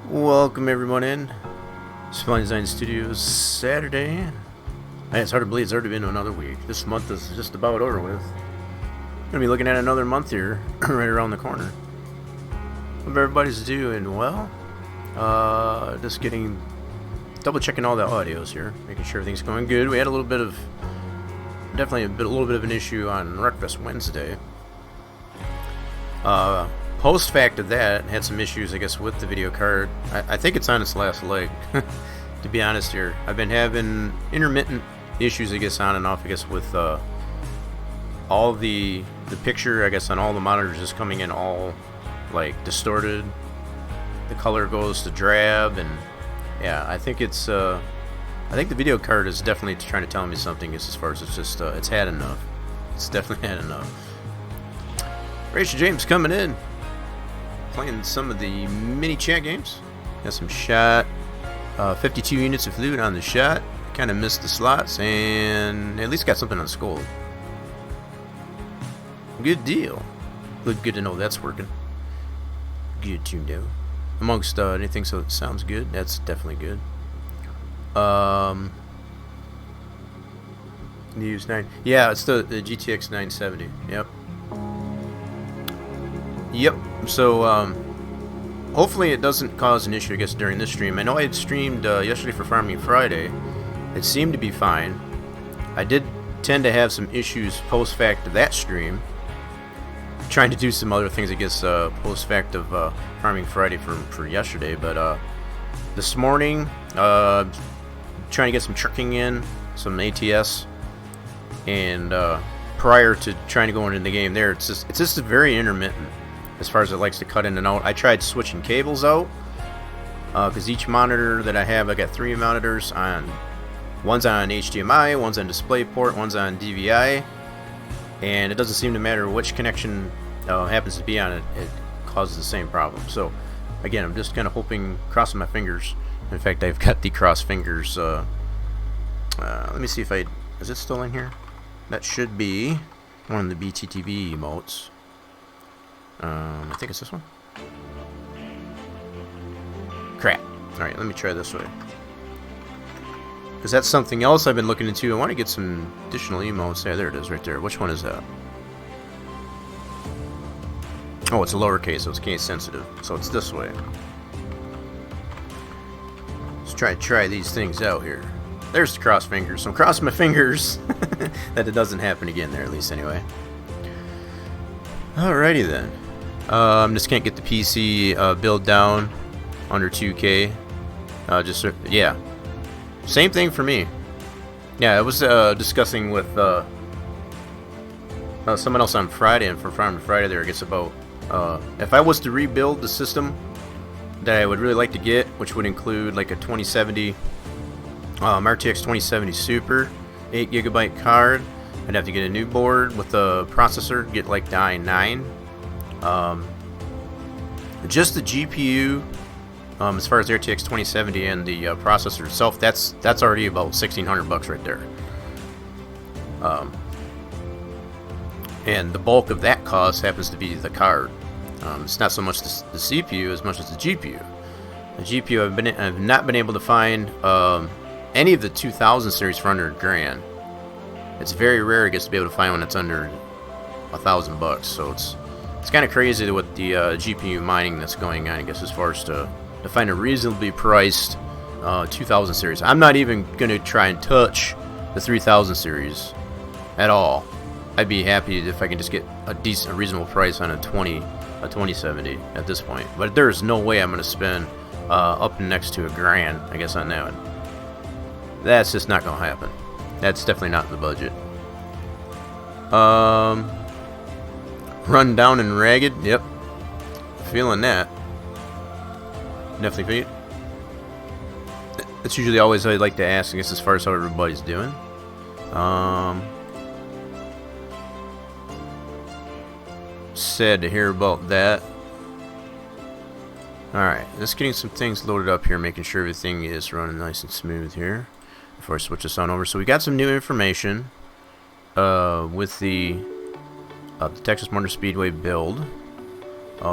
Welcome everyone in Spline Design Studios Saturday. Man, it's hard to believe it's already been another week. This month is just about over with. Gonna be looking at another month here, right around the corner. Hope everybody's doing well. Just double checking all the audios here, making sure everything's going good. We had a little bit of an issue on Wreckfest Wednesday. Post fact of that, had some issues, I guess, with the video card. I think it's on its last leg, to be honest here. I've been having intermittent issues, I guess, on and off, I guess, with all the picture, I guess, on all the monitors is coming in all, like, distorted. The color goes to drab, and, yeah, I think it's, I think the video card is definitely trying to tell me something as far as it's just, it's had enough. It's definitely had enough. Rachel James coming in. Playing some of the mini chat games. Got some shot. 52 units of loot on the shot. Kind of missed the slots, and at least got something on Skull. Good deal. Good to know that's working. Good to know. Amongst anything, so it sounds good. That's definitely good. Use 9. Yeah, it's the GTX 970. Yep. Yep. So, hopefully it doesn't cause an issue, I guess, during this stream. I know I had streamed yesterday for Farming Friday. It seemed to be fine. I did tend to have some issues post-fact of that stream. Trying to do some other things, I guess, post-fact of Farming Friday for yesterday. But this morning, trying to get some trucking in, some ATS. And prior to trying to go into the game there, it's just very intermittent. As far as it likes to cut in and out. I tried switching cables out because each monitor that I have, I got 3 monitors on. One's on HDMI, one's on DisplayPort, one's on DVI, and it doesn't seem to matter which connection happens to be on it. It causes the same problem. So again, I'm just kind of hoping, crossing my fingers. In fact, I've got the cross fingers. Let me see if is it still in here? That should be one of the BTTV emotes. I think it's this one. Crap. Alright, let me try this way. Because that's something else I've been looking into. I want to get some additional emotes. Yeah, there it is right there. Which one is that? Oh, it's a lowercase, so it's case sensitive. So it's this way. Let's try these things out here. There's the cross fingers. So I'm crossing my fingers that it doesn't happen again there, at least anyway. Alrighty then. Just can't get the PC build down under 2K. Yeah. Same thing for me. Yeah, I was discussing with someone else on Friday, and for Farm Friday there, I guess about if I was to rebuild the system that I would really like to get, which would include like a 2070 RTX 2070 Super, 8GB card. I'd have to get a new board with a processor, get like the i9. Just the GPU, as far as the RTX 2070 and the processor itself, that's already about $1,600 right there. And the bulk of that cost happens to be the card. It's not so much the CPU as much as the GPU. The GPU, I've not been able to find any of the 2000 series for under $1,000. It's very rare, I guess, to be able to find one that's under $1,000. So it's kind of crazy with the GPU mining that's going on, I guess, as far as to find a reasonably priced 2000 series. I'm not even going to try and touch the 3000 series at all. I'd be happy if I can just get a reasonable price on a 2070 at this point. But there's no way I'm going to spend up next to $1,000, I guess, on that one. That's just not going to happen. That's definitely not in the budget. Run down and ragged. Yep. Feeling that. Definitely. That's usually always I like to ask, I guess, as far as how everybody's doing. Sad to hear about that. Alright, just getting some things loaded up here, making sure everything is running nice and smooth here before I switch this on over. So we got some new information with the Texas Motor Speedway build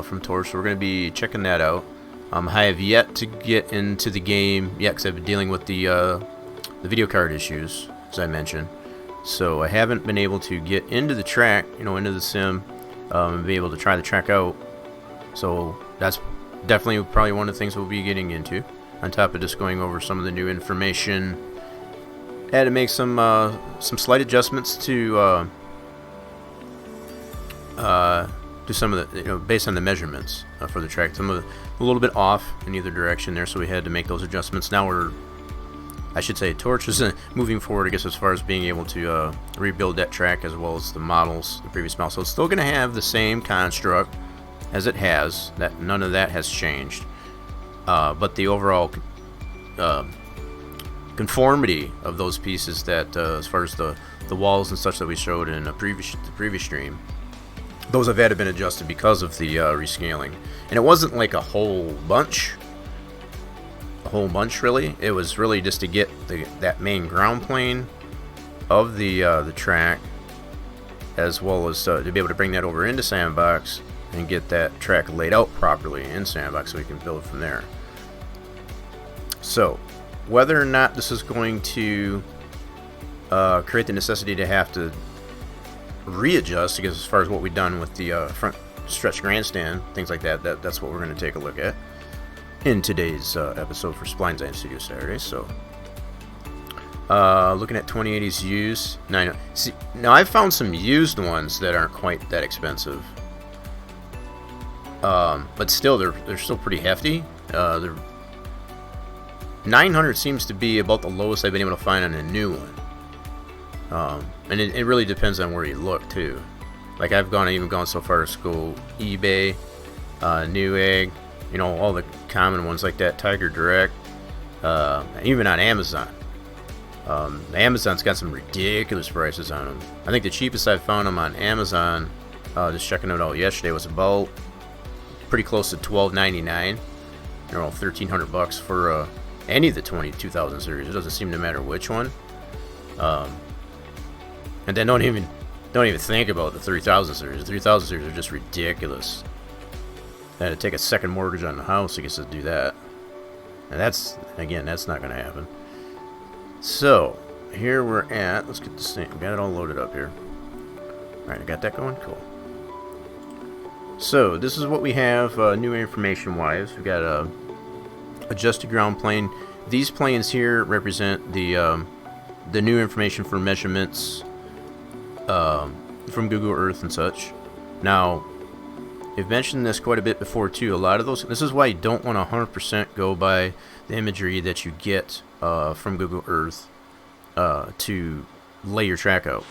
from Tor, so we're going to be checking that out. I have yet to get into the game yet because I've been dealing with the video card issues, as I mentioned. So I haven't been able to get into the track, into the sim, and be able to try the track out. So that's definitely probably one of the things we'll be getting into, on top of just going over some of the new information. I had to make some slight adjustments to do some of the, based on the measurements for the track. Some of a little bit off in either direction there, so we had to make those adjustments. Now Torch is moving forward, I guess, as far as being able to rebuild that track as well as the previous models. So it's still going to have the same construct as it has. That none of that has changed, but the overall conformity of those pieces, that as far as the walls and such that we showed in the previous stream, those have had to been adjusted because of the rescaling. And it wasn't like a whole bunch really. It was really just to get that main ground plane of the track, as well as to be able to bring that over into Sandbox and get that track laid out properly in Sandbox so we can build from there. So whether or not this is going to create the necessity to have to readjust, because as far as what we've done with the front stretch grandstand, things like that's what we're going to take a look at in today's episode for Spline Design Studios Saturday. So looking at 2080s used. Now I've found some used ones that aren't quite that expensive, but still they're still pretty hefty. 900 seems to be about the lowest I've been able to find on a new one. And it really depends on where you look too. Like I've even gone so far as to go eBay, Newegg, all the common ones like that, Tiger Direct, even on Amazon. Amazon's got some ridiculous prices on them. I think the cheapest I found them on Amazon, just checking it out yesterday, was about pretty close to $12.99. $1,300 for any of the 2000 series. It doesn't seem to matter which one. And then don't even think about the 3000 series. The 3000 series are just ridiculous. I had to take a second mortgage on the house, I guess, to do that. And that's not going to happen. So here we're at. Let's get this thing. Got it all loaded up here. All right, I got that going. Cool. So this is what we have new information-wise. We've got a adjusted ground plane. These planes here represent the new information for measurements from Google Earth and such. Now, I've mentioned this quite a bit before too. A lot of those. This is why you don't want to 100% go by the imagery that you get from Google Earth to lay your track out.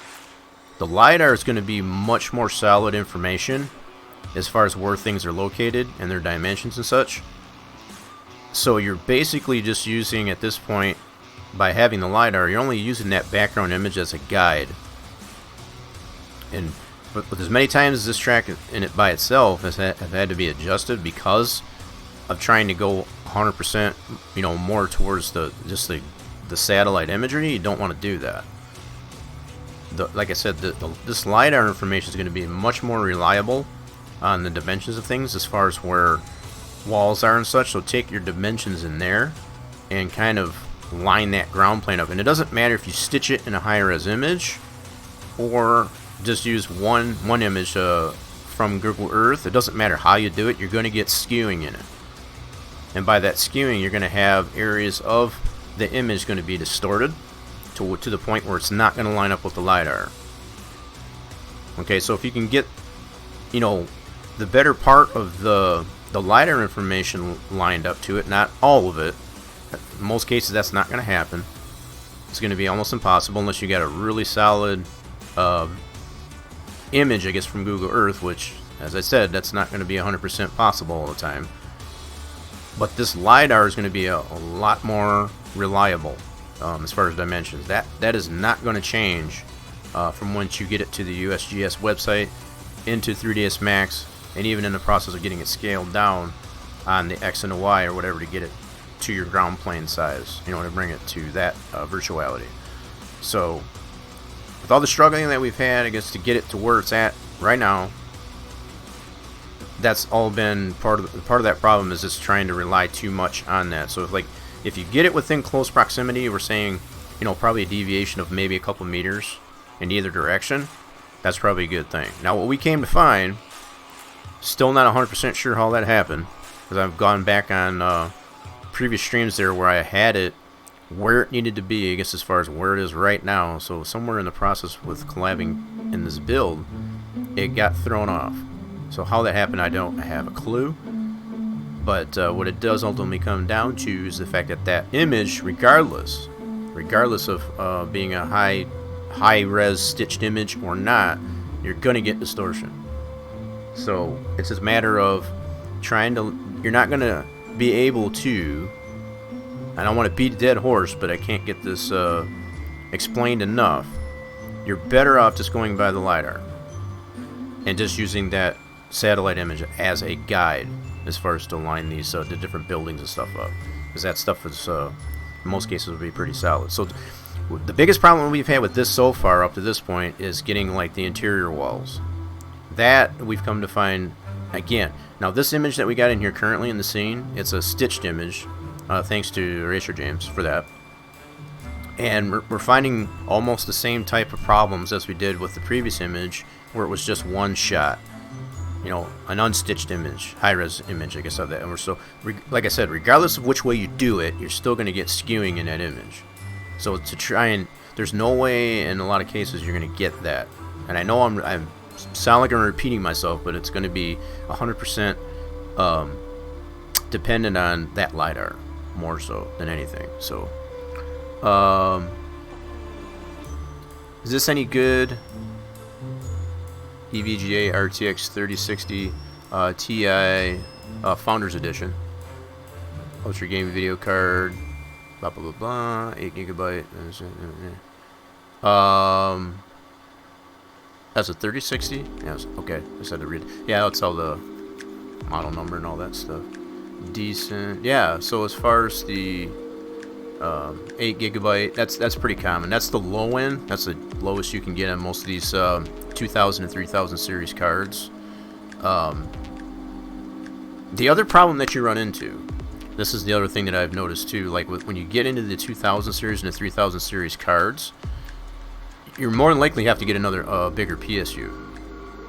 The LiDAR is going to be much more solid information as far as where things are located and their dimensions and such. So you're basically just using, at this point, by having the LiDAR, you're only using that background image as a guide. And but as many times as this track in it by itself has had to be adjusted because of trying to go 100%, more towards the satellite imagery, you don't want to do that. Like I said, this LiDAR information is going to be much more reliable on the dimensions of things as far as where walls are and such. So take your dimensions in there and kind of line that ground plane up. And it doesn't matter if you stitch it in a high-res image or just use one image from Google Earth. It doesn't matter how you do it, you're going to get skewing in it. And by that skewing, you're going to have areas of the image going to be distorted to the point where it's not going to line up with the LiDAR. Okay, so if you can get, the better part of the LiDAR information lined up to it, not all of it. In most cases, that's not going to happen. It's going to be almost impossible unless you got a really solid image, I guess, from Google Earth, which, as I said, that's not going to be 100% possible all the time. But this LiDAR is going to be a lot more reliable as far as dimensions. That is not going to change from once you get it to the USGS website, into 3ds Max, and even in the process of getting it scaled down on the X and the Y or whatever to get it to your ground plane size, to bring it to that virtuality. So with all the struggling that we've had, I guess, to get it to where it's at right now, that's all been part of that problem, is just trying to rely too much on that. So if you get it within close proximity, we're saying, probably a deviation of maybe a couple meters in either direction, that's probably a good thing. Now, what we came to find, still not 100% sure how that happened, because I've gone back on previous streams there where I had it where it needed to be, I guess, as far as where it is right now. So somewhere in the process with collabing in this build, it got thrown off. So how that happened, I don't have a clue. But what it does ultimately come down to is the fact that that image, regardless of being a high-res stitched image or not, you're going to get distortion. So it's a matter of you're not going to be able to, I don't want to beat a dead horse, but I can't get this explained enough. You're better off just going by the LiDAR and just using that satellite image as a guide as far as to line these the different buildings and stuff up, because that stuff is in most cases will be pretty solid. So the biggest problem we've had with this so far up to this point is getting like the interior walls. That we've come to find again. Now this image that we got in here currently in the scene, it's a stitched image, thanks to Eraser James for that. And we're finding almost the same type of problems as we did with the previous image, where it was just one shot. An unstitched image, high-res image, I guess, of that. And like I said, regardless of which way you do it, you're still going to get skewing in that image. So to try and, there's no way in a lot of cases you're going to get that. And I know I'm sound like I'm repeating myself, but it's going to be 100% dependent on that LiDAR more so than anything. So, is this any good? EVGA RTX 3060 Ti Founders Edition. Ultra Game Video Card. Blah blah blah blah. 8 GB. That's a 3060. Yes. Okay. I just had to read. Yeah, that's all the model number and all that stuff. Decent. Yeah. So as far as the 8 GB, that's pretty common. That's the low end. That's the lowest you can get on most of these 2000 and 3000 series cards. The other problem that you run into, this is the other thing that I've noticed too, like when you get into the 2000 series and the 3000 series cards, you're more than likely have to get another bigger PSU.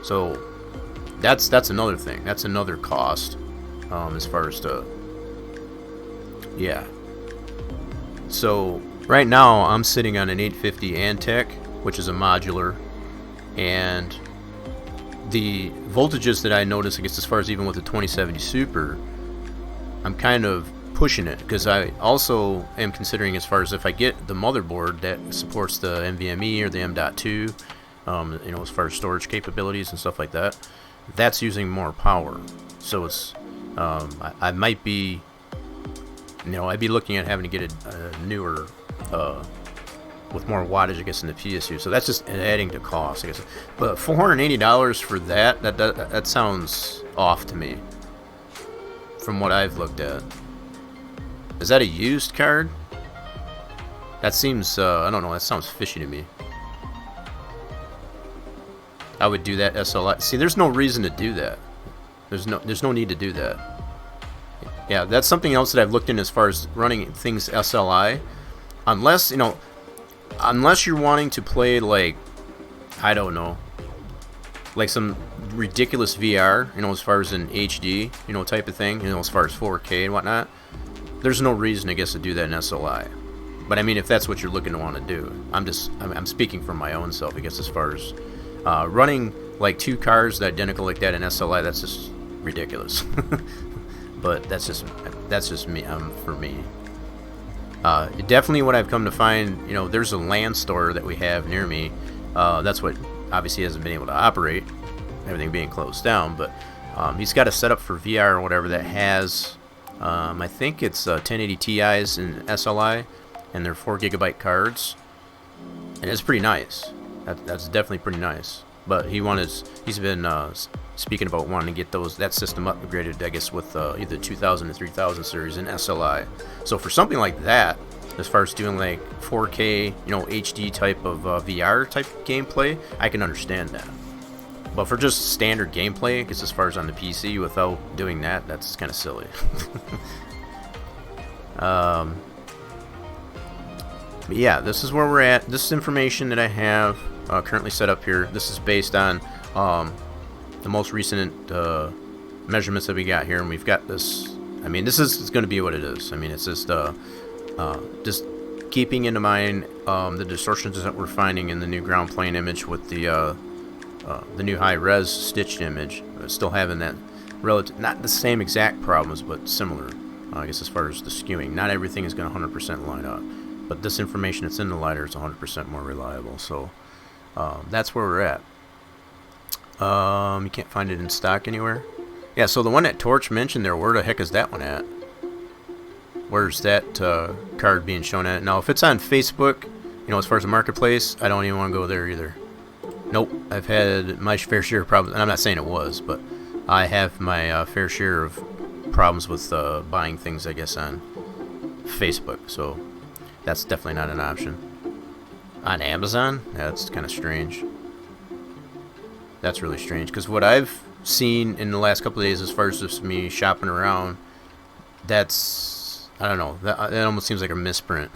So that's another thing. That's another cost as far as to, yeah. So right now I'm sitting on an 850 Antec, which is a modular, and the voltages that I notice, I guess, as far as even with the 2070 Super, I'm kind of pushing it, because I also am considering, as far as if I get the motherboard that supports the NVMe or the M.2, as far as storage capabilities and stuff like that, that's using more power. So it's I might be, I'd be looking at having to get a newer with more wattage, I guess, in the PSU. So that's just adding to cost, I guess. But $480 for that sounds off to me from what I've looked at. Is that a used card? That seems, I don't know, that sounds fishy to me. I would do that SLI. See, there's no reason to do that. There's no need to do that. Yeah, that's something else that I've looked in as far as running things SLI. Unless you're wanting to play, like, I don't know, like some ridiculous VR, as far as an HD, type of thing, as far as 4K and whatnot, there's no reason, I guess, to do that in SLI. But I mean, if that's what you're looking to want to do, I'm speaking from my own self, I guess, as far as running like two cars identical like that in SLI, that's just ridiculous. But that's just me. For me. Definitely what I've come to find, there's a LAN store that we have near me. That's what obviously hasn't been able to operate, everything being closed down. But he's got a setup for VR or whatever that has, I think it's 1080 Ti's in SLI, and they're 4 GB cards, and it's pretty nice. That's definitely pretty nice. But he's been speaking about wanting to get that system upgraded, I guess, with either 2000 or 3000 series in SLI. So for something like that, as far as doing like 4K, HD type of VR type gameplay, I can understand that. But for just standard gameplay, because as far as on the PC, without doing that, that's kind of silly. But yeah, this is where we're at. This is information that I have currently set up here. This is based on the most recent measurements that we got here, and we've got this. I mean, this is going to be what it is. I mean, it's just keeping into mind the distortions that we're finding in the new ground plane image with the new high-res stitched image, still having that relative, not the same exact problems, but similar. I guess as far as the skewing, not everything is going to 100% line up, but this information that's in the LiDAR is 100% more reliable. So that's where we're at. You can't find it in stock anywhere. Yeah, so the one that Torch mentioned there, where the heck is that one at? Where's that card being shown at? Now, if it's on Facebook, you know, as far as the marketplace, I don't even want to go there either. Nope, I've had my fair share of problems, and I'm not saying it was, but I have my fair share of problems with buying things, I guess, on Facebook, so that's definitely not an option. On Amazon? That's kind of strange. That's really strange, because what I've seen in the last couple of days as far as just me shopping around, that's, I don't know, that almost seems like a misprint.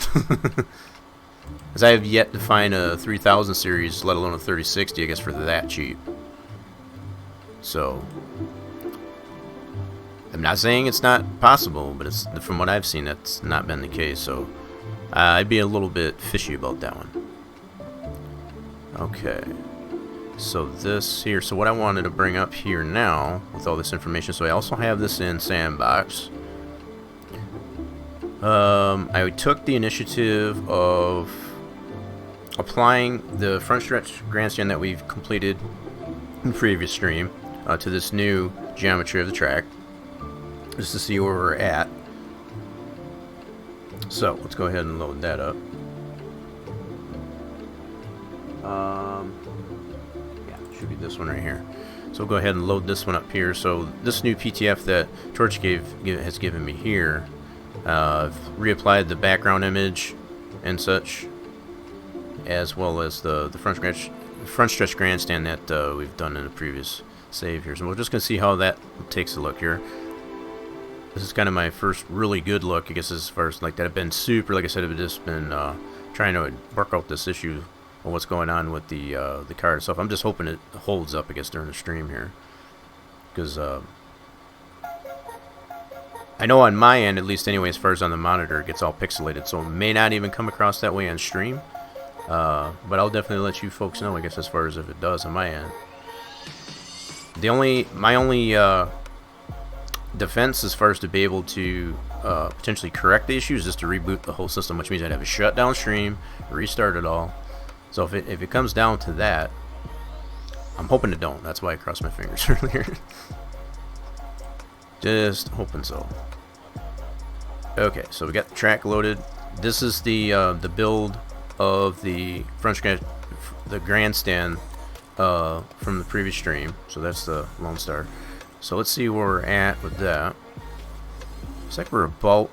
Because I have yet to find a 3000 series, let alone a 3060, I guess, for that cheap. So I'm not saying it's not possible, but it's, from what I've seen, that's not been the case. So I'd be a little bit fishy about that one. Okay. So this here, so what I wanted to bring up here now with all this information, so I also have this in Sandbox. I took the initiative of applying the front stretch grandstand that we've completed in the previous stream to this new geometry of the track, just to see where we're at. So let's go ahead and load that up. Yeah, it should be this one right here. So we'll go ahead and load this one up here. So this new PTF that Torch has given me here, I've reapplied the background image and such, as well as the front stretch grandstand that we've done in the previous save here. So we're just going to see how that takes a look here. This is kind of my first really good look, I guess, as far as like that. I've been super, like I said, I've just been trying to work out this issue of what's going on with the card itself. I'm just hoping it holds up, I guess, during the stream here, because I know on my end, at least anyway, as far as on the monitor, it gets all pixelated, so it may not even come across that way on stream. But I'll definitely let you folks know, I guess, as far as if it does on my end. My only defense as far as to be able to potentially correct the issues is just to reboot the whole system, which means I'd have to shut down stream, restart it all. So if it comes down to that, I'm hoping it don't. That's why I crossed my fingers earlier. Just hoping so. Okay, so we got the track loaded. This is the build of the the grandstand from the previous stream. So that's the Lone Star. So let's see where we're at with that. Looks like we're about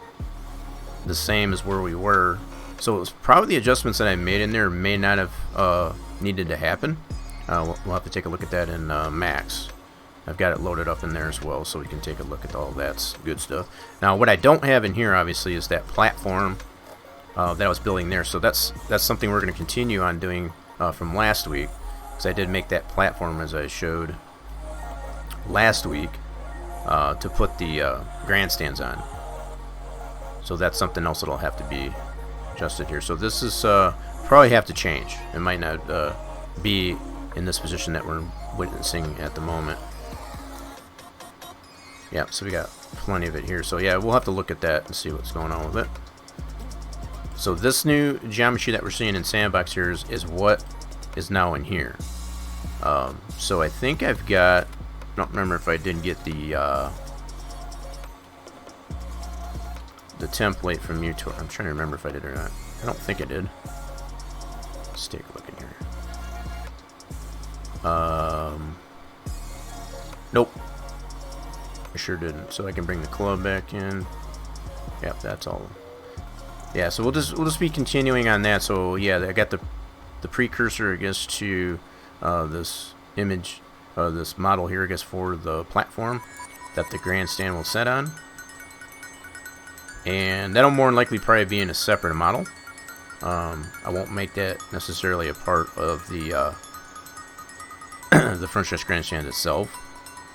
the same as where we were. So it was probably the adjustments that I made in there may not have needed to happen. We'll have to take a look at that in Max. I've got it loaded up in there as well, so we can take a look at all that good stuff. Now, what I don't have in here, obviously, is that platform that I was building there. So that's something we're going to continue on doing from last week, because I did make that platform as I showed last week to put the grandstands on. So that's something else that'll have to be adjusted here. So this is probably have to change. It might not be in this position that we're witnessing at the moment. Yeah, so we got plenty of it here. So yeah, we'll have to look at that and see what's going on with it. So this new geometry that we're seeing in Sandbox here is what is now in here. So I think I've got, I don't remember if I did get the template from Mutor. I'm trying to remember if I did or not. I don't think I did. Let's take a look in here. Nope. I sure didn't. So I can bring the club back in. Yep, that's all. Yeah, so we'll just be continuing on that. So yeah, I got the precursor, I guess, to this image this model here, I guess, for the platform that the grandstand will set on. And that'll more than likely probably be in a separate model. I won't make that necessarily a part of the the front stretch grandstand itself.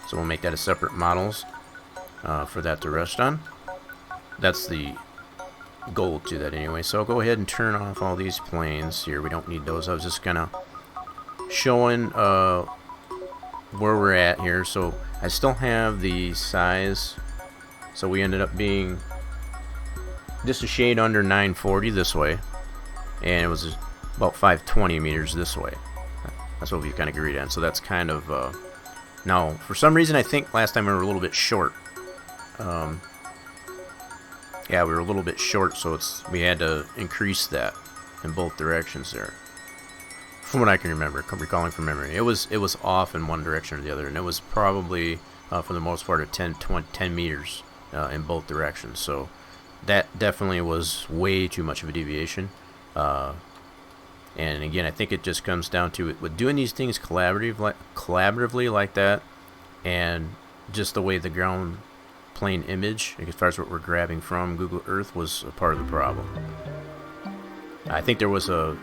So we'll make that a separate models for that to rest on. That's the goal to that anyway. So I'll go ahead and turn off all these planes here. We don't need those. I was just kind of showing where we're at here. So I still have the size. So we ended up being just a shade under 940 this way, and it was about 520 meters this way. That's what we kind of agreed on. So that's kind of now, for some reason, I think last time we were a little bit short. Yeah, we were a little bit short, so we had to increase that in both directions there. From what I can remember, recalling from memory, it was off in one direction or the other, and it was probably for the most part at 10 meters in both directions. So that definitely was way too much of a deviation. And again, I think it just comes down to it with doing these things collaboratively like that, and just the way the ground plane image, as far as what we're grabbing from Google Earth, was a part of the problem. I think there was a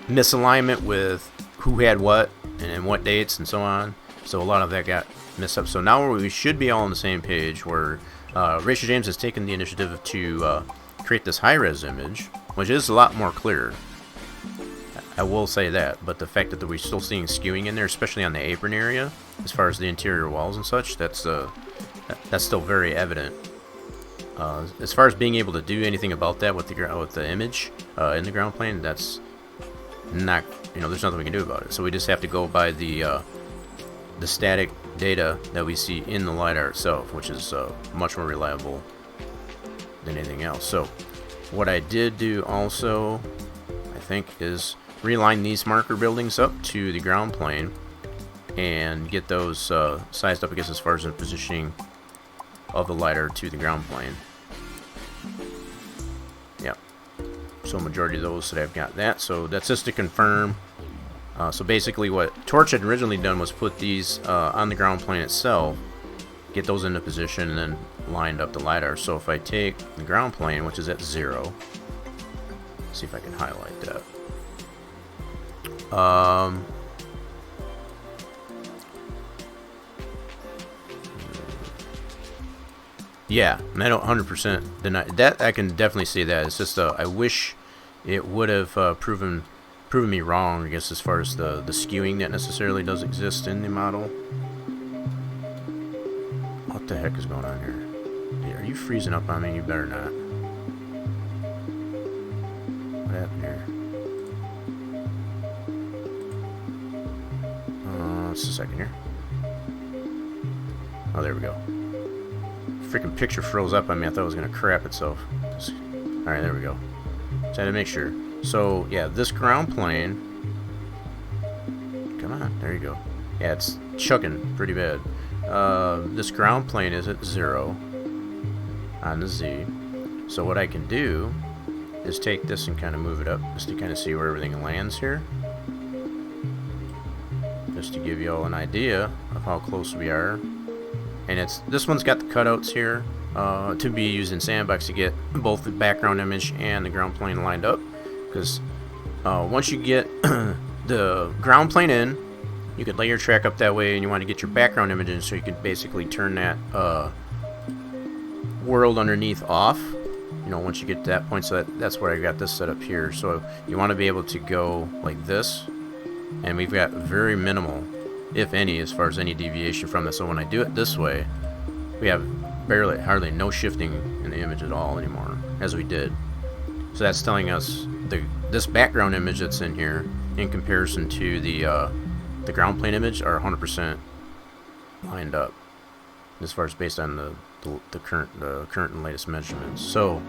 misalignment with who had what and what dates and so on. So a lot of that got messed up. So now we should be all on the same page, where Racer James has taken the initiative to create this high-res image, which is a lot more clear. I will say that, but the fact that we're still seeing skewing in there, especially on the apron area, as far as the interior walls and such, that's still very evident. As far as being able to do anything about that with the image in the ground plane, that's not, there's nothing we can do about it. So we just have to go by the static data that we see in the LiDAR itself, which is much more reliable than anything else. So what I did do also, I think, is realign these marker buildings up to the ground plane and get those sized up, I guess, as far as the positioning of the LiDAR to the ground plane. Yeah, so majority of those that I've got that. So that's just to confirm. So basically what Torch had originally done was put these on the ground plane itself, get those into position, and then lined up the LiDAR. So if I take the ground plane, which is at 0, see if I can highlight that. Yeah, and I don't 100% deny that. I can definitely see that. It's just I wish it would have proven me wrong, I guess, as far as the skewing that necessarily does exist in the model. What the heck is going on here? Hey, are you freezing up on me? You better not. What happened here? Just a second here. Oh, there we go. Freaking picture froze up on me. I thought it was going to crap itself. Alright, there we go. Just had to make sure. So, yeah, this ground plane... Come on, there you go. Yeah, it's chugging pretty bad. This ground plane is at 0 on the Z. So what I can do is take this and kind of move it up just to kind of see where everything lands here. Just to give you all an idea of how close we are. And this one's got the cutouts here to be used in Sandbox to get both the background image and the ground plane lined up. Because once you get the ground plane in, you could lay your track up that way, and you want to get your background image in, so you can basically turn that world underneath off. Once you get to that point. So that's where I got this set up here. So you want to be able to go like this, and we've got very minimal, if any, as far as any deviation from this. So when I do it this way, we have hardly no shifting in the image at all anymore, as we did. So that's telling us this background image that's in here, in comparison to the ground plane image, are 100% lined up, as far as based on the current and latest measurements. So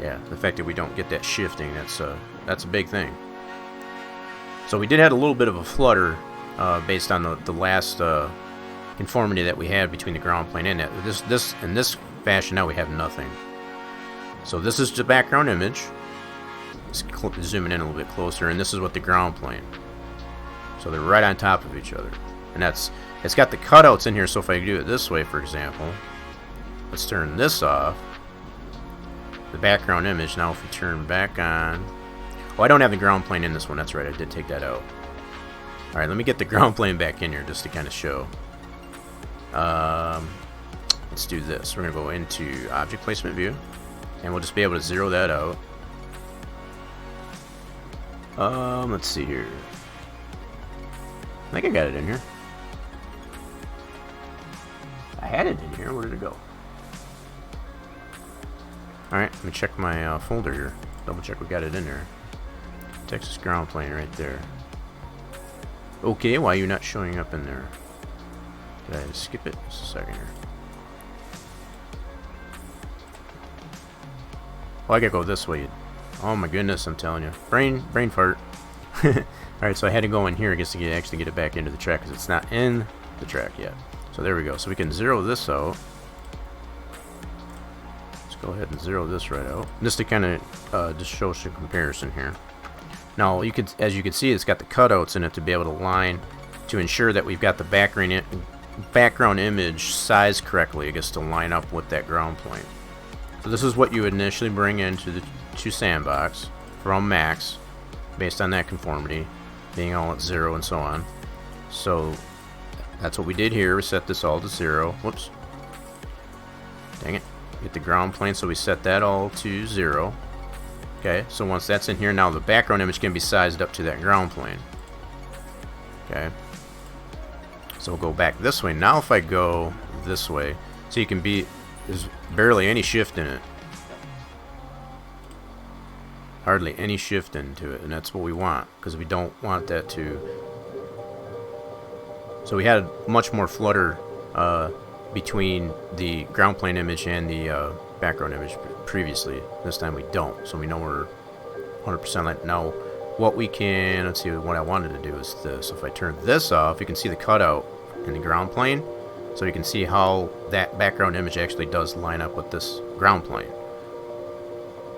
yeah, the fact that we don't get that shifting, that's a big thing. So we did have a little bit of a flutter based on the last conformity that we had between the ground plane and that. This in this fashion now we have nothing. So this is the background image. Just zooming in a little bit closer, and this is what the ground plane. So they're right on top of each other. And it's got the cutouts in here, so if I do it this way, for example, let's turn this off. The background image, now if we turn back on... Oh, I don't have the ground plane in this one, that's right, I did take that out. Alright, let me get the ground plane back in here just to kind of show. Let's do this. We're going to go into Object Placement View, and we'll just be able to zero that out. Let's see here. I think I got it in here. I had it in here. Where did it go? Alright, let me check my folder here. Double check we got it in there. Texas ground plane right there. Okay, why are you not showing up in there? Did I skip it? Just a second here. Oh, I gotta go this way. Oh my goodness, I'm telling you. Brain fart. Alright, so I had to go in here, I guess, to actually get it back into the track, because it's not in the track yet. So there we go. So we can zero this out. Let's go ahead and zero this right out. Just to kind of just show some comparison here. Now, as you can see, it's got the cutouts in it to be able to line, to ensure that we've got the background image sized correctly, I guess, to line up with that ground plane. So this is what you would initially bring into the sandbox from max, based on that conformity being all at 0 and so on. So that's what we did here. We set this all to 0. Whoops. Dang it. Get the ground plane, so we set that all to 0. Okay, so once that's in here, now the background image can be sized up to that ground plane. Okay. So we'll go back this way. Now if I go this way, so you can be, there's barely any shift in it. Hardly any shift into it, and that's what we want, because we don't want that to... So we had much more flutter between the ground plane image and the background image previously. This time we don't, so we know we're 100% like. Now what we can, let's see, what I wanted to do is this. If I turn this off, you can see the cutout in the ground plane, so you can see how that background image actually does line up with this ground plane.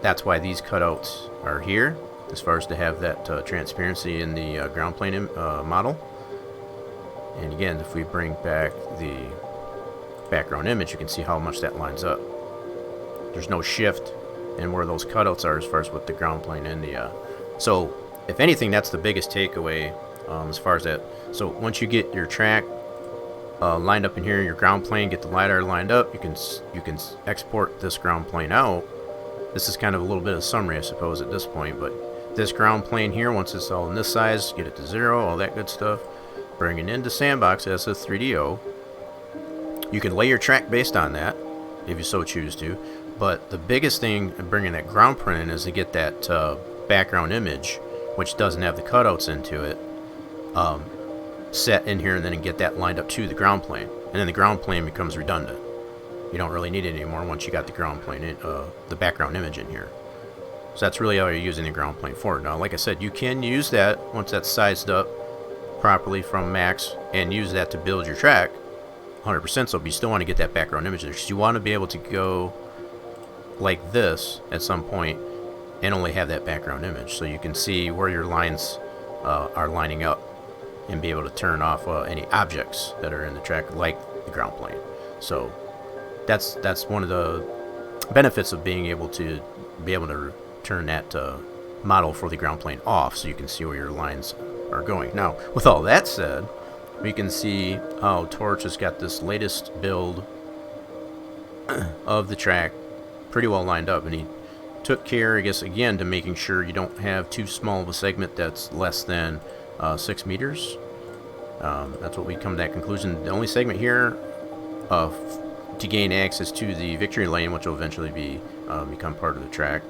That's why these cutouts are here, as far as to have that transparency in the ground plane model. And again, if we bring back the background image, you can see how much that lines up. There's no shift in where those cutouts are as far as with the ground plane and the... So, if anything, that's the biggest takeaway as far as that. So, once you get your track lined up in here, your ground plane, get the LiDAR lined up, you can export this ground plane out. This is kind of a little bit of summary, I suppose, at this point, but this ground plane here, once it's all in this size, get it to 0, all that good stuff. Bring it into Sandbox as a 3DO. You can lay your track based on that, if you so choose to, but the biggest thing in bringing that ground plane in is to get that background image, which doesn't have the cutouts into it, set in here, and then get that lined up to the ground plane. And then the ground plane becomes redundant. You don't really need it anymore once you got the ground plane in, the background image in here. So that's really all you're using the ground plane for. Now, like I said, you can use that once that's sized up properly from max, and use that to build your track 100%. So, but you still want to get that background image there, because you want to be able to go like this at some point and only have that background image, so you can see where your lines are lining up, and be able to turn off any objects that are in the track, like the ground plane. So that's one of the benefits of being able to turn that model for the ground plane off, so you can see where your lines are going. Now, with all that said, we can see how Torch has got this latest build of the track pretty well lined up, and he took care, I guess, again, to making sure you don't have too small of a segment that's less than 6 meters. That's what we come to that conclusion. The only segment here to gain access to the victory lane, which will eventually become part of the track,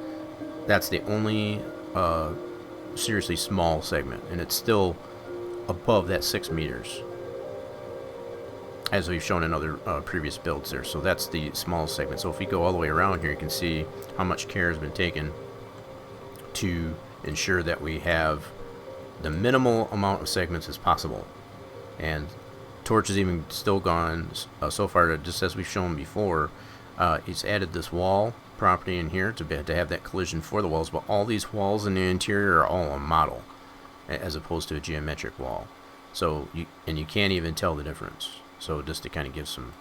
that's the only seriously small segment, and it's still above that 6 meters, as we've shown in other previous builds there. So that's the small segment. So if we go all the way around here, you can see how much care has been taken to ensure that we have the minimal amount of segments as possible. And Torch has even still gone so far to, just as we've shown before, he's added this wall property in here to have that collision for the walls, but all these walls in the interior are all a model, as opposed to a geometric wall. So you can't even tell the difference. So just to kind of give some,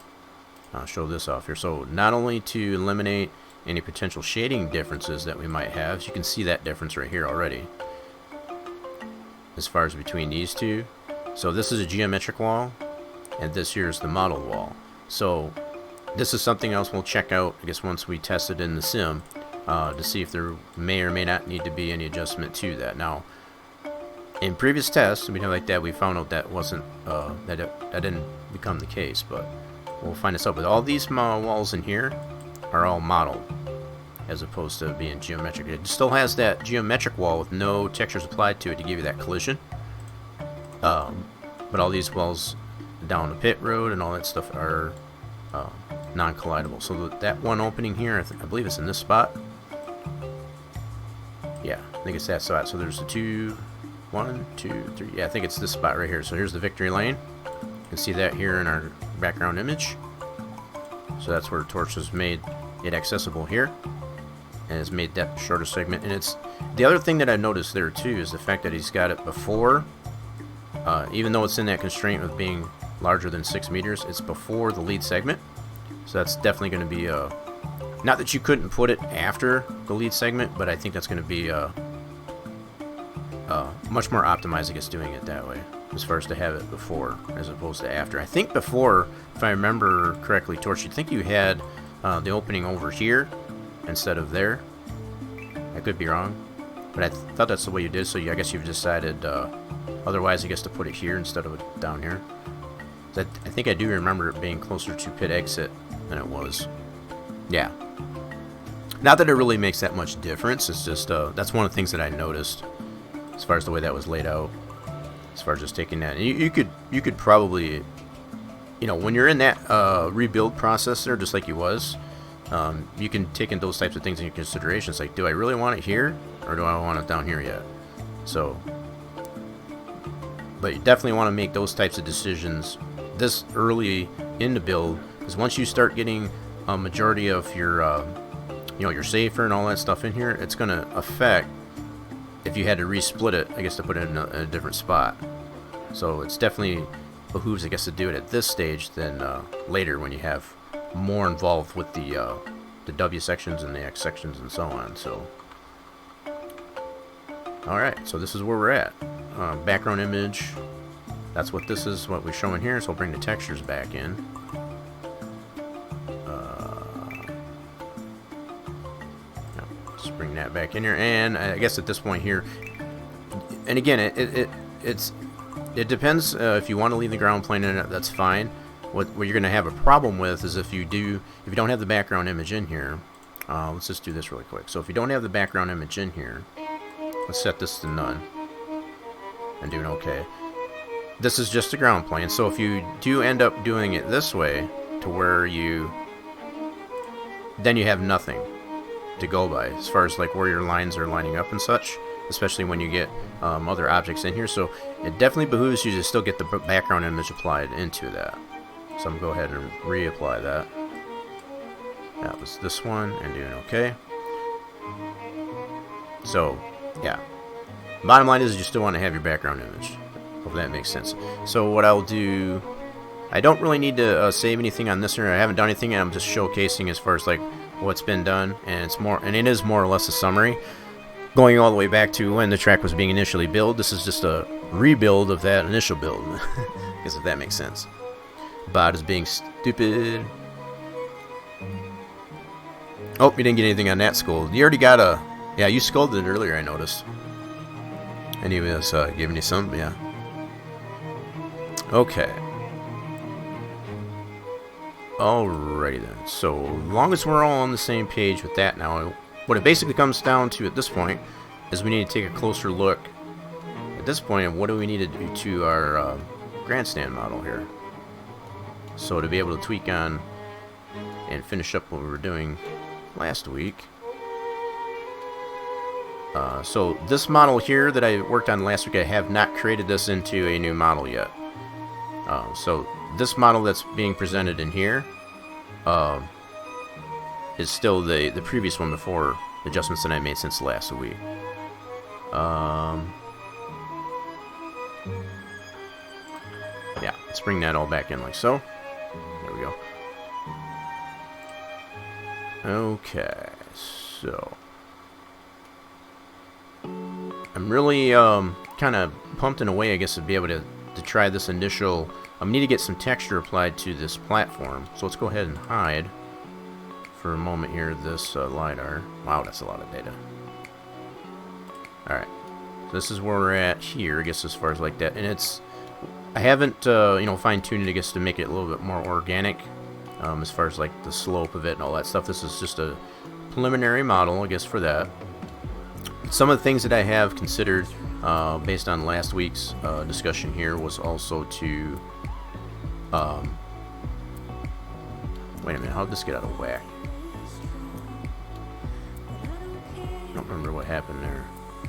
show this off here. So not only to eliminate any potential shading differences that we might have, so you can see that difference right here already as far as between these two. So this is a geometric wall, and this here is the model wall. So this is something else we'll check out, I guess, once we test it in the sim, to see if there may or may not need to be any adjustment to that. Now, in previous tests, like that, we found out that wasn't that didn't become the case, but we'll find this out. But all these walls in here are all modeled, as opposed to being geometric. It still has that geometric wall with no textures applied to it to give you that collision. But all these walls down the pit road and all that stuff are non-collidable. So that one opening here, I believe it's in this spot. Yeah, I think it's that spot. So there's the 1, 2, 3. Yeah, I think it's this spot right here. So here's the victory lane. You can see that here in our background image. So that's where Torch has made it accessible here, and has made that shorter segment. And it's the other thing that I noticed there too is the fact that he's got it before, even though it's in that constraint of being larger than 6 meters, it's before the lead segment. So that's definitely going to be not that you couldn't put it after the lead segment, but I think that's going to be much more optimized, I guess, doing it that way, as far as to have it before as opposed to after. I think before, if I remember correctly, Torch, you'd think you had the opening over here instead of there. I could be wrong, but I thought that's the way you did. So I guess you've decided otherwise, I guess, to put it here instead of it down here. I think I do remember it being closer to pit exit than it was. Yeah. Not that it really makes that much difference. It's just that's one of the things that I noticed as far as the way that was laid out. As far as just taking that, and you could probably, when you're in that rebuild process there, just like you was, you can take in those types of things into consideration. It's like, do I really want it here, or do I want it down here yet? So, but you definitely want to make those types of decisions this early in the build, because once you start getting a majority of your, your safer and all that stuff in here, it's going to affect if you had to resplit it, I guess, to put it in a different spot. So it's definitely behooves, I guess, to do it at this stage than later when you have more involved with the W sections and the X sections and so on. So, all right, so this is where we're at. Background image. That's what this is, what we're showing here. So we'll bring the textures back in. Just bring that back in here, and I guess at this point here, and again, it depends. If you want to leave the ground plane in it, that's fine. What you're going to have a problem with is if you don't have the background image in here. Let's just do this really quick. So if you don't have the background image in here, let's set this to none and do an OK. This is just a ground plane. So if you do end up doing it this way, to where then you have nothing to go by as far as like where your lines are lining up and such, especially when you get other objects in here. So it definitely behooves you to still get the background image applied into that. So I'm going to go ahead and reapply that. That was this one, and doing OK. So yeah, bottom line is you still want to have your background image. Hope that makes sense. So what I'll do, I don't really need to save anything on this one. I haven't done anything, and I'm just showcasing as far as like what's been done, and it is more or less a summary going all the way back to when the track was being initially built. This is just a rebuild of that initial build. I guess if that makes sense. Bot is being stupid. Oh, you didn't get anything on that scold. You already got yeah, you scolded it earlier, I noticed. And he was giving you some, yeah. Okay. Alrighty then. So long as we're all on the same page with that now, what it basically comes down to at this point is we need to take a closer look at this point of what do we need to do to our grandstand model here. So to be able to tweak on and finish up what we were doing last week. So this model here that I worked on last week, I have not created this into a new model yet. So this model that's being presented in here is still the previous one before the adjustments that I made since last week. Yeah, let's bring that all back in like so. There we go. Okay, so I'm really kind of pumped in a way, I guess, to be able to try this initial. I need to get some texture applied to this platform, so let's go ahead and hide for a moment here this LiDAR. Wow, that's a lot of data. Alright, so this is where we're at here, I guess, as far as like that. And it's, I haven't, you know, fine-tuned it, I guess, to make it a little bit more organic, as far as like the slope of it and all that stuff. This is just a preliminary model, I guess, for that. Some of the things that I have considered, based on last week's discussion here, was also to, wait a minute, how'd this get out of whack? I don't remember what happened there.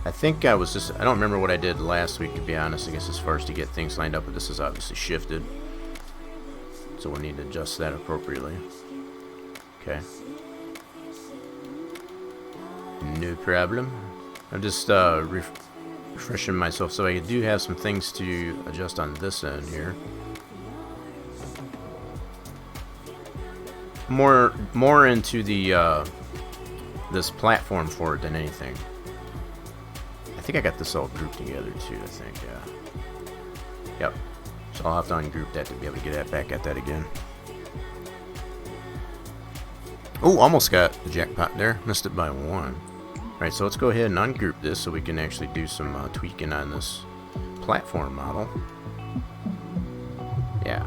I think I was just, I don't remember what I did last week, to be honest, I guess, as far as to get things lined up, but this is obviously shifted. So we'll need to adjust that appropriately. Okay. No problem. I'm just refreshing myself, so I do have some things to adjust on this end here. More into the this platform for it than anything. I think I got this all grouped together too, I think, yeah. Yep. So I'll have to ungroup that to be able to get that back at that again. Oh, almost got the jackpot there. Missed it by one. Alright, so let's go ahead and ungroup this so we can actually do some tweaking on this platform model. Yeah.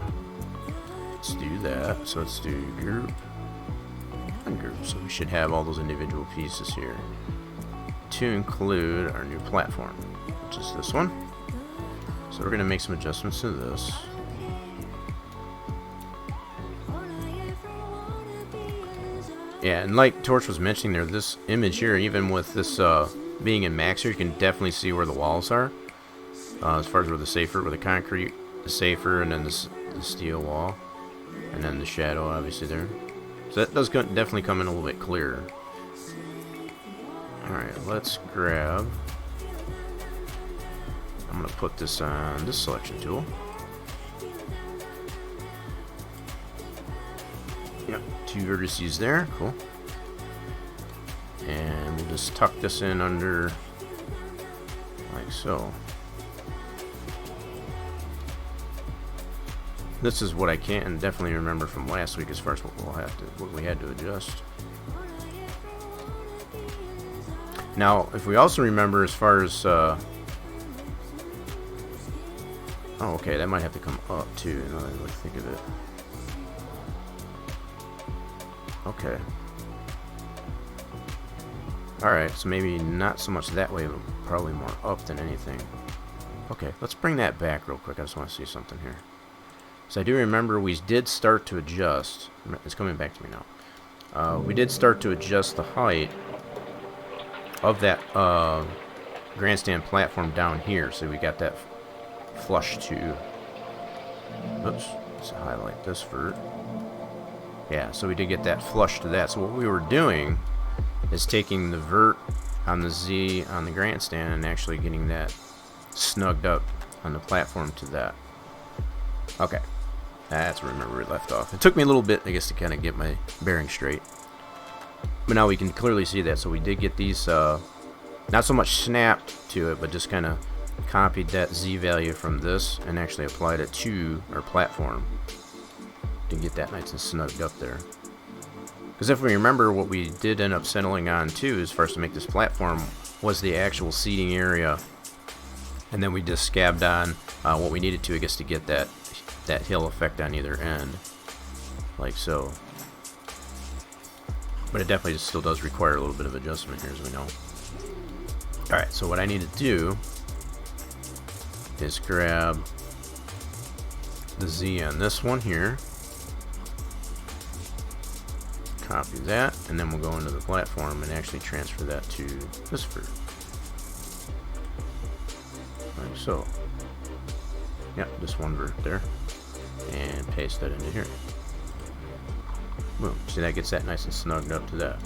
Let's do that. So let's do group, ungroup. So we should have all those individual pieces here to include our new platform, which is this one. So we're going to make some adjustments to this. Yeah, and like Torch was mentioning there, this image here, even with this being in max here, you can definitely see where the walls are. As far as where the concrete, the safer, and then the steel wall, and then the shadow obviously there. So that does definitely come in a little bit clearer. Alright, let's grab, I'm going to put this on this selection tool. Yep, 2 vertices there, cool. And we'll just tuck this in under, like so. This is what I can definitely remember from last week as far as what we had to adjust. Now, if we also remember as far as, oh, okay, that might have to come up too, now that I think of it. Okay. Alright, so maybe not so much that way, but probably more up than anything. Okay, let's bring that back real quick. I just want to see something here. So I do remember we did start to adjust. It's coming back to me now. We did start to adjust the height of that grandstand platform down here, so we got that flush to. Oops, let's highlight this vert. Yeah, so we did get that flush to that. So what we were doing is taking the vert on the Z on the grandstand and actually getting that snugged up on the platform to that. Okay, that's where I remember it left off. It took me a little bit, I guess, to kind of get my bearing straight. But now we can clearly see that. So we did get these, not so much snapped to it, but just kind of copied that Z value from this and actually applied it to our platform to get that nice and snugged up there. Because if we remember, what we did end up settling on too, as far as to make this platform, was the actual seating area. And then we just scabbed on what we needed to, I guess, to get that hill effect on either end. Like so. But it definitely still does require a little bit of adjustment here, as we know. Alright, so what I need to do is grab the Z on this one here. Copy that, and then we'll go into the platform and actually transfer that to this vert. Like so. Yep, just one vert there. And paste that into here. Boom. See, that gets that nice and snugged up to that.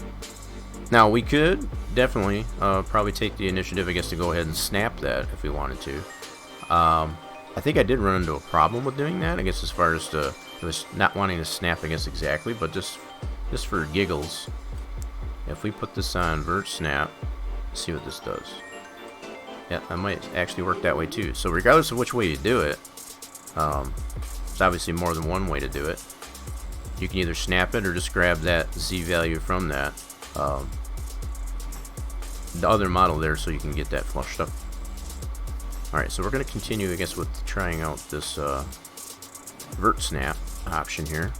Now, we could definitely probably take the initiative, I guess, to go ahead and snap that if we wanted to. I think I did run into a problem with doing that. I guess as far as it was not wanting to snap, I guess exactly, but just for giggles, if we put this on Vert Snap, see what this does. Yeah, that might actually work that way too. So regardless of which way you do it, there's obviously more than one way to do it. You can either snap it or just grab that Z value from that the other model there, so you can get that flushed up. Alright, so we're going to continue, I guess, with trying out this Vert Snap option here.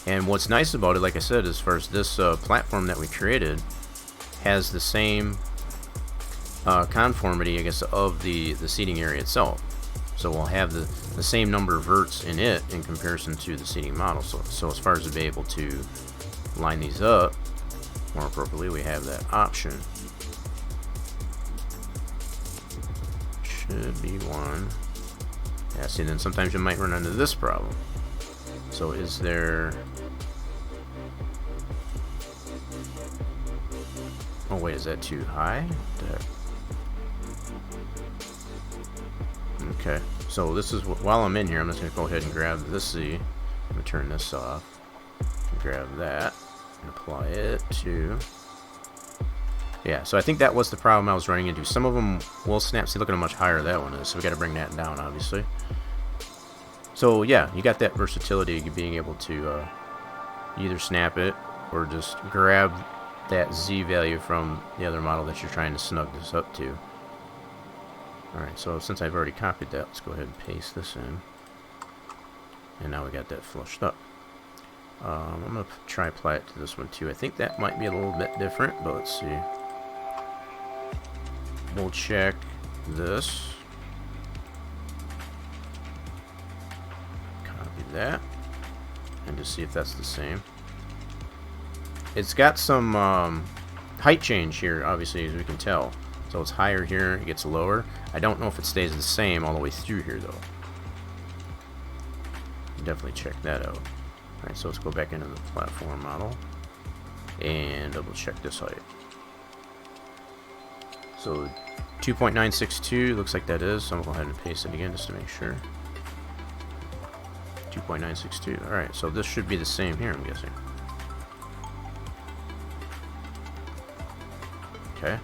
And what's nice about it, like I said, as far as this platform that we created, has the same conformity, I guess, of the seating area itself. So we'll have the same number of verts in it in comparison to the seating model. So as far as to be able to line these up more appropriately, we have that option. Should be one. Yeah, see, then sometimes you might run into this problem. So is there... Oh wait, is that too high? Okay, so this is while I'm in here, I'm just going to go ahead and grab this Z. I'm going to turn this off. Grab that and apply it to... Yeah, so I think that was the problem I was running into. Some of them will snap. See, look at how much higher that one is. So we got to bring that down, obviously. So yeah, you got that versatility of being able to either snap it or just grab that Z value from the other model that you're trying to snug this up to. Alright, so since I've already copied that, let's go ahead and paste this in. And now we got that flushed up. I'm going to try apply it to this one too. I think that might be a little bit different, but let's see. We'll check this. Copy that. And just see if that's the same. It's got some height change here, obviously, as we can tell. So it's higher here, it gets lower. I don't know if it stays the same all the way through here, though. Definitely check that out. Alright, so let's go back into the platform model and double check this height. So 2.962 looks like that is, so I'm going to go ahead and paste it again just to make sure. 2.962. Alright, so this should be the same here, I'm guessing. Okay.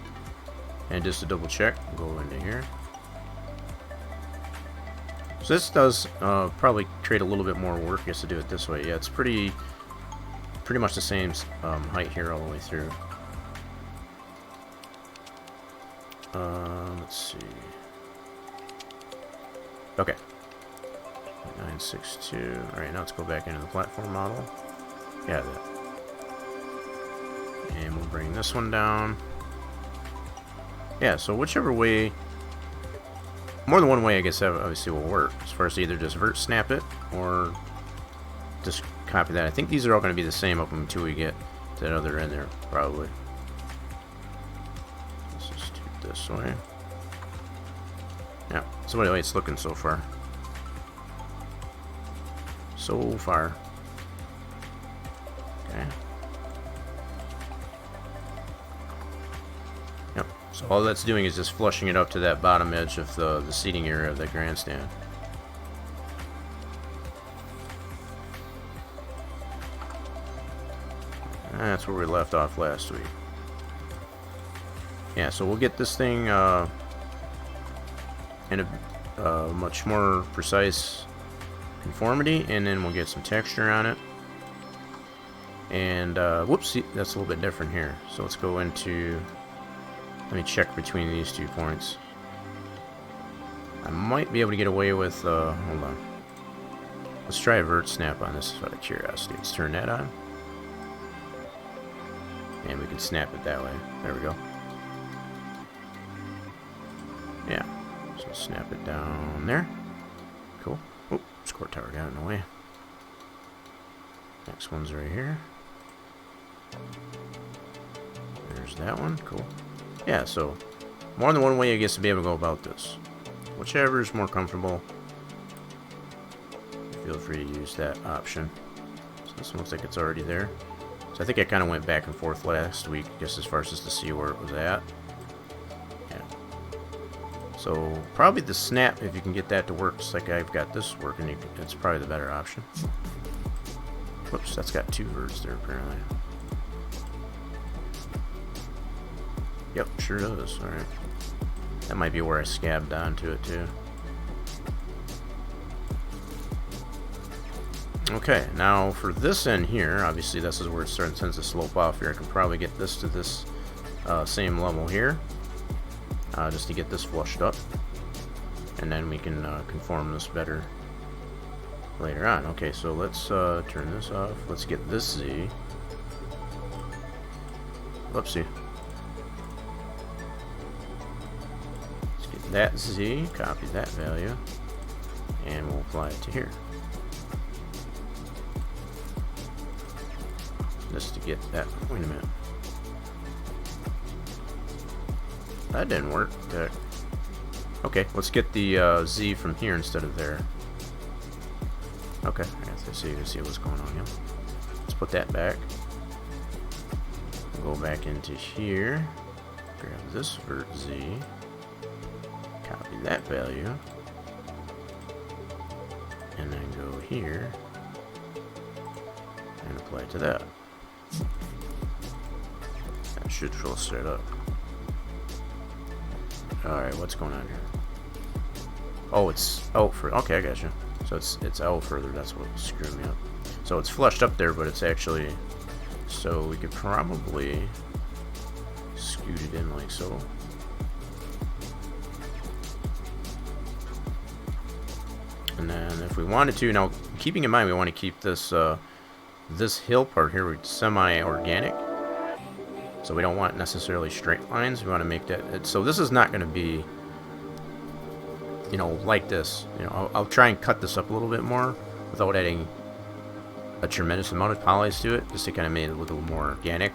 And just to double check, go into here. So this does probably create a little bit more work, I guess, to do it this way. Yeah, it's pretty much the same height here all the way through. Let's see. Okay. 962. All right, now let's go back into the platform model. Yeah, that. And we'll bring this one down. Yeah, so whichever way, more than one way, I guess, obviously will work. As far as either just Vert Snap it or just copy that. I think these are all going to be the same up until we get to that other end there, probably. Let's just do it this way. Yeah, so anyway, it's looking so far. So far. Okay. Yep. So all that's doing is just flushing it up to that bottom edge of the seating area of the grandstand. And that's where we left off last week. Yeah, so we'll get this thing in a much more precise conformity, and then we'll get some texture on it. And whoops, see, that's a little bit different here. So let's go into, let me check between these 2 points. I might be able to get away with, hold on. Let's try a Vert Snap on this out of curiosity. Let's turn that on. And we can snap it that way. There we go. Yeah. So snap it down there. Cool. Oh, score tower got in the way. Next one's right here. There's that one. Cool. Yeah, so more than one way, I guess, to be able to go about this. Whichever is more comfortable, feel free to use that option. So this one looks like it's already there. So I think I kind of went back and forth last week, just as far as just to see where it was at. Yeah. So probably the snap, if you can get that to work just like I've got this working, it's probably the better option. Whoops, that's got 2 verts there apparently. Yep, sure does. Alright. That might be where I scabbed onto it too. Okay, now for this end here, obviously this is where it tends to slope off here. I can probably get this to this same level here, just to get this flushed up, and then we can conform this better later on. Okay, so let's turn this off. Let's get this Z. Whoopsie. Let's get that Z, copy that value, and we'll apply it to here. Just to get that. Wait a minute. That didn't work. Okay, let's get the Z from here instead of there. Okay, I have to see what's going on here. Let's put that back. Go back into here. Grab this vert Z. Copy that value. And then go here. And apply it to that. That should fill straight up. Alright, what's going on here? Oh, it's out for. Okay, I got you. So it's out further. That's what screwed me up. So it's flushed up there, but it's actually. So we could probably scoot it in like so. And then if we wanted to, now keeping in mind we want to keep this this hill part here semi-organic. So we don't want necessarily straight lines. We want to make that. So this is not going to be, you know, like this. You know, I'll try and cut this up a little bit more without adding a tremendous amount of polys to it, just to kind of make it a little more organic.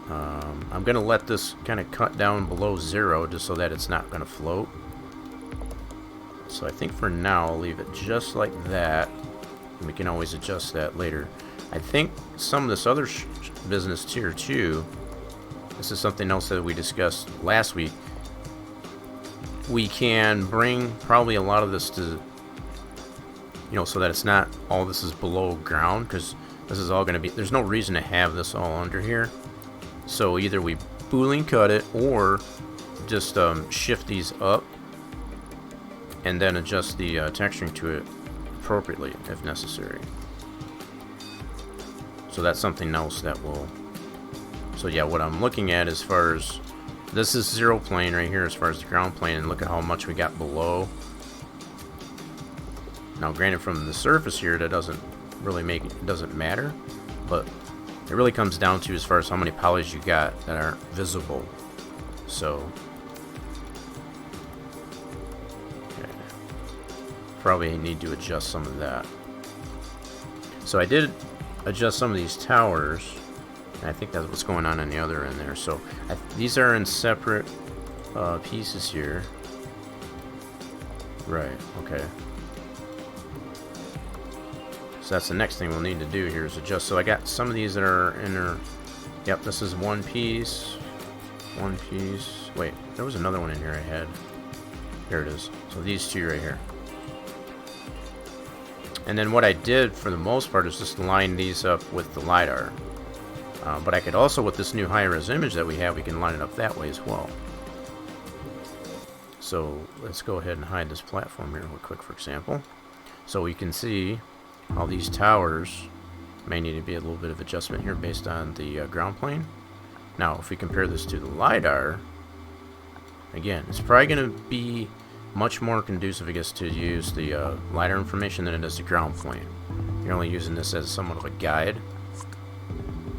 I'm going to let this kind of cut down below 0 just so that it's not going to float. So I think for now I'll leave it just like that. And we can always adjust that later. I think some of this other business tier 2, this is something else that we discussed last week. We can bring probably a lot of this to, you know, so that it's not all this is below ground, because this is all going to be, there's no reason to have this all under here. So either we boolean cut it or just shift these up and then adjust the texturing to it appropriately if necessary. So that's something else that will. So yeah, what I'm looking at as far as this is 0 plane right here as far as the ground plane, and look at how much we got below. Now granted, from the surface here that doesn't really make it doesn't matter, but it really comes down to as far as how many polys you got that aren't visible. So okay, probably need to adjust some of that. So I did adjust some of these towers, and I think that's what's going on the other end there. So these are in separate pieces here. Right, okay. So that's the next thing we'll need to do here is adjust. So I got some of these that are in there. Yep, this is one piece. One piece. Wait, there was another one in here I had. Here it is. So these two right here. And then what I did for the most part is just line these up with the LiDAR. But I could also, with this new high-res image that we have, we can line it up that way as well. So let's go ahead and hide this platform here real quick, for example. So we can see all these towers may need to be a little bit of adjustment here based on the ground plane. Now, if we compare this to the LiDAR, again, it's probably going to be much more conducive, I guess, to use the LiDAR information than it is the ground plane. You're only using this as somewhat of a guide.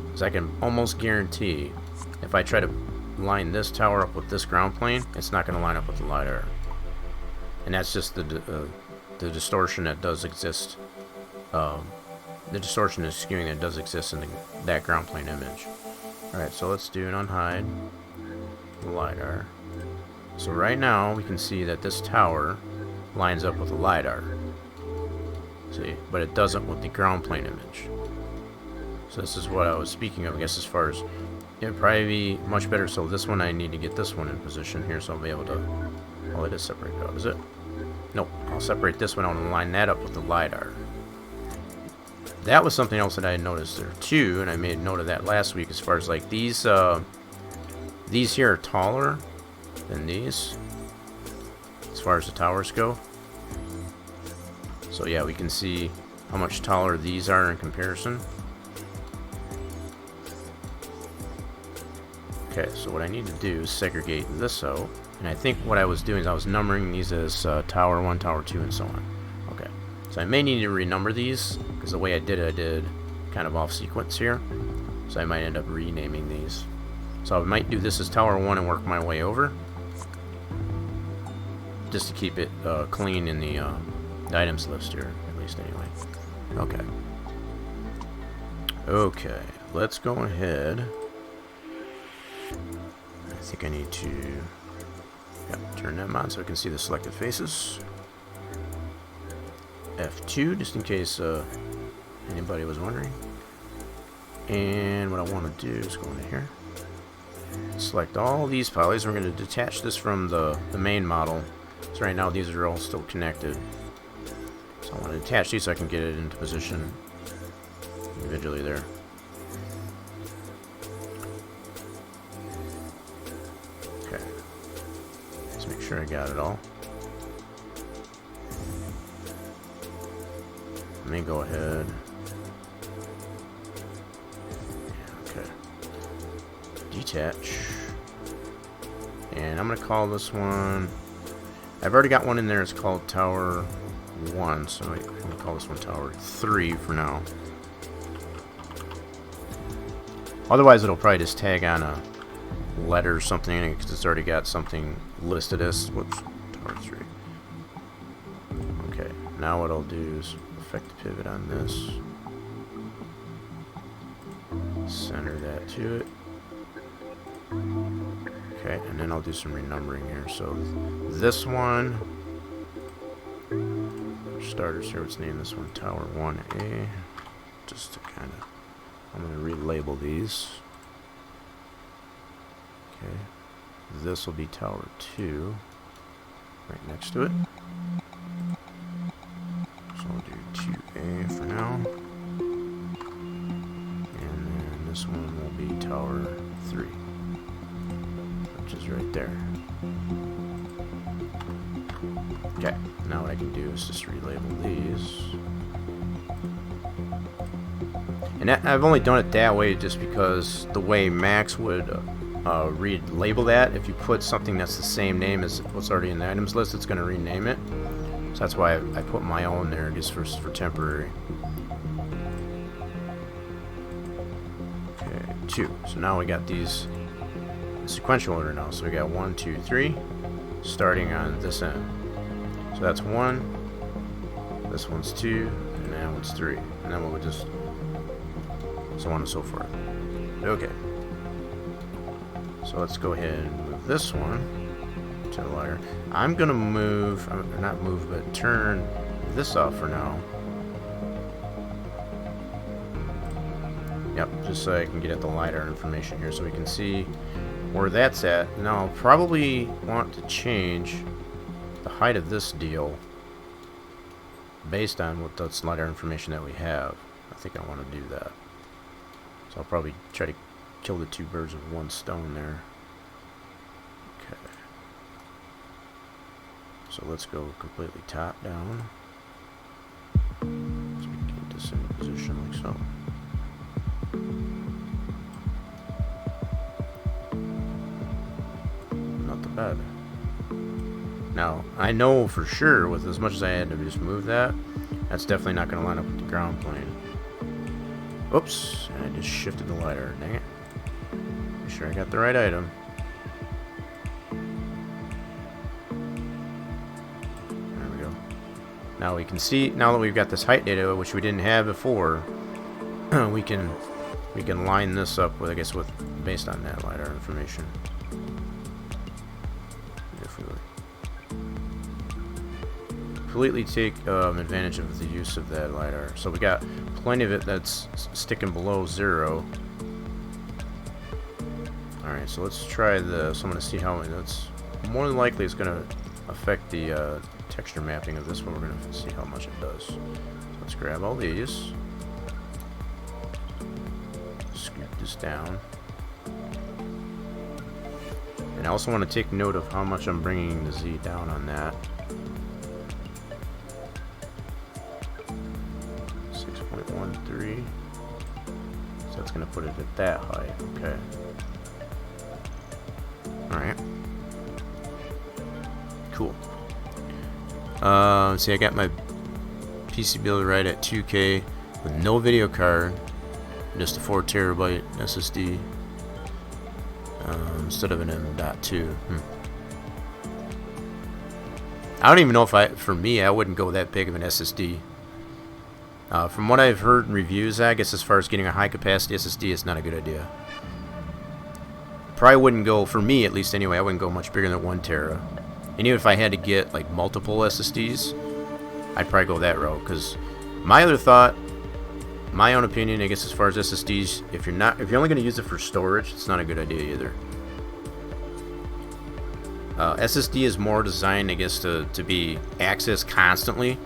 Because I can almost guarantee if I try to line this tower up with this ground plane, it's not going to line up with the LiDAR. And that's just the distortion that does exist. The distortion is skewing that does exist in that ground plane image. Alright, so let's do an unhide the LiDAR. So right now we can see that this tower lines up with the LiDAR. See, but it doesn't with the ground plane image. So this is what I was speaking of, I guess, as far as it'd probably be much better. So this one, I need to get this one in position here, so I'll be able to. Oh, it is separated out, is it? Nope. I'll separate this one out and line that up with the LiDAR. That was something else that I had noticed there too, and I made note of that last week. As far as like these here are taller than these, as far as the towers go. So yeah, we can see how much taller these are in comparison. Okay, so what I need to do is segregate this out. And I think what I was doing is I was numbering these as Tower 1, Tower 2, and so on. Okay, so I may need to renumber these, because the way I did kind of off sequence here. So I might end up renaming these. So I might do this as Tower 1 and work my way over, just to keep it clean in the items list here, at least anyway. Okay. Okay, let's go ahead. I think I need to turn them on so I can see the selected faces. F2, just in case anybody was wondering. And what I want to do is go into here, select all these polys. We're going to detach this from the main model. So right now these are all still connected. So I want to detach these so I can get it into position individually there. Okay. Let's make sure I got it all. Let me go ahead. Okay. Detach. And I'm going to call this one... I've already got one in there. It's called Tower 1. So I'm going to call this one Tower 3 for now. Otherwise, it'll probably just tag on a letter or something because it's already got something listed as... Whoops. Tower 3. Okay. Now what I'll do is affect the pivot on this. Center that to it. Okay, and then I'll do some renumbering here. So this one, for starters here, let's name this one Tower 1A. Just to kind of, I'm going to relabel these. Okay, this will be Tower 2, right next to it. So I'll do 2A for now. And then this one will be Tower 3. Which is right there. Okay, now what I can do is just relabel these. And I've only done it that way just because the way Max would relabel that, if you put something that's the same name as what's already in the items list, it's going to rename it. So that's why I put my own there just for temporary. Okay, 2. So now we got these sequential order now. So we got 1, 2, 3 starting on this end. So that's 1, this one's 2, and that one's 3. And then we'll just so on and so forth. Okay. So let's go ahead and move this one to the layer. I'm gonna move, not move, but turn this off for now. Yep, just so I can get at the LiDAR information here so we can see where that's at. Now I'll probably want to change the height of this deal based on what that's LiDAR information that we have. I think I want to do that. So I'll probably try to kill the two birds with one stone there. Okay. So let's go completely top down. So we get this in position like so. Bad. Now, I know for sure with as much as I had to just move that, that's definitely not going to line up with the ground plane. Oops, and I just shifted the LiDAR. Dang it. Make sure I got the right item. There we go. Now we can see, now that we've got this height data, which we didn't have before, we can line this up with, I guess, with based on that LiDAR information. Completely take advantage of the use of that LiDAR. So we got plenty of it that's sticking below 0. Alright, so let's try this. I'm going to see how that's more than likely it's going to affect the texture mapping of this one. We're going to see how much it does. So let's grab all these. Scoot this down. And I also want to take note of how much I'm bringing the Z down on that. 6.13. So that's going to put it at that height. Okay. Alright. Cool. See, I got my PC build right at 2K with no video card, just a 4TB SSD instead of an M.2. I don't even know if for me, I wouldn't go that big of an SSD. From what I've heard in reviews, I guess as far as getting a high capacity SSD, it's not a good idea. Probably wouldn't go, for me at least anyway, I wouldn't go much bigger than 1 tera. And even if I had to get like multiple SSDs, I'd probably go that route. Because my other thought, my own opinion, I guess as far as SSDs, if you're only going to use it for storage, it's not a good idea either. SSD is more designed, I guess, to be accessed constantly.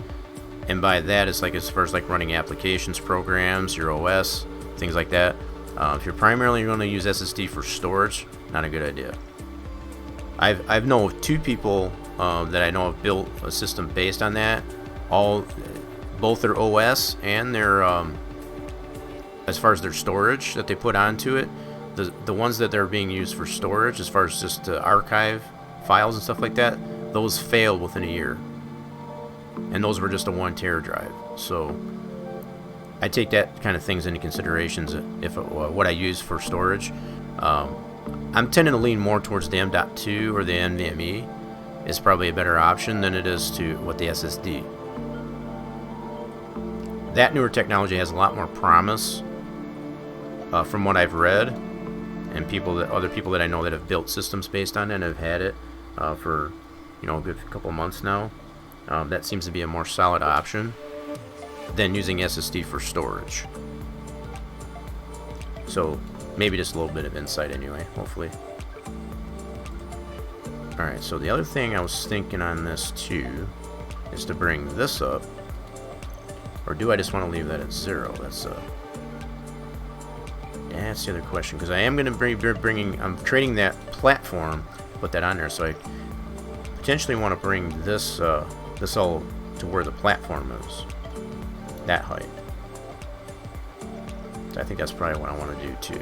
And by that, it's like as far as like running applications, programs, your OS, things like that. If you're primarily going to use SSD for storage, not a good idea. I've known of 2 people that I know have built a system based on that. Both their OS and their as far as their storage that they put onto it, the ones that they're being used for storage, as far as just to archive files and stuff like that, those failed within a year. And those were just a 1 tera drive. So I take that kind of things into considerations if what I use for storage. I'm tending to lean more towards the M.2 or the NVMe is probably a better option than it is to what the SSD. That newer technology has a lot more promise from what I've read, and other people that I know that have built systems based on it and have had it for a good couple of months now. That seems to be a more solid option than using SSD for storage. So maybe just a little bit of insight anyway, hopefully. Alright, so the other thing I was thinking on this too is to bring this up. Or do I just want to leave that at 0? That's the other question, because I am going to I'm creating that platform, put that on there, so I potentially want to bring this this all to where the platform is, that height. So I think that's probably what I want to do too.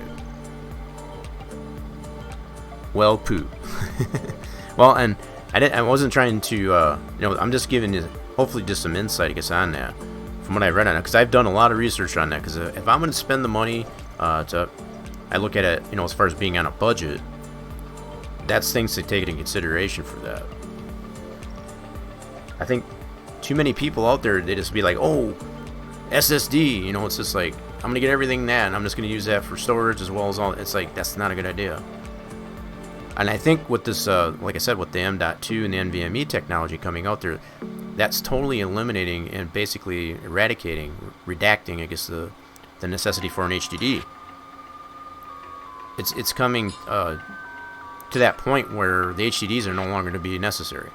Well, poo. Well, and I wasn't trying to, I'm just giving you hopefully just some insight, I guess, on that from what I read on it, because I've done a lot of research on that. Because if I'm going to spend the money I look at it, as far as being on a budget, that's things to take into consideration for that. I think too many people out there, they just be like, oh, SSD, it's just like, I'm going to get everything that, and I'm just going to use that for storage as well as all. It's like, that's not a good idea. And I think with this, like I said, with the M.2 and the NVMe technology coming out there, that's totally eliminating and basically redacting, I guess, the necessity for an HDD. It's coming to that point where the HDDs are no longer going to be necessary.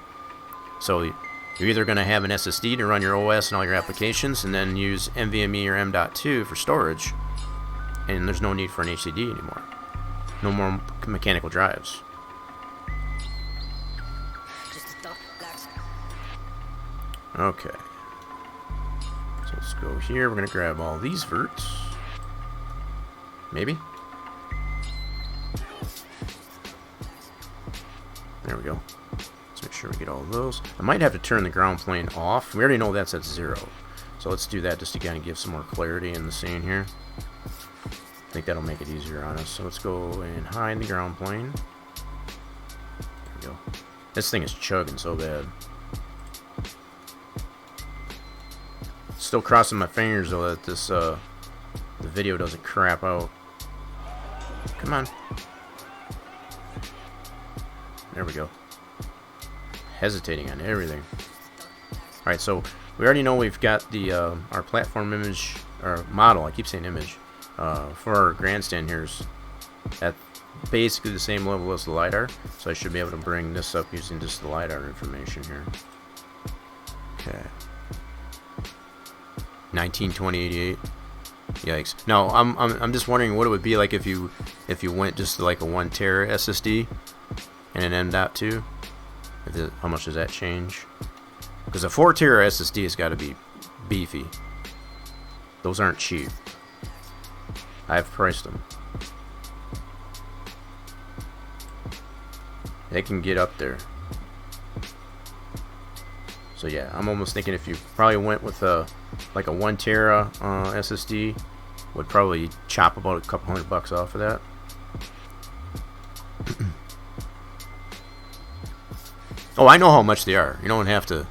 So you're either going to have an SSD to run your OS and all your applications, and then use NVMe or M.2 for storage, and there's no need for an HDD anymore. No more mechanical drives. Okay. So let's go here. We're going to grab all these verts. Maybe. There we go. Let's make sure we get all of those. I might have to turn the ground plane off. We already know that's at 0. So let's do that just to kind of give some more clarity in the scene here. I think that'll make it easier on us. So let's go and hide the ground plane. There we go. This thing is chugging so bad. Still crossing my fingers though that this the video doesn't crap out. Come on. There we go. Hesitating on everything. Alright, so we already know we've got the our platform image, or model, I keep saying image, for our grandstand here is at basically the same level as the LiDAR, so I should be able to bring this up using just the LiDAR information here. Okay. 192088. Yikes. No, I'm just wondering what it would be like if you went just to like a 1 tera SSD and an M.2. How much does that change? Because a 4 tera SSD has got to be beefy. Those aren't cheap. I've priced them. They can get up there. So yeah, I'm almost thinking if you probably went with like a 1 tera SSD, would probably chop about a couple $100 off of that. Oh, I know how much they are. You don't have to.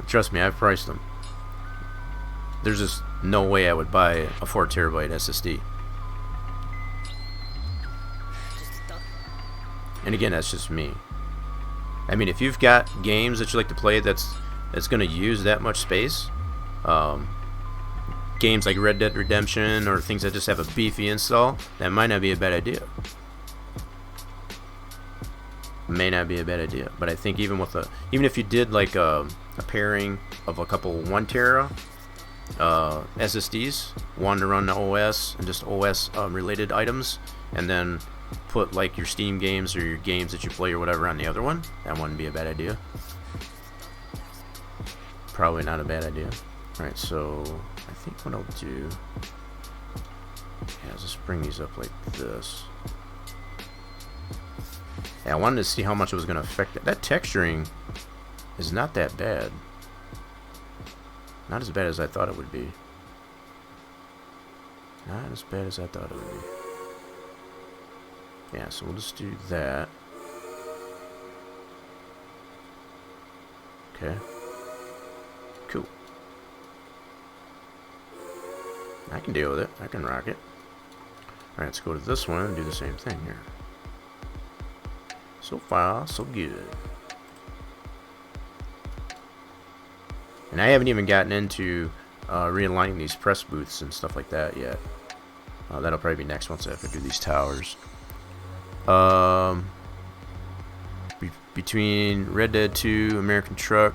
Trust me, I've priced them. There's just no way I would buy a 4 terabyte SSD. And again, that's just me. I mean, if you've got games that you like to play that's going to use that much space, games like Red Dead Redemption or things that just have a beefy install, that might not be a bad idea. May not be a bad idea, but I think even if you did like a pairing of a couple 1 tera SSDs, one to run the OS and just OS related items, and then put like your Steam games or your games that you play or whatever on the other one, that wouldn't be a bad idea. Probably not a bad idea. Alright, so I think what I'll do, yeah, just bring these up like this. Yeah, I wanted to see how much it was going to affect it. That texturing is not that bad. Not as bad as I thought it would be. Not as bad as I thought it would be. Yeah, so we'll just do that. Okay. Cool. I can deal with it. I can rock it. Alright, let's go to this one and do the same thing here. So far, so good. And I haven't even gotten into realigning these press booths and stuff like that yet. That'll probably be next once I have to do these towers. Between Red Dead 2, American Truck,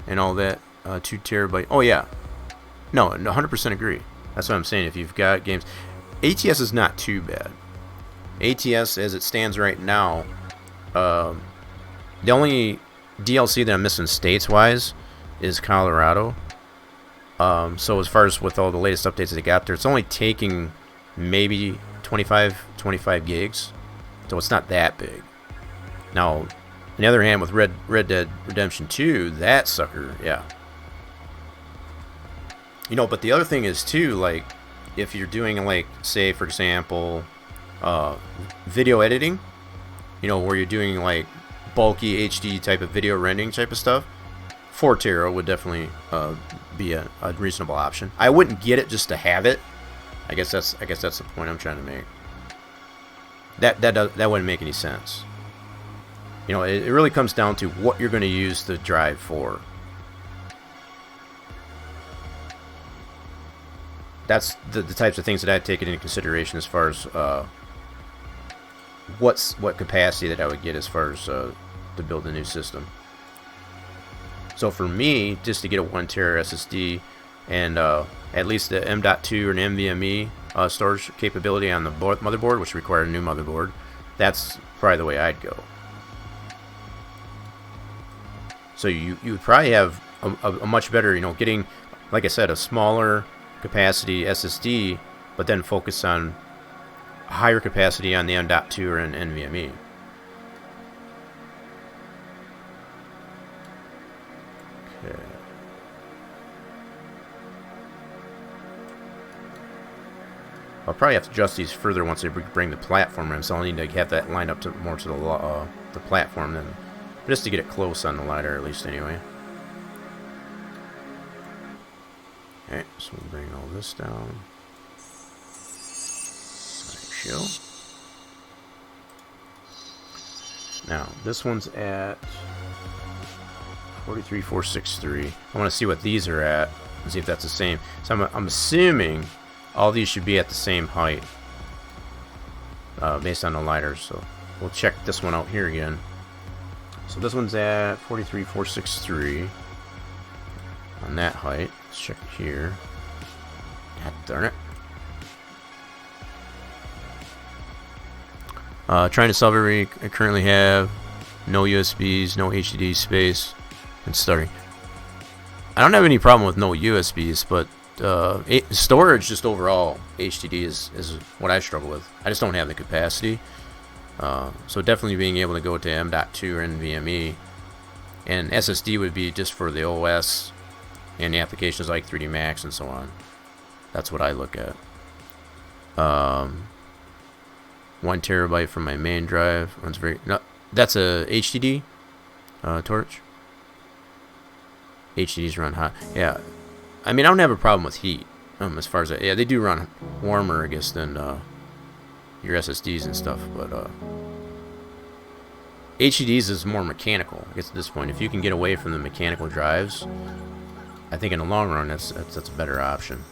and all that, 2 terabyte. Oh yeah, no, 100% agree. That's what I'm saying. If you've got games, ATS is not too bad. ATS as it stands right now, the only DLC that I'm missing states-wise is Colorado. So as far as with all the latest updates that they got there, it's only taking maybe 25 gigs. So it's not that big. Now, on the other hand, with Red Dead Redemption 2, that sucker, yeah. You know, but the other thing is, too, like, if you're doing, like, say, for example, video editing, you know, where you're doing, like, bulky HD type of video rendering type of stuff, 4 tera would definitely be a reasonable option. I wouldn't get it just to have it. I guess that's the point I'm trying to make. That wouldn't make any sense. You know, it really comes down to what you're going to use the drive for. That's the types of things that I'd take into consideration as far as what capacity that I would get as far as to build a new system. So for me, just to get a 1 tera SSD and at least the M.2 or an NVMe storage capability on the motherboard, which required a new motherboard, that's probably the way I'd go. So you would probably have a much better, you know, getting, like I said, a smaller capacity SSD, but then focus on higher capacity on the M.2 or an NVMe. Okay. I'll probably have to adjust these further once I bring the platform in, so I'll need to have that lined up more to the platform then, just to get it close on the LiDAR at least anyway. Okay, so we'll bring all this down. Show. Now this one's at 43,463. I want to see what these are at and see if that's the same. So I'm assuming all these should be at the same height. based on the lidars. So we'll check this one out here again. So this one's at 43,463 on that height. Let's check it here. God darn it. Trying to solve every I currently have. No USBs, no HDD space, and starting. I don't have any problem with no USBs, but storage, just overall, HDD is what I struggle with. I just don't have the capacity. So definitely being able to go to M.2 or NVMe, and SSD would be just for the OS and the applications like 3D Max and so on. That's what I look at. 1 terabyte from my main drive. Runs very. No, that's a HDD torch. HDDs run hot. Yeah, I mean I don't have a problem with heat. As far as that, yeah, they do run warmer, I guess, than your SSDs and stuff. But HDDs is more mechanical, I guess, at this point. If you can get away from the mechanical drives, I think in the long run that's a better option.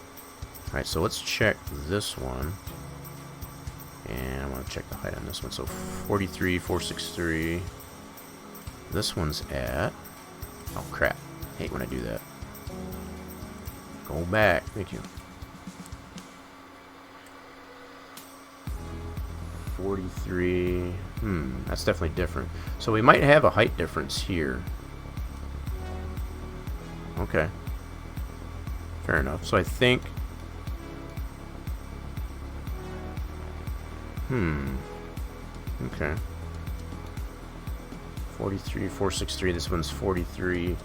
All right, so let's check this one. And I want to check the height on this one. So 43,463. This one's at... Oh, crap. I hate when I do that. Go back. Thank you. 43. That's definitely different. So we might have a height difference here. Okay. Fair enough. So I think... Okay. 43,463. This one's 43.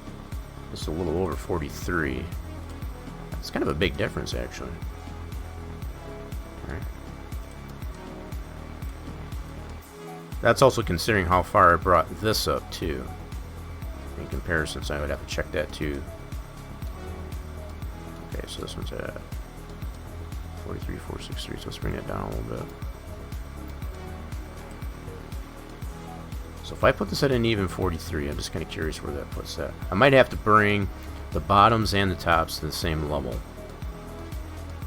Just a little over 43. It's kind of a big difference, actually. Alright. That's also considering how far I brought this up, too. In comparison, so I would have to check that, too. Okay, so this one's at 43,463. So let's bring it down a little bit. So if I put this at an even 43, I'm just kind of curious where that puts that. I might have to bring the bottoms and the tops to the same level.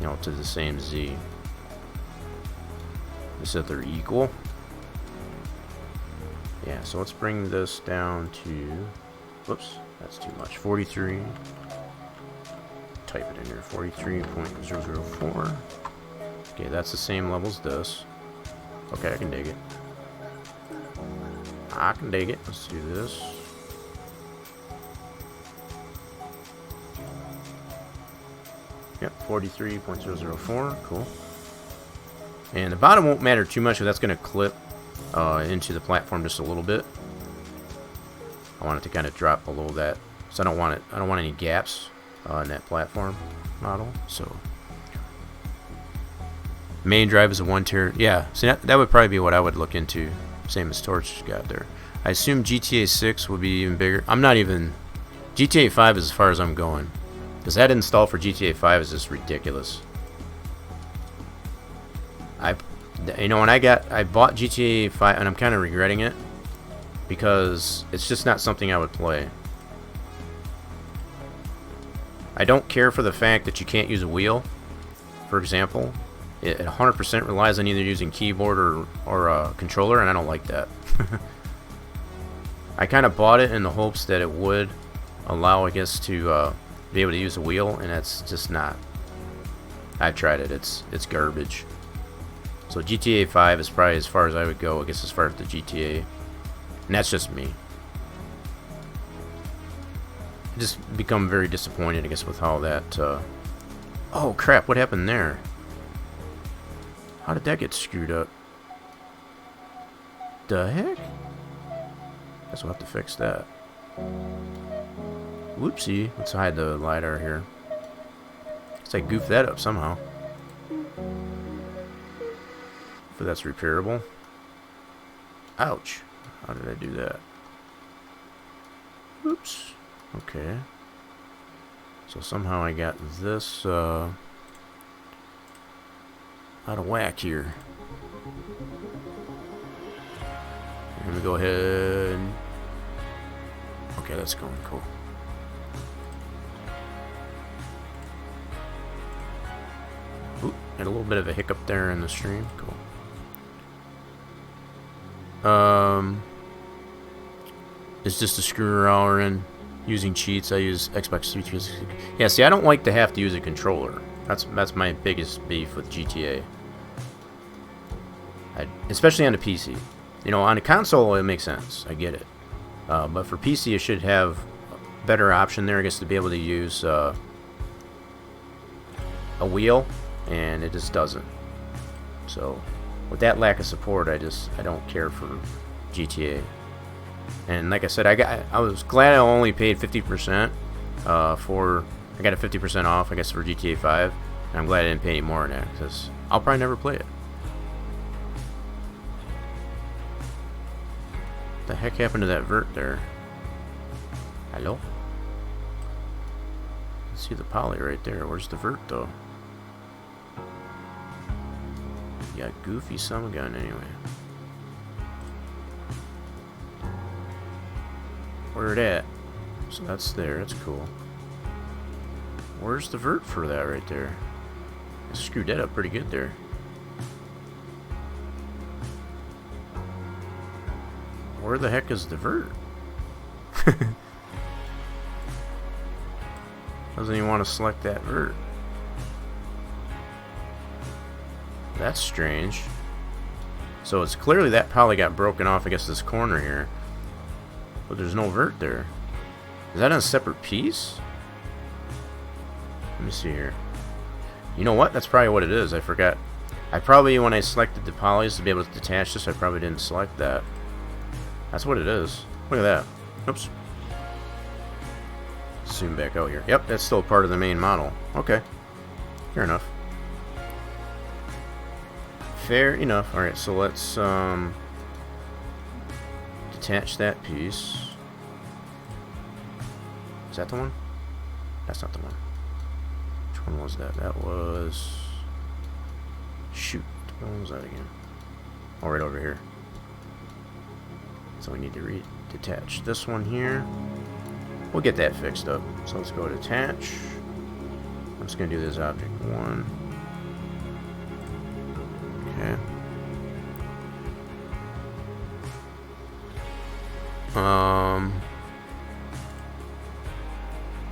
You know, to the same Z. Just so they're equal. Yeah, so let's bring this down to... Whoops, that's too much. 43. Type it in here. 43.004. Okay, that's the same level as this. Okay, I can dig it. I can dig it. Let's do this. Yep, 43.004. Cool. And the bottom won't matter too much, but that's going to clip into the platform just a little bit. I want it to kind of drop below that, so I don't want any gaps in that platform model. So main drive is a 1 tera. Yeah, so that would probably be what I would look into. Same as Torch got there. I assume GTA 6 would be even bigger. I'm not even... GTA 5 is as far as I'm going. Because that install for GTA 5 is just ridiculous. You know, when I bought GTA 5, and I'm kind of regretting it. Because it's just not something I would play. I don't care for the fact that you can't use a wheel. For example. It 100% relies on either using keyboard or a controller, and I don't like that. I kind of bought it in the hopes that it would allow, I guess, to be able to use a wheel, and that's just not. I've tried it. It's garbage. So GTA 5 is probably as far as I would go, I guess, as far as the GTA. And that's just me. I just become very disappointed, I guess, with how that... Oh, crap. What happened there? How did that get screwed up? The heck? Guess we'll have to fix that. Whoopsie. Let's hide the LiDAR here. Guess I goofed that up somehow. But that's repairable. Ouch. How did I do that? Oops. Okay. So somehow I got this out of whack here. Let me go ahead. Okay, that's going cool. Ooh, had a little bit of a hiccup there in the stream. Cool. is just a screw in using cheats. I use Xbox 360. Yeah, see, I don't like to have to use a controller. That's my biggest beef with GTA. Especially on the PC. You know, on a console it makes sense. I get it. But for PC, it should have a better option there, I guess, to be able to use a wheel, and it just doesn't. So, with that lack of support, I don't care for GTA. And like I said, I was glad I only paid 50% I got a 50% off, I guess, for GTA 5. And I'm glad I didn't pay any more on that, because I'll probably never play it. What the heck happened to that vert there? Hello? See the poly right there. Where's the vert, though? You got goofy some gun, anyway. Where it at? So that's there. That's cool. Where's the vert for that right there? I screwed that up pretty good there. Where the heck is the vert? Doesn't even want to select that vert. That's strange. So it's clearly that probably got broken off, I guess, this corner here. But there's no vert there. Is that on a separate piece? Let me see here. You know what? That's probably what it is. I forgot. I probably, when I selected the polys to be able to detach this, I probably didn't select that. That's what it is. Look at that. Oops. Zoom back out here. Yep, that's still part of the main model. Okay. Fair enough. Fair enough. Alright, so let's detach that piece. Is that the one? That's not the one. Which one was that? That was... Shoot. What one was that again? Oh, right over here. So we need to detach this one here. We'll get that fixed up. So let's go to attach. I'm just going to do this object 1. Okay.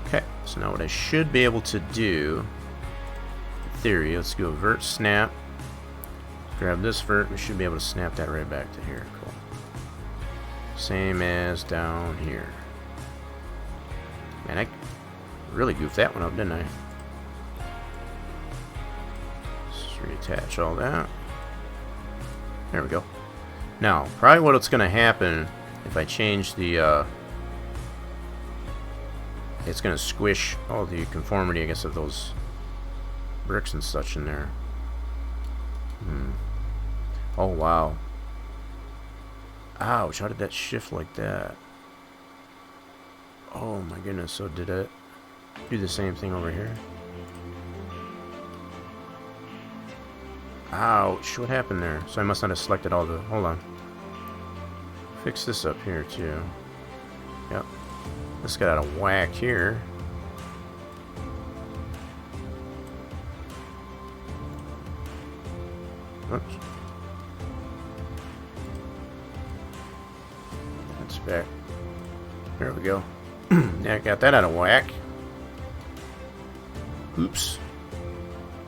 Okay, so now what I should be able to do, in theory, let's go Vert Snap. Grab this vert, we should be able to snap that right back to here. Cool. Same as down here. Man, I really goofed that one up, didn't I? Let's reattach all that. There we go. Now, probably what's going to happen if I change the, it's going to squish all the conformity, I guess, of those bricks and such in there. Oh, wow. Ouch, how did that shift like that? Oh my goodness, so did it do the same thing over here? Ouch, what happened there? So I must not have selected all the... Hold on. Fix this up here too. Yep. This got out of whack here. Oops. That's back. There we go. Yeah, I got that out of whack. Oops.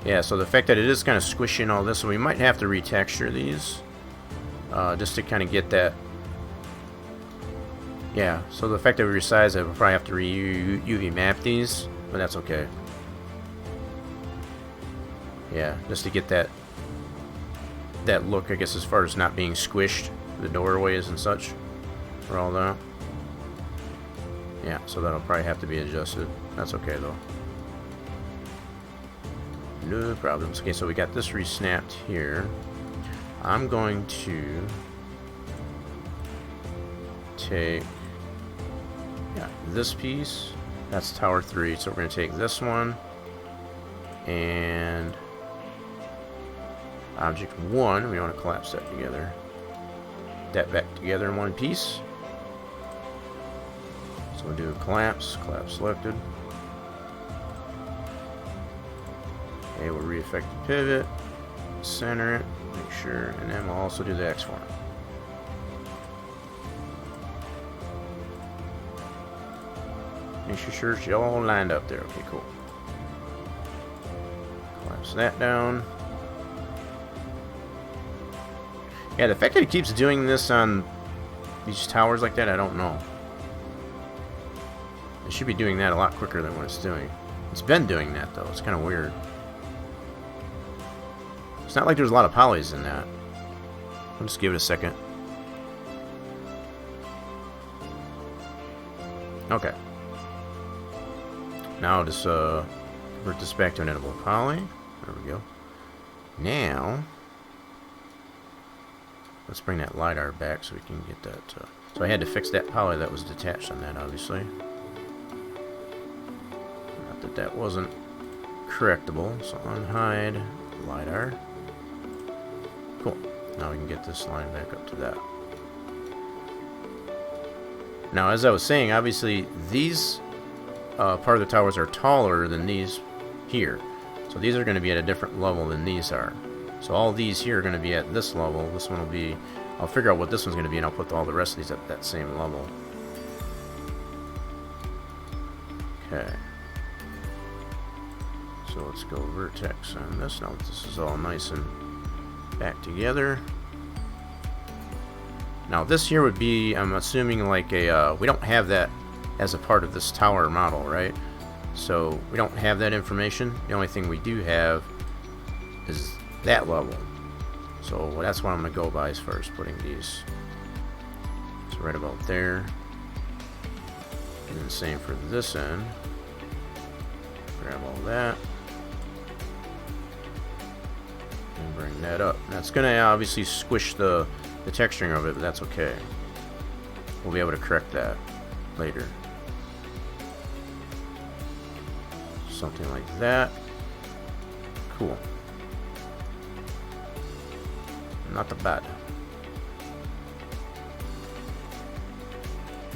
Yeah, so the fact that it is kind of squishing all this, so we might have to retexture these. Just to kind of get that. Yeah, so the fact that we resize it, we'll probably have to UV map these, but that's okay. Yeah, just to get that look, I guess, as far as not being squished, the doorways and such, for all that. Yeah, so that'll probably have to be adjusted. That's okay though. No problems. Okay, so we got this resnapped here. I'm going to take this piece. That's tower 3. So we're going to take this one and object 1. We want to collapse that together. That back together in one piece. So we'll do a collapse selected. Okay, we'll re-effect the pivot, center it, make sure, and then we'll also do the X form. Make sure it's all lined up there. Okay, cool. Collapse that down. Yeah, the fact that it keeps doing this on these towers like that, I don't know. It should be doing that a lot quicker than what it's doing. It's been doing that, though. It's kind of weird. It's not like there's a lot of polys in that. I'll just give it a second. Okay. Now I'll just convert this back to an editable poly. There we go. Now, let's bring that LiDAR back so we can get that. So I had to fix that poly that was detached on that, obviously. Not that that wasn't correctable. So unhide LiDAR. Cool. Now we can get this line back up to that. Now, as I was saying, obviously these part of the towers are taller than these here. So these are going to be at a different level than these are. So all these here are going to be at this level. This one will be... I'll figure out what this one's going to be, and I'll put all the rest of these at that same level. Okay. So let's go vertex on this. Now this is all nice and back together. Now this here would be, I'm assuming, like a, we don't have that as a part of this tower model, right? So we don't have that information. The only thing we do have is that level. So that's what I'm going to go by as far as putting these. So right about there. And then same for this end. Grab all that. And bring that up. That's going to obviously squish the texturing of it, but that's okay. We'll be able to correct that later. Something like that. Cool. Not the bad.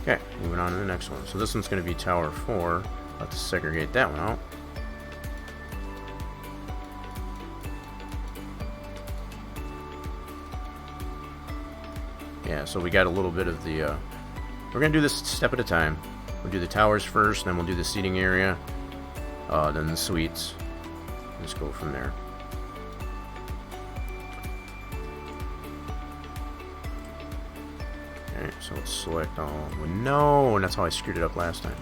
Okay, moving on to the next one. So this one's going to be Tower 4. I'll have to segregate that one out. Yeah, so we got a little bit of the... we're going to do this step at a time. We'll do the towers first, then we'll do the seating area, then the suites. Let's go from there. Alright, so let's select all. No, and that's how I screwed it up last time.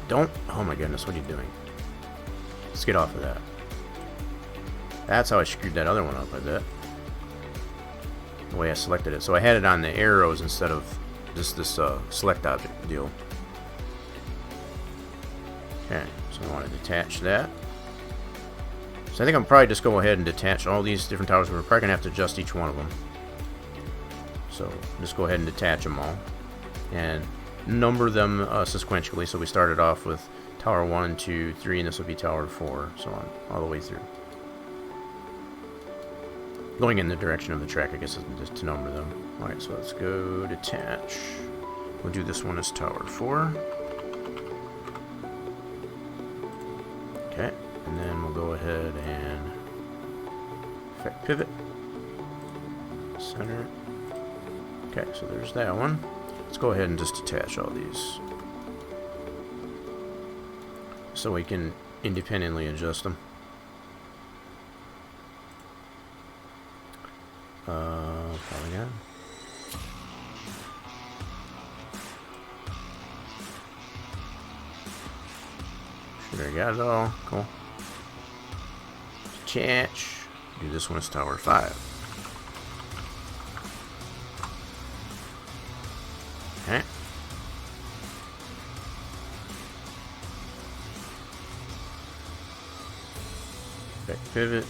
Don't. Oh my goodness, what are you doing? Let's get off of that. That's how I screwed that other one up, I bet. The way I selected it. So I had it on the arrows instead of just this select object deal. Okay, so I want to detach that. So I think I'm probably just go ahead and detach all these different towers. We're probably going to have to adjust each one of them. So just go ahead and detach them all. And number them sequentially. So we started off with Tower 1, 2, 3, and this will be Tower 4, so on, all the way through. Going in the direction of the track, I guess, is just to number them. Alright, so let's go detach. We'll do this one as Tower 4. Okay, and then we'll go ahead and effect pivot. Center. Okay, so there's that one. Let's go ahead and just attach all these so we can independently adjust them. Polygon. Should I got it all? Cool. Attach. Do this one as Tower 5. Okay. Back pivot.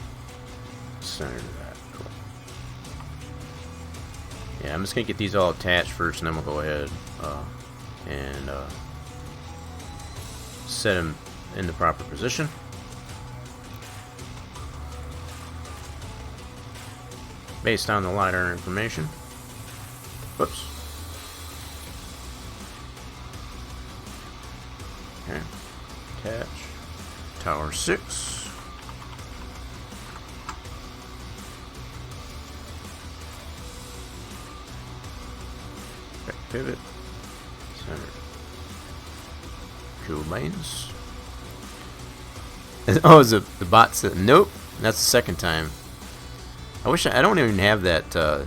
Center to that. Cool. Yeah, I'm just gonna get these all attached first, and then we'll go ahead and set them in the proper position. Based on the LiDAR information. Whoops. Okay. Attach. Tower 6. Back pivot. Center. Cool beans. Oh, is it the bot said nope? That's the second time. I wish I don't even have that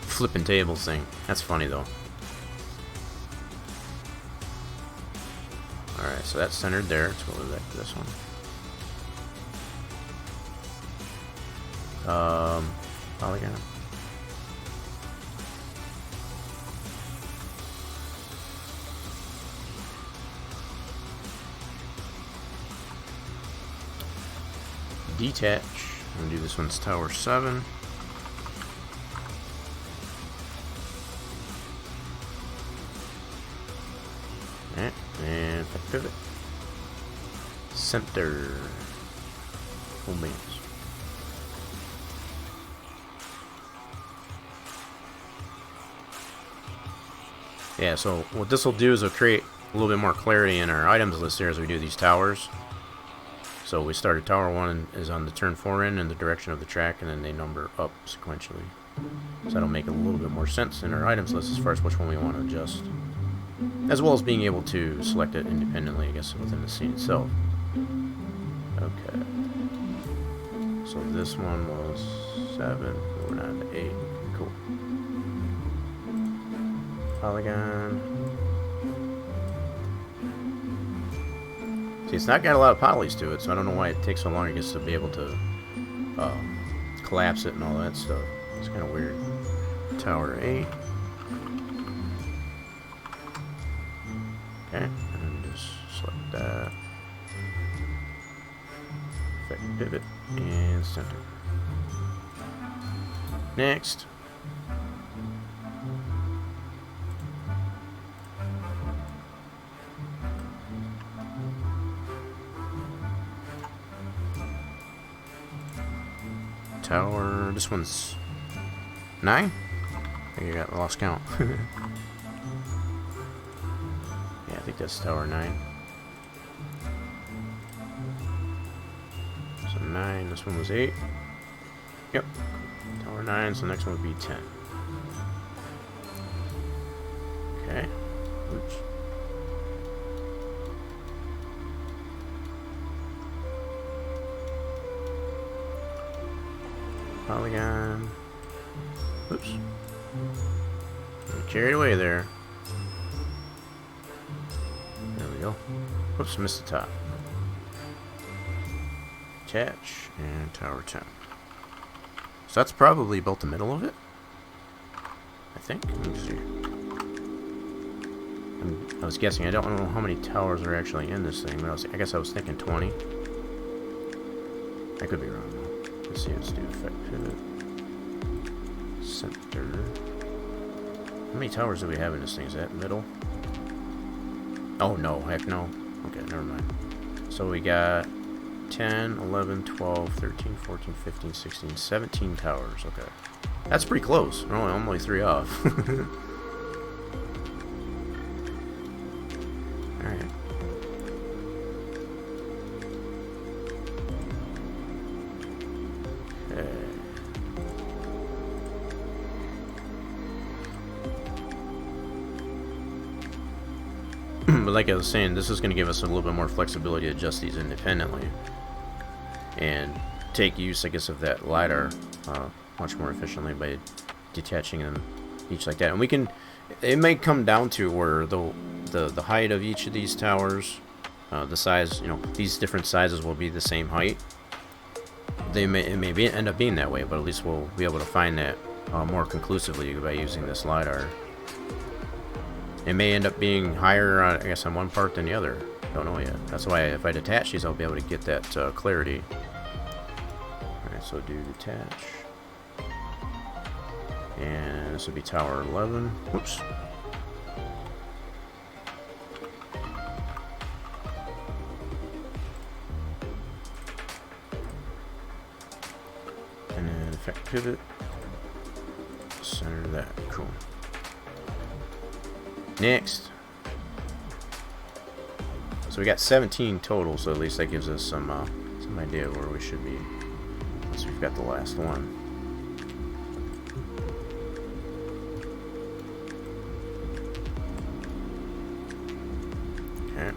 flipping tables thing. That's funny though. Alright, so that's centered there. Let's go back to this one. Polygon. Detach. I'm gonna do this one's tower 7. Alright, and pivot. Center. Full beams. Yeah, so what this will do is it'll create a little bit more clarity in our items list here as we do these towers. So we started tower 1 is on the turn 4 in the direction of the track, and then they number up sequentially. So that'll make a little bit more sense in our items list as far as which one we want to adjust. As well as being able to select it independently, I guess, within the scene itself. Okay. So this one was 7, we're down to 8. Cool. Polygon. See, it's not got a lot of polys to it, so I don't know why it takes so long, I guess, to be able to collapse it and all that stuff. It's kind of weird. Tower 8. Okay, and just select that. Effect pivot and center. Next. Tower, this one's 9? I think I got lost count. Yeah, I think that's tower 9. So 9, this one was 8. Yep, tower 9, so the next one would be 10. Okay, oops. Polygon. Oops. Carried away there. There we go. Oops, missed the top. Attach and tower 10. So that's probably about the middle of it, I think. Let me see. I was guessing. I don't know how many towers are actually in this thing, but I guess I was thinking 20. I could be wrong though. Let's see, let's do effect pivot. Center. How many towers do we have in this thing? Is that middle? Oh no, heck no. Okay, never mind. So we got 10, 11, 12, 13, 14, 15, 16, 17 towers. Okay. That's pretty close. We're only 3 off. Alright. But like I was saying, this is going to give us a little bit more flexibility to adjust these independently and take use, I guess, of that LiDAR much more efficiently by detaching them each like that. And we can, it may come down to where the height of each of these towers, the size, you know, these different sizes will be the same height. It may end up being that way, but at least we'll be able to find that more conclusively by using this LiDAR. It may end up being higher, I guess, on one part than the other. Don't know yet. That's why if I detach these, I'll be able to get that clarity. Alright, so do detach. And this will be tower 11. Whoops. And then effect pivot. Center that. Cool. Next. So we got 17 total, so at least that gives us some idea of where we should be once we've got the last one. Okay.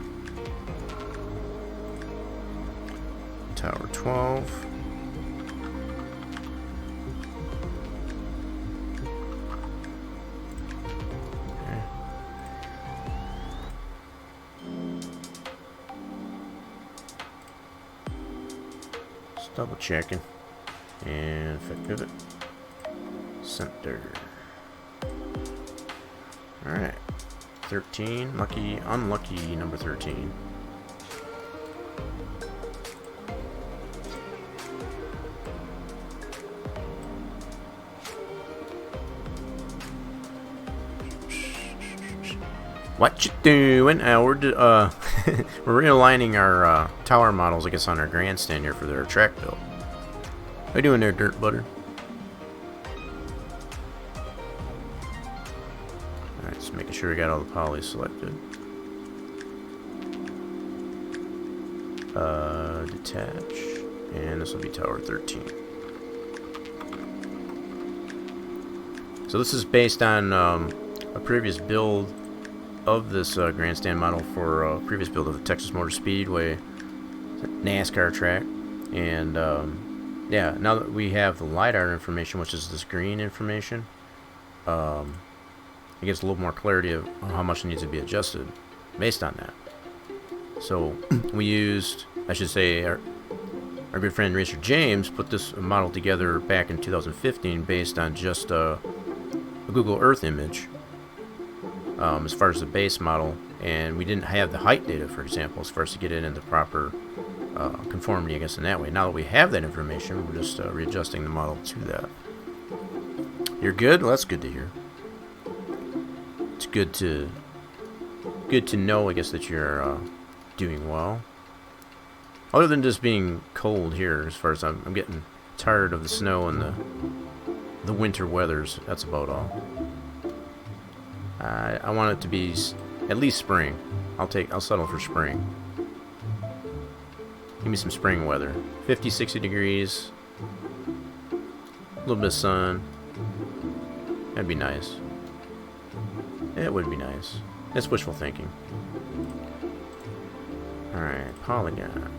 Tower 12. Okay. Just double checking. And effect pivot. Center. Alright. 13. Lucky, unlucky number 13. What you doing? We're realigning our tower models, I guess, on our grandstand here for their track build. How you doing there, Dirt Butter? Alright, just making sure we got all the polys selected. Detach. And this will be Tower 13. So this is based on a previous build of this grandstand model for a previous build of the Texas Motor Speedway NASCAR track. And yeah, now that we have the LiDAR information, which is this green information, it gives a little more clarity of how much needs to be adjusted based on that. So we used, I should say, our good friend Racer James put this model together back in 2015 based on just a Google Earth image as far as the base model, and we didn't have the height data, for example, as far as to get it into proper conformity, I guess, in that way. Now that we have that information, we're just readjusting the model to that. You're good? Well, that's good to hear. It's good to know, I guess, that you're doing well. Other than just being cold here, as far as I'm getting tired of the snow and the winter weathers. That's about all. I want it to be at least spring. I'll settle for spring. Give me some spring weather. 50, 60 degrees. A little bit of sun. That'd be nice. It would be nice. It's wishful thinking. Alright, polygon.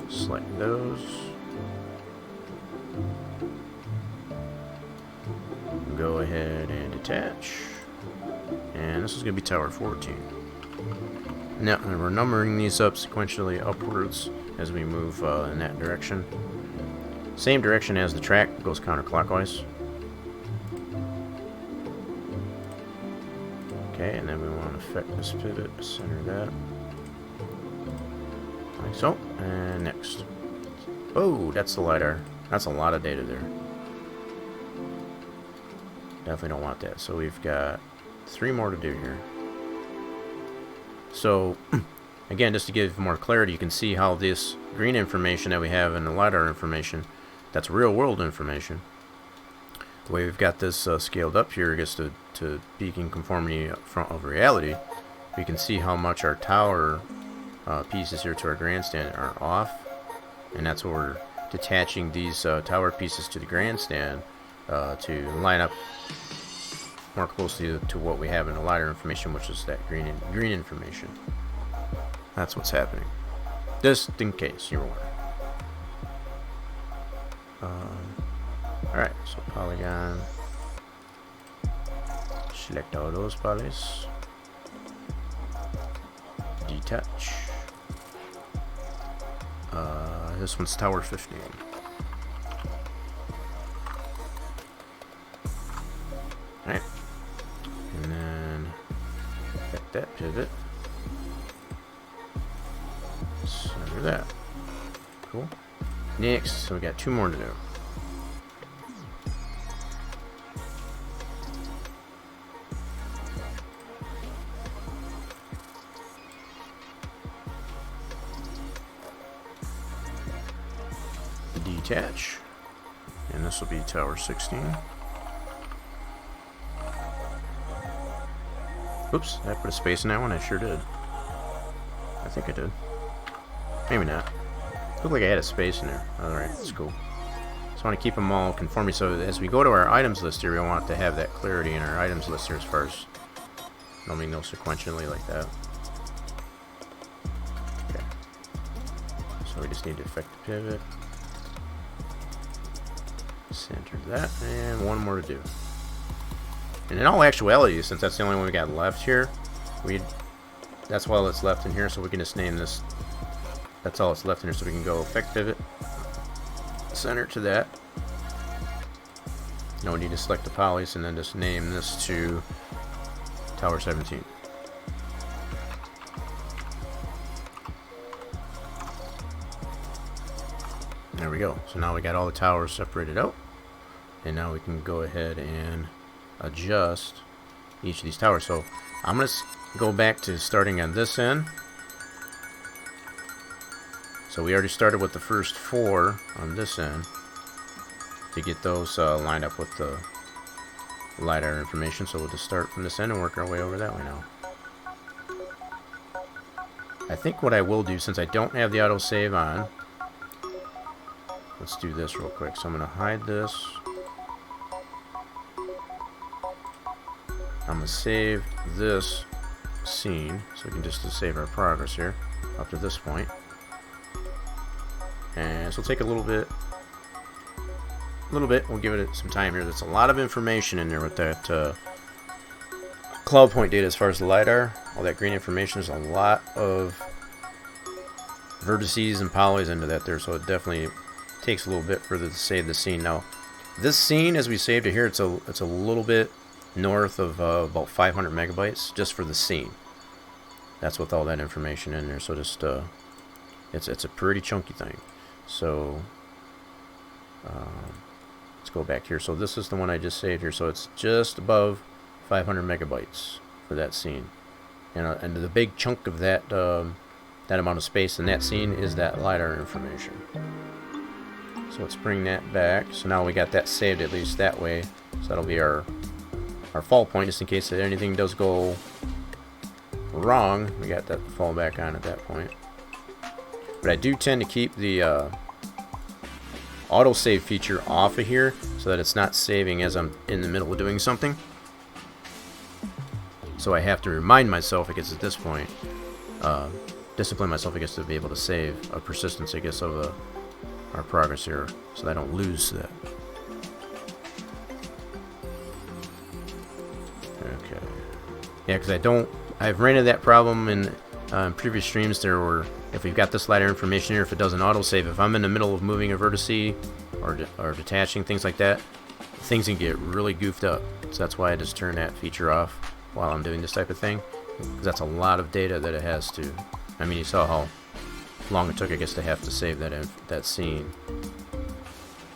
Select those. Go ahead and detach. And this is going to be Tower 14. Now, we're numbering these up sequentially upwards as we move in that direction. Same direction as the track, goes counterclockwise. Okay, and then we want to affect this pivot, center that. Like so, and next. Oh, that's the LiDAR. That's a lot of data there. Definitely don't want that. So we've got 3 more to do here. So, again, just to give more clarity, you can see how this green information that we have in the LiDAR information, that's real world information. The way we've got this scaled up here, I guess, to peak in conformity of reality, we can see how much our tower pieces here to our grandstand are off. And that's where we're detaching these tower pieces to the grandstand to line up more closely to what we have in the LiDAR information, which is that green information. That's what's happening. Just in case you're wondering. Alright, so polygon. Select all those polys. Detach. This one's Tower 15. Alright. And then affect that pivot. Center that. Cool. Next, so we got 2 more to do. Detach. And this will be Tower 16. Oops, did I put a space in that one? I sure did. I think I did. Maybe not. Looked like I had a space in there. Alright, that's cool. Just want to keep them all conforming, so as we go to our items list here, we want to have that clarity in our items list here as far as normally no sequentially like that. Okay. So we just need to affect the pivot. Center that, and one more to do. And in all actuality, since that's the only one we got left here, that's all that's left in here, so we can just name this. That's all that's left in here, so we can go affect pivot, center to that. Now we need to select the polys and then just name this to Tower 17. There we go. So now we got all the towers separated out, and now we can go ahead and adjust each of these towers. So I'm going to go back to starting on this end. So we already started with the first 4 on this end to get those lined up with the LiDAR information. So we'll just start from this end and work our way over that way now. I think what I will do, since I don't have the autosave on, let's do this real quick. So I'm going to hide this. I'm going to save this scene so we can just save our progress here up to this point. And so it'll take a little bit. We'll give it some time here. There's a lot of information in there with that cloud point data as far as the LiDAR. All that green information. There's a lot of vertices and polys into that there, so it definitely takes a little bit further to save the scene. Now, this scene, as we saved it here, it's a little bit north of about 500 megabytes just for the scene. That's with all that information in there. So just it's a pretty chunky thing. So let's go back here. So this is the one I just saved here. So it's just above 500 megabytes for that scene, and the big chunk of that that amount of space in that scene is that LiDAR information. So let's bring that back. So now we got that saved at least that way. So that'll be our fall point, just in case that anything does go wrong. We got that fall back on at that point. But I do tend to keep the autosave feature off of here so that it's not saving as I'm in the middle of doing something. So I have to remind myself, I guess at this point, discipline myself, I guess, to be able to save a persistence, I guess, of our progress here, so that I don't lose that. Okay. Yeah, because I've ran into that problem in previous streams there, where if we've got this LiDAR information here, if it doesn't autosave, if I'm in the middle of moving a vertice or detaching, things like that, things can get really goofed up. So that's why I just turn that feature off while I'm doing this type of thing, because that's a lot of data that it has to. I mean, you saw how long it took, I guess, to have to save that scene.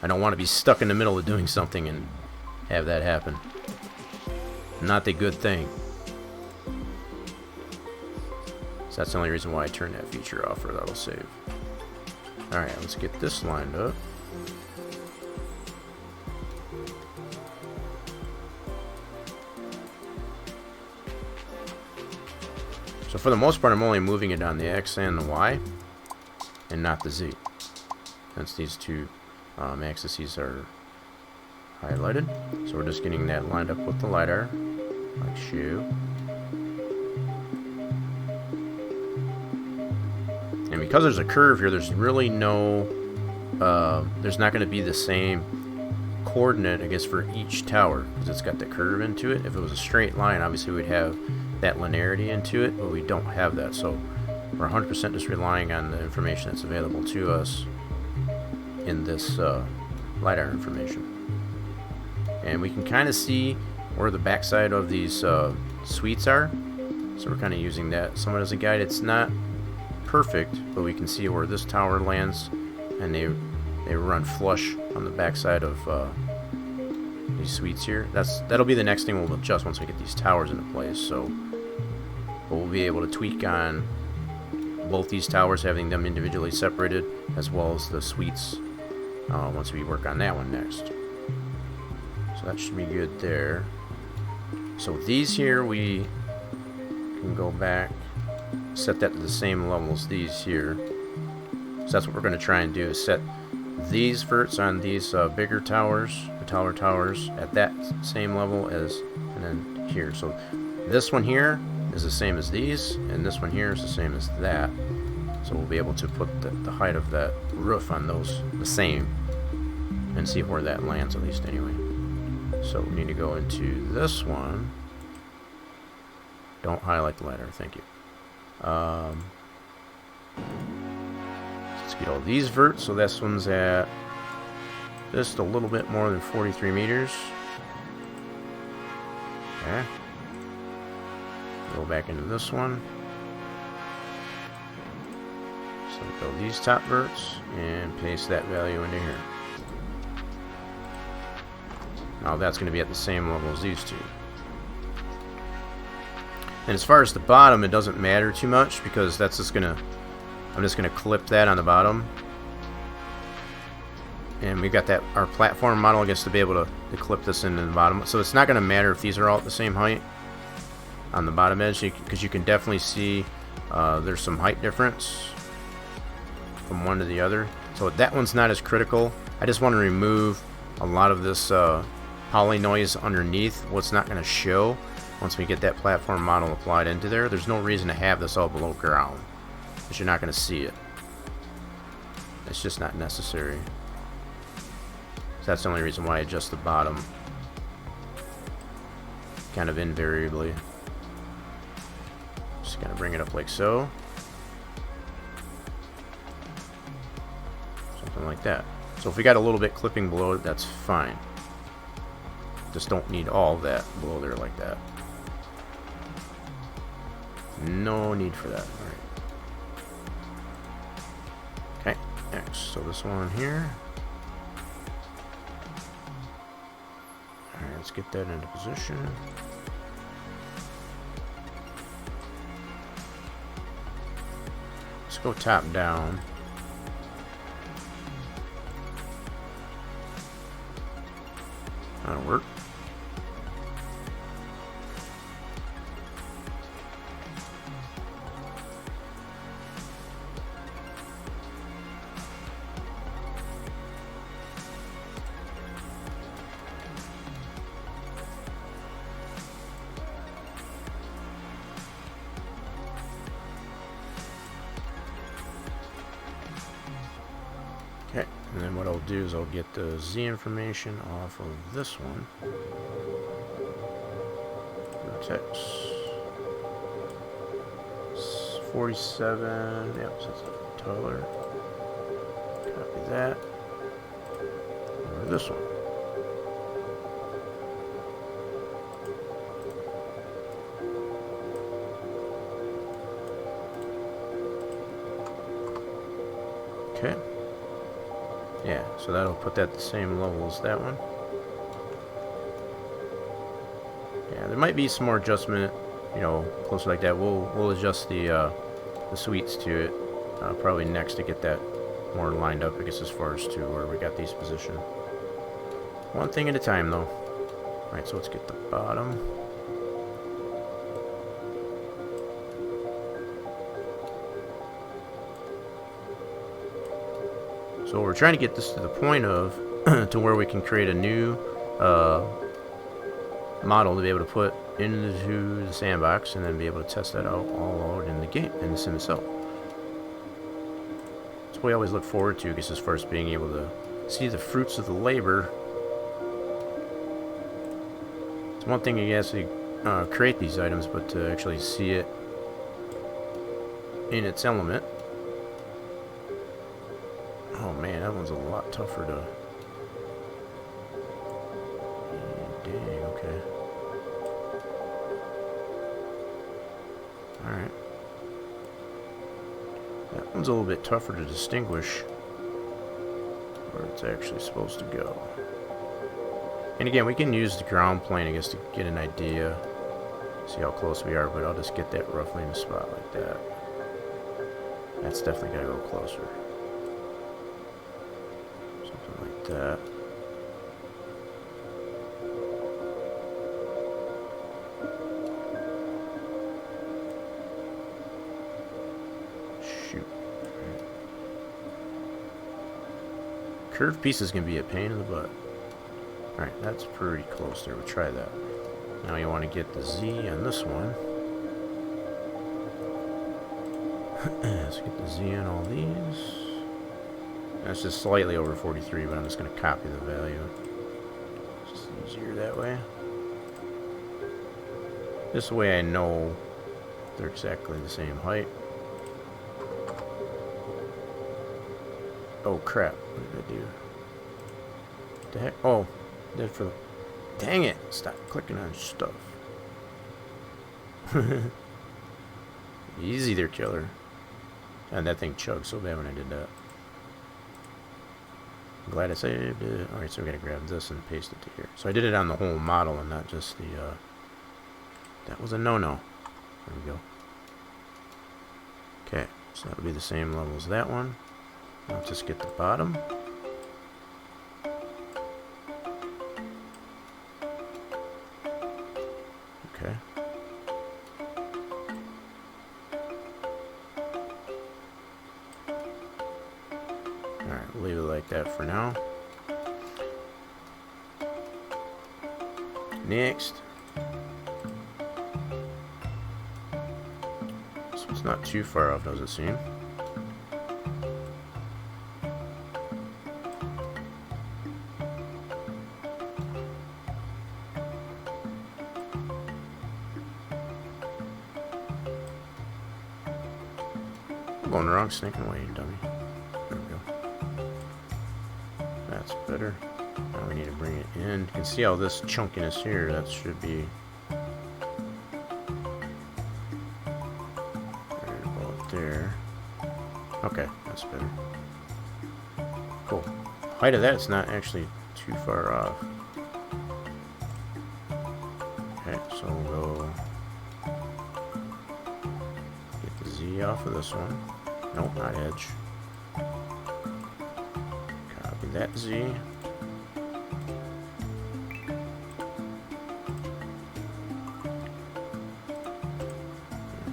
I don't want to be stuck in the middle of doing something and have that happen. Not the good thing. So that's the only reason why I turned that feature off, or that'll save. Alright, let's get this lined up. So for the most part, I'm only moving it on the X and the Y, and not the Z, since these two axes are highlighted. So we're just getting that lined up with the LiDAR, like so. And because there's a curve here, there's really no, there's not going to be the same coordinate, I guess, for each tower, because it's got the curve into it. If it was a straight line, obviously we'd have that linearity into it, but we don't have that. So we're 100% just relying on the information that's available to us in this LiDAR information. And we can kind of see where the backside of these suites are. So we're kind of using that somewhat as a guide. It's not perfect, but we can see where this tower lands, and they run flush on the backside of these suites here. That'll be the next thing we'll adjust once we get these towers into place. So we'll be able to tweak on both these towers, having them individually separated, as well as the suites once we work on that one next. So that should be good there. So these here, we can go back, set that to the same level as these here. So that's what we're going to try and do, is set these verts on these bigger towers, the taller towers, at that same level as, and then here. So This one here is the same as these, and this one here is the same as that. So we'll be able to put the height of that roof on those the same and see where that lands, at least anyway. So we need to go into this one. Don't highlight the ladder, thank you. Let's get all these verts. So this one's at just a little bit more than 43 meters. Okay. Go back into this one. Select all these top verts and paste that value into here. Now that's going to be at the same level as these two. And as far as the bottom, it doesn't matter too much because that's just gonna, I'm just gonna clip that on the bottom. And we got that, our platform model, I guess, to be able to clip this into the bottom. So it's not gonna matter if these are all at the same height on the bottom edge, because you can definitely see there's some height difference from one to the other. So that one's not as critical. I just want to remove a lot of this poly noise underneath, what's not going to show once we get that platform model applied into there. There's no reason to have this all below ground, because you're not going to see it. It's just not necessary. So that's the only reason why I adjust the bottom kind of invariably. Just going to bring it up like so. Something like that. So if we got a little bit clipping below it, that's fine. Just don't need all that below there like that. No need for that. Alright. Okay, next. So this one here. Alright, let's get that into position. Let's go top down. That'll work. Okay, and then what I'll do is I'll get the Z information off of this one. Vertex 47. Yep, so it's taller. Copy that. Or this one. Okay. Yeah, so that'll put that at the same level as that one. Yeah, there might be some more adjustment, you know, closer like that. We'll adjust the sweeps to it probably next to get that more lined up, I guess, as far as to where we got these positioned. One thing at a time, though. All right, so let's get the bottom. So we're trying to get this to the point of to where we can create a new model to be able to put into the sandbox and then be able to test that out all out in the game, in the sim itself. That's what we always look forward to, I guess, as far as being able to see the fruits of the labor. It's one thing you actually create these items, but to actually see it in its element. Oh man, that one's a lot tougher to... Dang, okay. Alright. That one's a little bit tougher to distinguish where it's actually supposed to go. And again, we can use the ground plane, I guess, to get an idea. See how close we are, but I'll just get that roughly in the spot like that. That's definitely gotta go closer. Like that. Shoot. Curved pieces can be a pain in the butt. Alright, that's pretty close there. We'll try that. Now you want to get the Z on this one. Let's get the Z on all these. That's just slightly over 43, but I'm just going to copy the value. It's just easier that way. This way I know they're exactly the same height. Oh crap, what did I do? What the heck? Oh, did for the... Dang it! Stop clicking on stuff. Easy there, killer. And that thing chugged so bad when I did that. I'm glad I saved it. Alright, so we gotta grab this and paste it to here. So I did it on the whole model and not just the, that was a no-no. There we go. Okay, so that'll be the same level as that one. I'll just get the bottom. Okay. Alright, we'll leave it like that for now. Next. So it's not too far off, does it seem? Going the wrong stinking way, you dummy. There we go. That's better. Now we need to bring it in. You can see how this chunkiness here, that should be right about there. Okay, that's better. Cool. Height of that is not actually too far off. Okay, so we'll go get the Z off of this one. Nope, not edge. Copy that Z. And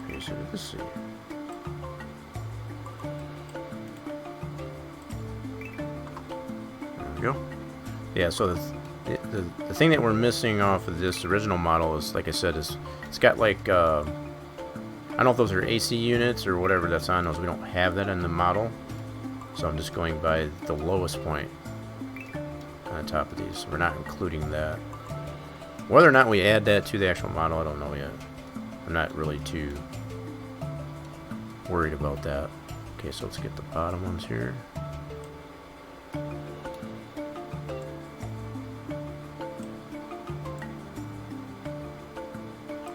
paste it with the C. There we go. Yeah, so the thing that we're missing off of this original model is, like I said, is it's got like I don't know if those are AC units or whatever that's on those. We don't have that in the model. So I'm just going by the lowest point on top of these. We're not including that. Whether or not we add that to the actual model, I don't know yet. I'm not really too worried about that. Okay, so let's get the bottom ones here.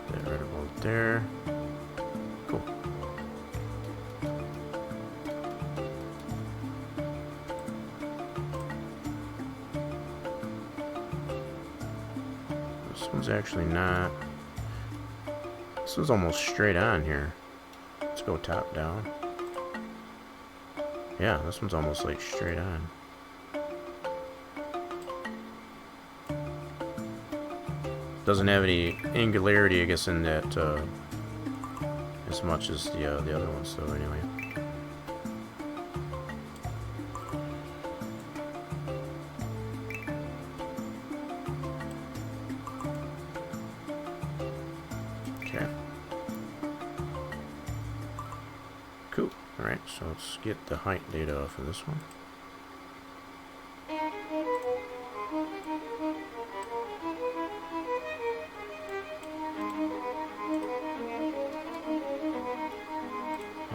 That right about there. Cool. This one's actually not. This was almost straight on here. Let's go top down. Yeah, this one's almost like straight on. Doesn't have any angularity, I guess, in that as much as the other ones, though. Anyway. Okay. Cool. All right. So let's get the height data off of this one.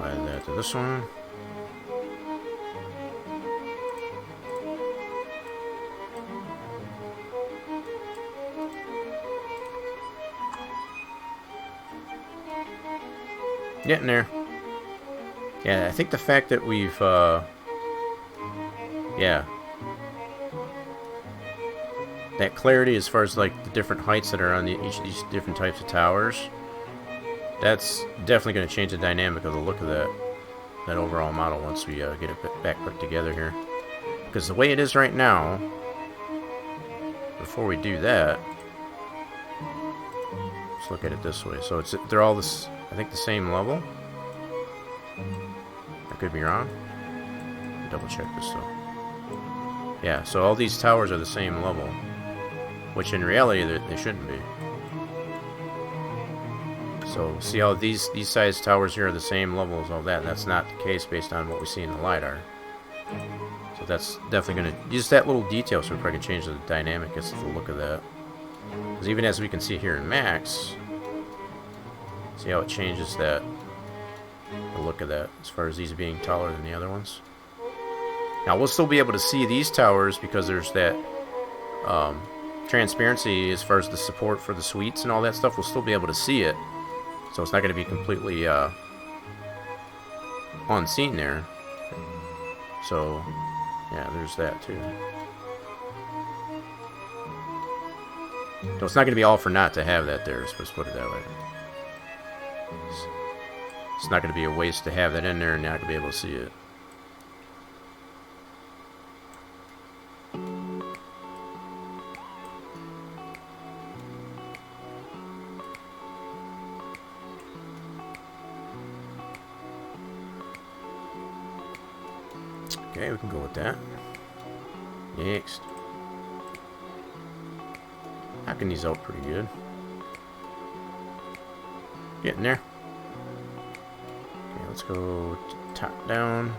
Add that to this one. Getting there. Yeah, I think the fact that we've, yeah, that clarity as far as like the different heights that are on each of these different types of towers, that's definitely going to change the dynamic of the look of that overall model once we get it back put together here. Because the way it is right now, before we do that, let's look at it this way. So they're all this, I think, the same level. I could be wrong. Double check this though. Yeah, so all these towers are the same level, which in reality they shouldn't be. So see how these size towers here are the same level as all that. That's not the case based on what we see in the LiDAR. So that's definitely going to use that little detail, so we probably can change the dynamic as to the look of that. Because even as we can see here in Max, see how it changes that, the look of that, as far as these being taller than the other ones. Now we'll still be able to see these towers because there's that transparency as far as the support for the suites and all that stuff. We'll still be able to see it, so it's not going to be completely unseen there. So yeah, there's that too. So it's not going to be all for naught to have that there, let's put it that way. It's not going to be a waste to have that in there and not going to be able to see it. Okay, we can go with that. Next. Knocking these out pretty good. Getting there. Okay, let's go top down.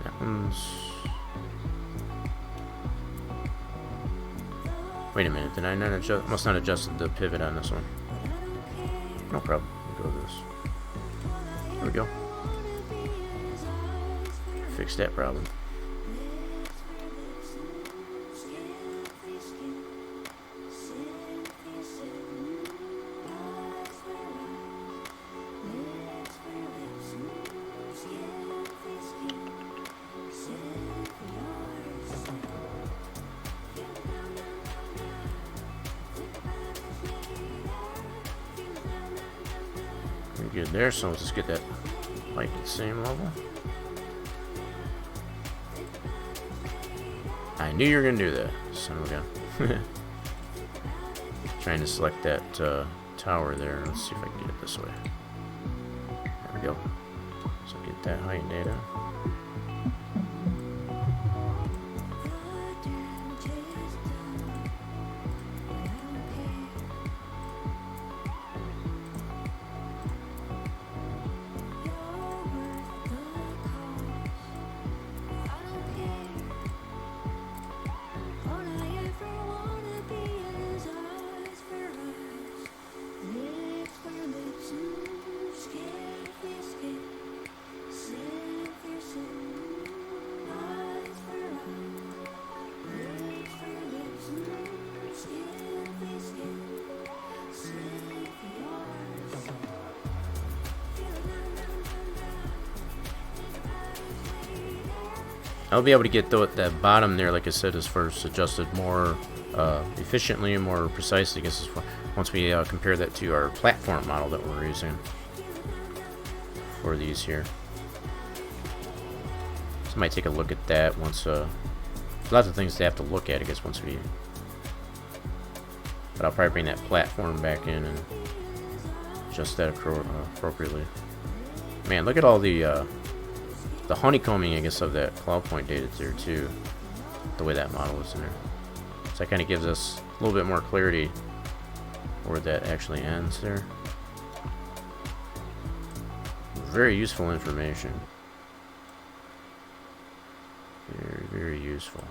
That one's... Wait a minute, did I not adjust? Must not adjust the pivot on this one. No problem. We'll go with this. There we go. Fix that problem. Good there, so let's just get that like at the same level. I knew you were gonna do that, son of a gun. Trying to select that tower there. Let's see if I can get it this way. There we go. So get that height data. I'll be able to get that bottom there, like I said, as far as adjusted more efficiently and more precisely, I guess, once we compare that to our platform model that we're using for these here. So I might take a look at that once. There's lots of things to have to look at, I guess, once we. But I'll probably bring that platform back in and adjust that appropriately. Man, look at all the honeycombing, I guess, of that cloud point data there too. The way that model is in there. So that kind of gives us a little bit more clarity where that actually ends there. Very useful information. Very, very useful.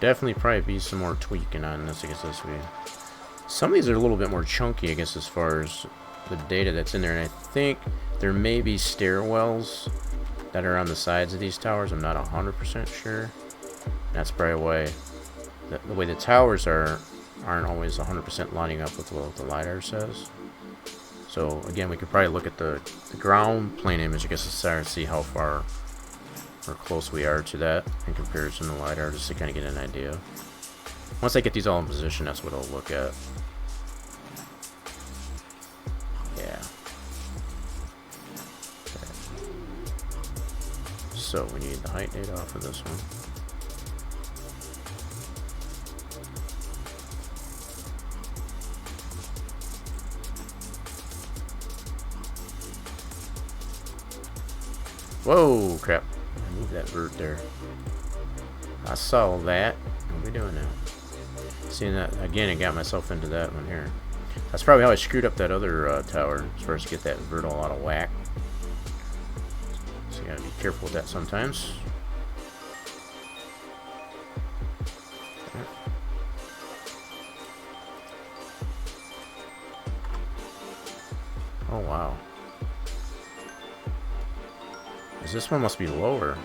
Definitely probably be some more tweaking on this, I guess, this week. Some of these are a little bit more chunky, I guess, as far as the data that's in there. And I think there may be stairwells that are on the sides of these towers. I'm not 100% sure. That's probably why the way the towers aren't always 100% lining up with what the LiDAR says. So again, we could probably look at the ground plane image, I guess, to start to see how far or close we are to that in comparison to LiDAR, just to kind of get an idea. Once I get these all in position, that's what I'll look at. Yeah. Okay. So we need the height data off of this one. Whoa, crap. I moved that vert there. I saw that. What are we doing now? Seeing that, again, I got myself into that one here. That's probably how I screwed up that other tower, as far as to get that vert all out of whack. So you gotta be careful with that sometimes. Oh, wow. This one must be lower.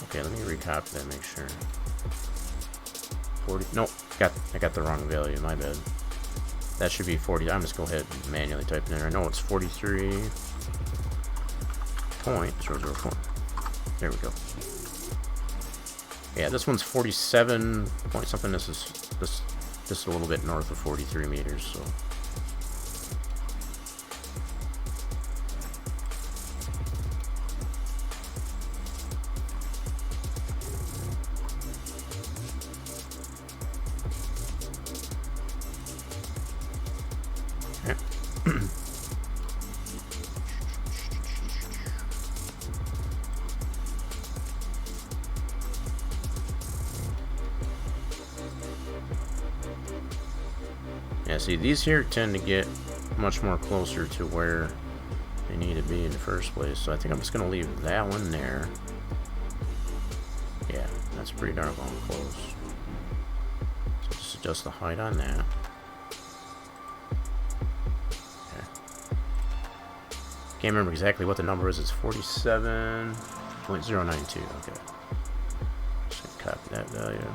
Okay, let me recopy that, make sure. 40. Nope, I got the wrong value. My bad. That should be 40. I'm just go ahead and manually type it in. I know it's 43.004. There we go. Yeah, this one's 47 point something. This is a little bit north of 43 meters. So. Yeah, see, these here tend to get much more closer to where they need to be in the first place. So I think I'm just going to leave that one there. Yeah, that's pretty darn close. So just adjust the height on that. Okay. Can't remember exactly what the number is. It's 47.092. Okay. Just going to copy that value.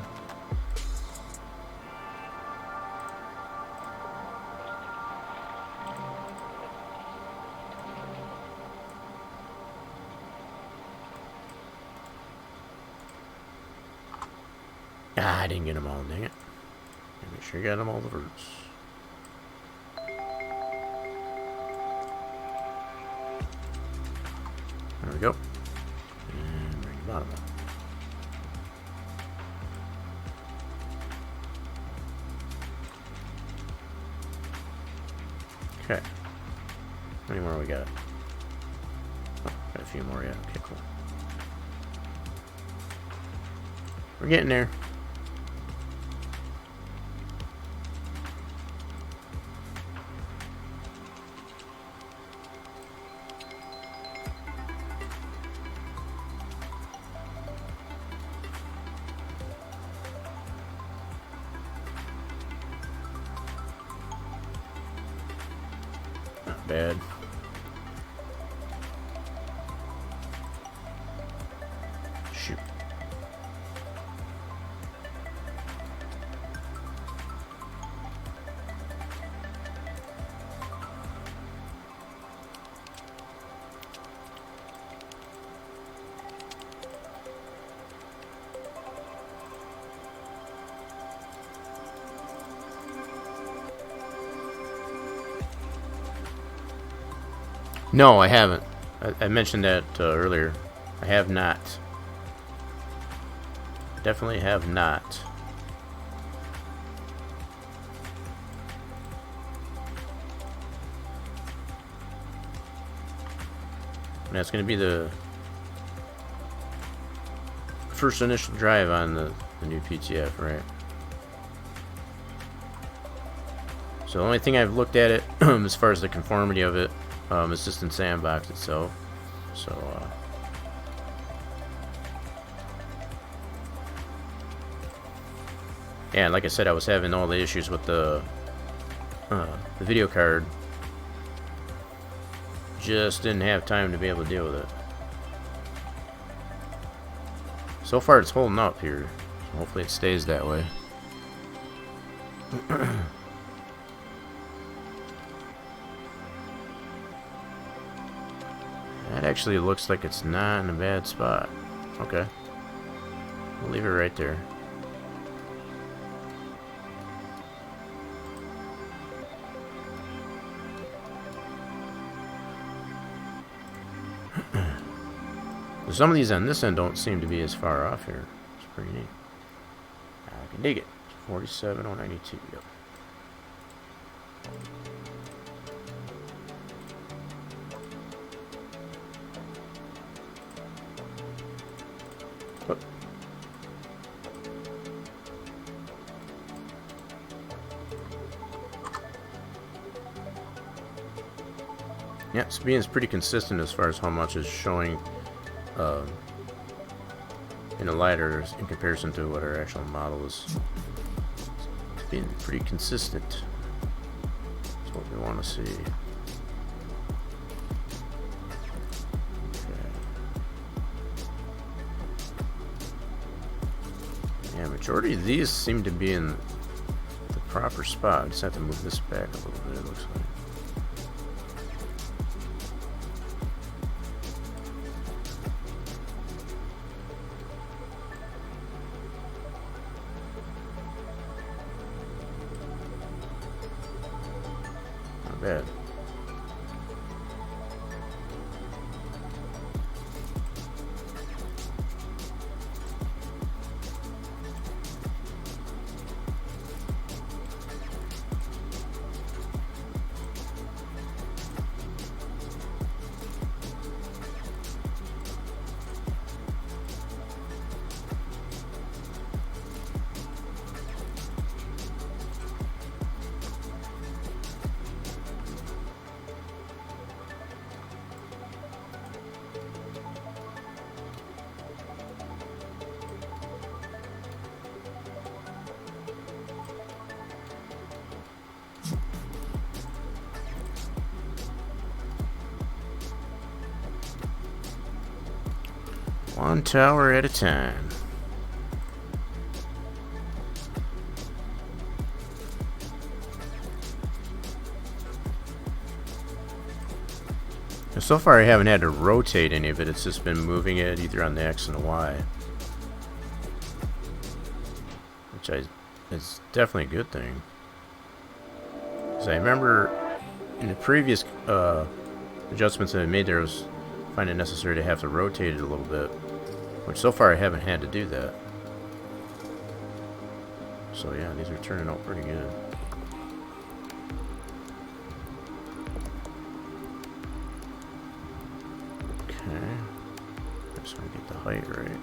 Ah, I didn't get them all, dang it. Make sure you got them all the verts. There we go. And bring the bottom up. Okay. How many more we got? Oh, got a few more, yeah. Okay, cool. We're getting there. Not bad. Shoot. No, I haven't. I mentioned that earlier. I have not. Definitely have not. And that's going to be the first initial drive on the new PTF, right? So the only thing I've looked at it as far as the conformity of it is just in Sandbox itself. So yeah, like I said, I was having all the issues with the video card. Just didn't have time to be able to deal with it. So far it's holding up here. So hopefully it stays that way. That actually looks like it's not in a bad spot. Okay. We'll leave it right there. Some of these on this end don't seem to be as far off here. It's pretty neat. I can dig it. 47,092. Yep. Whoop. Yeah, Spine's pretty consistent as far as how much is showing in a LiDAR in comparison to what our actual model is. It's being pretty consistent. That's what we want to see. Okay. Yeah, majority of these seem to be in the proper spot. I just have to move this back a little bit, it looks like. Bad. One tower at a time. So far I haven't had to rotate any of it, it's just been moving it either on the X and the Y. Which is definitely a good thing. Because I remember in the previous adjustments that I made there, I was finding it necessary to have to rotate it a little bit. Which so far I haven't had to do that. So yeah, these are turning out pretty good. Okay. Just want to get the height right.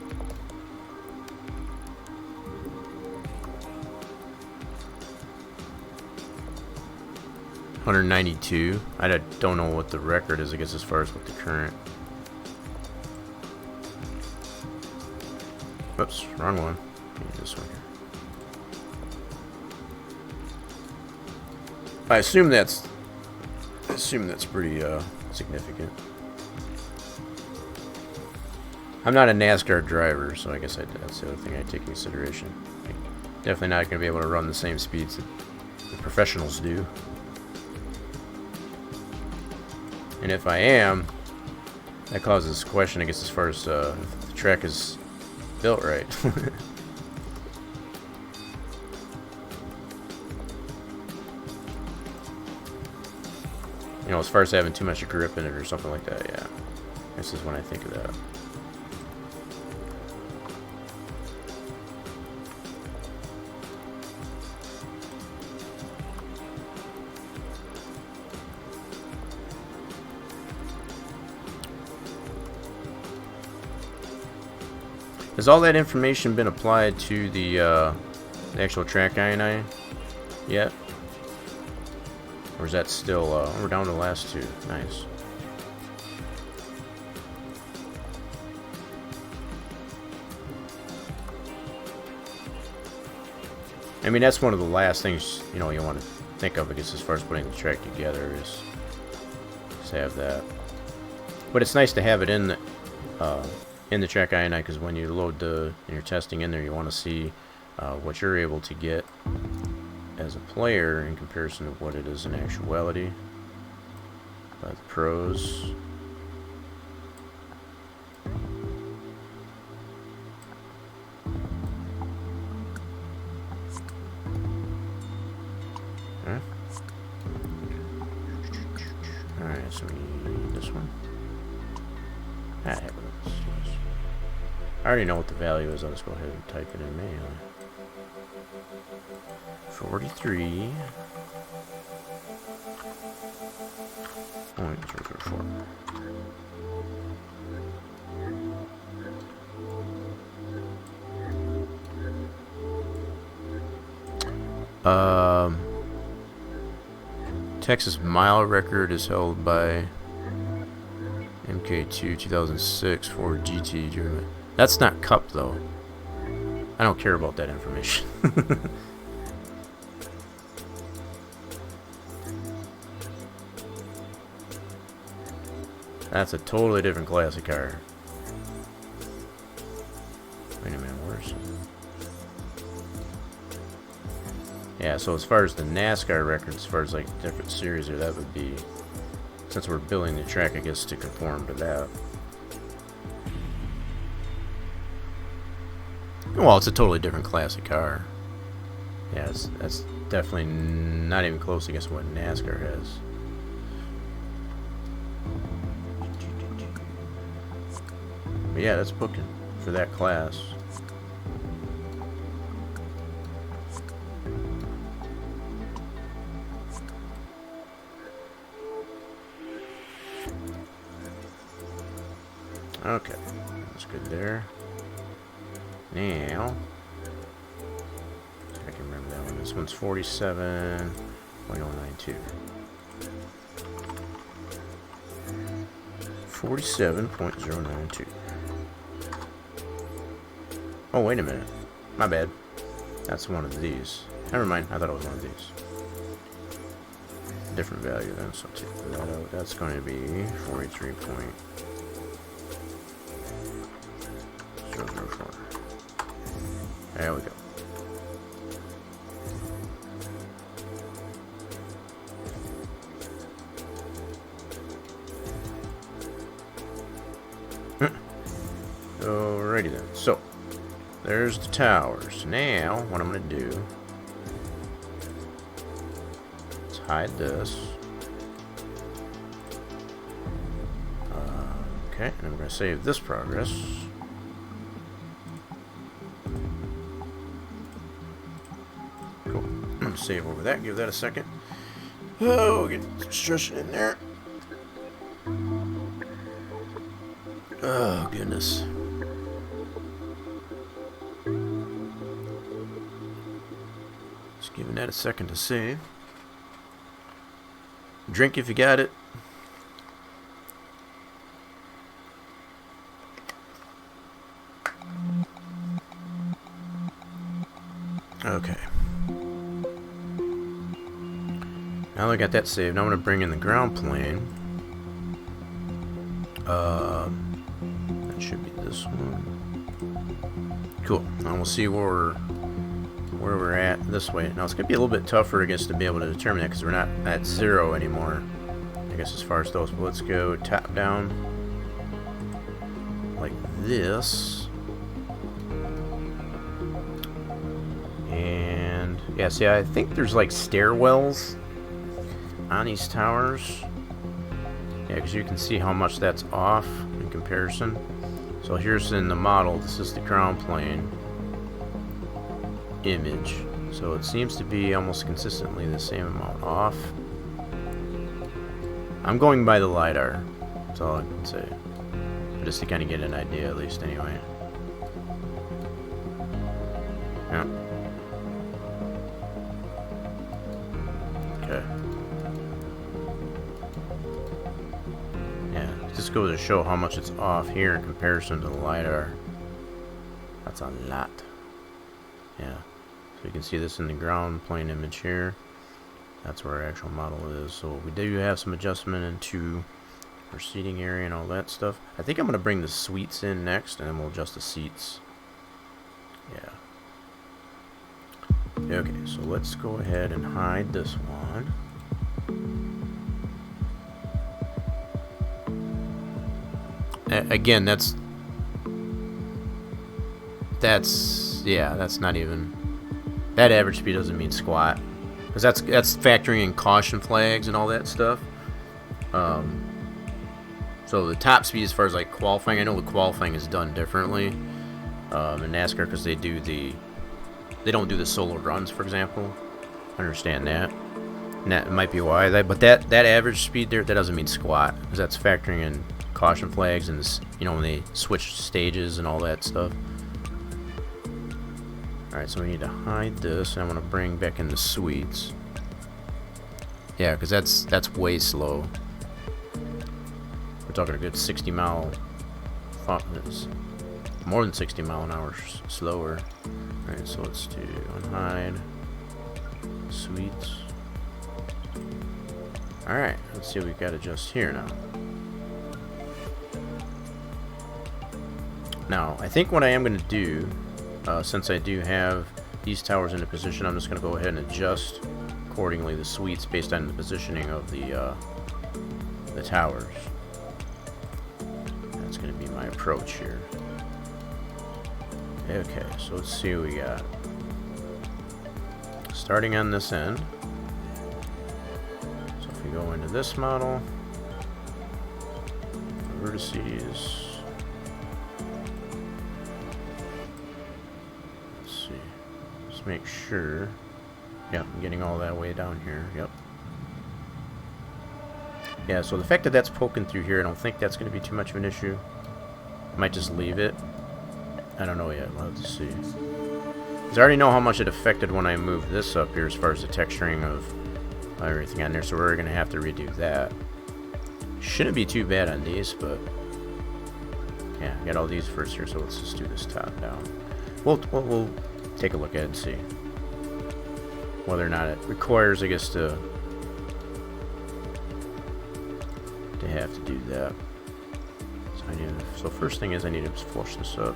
$192. I don't know what the record is, I guess, as far as what the current. Oops, wrong one. This one here. I assume that's pretty significant. I'm not a NASCAR driver, so I guess that's the other thing I take into consideration. I'm definitely not going to be able to run the same speeds that the professionals do. And if I am, that causes question, I guess, as far as if the track is built right. You know, as far as having too much grip in it or something like that, yeah. This is when I think of that. Has all that information been applied to the actual track INI yet? Or is that still, we're down to the last two. Nice. I mean, that's one of the last things, you know, you want to think of, I guess, as far as putting the track together is just have that. But it's nice to have it in the track INI, because when you load and you're testing in there, you want to see what you're able to get as a player in comparison to what it is in actuality by the pros. Okay. Alright, so we need this one. Ah, heck with this. I already know what the value is. I'll just go ahead and type it in manually. 43.004. Texas mile record is held by MK2 2006 for GT German. That's not Cup though. I don't care about that information. That's a totally different classic car. Wait a minute, where's... Yeah, so as far as the NASCAR record, as far as like different series here, that would be... Since we're building the track, I guess, to conform to that. Well, it's a totally different classic car. Yeah, that's definitely not even close against what NASCAR has. But yeah, that's booking for that class. Okay, that's good there. Now, I can remember that one. This one's 47.092. 47.092. Oh, wait a minute. My bad. That's one of these. Never mind. I thought it was one of these. Different value then, so I'll take that out. That's going to be 43.004. There we go. Alrighty then. So, there's the towers. Now, what I'm going to do is hide this. Okay, and I'm going to save this progress. Cool. I'm going to save over that. Give that a second. Oh, get some stretching in there. Oh, goodness. Just giving that a second to save. Drink if you got it. Okay. Now that I got that saved, now I'm going to bring in the ground plane. That should be this one. Cool. Now we'll see where we're at this way. Now it's going to be a little bit tougher, I guess, to be able to determine that because we're not at 0 anymore, I guess, as far as those. But let's go top down like this. And yeah, see, I think there's like stairwells on these towers. Yeah, because you can see how much that's off in comparison. So here's in the model, this is the ground plane image. So it seems to be almost consistently the same amount off. I'm going by the LiDAR, that's all I can say. Just to kind of get an idea at least anyway. Yeah. Okay. Yeah, just goes to show how much it's off here in comparison to the LiDAR. That's a lot. Yeah. So you can see this in the ground plane image here. That's where our actual model is. So we do have some adjustment into our seating area and all that stuff. I think I'm going to bring the suites in next, and then we'll adjust the seats. Yeah. Okay, so let's go ahead and hide this one. Again, that's not even, that average speed doesn't mean squat, because that's factoring in caution flags and all that stuff. So the top speed, as far as like qualifying, I know the qualifying is done differently. in NASCAR because they don't do the solo runs, for example. I understand that. And that might be why. But that average speed there, that doesn't mean squat, because that's factoring in caution flags and this, when they switch stages and all that stuff. Alright, so we need to hide this, and I want to bring back in the sweets. Yeah, because that's way slow. We're talking a good 60 mile, more than 60 mile an hour slower. Alright, so let's do unhide, sweets. Alright, let's see what we got to adjust here now. Now, I think what I am going to do, since I do have these towers in a position, I'm just going to go ahead and adjust accordingly the sweets based on the positioning of the towers. That's going to be my approach here. Okay, so let's see what we got. Starting on this end. So if we go into this model, vertices. Let's see. Just make sure. Yep, I'm getting all that way down here. Yep. Yeah, so the fact that that's poking through here, I don't think that's going to be too much of an issue. Might just leave it. I don't know yet. We'll have to see. Because I already know how much it affected when I moved this up here as far as the texturing of everything on there, so we're going to have to redo that. Shouldn't be too bad on these, but yeah, I got all these first here, so let's just do this top down. We'll take a look at it and see whether or not it requires, I guess, to have to do that. So first thing is I need to flush this up.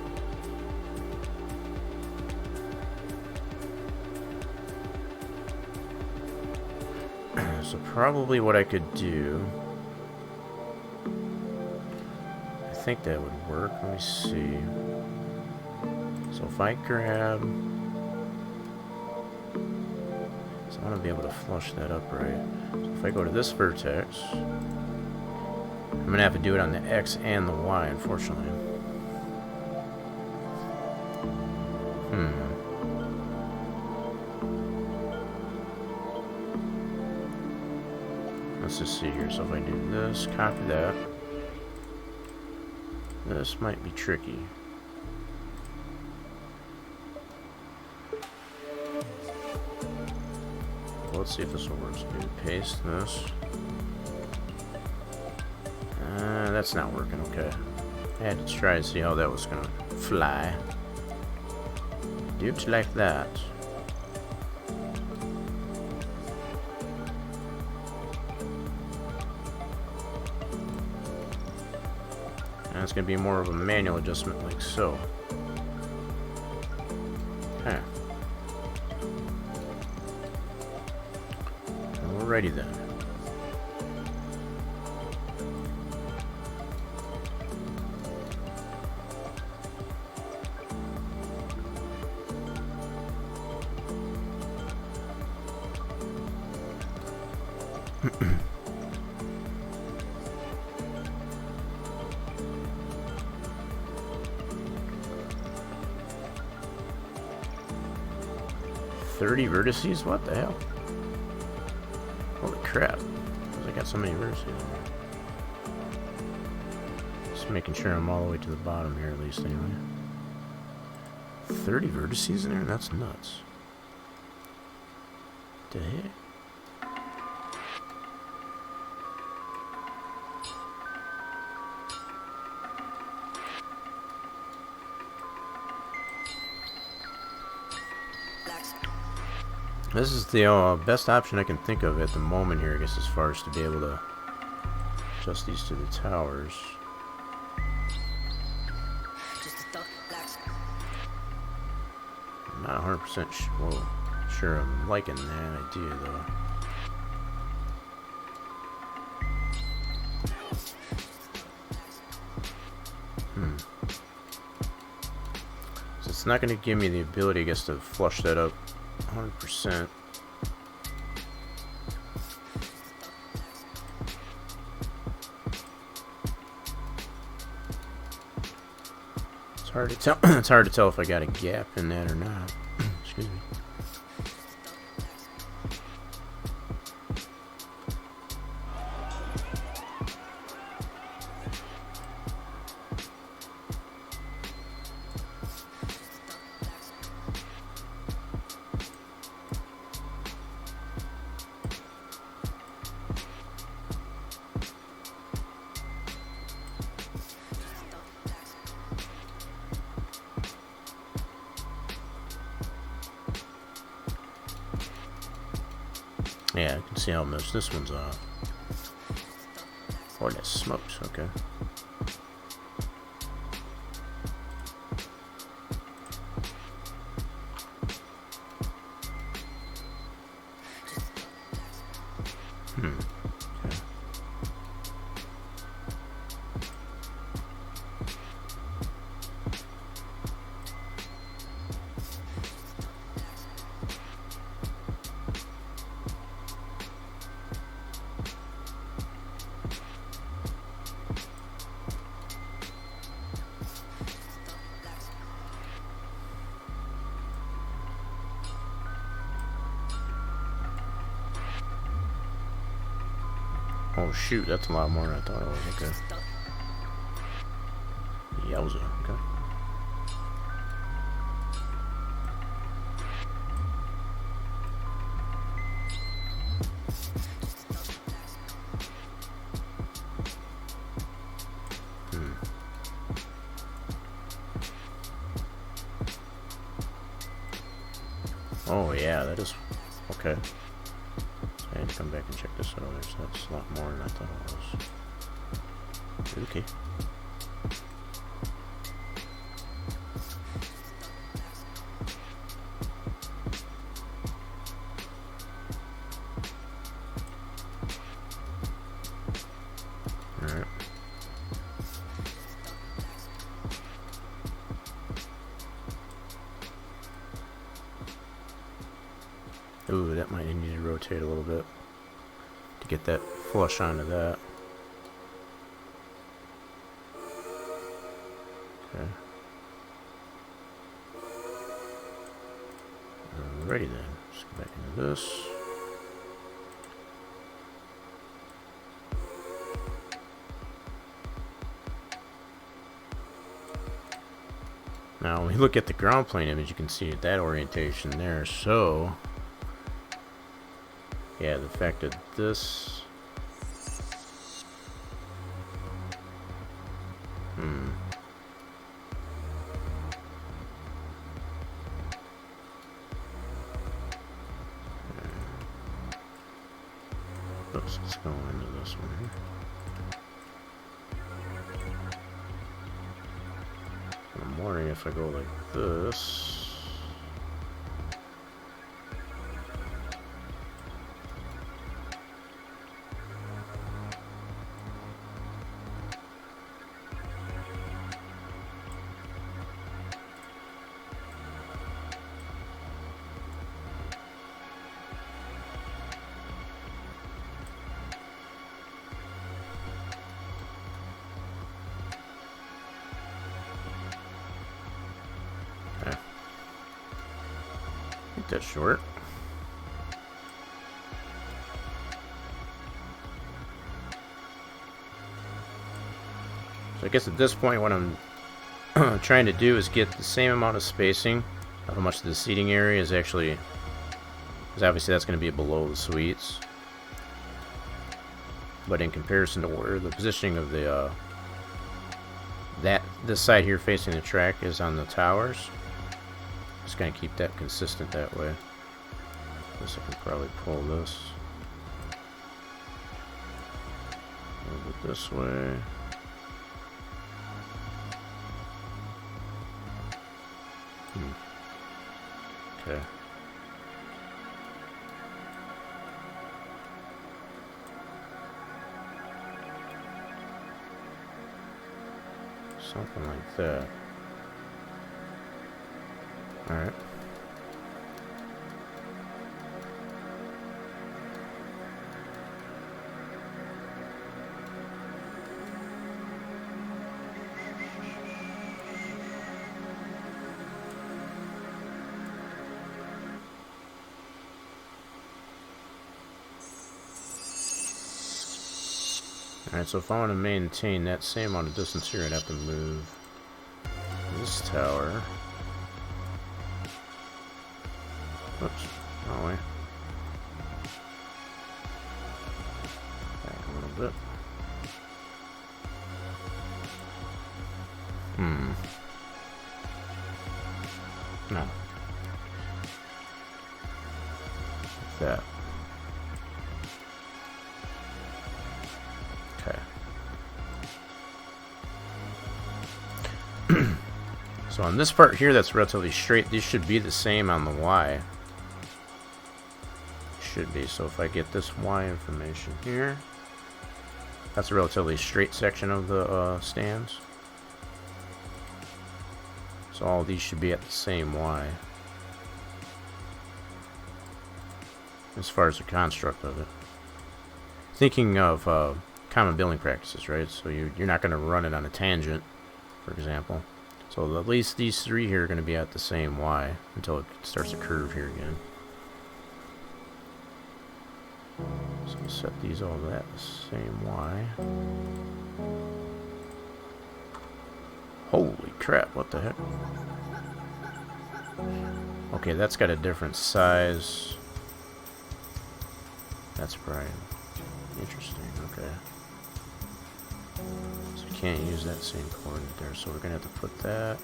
So probably what I could do, I think that would work. Let me see. So if I grab, so I want to be able to flush that up right. So if I go to this vertex, I'm going to have to do it on the X and the Y, unfortunately. Let's just see here. So if I do this, copy that. This might be tricky. Let's see if this will work. So maybe paste this. That's not working. Okay. I had to try and see how that was gonna fly. Do it like that. And it's gonna be more of a manual adjustment, like so. Okay. And we're ready then. $30 vertices? What the hell? Holy crap. I got so many vertices in there. Just making sure I'm all the way to the bottom here, at least, anyway. 30 vertices in there? That's nuts. The heck? This is the best option I can think of at the moment here, I guess, as far as to be able to adjust these to the towers. I'm not 100% sure I'm liking that idea, though. So it's not going to give me the ability, I guess, to flush that up 100%. So hard to tell. It's hard to tell if I got a gap in that or not. Excuse me. Yeah, I can see how much this one's off. Oh, that smokes, okay. Okay. Oh shoot, that's a lot more than I thought it was, okay. Yowza, okay. Oh yeah, that is, okay. I had to come back and check this out. That's a lot more than I thought it was. Okay. Alright. Ooh, that might need to rotate a little bit to get that flush onto that. Okay. Alrighty then. Let's go back into this. Now, when we look at the ground plane image, you can see that orientation there. So, yeah, the fact that this... Let's go into this one here. I'm wondering if I go like this. That's short. So I guess at this point what I'm trying to do is get the same amount of spacing of how much the seating area is actually, because obviously that's going to be below the suites, but in comparison to where the positioning of the this side here facing the track is on the towers, just gonna keep that consistent that way. Guess I can probably pull this a little bit this way. Okay. Something like that. Alright. Alright, so if I want to maintain that same amount of distance here, I'd have to move this tower. Oops, wrong way. Back a little bit. No. Like that. Okay. So on this part here that's relatively straight, these should be the same on the Y. Should be. So if I get this Y information here, that's a relatively straight section of the stands. So all these should be at the same Y as far as the construct of it. Thinking of common building practices, right? So you're not going to run it on a tangent, for example. So at least these three here are going to be at the same Y until it starts to curve here again. So we'll set these all at the same Y. Holy crap, what the heck? Okay, that's got a different size. That's probably interesting, okay. So we can't use that same coordinate there, so we're gonna have to put that.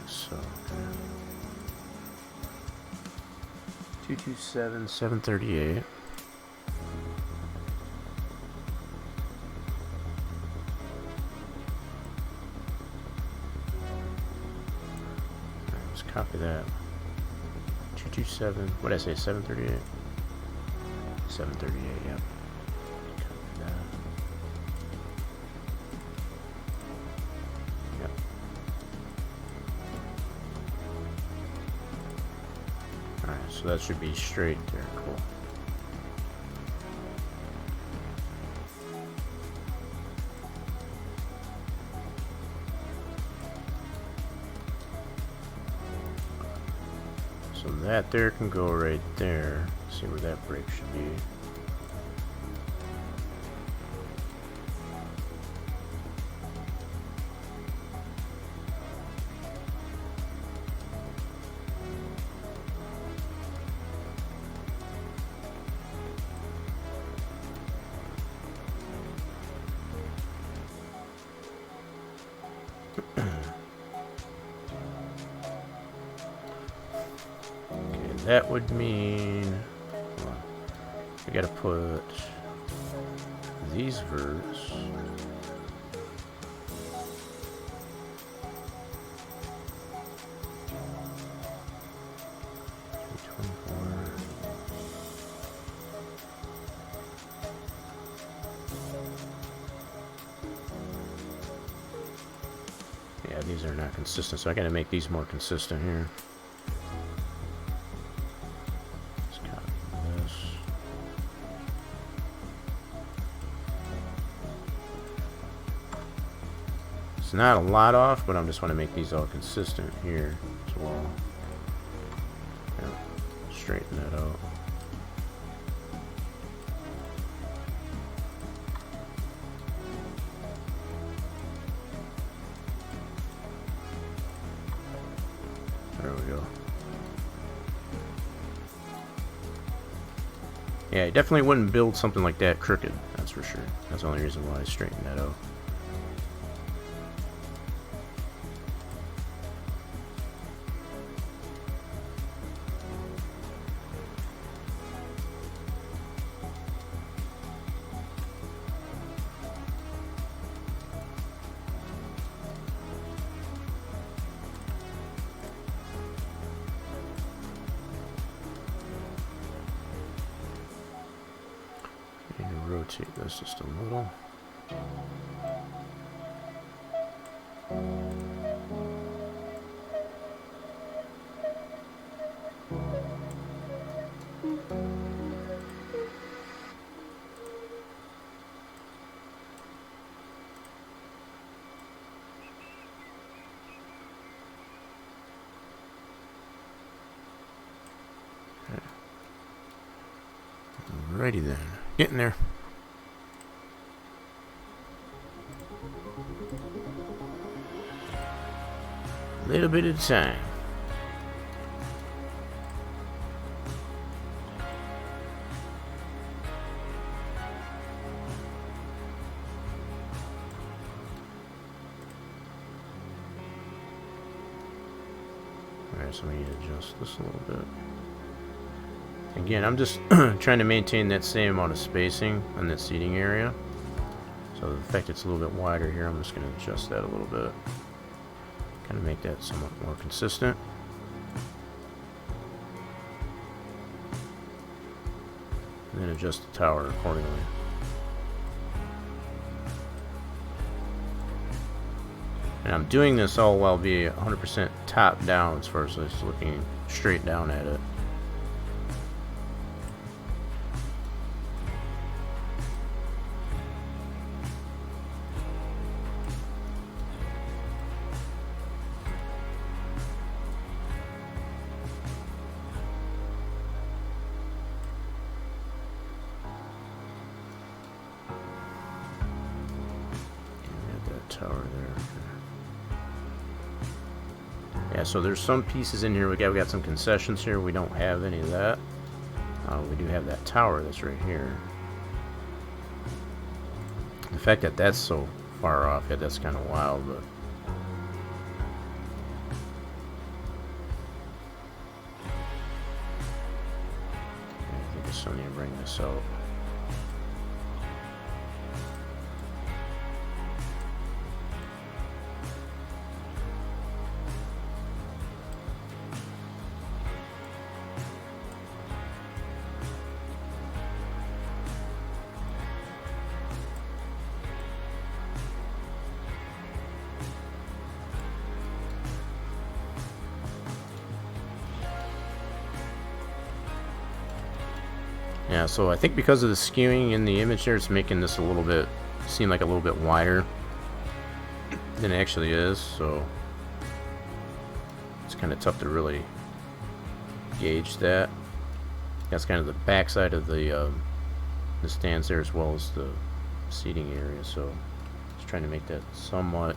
So, okay. 227, 738. Copy that. 227. What did I say? 738? 738, yep. Copy that. Yep. Alright, so that should be straight there. Cool. So that there can go right there. See where that break should be. That would mean, hold on, we gotta put these verts. Yeah, these are not consistent, so I gotta make these more consistent here. It's not a lot off, but I just want to make these all consistent here as well. Yeah, straighten that out. There we go. Yeah, I definitely wouldn't build something like that crooked, that's for sure. That's the only reason why I straightened that out. Rotate this just a little. Alrighty then, getting there. little bit at a time. Alright, so we need to adjust this a little bit. Again, I'm just trying to maintain that same amount of spacing on that seating area. So the fact it's a little bit wider here, I'm just going to adjust that a little bit. Kind of make that somewhat more consistent. And then adjust the tower accordingly. And I'm doing this all while being 100% top down as far as just looking straight down at it. Tower there. Yeah, so there's some pieces in here. We got some concessions here. We don't have any of that. We do have that tower that's right here. The fact that that's so far off, yeah, that's kind of wild, but I think I still need to bring this out. Yeah, so I think because of the skewing in the image here, it's making this a little bit seem like a little bit wider than it actually is, so it's kind of tough to really gauge that. That's kind of the back side of the stands there as well as the seating area, so just trying to make that somewhat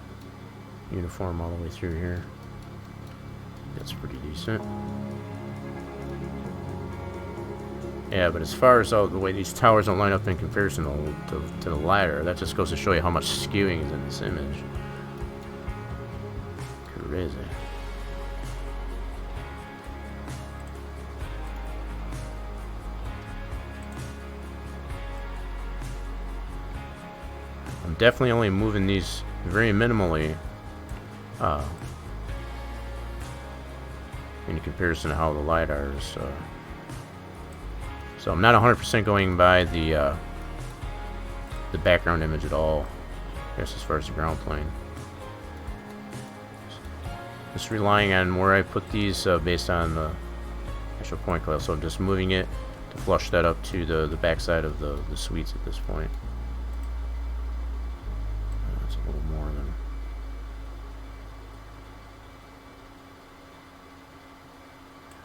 uniform all the way through here. That's pretty decent. Yeah, but as far as the way these towers don't line up in comparison to the ladder, that just goes to show you how much skewing is in this image. Crazy. I'm definitely only moving these very minimally in comparison to how the lidar is. So I'm not 100% going by the background image at all, I guess, as far as the ground plane. Just relying on where I put these based on the actual point cloud. So I'm just moving it to flush that up to the backside of the suites at this point. That's a little more than...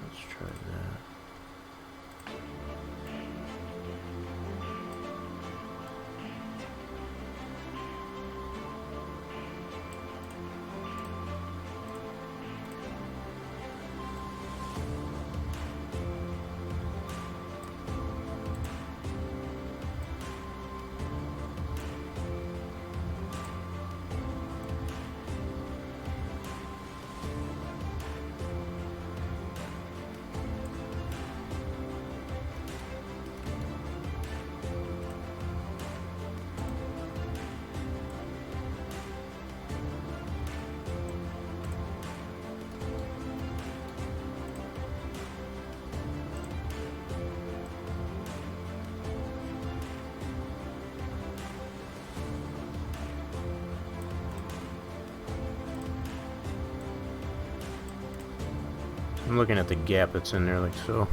Let's try that. I'm looking at the gap that's in there, like so.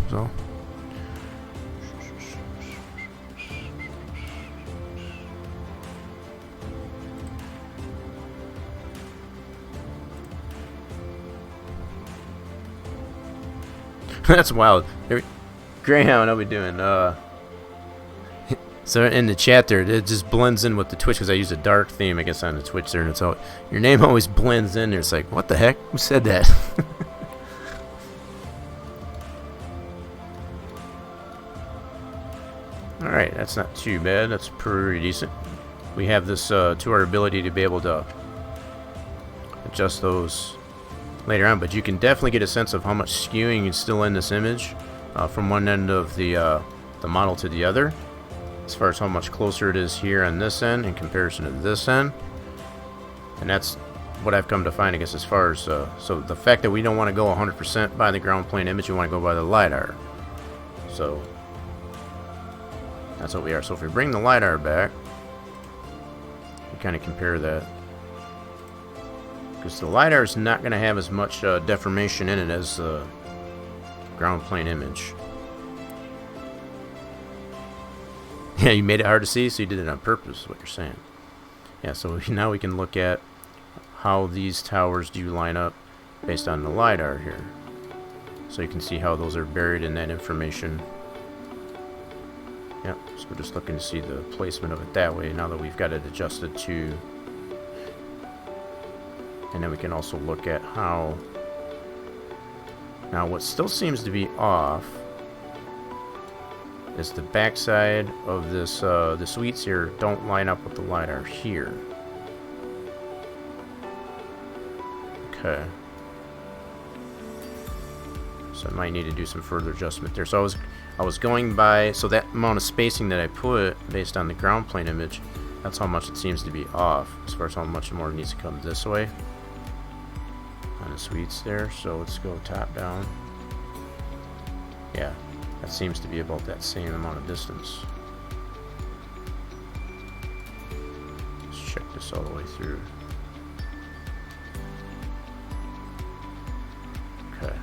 That's wild. Greyhound, how we doing? So in the chat there, it just blends in with the Twitch because I use a dark theme, I guess, on the Twitch there, and it's all, your name always blends in there. It's like, what the heck? Who said that? Alright, that's not too bad. That's pretty decent. We have this to our ability to be able to adjust those later on, but you can definitely get a sense of how much skewing is still in this image from one end of the model to the other, as far as how much closer it is here on this end in comparison to this end. And that's what I've come to find, I guess, as far as so the fact that we don't want to go 100% by the ground plane image, we want to go by the LiDAR. So that's what we are. So if we bring the LiDAR back, we kind of compare that, because the LiDAR is not going to have as much deformation in it as the ground plane image. Yeah, you made it hard to see, so you did it on purpose, is what you're saying. Yeah, so now we can look at how these towers do line up based on the LiDAR here. So you can see how those are buried in that information. Yep, so we're just looking to see the placement of it that way now that we've got it adjusted to. And then we can also look at how, now what still seems to be off is the backside of this, the sweets here don't line up with the LiDAR here. Okay. So I might need to do some further adjustment there. So I was going by, so that amount of spacing that I put based on the ground plane image, that's how much it seems to be off as far as how much more needs to come this way on the sweets there. So let's go top down. Yeah, that seems to be about that same amount of distance. Let's check this all the way through. Okay.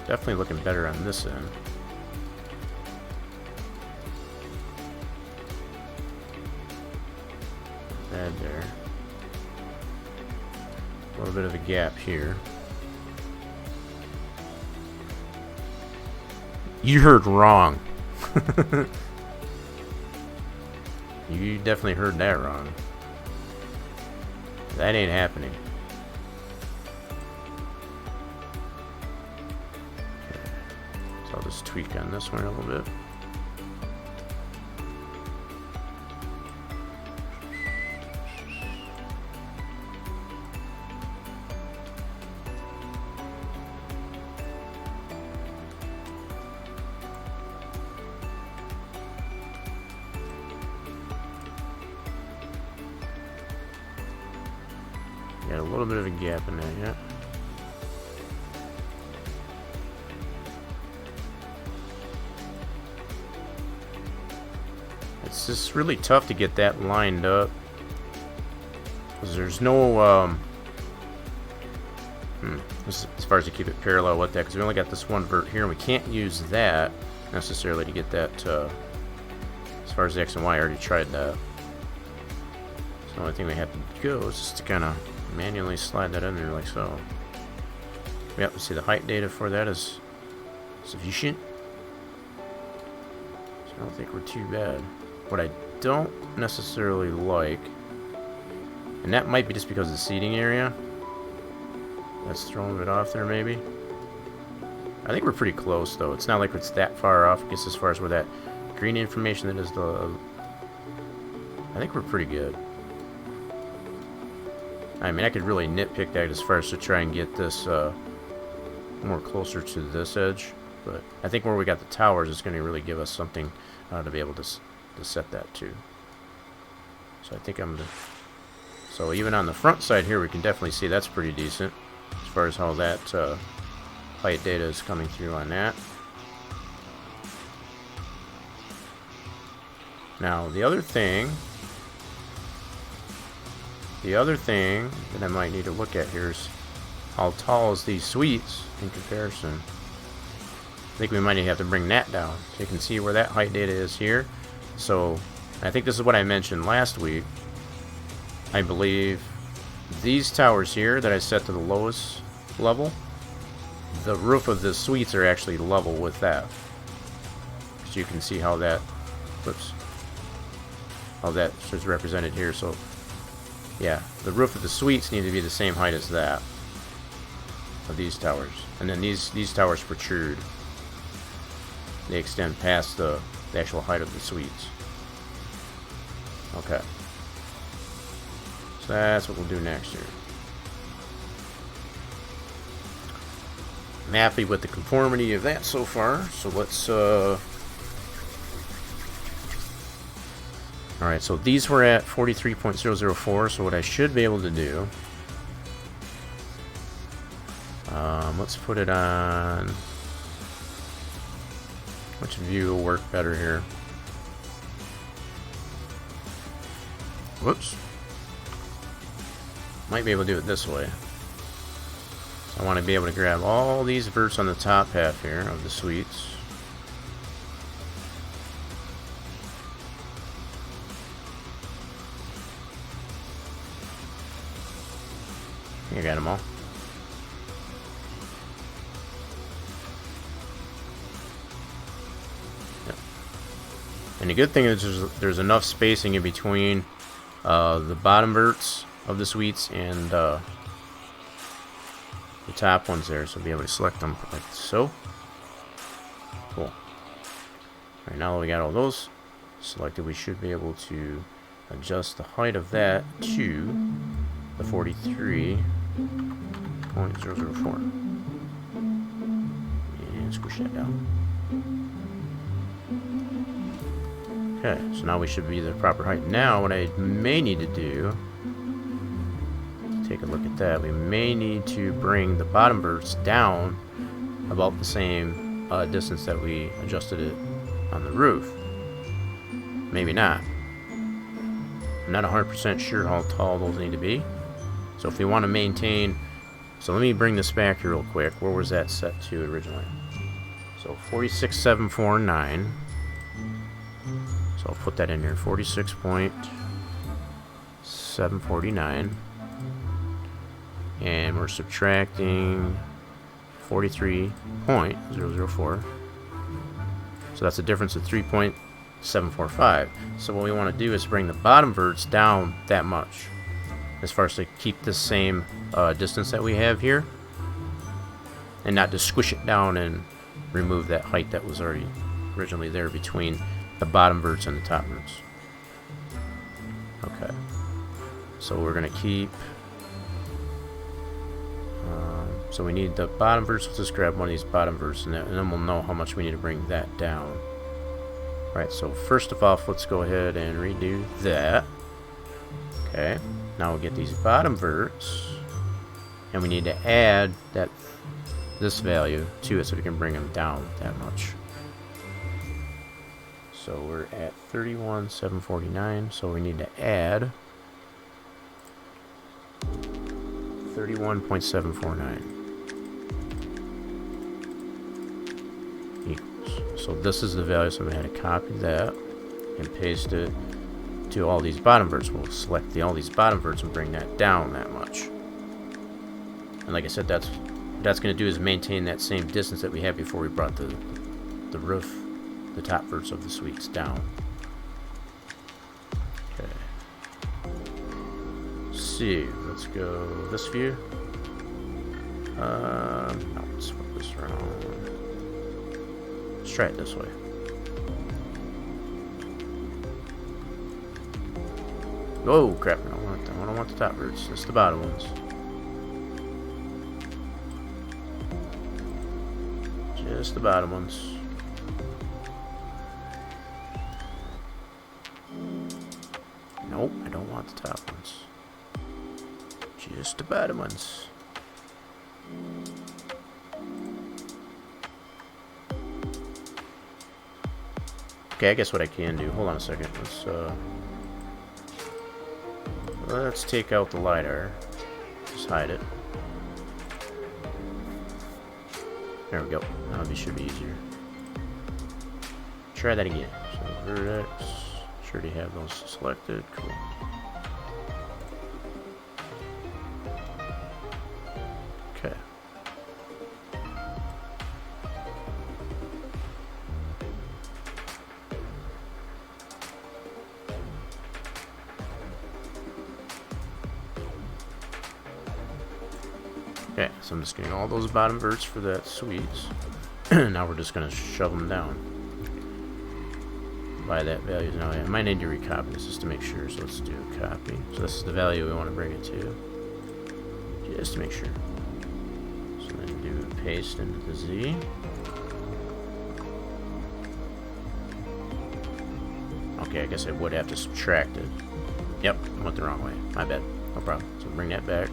Definitely looking better on this end. Bad there. A little bit of a gap here. You heard wrong. You definitely heard that wrong. That ain't happening. So I'll just tweak on this one a little bit. Got a little bit of a gap in there, yeah. It's just really tough to get that lined up, because there's no as far as to keep it parallel with that, because we only got this one vert here and we can't use that necessarily to get that as far as the X and Y. I already tried that. So the only thing we have to go is just to kind of manually slide that in there like so. Yep, see the height data for that is sufficient. So I don't think we're too bad. What I don't necessarily like, and that might be just because of the seating area, that's throwing it off there maybe. I think we're pretty close though. It's not like it's that far off, I guess, as far as where that green information that is the, I think we're pretty good. I mean, I could really nitpick that as far as to try and get this more closer to this edge, but I think where we got the towers is going to really give us something to be able to set that to. So I think so even on the front side here, we can definitely see that's pretty decent as far as how that height data is coming through on that. Now the other thing that I might need to look at here is how tall is these suites in comparison. I think we might have to bring that down so you can see where that height data is here. So I think this is what I mentioned last week. I believe these towers here that I set to the lowest level, the roof of the suites are actually level with that. so you can see how that, whoops, how that is represented here. So yeah, the roof of the suites need to be the same height as that of these towers, and then these towers protrude. They extend past the actual height of the suites. Okay, so that's what we'll do next here. I'm happy with the conformity of that so far, so let's alright, so these were at 43.004, so what I should be able to do, let's put it on, which view will work better here? Whoops. Might be able to do it this way. So I want to be able to grab all these verts on the top half here of the suites. You got them all. Yep. And the good thing is there's enough spacing in between the bottom verts of the suites and the top ones there, so I'll be able to select them like so. Cool. Alright, now that we got all those selected, we should be able to adjust the height of that to the 43.004 and squish that down. Okay, so now we should be the proper height. Now what I may need to do, take a look at that, we may need to bring the bottom verts down about the same distance that we adjusted it on the roof. Maybe not. I'm not 100% sure how tall those need to be. So if we want to maintain, so let me bring this back here real quick. Where was that set to originally? So 46.749. So I'll put that in here, 46.749. And we're subtracting 43.004. So that's a difference of 3.745. So what we want to do is bring the bottom verts down that much, as far as to keep the same distance that we have here, and not to squish it down and remove that height that was already originally there between the bottom verts and the top verts. Okay, so we're going to keep, so we need the bottom verts. Let's just grab one of these bottom verts, and then we'll know how much we need to bring that down. Right, so first of all, let's go ahead and redo that. Okay, now we'll get these bottom verts, and we need to add this value to it so we can bring them down that much. So we're at 31.749, so we need to add 31.749 equals. So this is the value, so I'm going to copy that and paste it to all these bottom verts. We'll select all these bottom verts and bring that down that much. And like I said, that's what that's going to do is maintain that same distance that we had before we brought the roof, the top verts of the suites down. Okay. Let's see. Let's go this view. No, let's flip this around. Let's try it this way. Oh crap! I don't want them. I don't want the top verts. Just the bottom ones. Just the bottom ones. Nope, I don't want the top ones. Just the bottom ones. Okay, I guess what I can do. Hold on a second. Let's take out the LiDAR. Just hide it. There we go. Now this should be easier. Try that again. So vertex. Sure to have those selected. Cool. Okay. Okay, so I'm just getting all those bottom verts for that sweets. Now we're just going to shove them down by that value. Now I might need to recopy this just to make sure, so let's do a copy. So this is the value we want to bring it to, just to make sure. So then do a paste into the Z. Okay, I guess I would have to subtract it. Yep, I went the wrong way. My bad. No problem. So bring that back.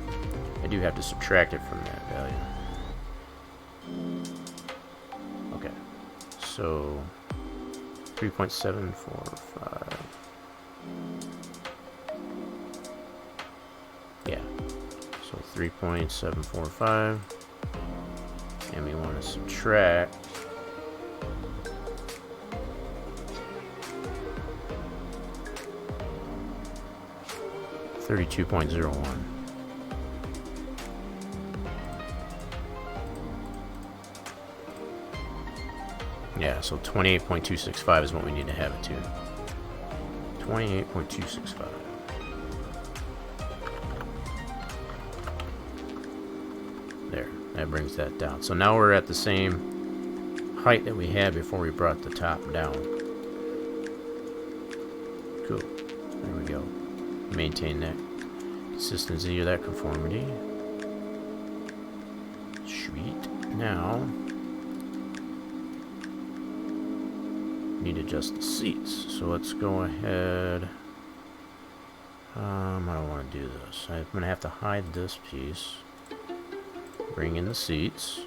I do have to subtract it from that value. Okay. So 3.745. Yeah. So 3.745. And we want to subtract 32.01. Yeah, so 28.265 is what we need to have it to. 28.265. There, that brings that down. So now we're at the same height that we had before we brought the top down. Cool. There we go. Maintain that consistency or that conformity. Sweet. Now, need to adjust the seats. So let's go ahead. I don't want to do this. I'm going to have to hide this piece. Bring in the seats,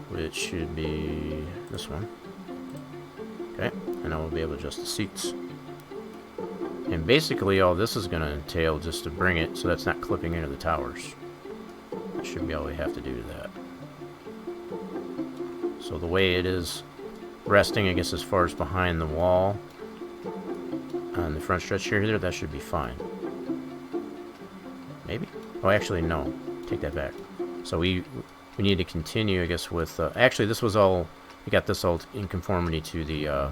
which should be this one. Okay, and I will be able to adjust the seats. And basically all this is going to entail just to bring it so that's not clipping into the towers. That should be all we have to do to that. So the way it is resting, I guess, as far as behind the wall on the front stretch here, that should be fine. Maybe? Oh, actually, no. Take that back. So we need to continue, I guess, with... actually, this was all... We got this all in conformity to the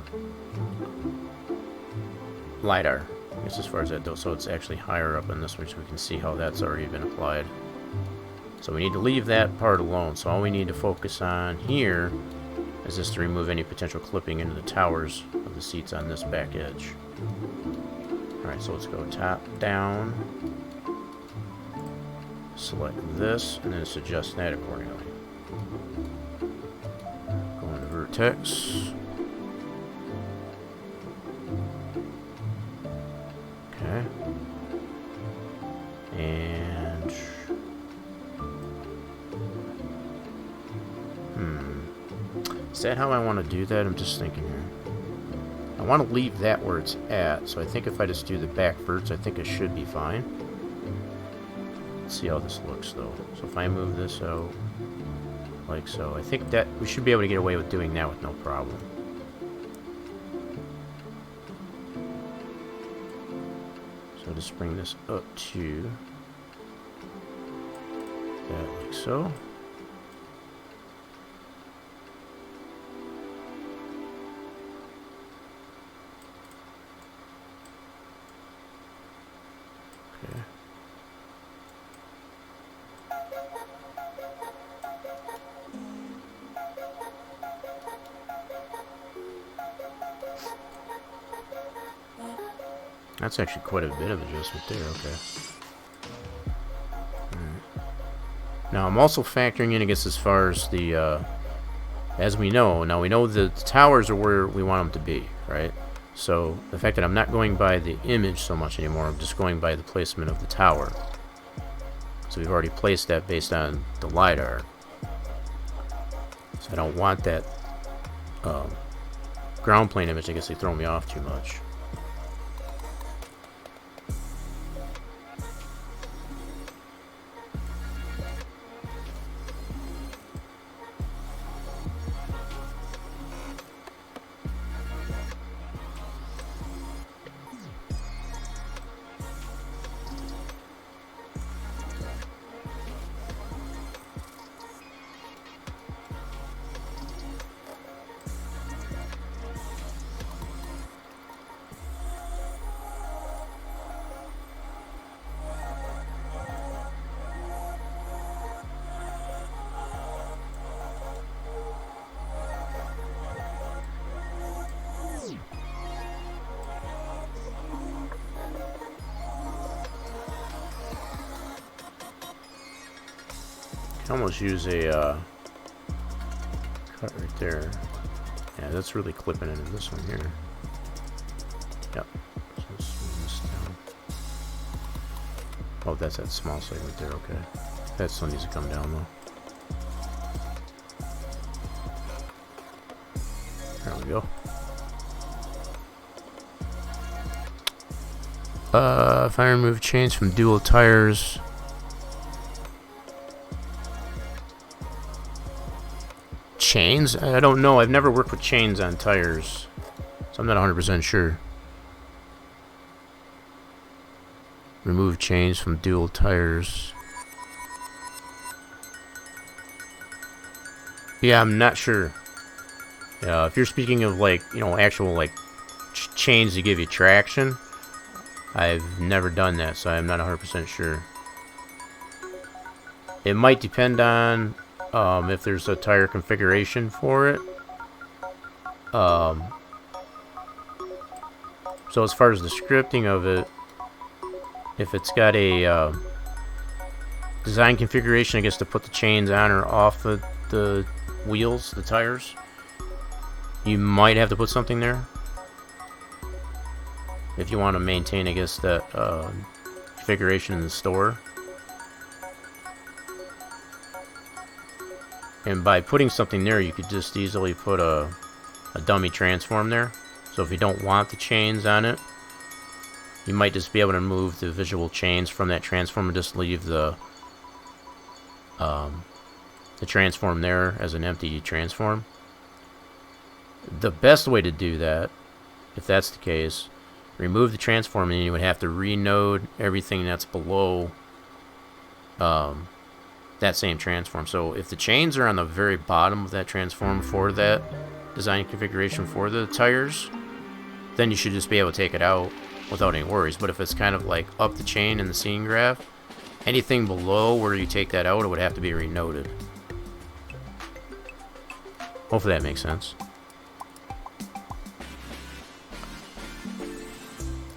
LiDAR. I guess as far as that goes. So it's actually higher up in this one, so we can see how that's already been applied. So we need to leave that part alone. So all we need to focus on here is just to remove any potential clipping into the towers of the seats on this back edge. Alright, so let's go top down. Select this, and then just adjust that accordingly. Go into vertex. Okay. And... Is that how I want to do that? I'm just thinking here. I want to leave that where it's at, so I think if I just do the back verts, I think it should be fine. Let's see how this looks, though. So if I move this out, like so, I think that we should be able to get away with doing that with no problem. So just bring this up to that, like so. Okay. That's actually quite a bit of adjustment there, okay. Now I'm also factoring in, I guess, as far as the, as we know, now we know the towers are where we want them to be, right? So the fact that I'm not going by the image so much anymore, I'm just going by the placement of the tower. So we've already placed that based on the LiDAR. So I don't want that ground plane image. I guess they throw me off too much. almost use a cut right there. Yeah, that's really clipping into this one here. Yep. So let's move this down. Oh, that's that small segment there. Okay. That still needs to come down though. There we go. If I remove chains from dual tires. Chains? I don't know. I've never worked with chains on tires, so I'm not 100% sure. Remove chains from dual tires. Yeah, I'm not sure. If you're speaking of like, you know, actual like chains to give you traction, I've never done that, so I'm not 100% sure. It might depend on if there's a tire configuration for it. So as far as the scripting of it, if it's got a design configuration, I guess, to put the chains on or off the wheels, the tires, you might have to put something there. If you want to maintain, I guess, that configuration in the store. And by putting something there, you could just easily put a dummy transform there. So if you don't want the chains on it, you might just be able to move the visual chains from that transform and just leave the transform there as an empty transform. The best way to do that, if that's the case, remove the transform and you would have to renode everything that's below that same transform. So if the chains are on the very bottom of that transform for that design configuration for the tires, then you should just be able to take it out without any worries. But if it's kind of like up the chain in the scene graph, anything below where you take that out, it would have to be renoded. Hopefully that makes sense.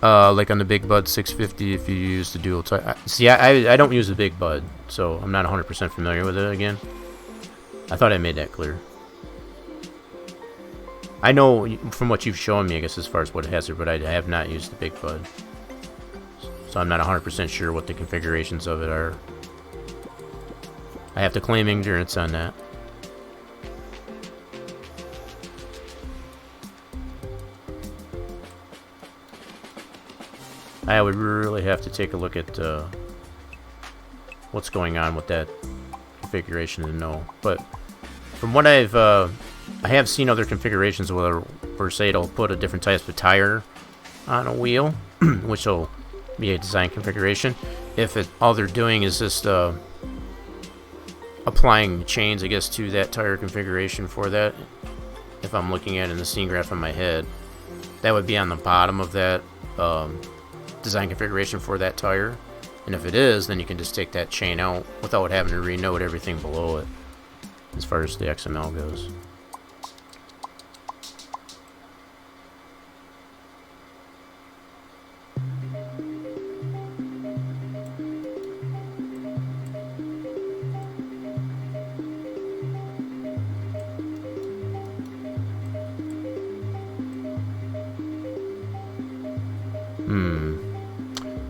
Like on the Big Bud 650, if you use the dual tire. See, I don't use the Big Bud, so I'm not 100% familiar with it again. I thought I made that clear. I know from what you've shown me, I guess, as far as what it has there, but I have not used the Big Bud. So I'm not 100% sure what the configurations of it are. I have to claim ignorance on that. I would really have to take a look at what's going on with that configuration to know. But from what I have seen other configurations where say it'll put a different type of tire on a wheel, which will be a design configuration. If all they're doing is just applying chains, I guess, to that tire configuration for that. If I'm looking at it in the scene graph in my head, that would be on the bottom of that design configuration for that tire. And if it is, then you can just take that chain out without having to renode everything below it as far as the XML goes.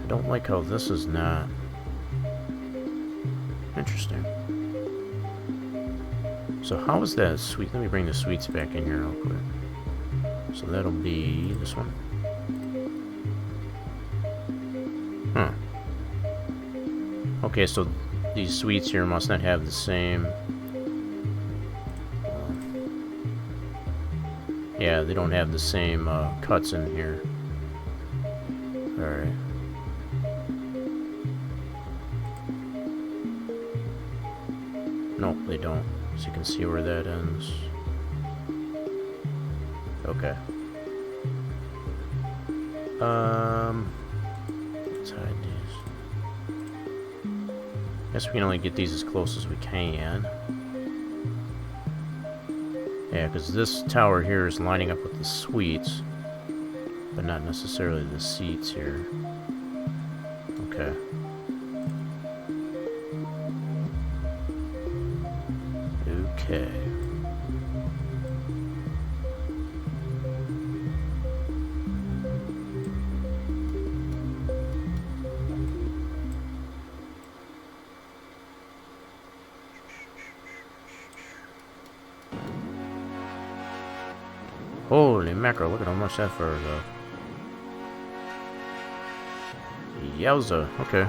I don't like how this is not. Interesting. So how is that sweet? Let me bring the sweets back in here real quick. So that'll be this one. Huh. Okay, so these sweets here must not have the same. Yeah, they don't have the same cuts in here. Alright. Nope, they don't. So you can see where that ends. Okay. Let's hide these. Guess we can only get these as close as we can. Yeah, because this tower here is lining up with the suites, but not necessarily the seats here. Okay. Okay. Holy mackerel, look at how much that far is off. Yowza, okay.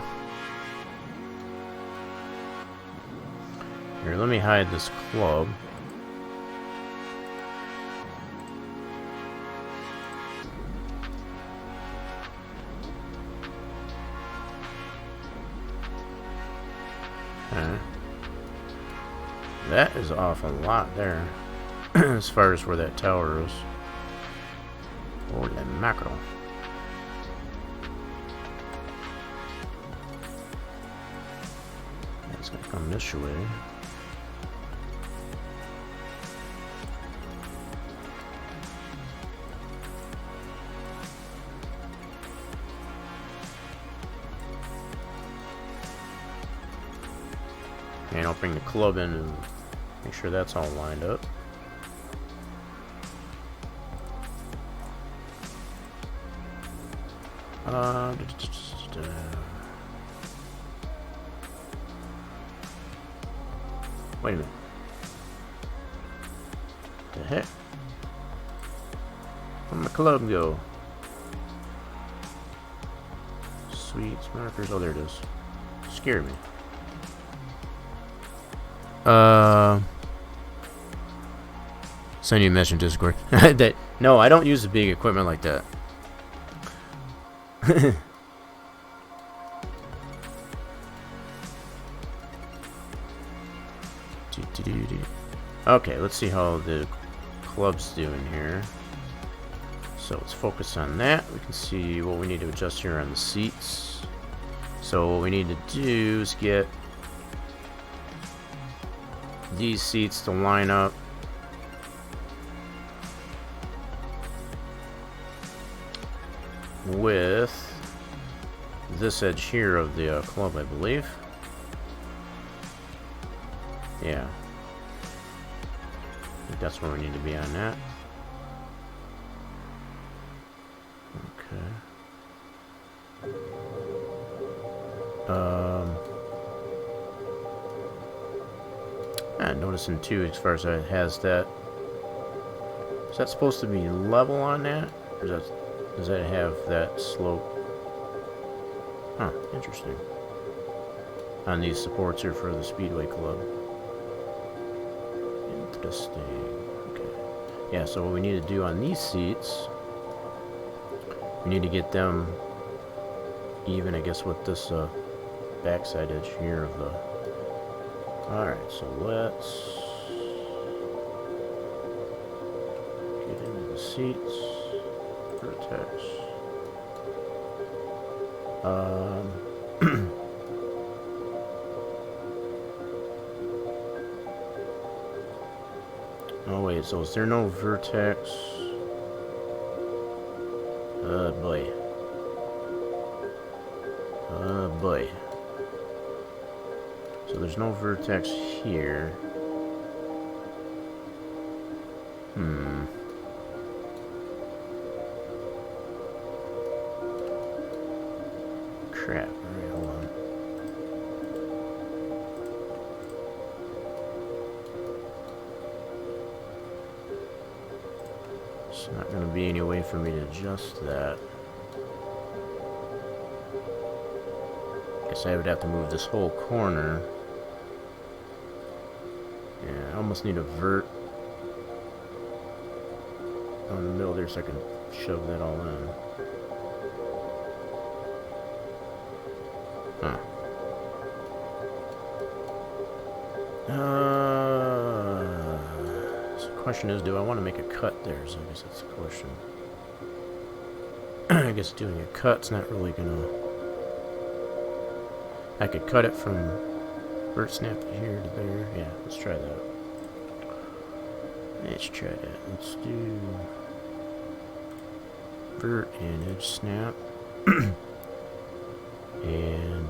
Here, let me hide this club. Okay. That is off a lot there. As far as where that tower is. Holy mackerel. It's gonna come this way. And I'll bring the club in and make sure that's all lined up. Wait a minute. The heck? Where'd my club go? Sweets, markers. Oh, there it is. Scared me. Send you a message in Discord. No, I don't use the big equipment like that. Okay, let's see how the club's doing here. So let's focus on that. We can see what we need to adjust here on the seats. So what we need to do is get these seats to line up with this edge here of the club, I believe. Yeah. I think that's where we need to be on that. Okay. I'm noticing too, as far as it has that. Is that supposed to be level on that? Or does that have that slope? Huh, interesting. On these supports here for the Speedway Club. Interesting. Okay. Yeah, so what we need to do on these seats, we need to get them even, I guess, with this backside edge here of the... Alright, so let's get into the seats. Vertex. Oh wait, so is there no vertex? Oh boy. Oh boy. So there's no vertex here. Crap. Alright, hold on. There's not going to be any way for me to adjust that. Guess I would have to move this whole corner. Yeah, I almost need a vert on the middle there so I can shove that all in. Huh. So the question is, do I want to make a cut there? So I guess that's the question. I guess doing a cut's not really gonna... I could cut it from Vert Snap here to there. Yeah, let's try that. Let's try that. Let's do Vert and Edge Snap. And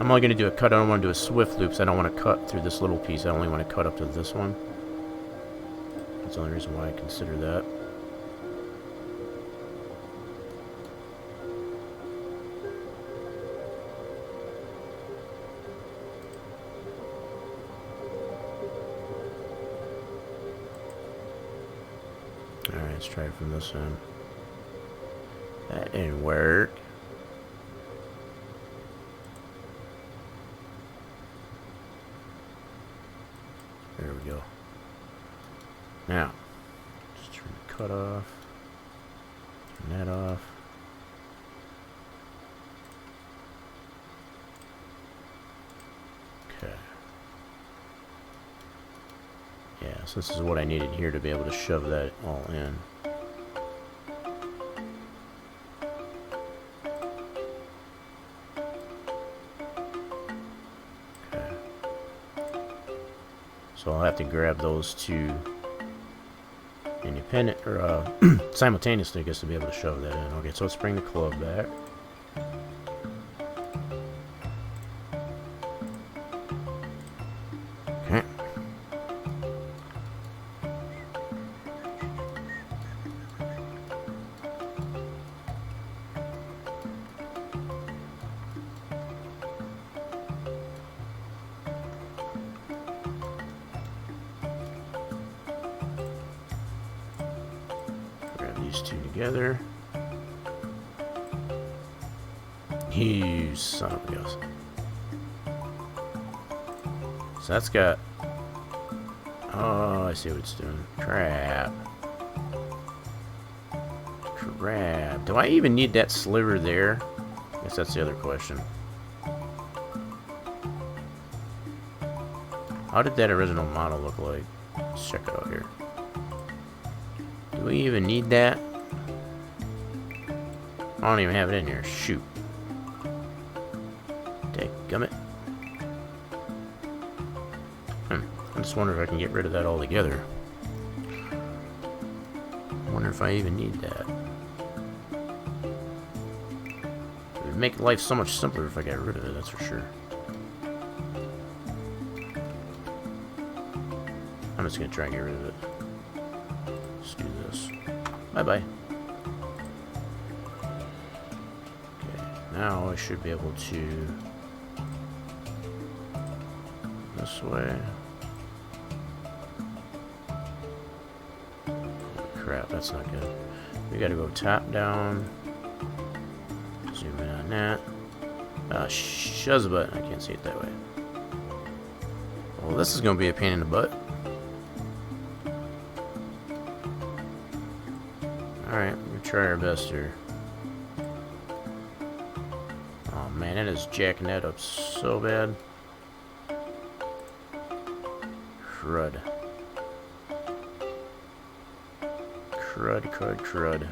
I'm only going to do a cut. I don't want to do a swift loop, so I don't want to cut through this little piece. I only want to cut up to this one. That's the only reason why I consider that. Alright, let's try it from this end. That didn't work. There we go. Now, just turn the cut off. Turn that off. Okay. Yeah, so this is what I needed here to be able to shove that all in. Okay. So I'll have to grab those two independent, or simultaneously, I guess, to be able to shove that in. Okay, so let's bring the club back. Okay. These two together. You son of a gun. So that's got... Oh, I see what it's doing. Crap. Crap. Do I even need that sliver there? I guess that's the other question. How did that original model look like? Let's check it out here. Do we even need that? I don't even have it in here. Shoot. Dadgummit. I just wonder if I can get rid of that altogether. I wonder if I even need that. It would make life so much simpler if I got rid of it, that's for sure. I'm just gonna try and get rid of it. Let's do this. Bye-bye. Okay, now I should be able to... This way. Crap, that's not good. We gotta go top down. Zoom in on that. Shuzza, I can't see it that way. Well, this is gonna be a pain in the butt. Alright, we'll try our best here. Oh man, it is jacking that up so bad. Crud. Crud.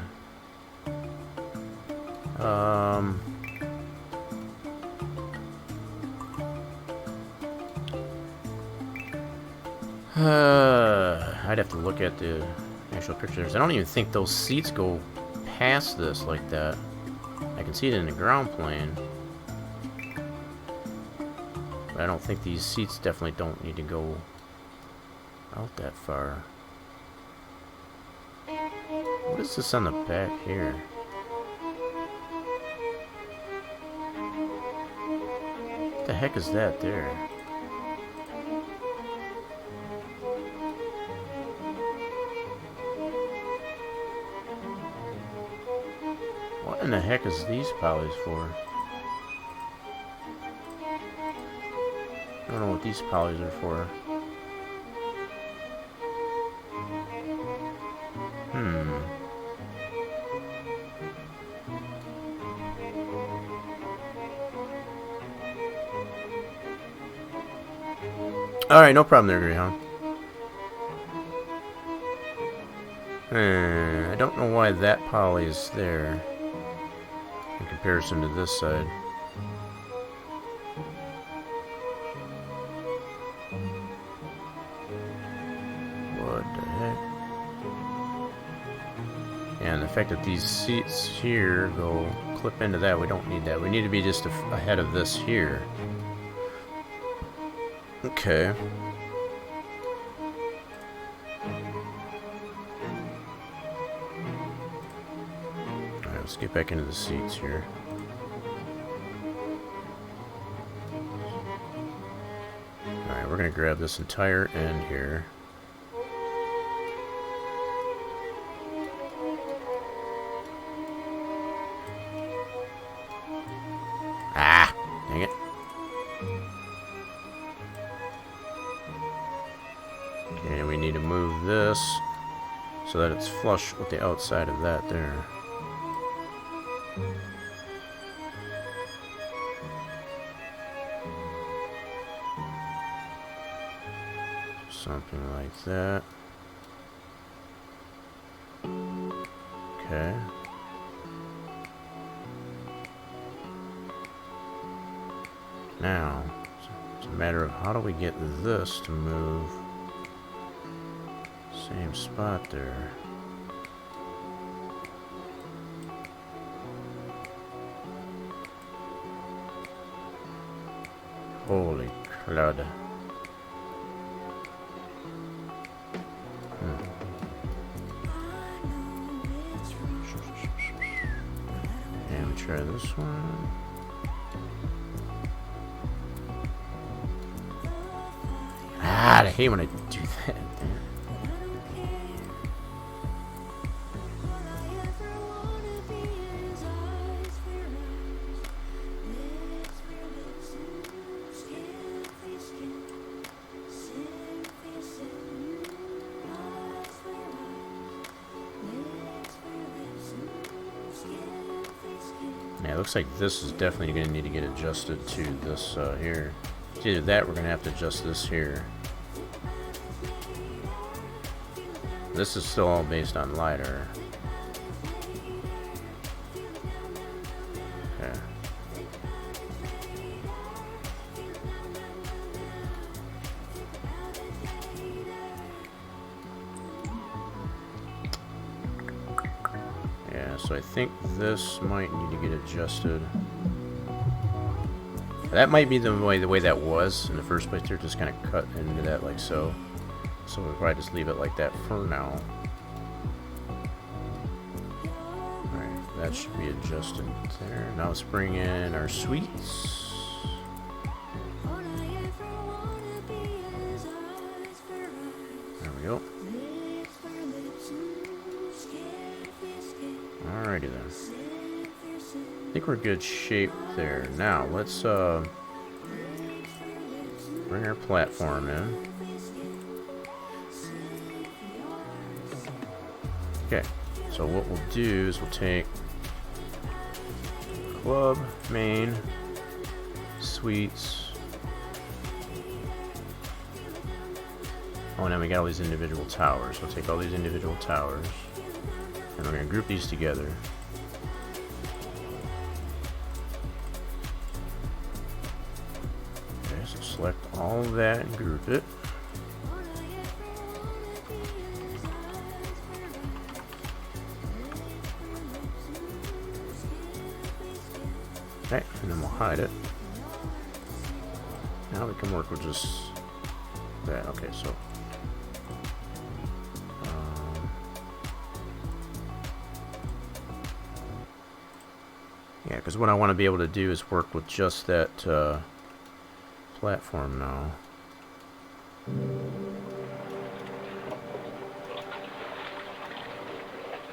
I'd have to look at the actual pictures. I don't even think those seats go past this like that. I can see it in the ground plane. But I don't think these seats definitely don't need to go out that far. What is this on the back here? What the heck is that there? What in the heck is these polys for? I don't know what these polys are for. Alright, no problem there, Greyhound. I don't know why that poly is there in comparison to this side. What the heck? And the fact that these seats here go clip into that, we don't need that. We need to be just ahead of this here. Okay. Alright, let's get back into the seats here. Alright, we're gonna grab this entire end here. Ah! Dang it. Okay, we need to move this so that it's flush with the outside of that there. Something like that. Okay. Now, it's a matter of how do we get this to move same spot there. Holy crud. And we try this one. Ah, I hate when I do that. Yeah, it looks like this is definitely going to need to get adjusted to this here. It's either that, we're going to have to adjust this here. This is still all based on LiDAR. Okay. Yeah, so I think this might need to get adjusted. That might be the way that was in the first place. They're just kind of cut into that like so. So we'll probably just leave it like that for now. Alright, that should be adjusted there. Now let's bring in our sweets. There we go. Alrighty then. I think we're in good shape there. Now let's bring our platform in. Okay, so what we'll do is we'll take club, main, suites. Oh, and then we got all these individual towers. We'll take all these individual towers and we're going to group these together. Okay, so select all of that and group it. Okay, and then we'll hide it. Now we can work with just that. Okay, so yeah, because what I want to be able to do is work with just that platform now.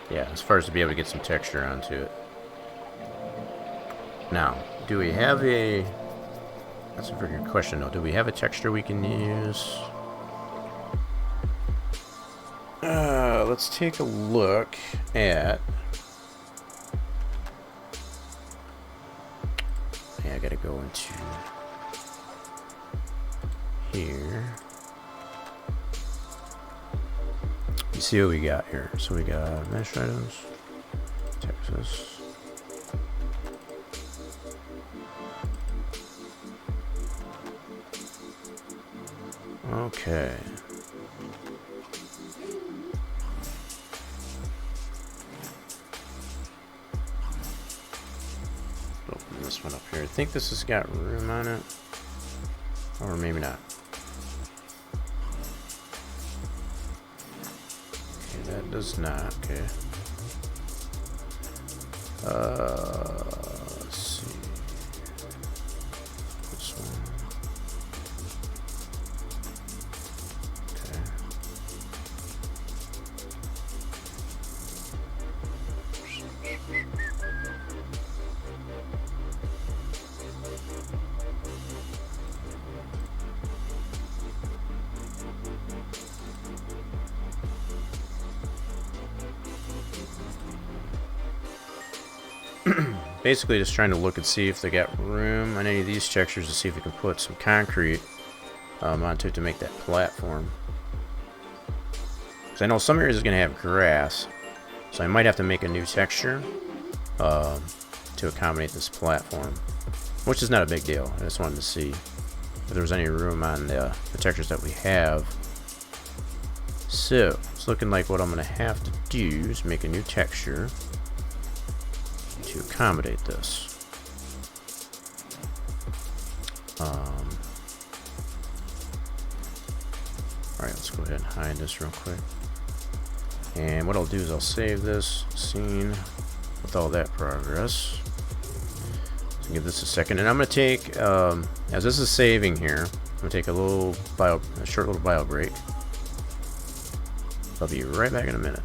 Yeah, as far as to be able to get some texture onto it. Now, do we have a... That's a very good question, though. Do we have a texture we can use? Let's take a look at... Yeah, I gotta go into... here. You see what we got here. So we got mesh items, Texas. Okay. Open this one up here. I think this has got room on it. Or maybe not. does not. Okay. Let's see. This one. Okay. Basically just trying to look and see if they got room on any of these textures to see if we can put some concrete onto it to make that platform. Because I know some areas is going to have grass, so I might have to make a new texture to accommodate this platform, which is not a big deal. I just wanted to see if there was any room on the textures that we have. So it's looking like what I'm going to have to do is make a new texture to accommodate this. Alright, let's go ahead and hide this real quick. And what I'll do is I'll save this scene with all that progress. So give this a second, and I'm going to take, as this is saving here, I'm going to take a short little bio break. I'll be right back in a minute.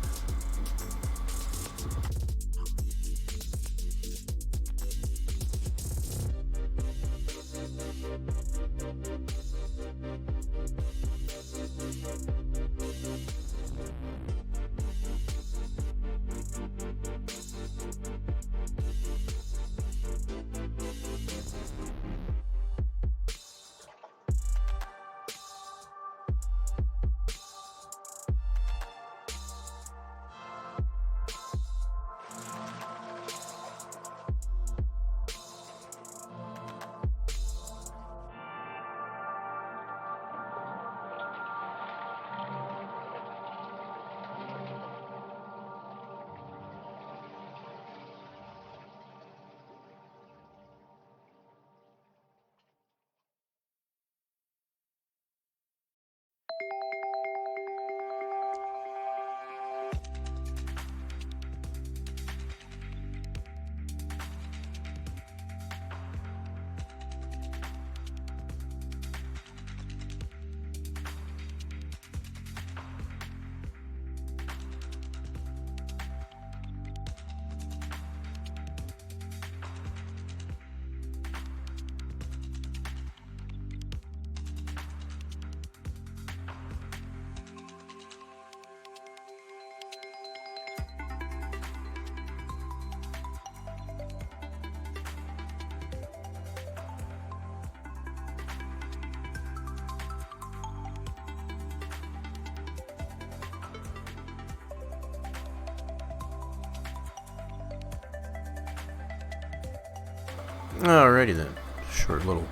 Alrighty then, short little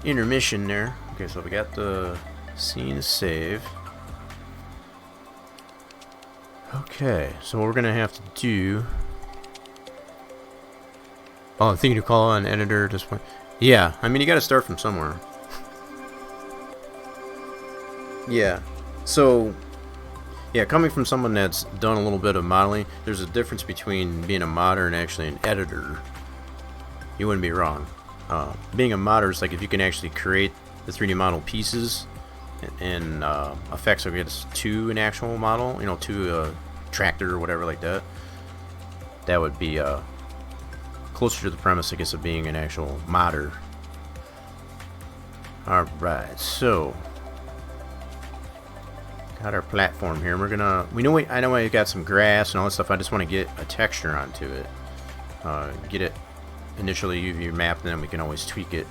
intermission there. Okay, so we got the scene saved. Okay, so what we're gonna have to do. Oh, I'm thinking to call on editor at this point. Yeah, I mean you gotta start from somewhere. Yeah, so yeah, coming from someone that's done a little bit of modeling, there's a difference between being a modder and actually an editor. You wouldn't be wrong. Being a modder is like if you can actually create the 3D model pieces and effects against to an actual model, you know, to a tractor or whatever like that. That would be closer to the premise, I guess, of being an actual modder. Alright, so got our platform here. We're gonna, I know I got some grass and all that stuff. I just want to get a texture onto it. Get it initially UV mapped, and then we can always tweak it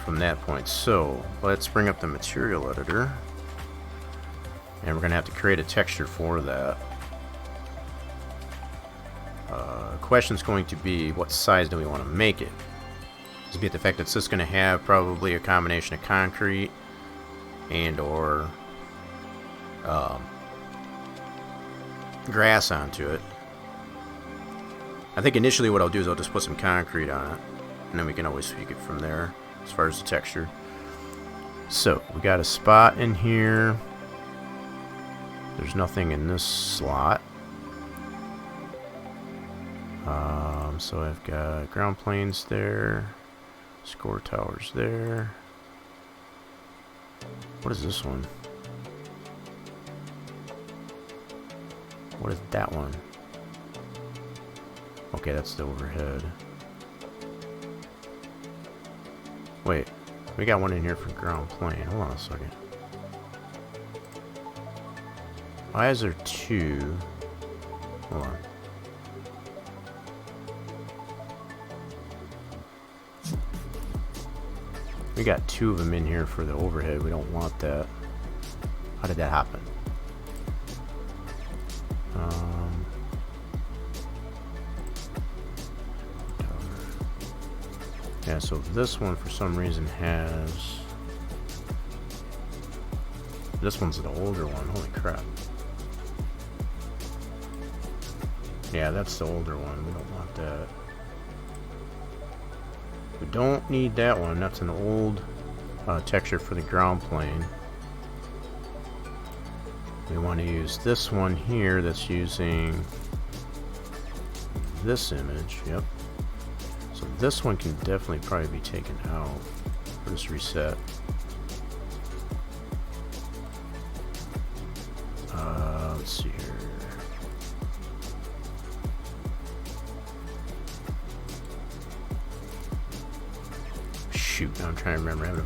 from that point. So let's bring up the material editor, and we're gonna have to create a texture for that. Question's going to be, what size do we want to make it? Just be the fact that it's just going to have probably a combination of concrete and or grass onto it. I think initially what I'll do is I'll just put some concrete on it, and then we can always tweak it from there as far as the texture. So we got a spot in here. There's nothing in this slot. So I've got ground planes there, score towers there. What is this one? What is that one? Okay, that's the overhead. Wait, we got one in here for ground plane. Hold on a second. Why is there two? Hold on. We got two of them in here for the overhead. We don't want that. How did that happen? Yeah, so this one for some reason has... This one's the older one. Holy crap. Yeah, that's the older one. We don't want that. We don't need that one. That's an old texture for the ground plane. We want to use this one here that's using this image. Yep. So this one can definitely probably be taken out. Or just reset. Let's see here. Shoot, now I'm trying to remember.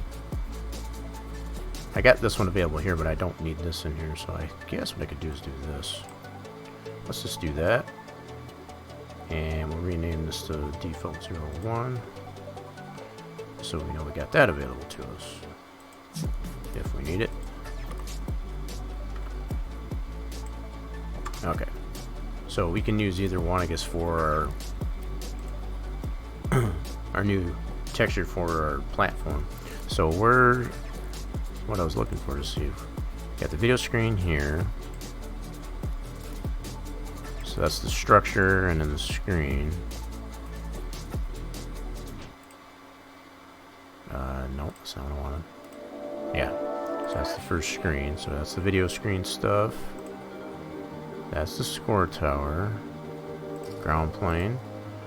I got this one available here, but I don't need this in here, so I guess what I could do is do this. Let's just do that. And we'll rename this to default 01. So we know we got that available to us. If we need it. Okay. So we can use either one, I guess, for our new texture for our platform. So we're... What I was looking for to see. Got the video screen here. So that's the structure and then the screen. Nope, that's not what I wanted. Yeah, so that's the first screen. So that's the video screen stuff. That's the score tower. Ground plane.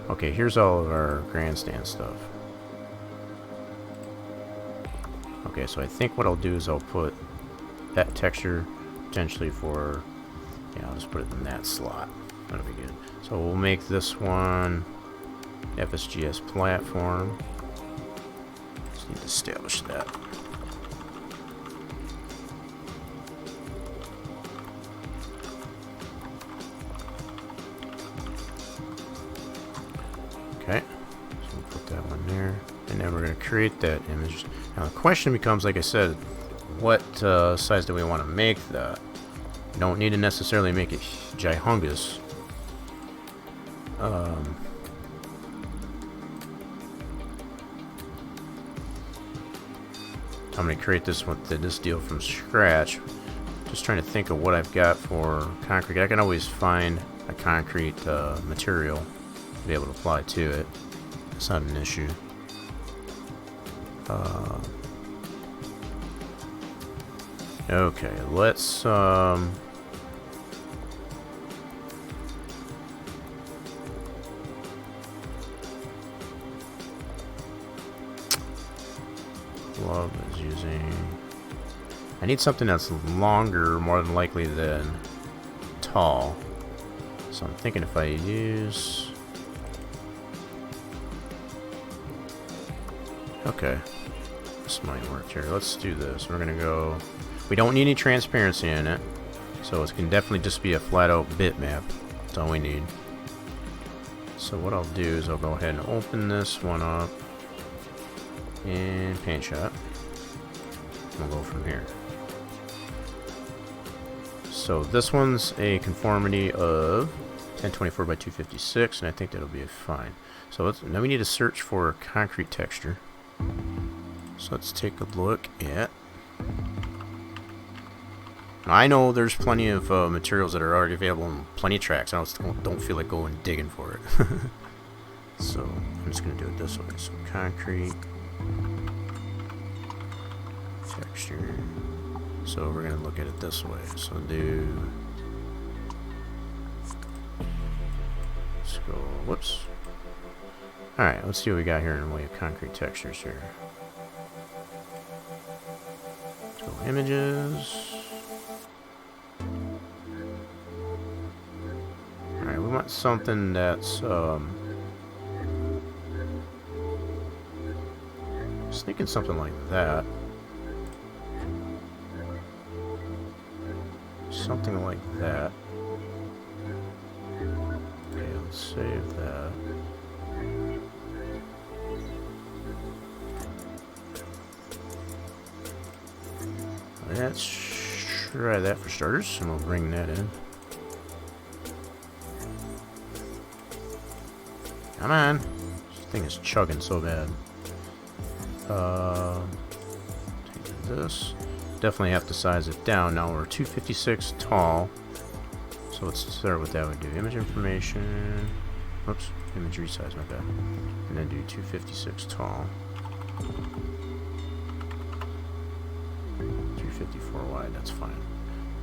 Okay, here's all of our grandstand stuff. Okay, so I think what I'll do is I'll put that texture potentially for, yeah, I'll just put it in that slot. That'll be good. So we'll make this one FSGS platform. Just need to establish that. Okay, so we'll put that one there. And then we're going to create that image. Now the question becomes, like I said, what size do we want to make that? You don't need to necessarily make it gihungus. I'm going to create this deal from scratch. Just trying to think of what I've got for concrete. I can always find a concrete material to be able to apply to it. It's not an issue. Okay, let's love is using. I need something that's longer, more than likely, than tall. So I'm thinking if I use. Okay, this might work here. Let's do this. We're gonna go. We don't need any transparency in it, so it can definitely just be a flat-out bitmap. That's all we need. So what I'll do is I'll go ahead and open this one up in Paint Shop. We'll go from here. So this one's a conformity of 1024 by 256, and I think that'll be fine. So now we need to search for a concrete texture. So let's take a look at. I know there's plenty of materials that are already available and plenty of tracks. I don't feel like going digging for it. So I'm just going to do it this way. So concrete texture. So we're going to look at it this way. So let's go, whoops. Alright, let's see what we got here in the way of concrete textures here. Let's go images. Alright, we want something that's, I was thinking something like that. Something like that. Okay, let's save that. Let's try that for starters, and we'll bring that in. Come on! This thing is chugging so bad. Take this. Definitely have to size it down. Now we're 256 tall. So let's start with that. We do image information. Oops, image resize, my bad. And then do 256 tall. 354 wide, that's fine.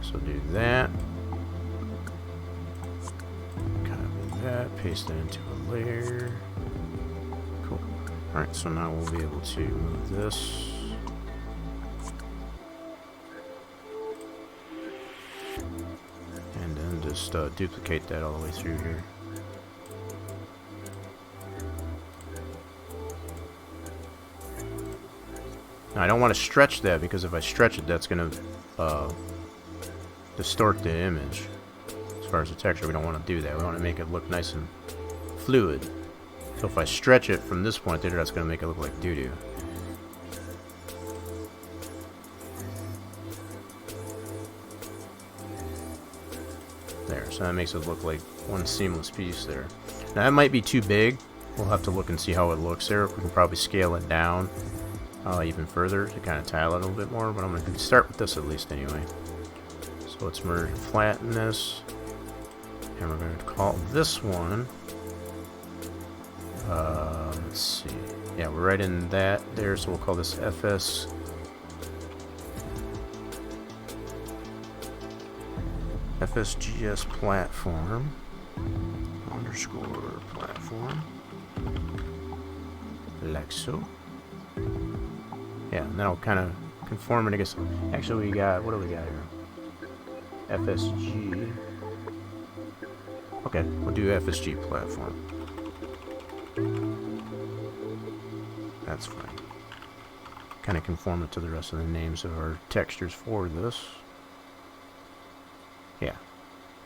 So do that. Copy that, paste it into a layer. Cool. Alright, so now we'll be able to move this. And then just duplicate that all the way through here. Now I don't want to stretch that, because if I stretch it, that's going to distort the image. As far as the texture, we don't want to do that. We want to make it look nice and fluid. So if I stretch it from this point there, that's going to make it look like doo-doo. There, so that makes it look like one seamless piece there. Now that might be too big. We'll have to look and see how it looks there. We can probably scale it down even further to kind of tile it a little bit more, but I'm going to start with this at least anyway. So let's merge and flatten this, and we're going to call this one, let's see, yeah, we're right in that there, so we'll call this FSGS platform _ platform, like so. Yeah, and that'll kind of conform it, I guess. Actually, we got, what do we got here? FSG. Okay, we'll do FSG platform. That's fine. Kind of conform it to the rest of the names of our textures for this. Yeah,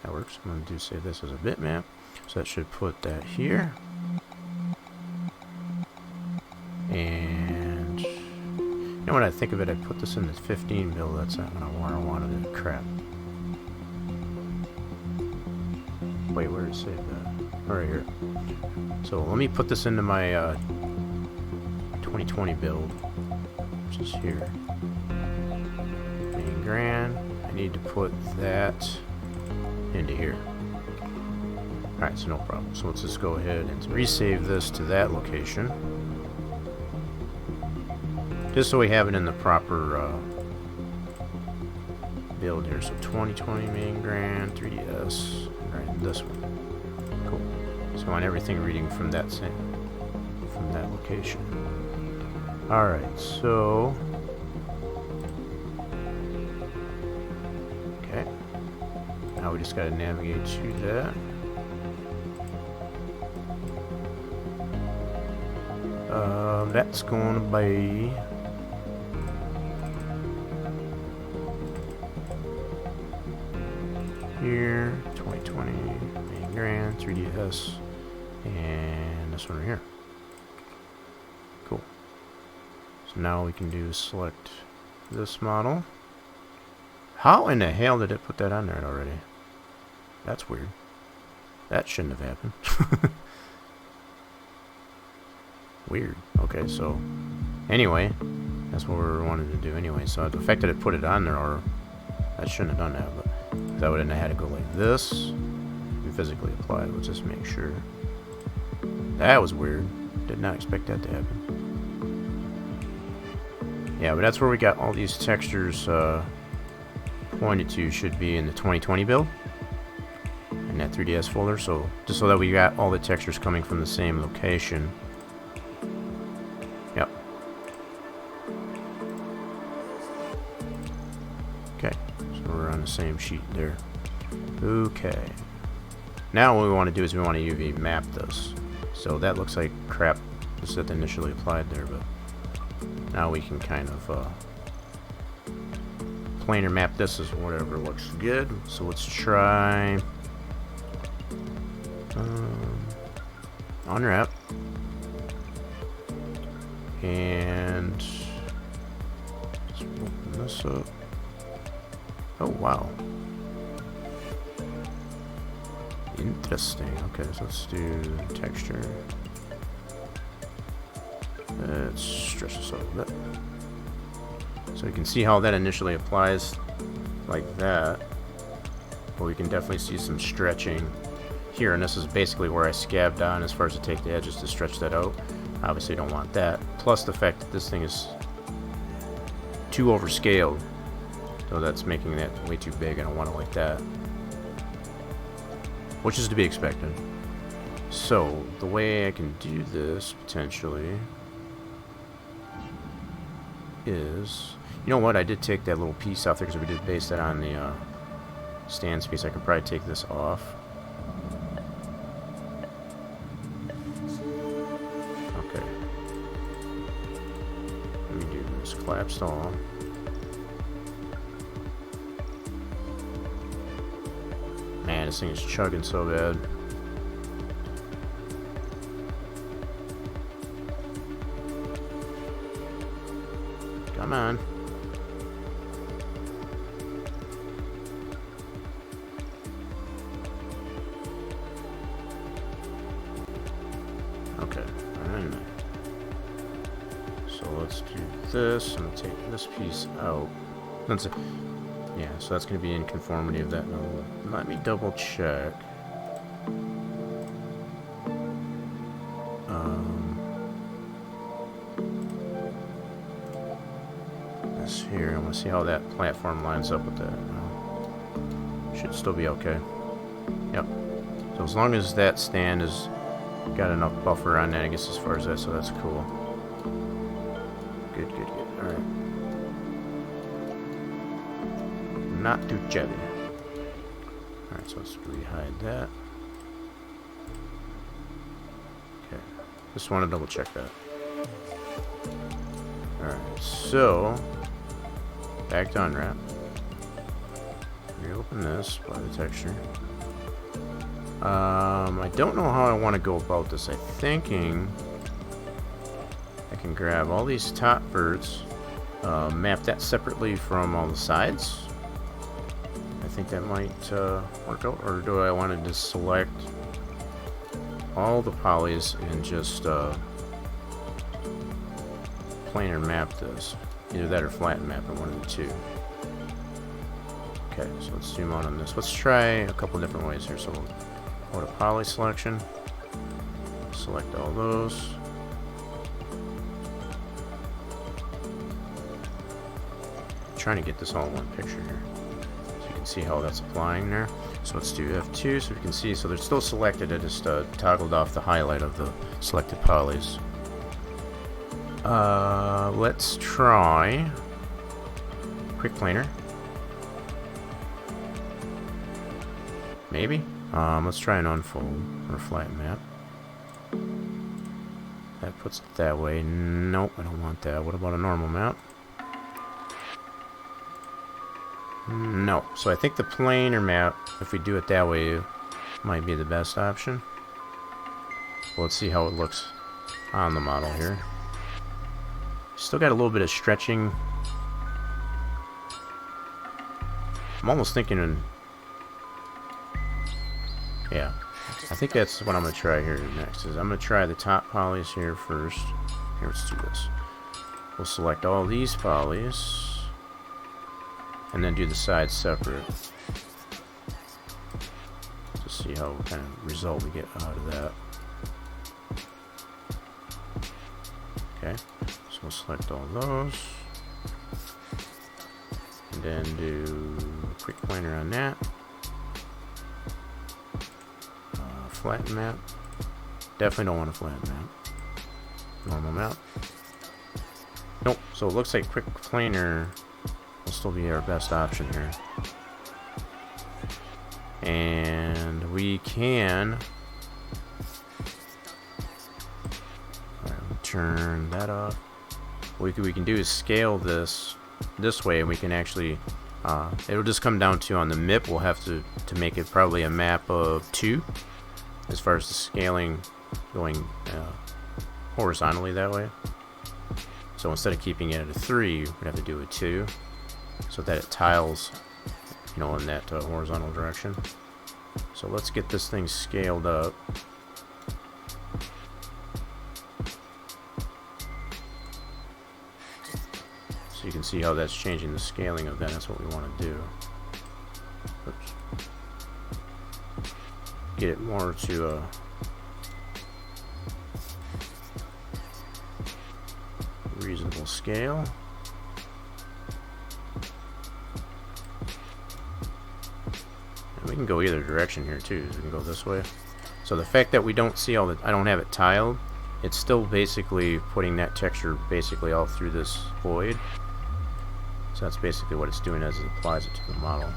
that works. I'm going to save this as a bitmap. So that should put that here. And you know, when I think of it, I put this in the 15 build. That's not where I wanted it. Crap. Wait, where did it save that? Right here. So let me put this into my 2020 build, which is here. Main grand. I need to put that into here. Alright, so no problem. So let's just go ahead and resave this to that location. Just so we have it in the proper build here. So 2020 main grand, 3DS, right in this one. Cool. So I want everything reading from that location. Alright, so okay. Now we just gotta navigate to that. That's going to be here, 2020 main grand, 3DS, and this one right here. Cool. So now we can do select this model. How in the hell did it put that on there already? That's weird. That shouldn't have happened. Weird. Okay, so anyway, that's what we wanted to do anyway. So the fact that it put it on there, or I shouldn't have done that, but that would have had to go like this and physically apply it. Let's just make sure. That was weird. Did not expect that to happen. Yeah, but that's where we got all these textures pointed to should be in the 2020 build in that 3ds folder, so just so that we got all the textures coming from the same location. Yep. Okay, so we're on the same sheet there. Okay. Now what we want to do is we want to UV map this. So that looks like crap just that initially applied there, but now we can kind of planar map this as whatever looks good. So let's try unwrap, and let's open this up. Oh wow, interesting. Okay, so let's do texture. Let's stretch this out a bit. So you can see how that initially applies like that. But we can definitely see some stretching here, and this is basically where I scabbed on as far as to take the edges to stretch that out. Obviously don't want that. Plus the fact that this thing is too overscaled. So that's making that way too big. I don't want it like that. Which is to be expected. So the way I can do this potentially is, you know what, I did take that little piece off there because we did base that on the stand piece. I could probably take this off. Okay. Let me do this collapsed all. Man, this thing is chugging so bad. Come on. Okay, alright. So let's do this. I'm gonna take this piece out. That's it. Yeah, so that's gonna be in conformity of that. Now, let me double check. Here, I want to see how that platform lines up with that. Should still be okay. Yep. So as long as that stand has got enough buffer on that, I guess, as far as that, so that's cool. Good, good, good. Alright. Not too shabby. Alright, so let's re-hide that. Okay. Just want to double check that. Alright, so back to unwrap. Reopen this by the texture. I don't know how I want to go about this. I'm thinking I can grab all these top verts, map that separately from all the sides. I think that might work out. Or do I want to just select all the polys and just planar map this? Either that or flatten map it, one of the two. Okay, so let's zoom out on this. Let's try a couple different ways here. So we'll go to poly selection, select all those. I'm trying to get this all in one picture here, so you can see how that's applying there. So let's do F2 so we can see. So they're still selected. I just toggled off the highlight of the selected polys. Let's try quick planar. Maybe. Let's try an unfold or flatten map. That puts it that way. Nope, I don't want that. What about a normal map? No. So I think the planar map, if we do it that way, might be the best option. Let's see how it looks on the model here. Still got a little bit of stretching. I'm almost thinking, yeah, I think that's what I'm going to try here next. Is I'm going to try the top polys here first. Here, let's do this. We'll select all these polys and then do the sides separate to see how kind of result we get out of that. Okay, so we'll select all those and then do a quick pointer on that. Flatten map. Definitely don't want a flat map. Normal map. Nope. So it looks like quick planar will still be our best option here. And we can turn that off. What we can do is scale this way, and we can actually it'll just come down to, on the MIP, we'll have to make it probably a map of 2 as far as the scaling going horizontally that way. So instead of keeping it at a 3, we'd have to do a 2 so that it tiles, you know, in that horizontal direction. So let's get this thing scaled up. So you can see how that's changing the scaling of that. That's what we want to do. Oops. Get it more to a reasonable scale. And we can go either direction here too. So we can go this way. So the fact that we don't see all the, I don't have it tiled, it's still basically putting that texture basically all through this void. So that's basically what it's doing as it applies it to the model.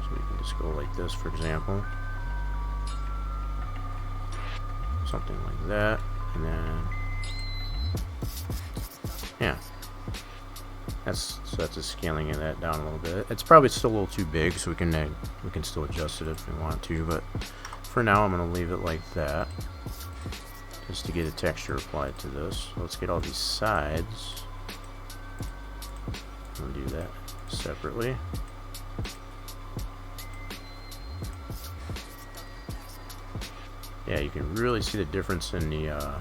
So we can just go like this, for example. Something like that. And then, yeah. So that's a scaling of that down a little bit. It's probably still a little too big, so we can still adjust it if we want to, but for now I'm going to leave it like that, just to get a texture applied to this. So let's get all these sides. We'll do that separately. Yeah, you can really see the difference in the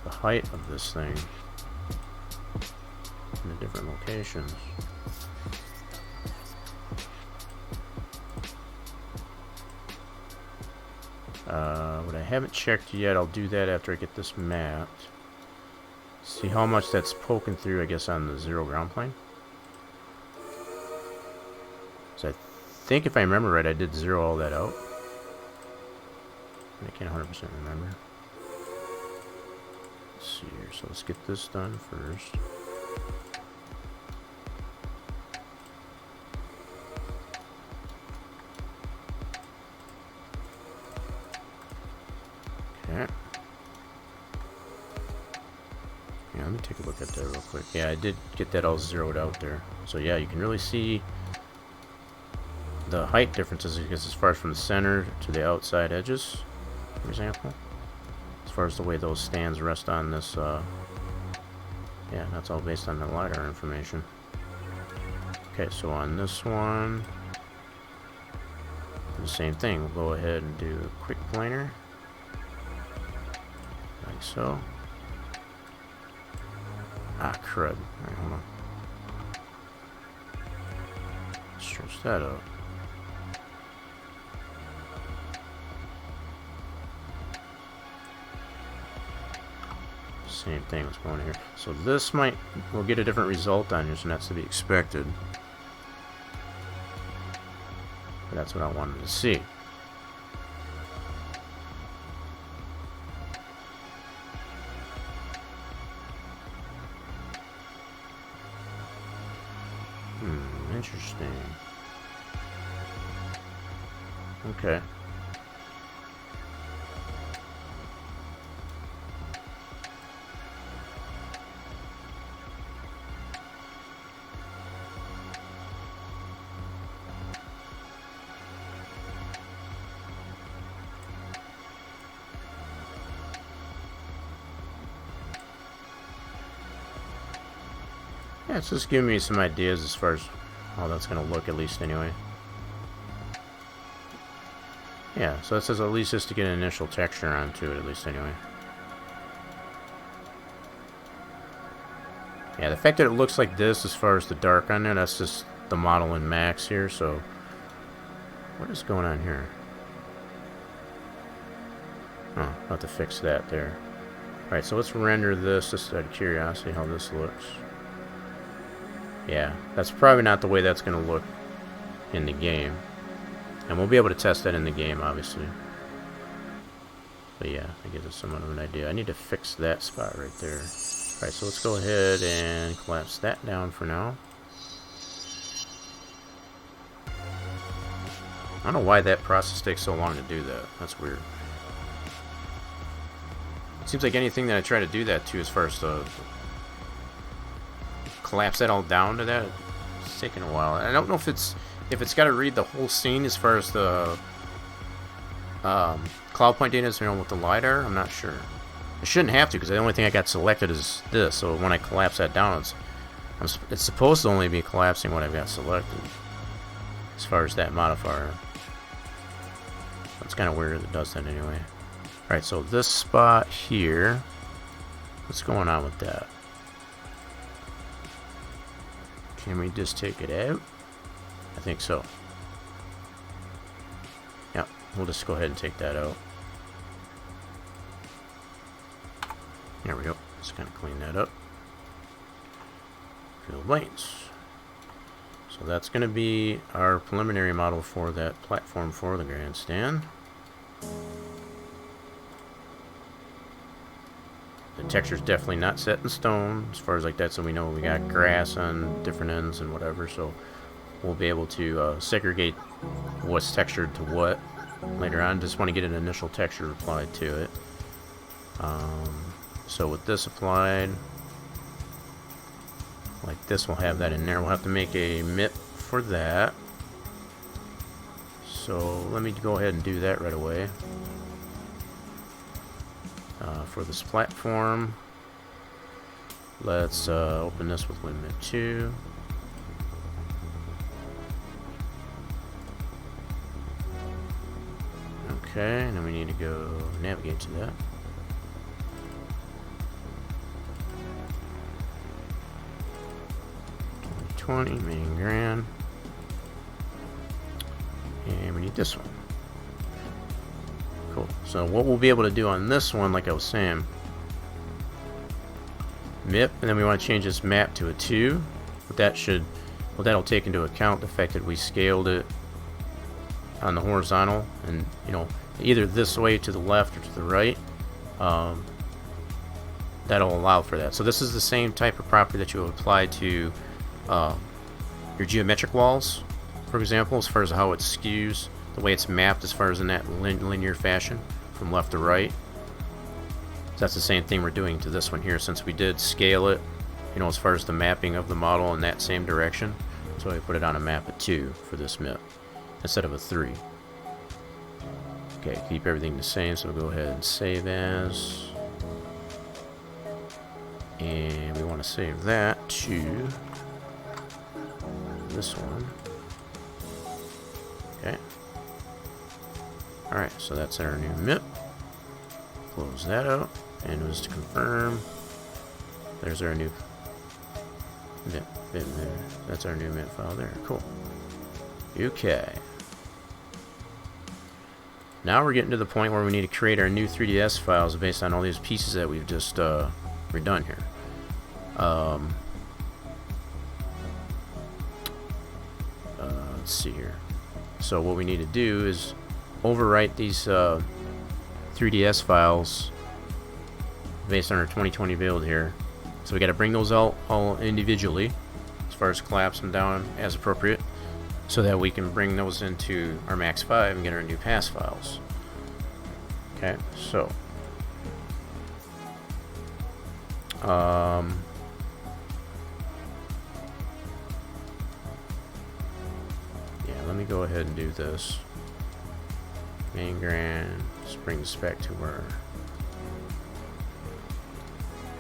height of this thing in the different locations. What I haven't checked yet, I'll do that after I get this mapped. See how much that's poking through, I guess, on the 0 ground plane. So I think, if I remember right, I did 0 all that out. I can't 100% remember. Let's see here. So let's get this done first. Okay. Yeah, let me take a look at that real quick. Yeah, I did get that all zeroed out there. So yeah, you can really see the height differences, I guess, as far as from the center to the outside edges, for example, as far as the way those stands rest on this. Yeah, that's all based on the LiDAR information. Okay, so on this one, the same thing. We'll go ahead and do a quick planar, like so. Ah, crud. Alright, hold on. Stretch that up. Same thing, what's going on here. So this we'll get a different result on this, and that's to be expected. But that's what I wanted to see. Interesting. Okay. Yeah, it's just giving me some ideas as far as how that's going to look, at least anyway. Yeah, so it says at least just to get an initial texture onto it, at least anyway. Yeah, the fact that it looks like this as far as the dark on there, that's just the model in max here, so what is going on here? Oh, I'll have to fix that there. Alright, so let's render this just out of curiosity how this looks. Yeah, that's probably not the way that's going to look in the game. And we'll be able to test that in the game, obviously. But yeah, that gives us somewhat of an idea. I need to fix that spot right there. Alright, so let's go ahead and collapse that down for now. I don't know why that process takes so long to do that. That's weird. It seems like anything that I try to do that to as far as the collapse that all down to that, it's taking a while. I don't know if it's got to read the whole scene as far as the cloud point data is, you know, with the LiDAR. I'm not sure. It shouldn't have to, because the only thing I got selected is this. So when I collapse that down, it's supposed to only be collapsing what I've got selected as far as that modifier. It's kind of weird that it does that anyway. Alright, so this spot here, what's going on with that? Can we just take it out? I think so. Yeah, we'll just go ahead and take that out. There we go. Just kind of clean that up. Field lanes. So that's going to be our preliminary model for that platform for the grandstand. The texture's definitely not set in stone as far as like that, so we know we got grass on different ends and whatever, so we'll be able to segregate what's textured to what later on. Just want to get an initial texture applied to it. So with this applied, like this, we'll have that in there. We'll have to make a MIP for that. So let me go ahead and do that right away. For this platform, let's open this with limit 2. Okay, and then we need to go navigate to that. Main grand, and we need this one. Cool. So what we'll be able to do on this one, like I was saying, MIP, and then we want to change this map to a 2. But that'll take into account the fact that we scaled it on the horizontal, and you know, either this way to the left or to the right. That'll allow for that. So this is the same type of property that you would apply to your geometric walls, for example, as far as how it skews, the way it's mapped as far as in that linear fashion from left to right. So that's the same thing we're doing to this one here, since we did scale it, you know, as far as the mapping of the model in that same direction. So I put it on a map of 2 for this MIP instead of a 3. Okay, keep everything the same, so we'll go ahead and save as. And we want to save that to this one. Okay. Alright, so that's our new MIP. Close that out. And just to confirm, there's our new MIP. That's our new MIP file there. Cool. Okay. Now we're getting to the point where we need to create our new 3ds files based on all these pieces that we've just redone here. Let's see here. So what we need to do is overwrite these 3ds files based on our 2020 build here. So we got to bring those all individually, as far as collapse them down as appropriate, so that we can bring those into our Max 5 and get our new pass files. Okay, so let me go ahead and do this. Main grand, let's bring this back to where.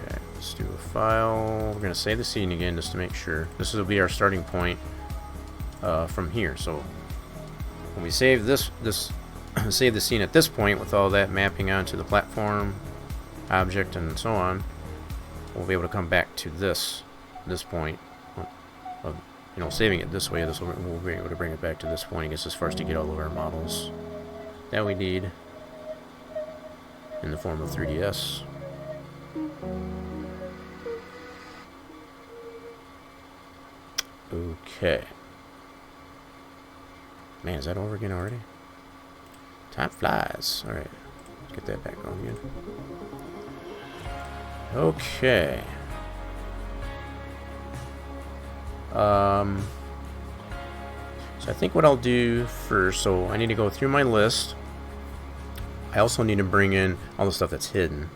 Okay, let's do a file. We're gonna save the scene again just to make sure. This will be our starting point from here. So when we save this save the scene at this point with all that mapping onto the platform, object, and so on, we'll be able to come back to this point of, you know, saving it this way. We'll be able to bring it back to this point. I guess as far as to get all of our models that we need in the form of 3ds. Okay. Man, is that over again already? Time flies. Alright. Let's get that back on again. Okay. So I think what I'll do first, so I need to go through my list. I also need to bring in all the stuff that's hidden.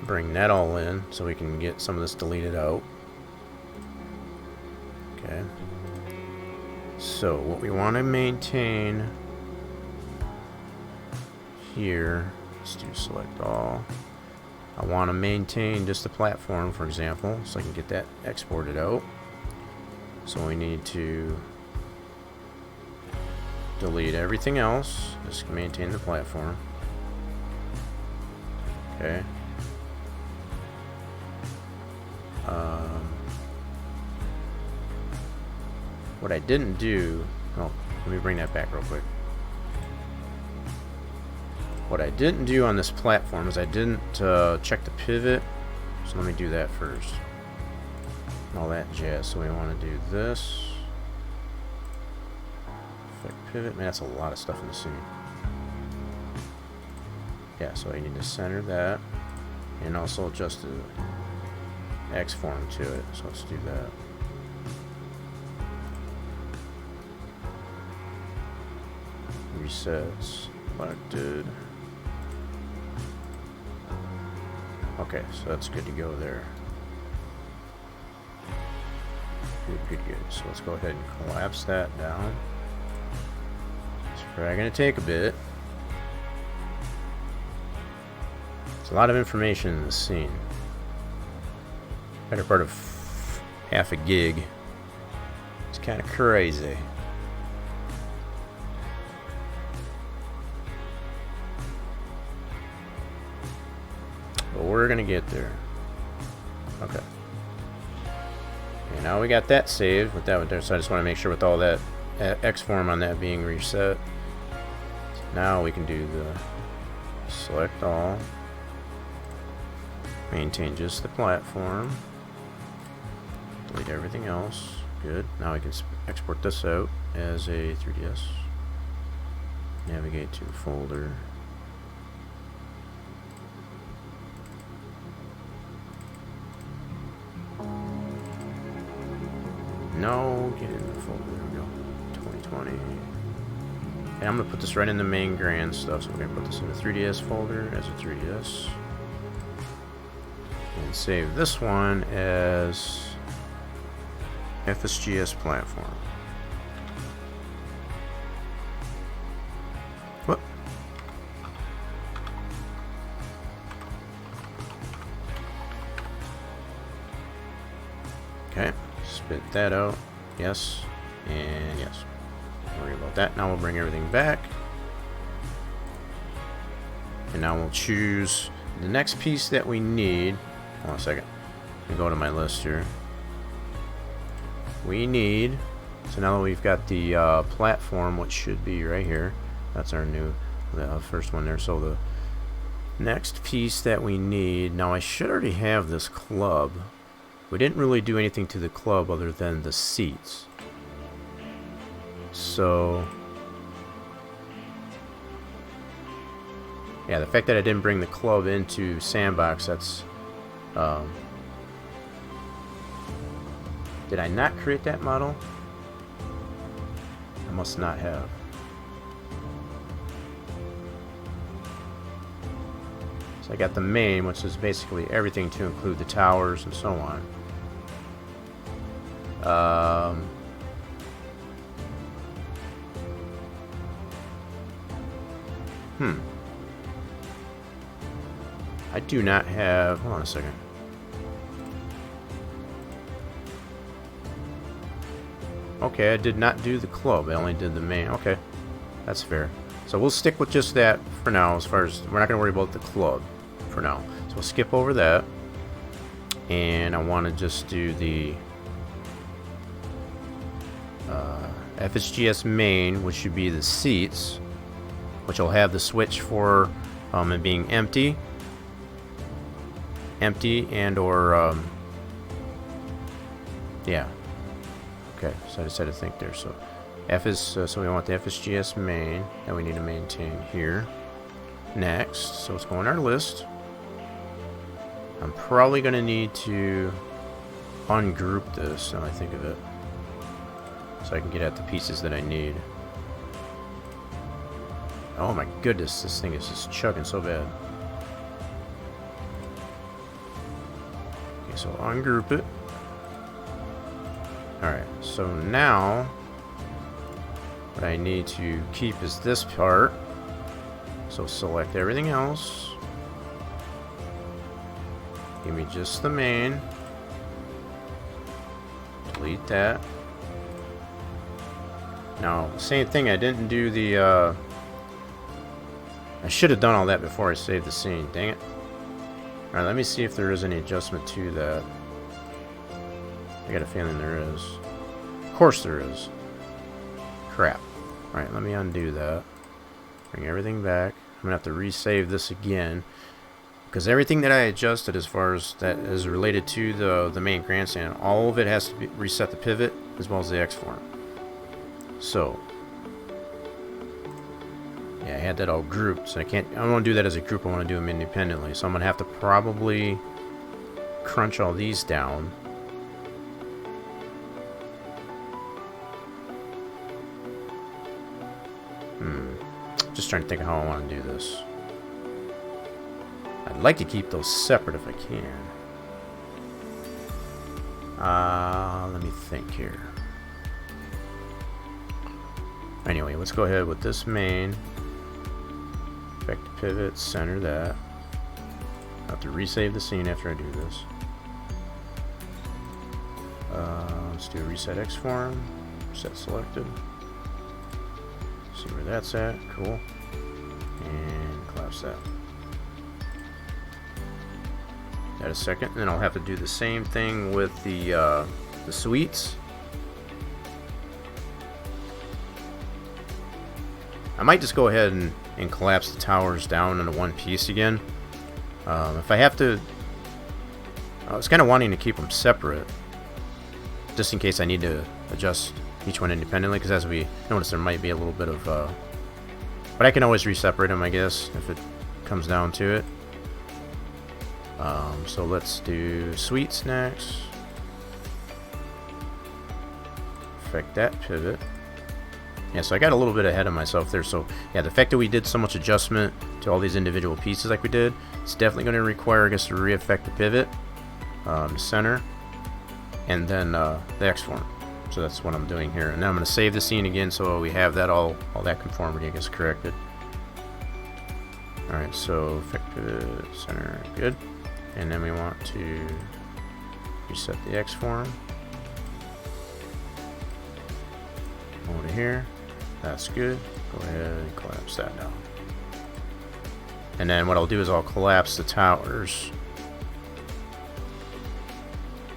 Bring that all in so we can get some of this deleted out. Okay. So what we want to maintain here, let's do select all. I want to maintain just the platform, for example, so I can get that exported out. So we need to delete everything else. Just maintain the platform. Okay. What I didn't do... Oh, let me bring that back real quick. What I didn't do on this platform is I didn't check the pivot. So let me do that first. All that jazz. So we want to do this. Effect pivot. Man, that's a lot of stuff in the scene. Yeah, so I need to center that. And also adjust the X form to it. So let's do that. Reset selected. Okay, so that's good to go there. Good. So let's go ahead and collapse that down. It's probably going to take a bit. It's a lot of information in this scene. Better part of half a gig. It's kind of crazy. But we're going to get there. Okay. Okay, now we got that saved with that one there, so I just want to make sure with all that X form on that being reset. So now we can do the select all. Maintain just the platform. Delete everything else. Good. Now we can export this out as a 3DS. Navigate to folder. No, get in the folder. There we go. 2020. And I'm going to put this right in the main grand stuff. So we're going to put this in the 3DS folder as a 3DS. And save this one as FSGS platform. What? Okay. Spit that out. Yes. And yes. Don't worry about that. Now we'll bring everything back. And now we'll choose the next piece that we need. Hold on a second. Let me go to my list here. We need... So now that we've got the platform, which should be right here. That's our new first one there. So the next piece that we need... Now I should already have this club. We didn't really do anything to the club other than the seats. So... Yeah, the fact that I didn't bring the club into Sandbox, that's... Did I not create that model? I must not have. So I got the main, which is basically everything to include the towers and so on. I do not have... Hold on a second. Okay, I did not do the club. I only did the main. Okay, that's fair. So we'll stick with just that for now. As far as we're not going to worry about the club for now. So we'll skip over that. And I want to just do the FSGS main, which should be the seats, which will have the switch for it being empty and or yeah. Okay, so I just had to think there. So F is so we want the FSGS main that we need to maintain here. Next, so let's go on our list. I'm probably going to need to ungroup this now I think of it, so I can get at the pieces that I need. Oh my goodness, this thing is just chugging so bad. Okay, so ungroup it. Alright, so now what I need to keep is this part. So select everything else. Give me just the main. Delete that. Now, same thing, I didn't do the, I should have done all that before I saved the scene, dang it. Alright, let me see if there is any adjustment to that. I got a feeling there is. Of course there is. Crap. Alright, let me undo that. Bring everything back. I'm going to have to resave this again, because everything that I adjusted as far as that is related to the main grandstand, all of it has to be reset the pivot as well as the X-form. So yeah, I had that all grouped, so I don't want to do that as a group, I want to do them independently. So I'm going to have to probably crunch all these down. Just trying to think of how I want to do this. I'd like to keep those separate if I can. Let me think here. Anyway, let's go ahead with this main. Back to pivot, center that. I'll have to resave the scene after I do this. Let's do a reset X form. Set selected. See where that's at. Cool. And collapse that. Add a second, and then I'll have to do the same thing with the suites. I might just go ahead and collapse the towers down into one piece again. If I have to, I was kind of wanting to keep them separate, just in case I need to adjust each one independently, because as we notice there might be a little bit of, but I can always re-separate them, I guess, if it comes down to it. So let's do suites next. Affect that pivot. Yeah, so I got a little bit ahead of myself there. So yeah, the fact that we did so much adjustment to all these individual pieces like we did, it's definitely going to require, I guess, to re-affect the pivot, center, and then the X-form. So that's what I'm doing here. And now I'm going to save the scene again so we have that all that conformity, I guess, corrected. Alright, so affect pivot, center, good. And then we want to reset the X-form. Over here. That's good. Go ahead and collapse that down. And then what I'll do is I'll collapse the towers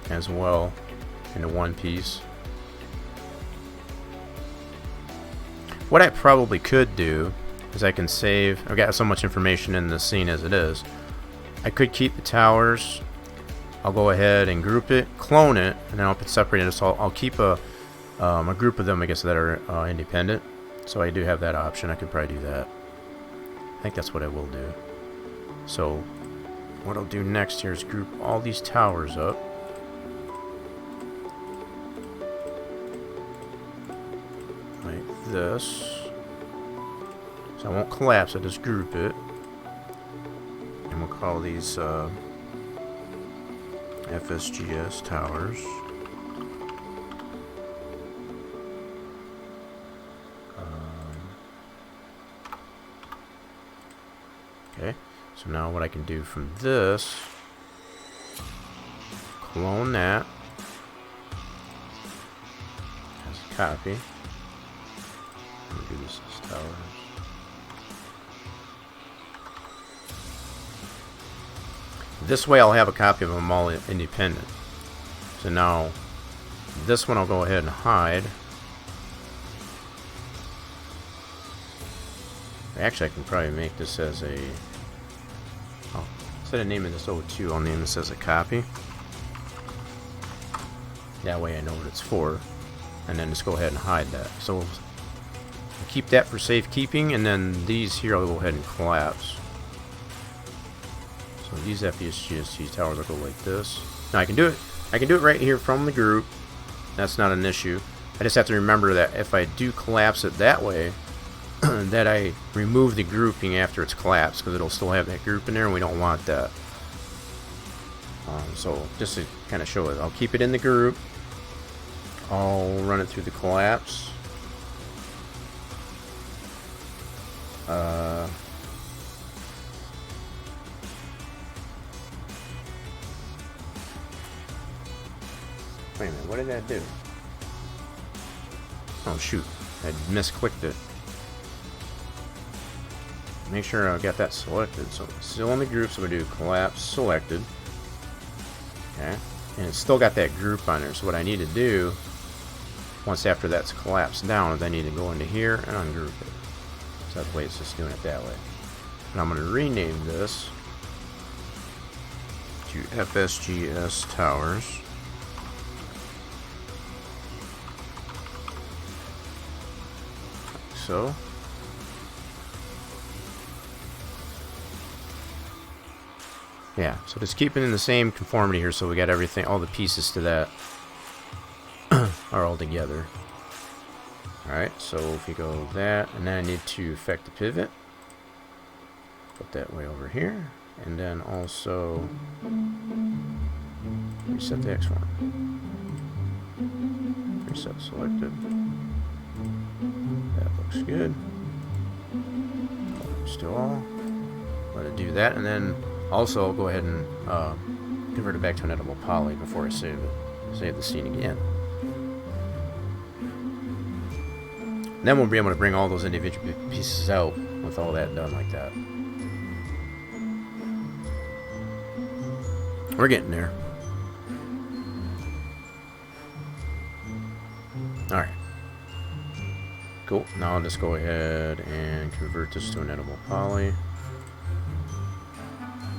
as well into one piece. What I probably could do is I can save, I've got so much information in the scene as it is, I could keep the towers, I'll go ahead and group it, clone it, and then I'll put separated, so I'll keep a group of them, I guess, that are independent. So I do have that option. I could probably do that. I think that's what I will do. So what I'll do next here is group all these towers up. Like this. So I won't collapse it, just group it. And we'll call these FSGS towers. Okay, so now what I can do from this, clone that as a copy. Let me do this as towers. This way I'll have a copy of them all independent. So now this one I'll go ahead and hide. Actually, I can probably make this as a, instead of naming this O2, I'll name this as a copy. That way I know what it's for. and then just go ahead and hide that. So we'll keep that for safekeeping, and then these here I'll go ahead and collapse. So these FPSGST towers will go like this. Now I can do it right here from the group. That's not an issue. I just have to remember that if I do collapse it that way, that I remove the grouping after it's collapsed, because it'll still have that group in there, and we don't want that. So just to kind of show it, I'll keep it in the group. I'll run it through the collapse. Wait a minute, what did that do? Oh shoot, I misclicked it. Make sure I got that selected. So it's still in the group, so we do collapse selected. Okay, and it's still got that group on there. So what I need to do, once after that's collapsed down, is I need to go into here and ungroup it. So that's the way it's just doing it that way. And I'm going to rename this to FSGS Towers. Like so. Yeah, so just keeping in the same conformity here, so we got everything, all the pieces to that are all together. Alright, so if you go that, and then I need to affect the pivot. Put that way over here, and then also reset the X1. Reset selected. That looks good. Still all. Let it do that, and then also I'll go ahead and convert it back to an editable poly before I save it. Save the scene again. Then we'll be able to bring all those individual pieces out with all that done like that. We're getting there. Alright. Cool. Now I'll just go ahead and convert this to an editable poly.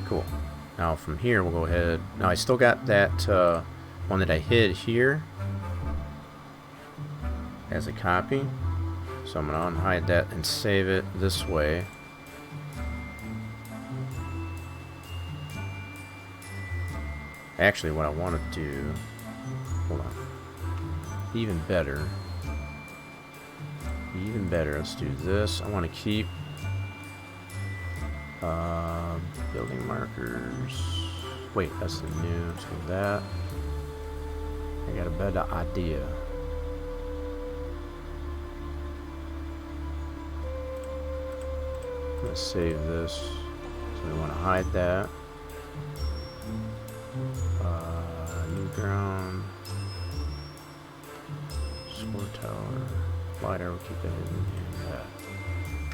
Cool. Now from here we'll go ahead. Now I still got that one that I hid here as a copy. So I'm going to unhide that and save it this way. Actually, what I want to do, hold on, even better, let's do this. I want to keep building markers. Wait, that's the new, so that, I got a better idea. Let's save this. So we want to hide that. New ground. Score tower. Light arrow, keep that hidden. And that.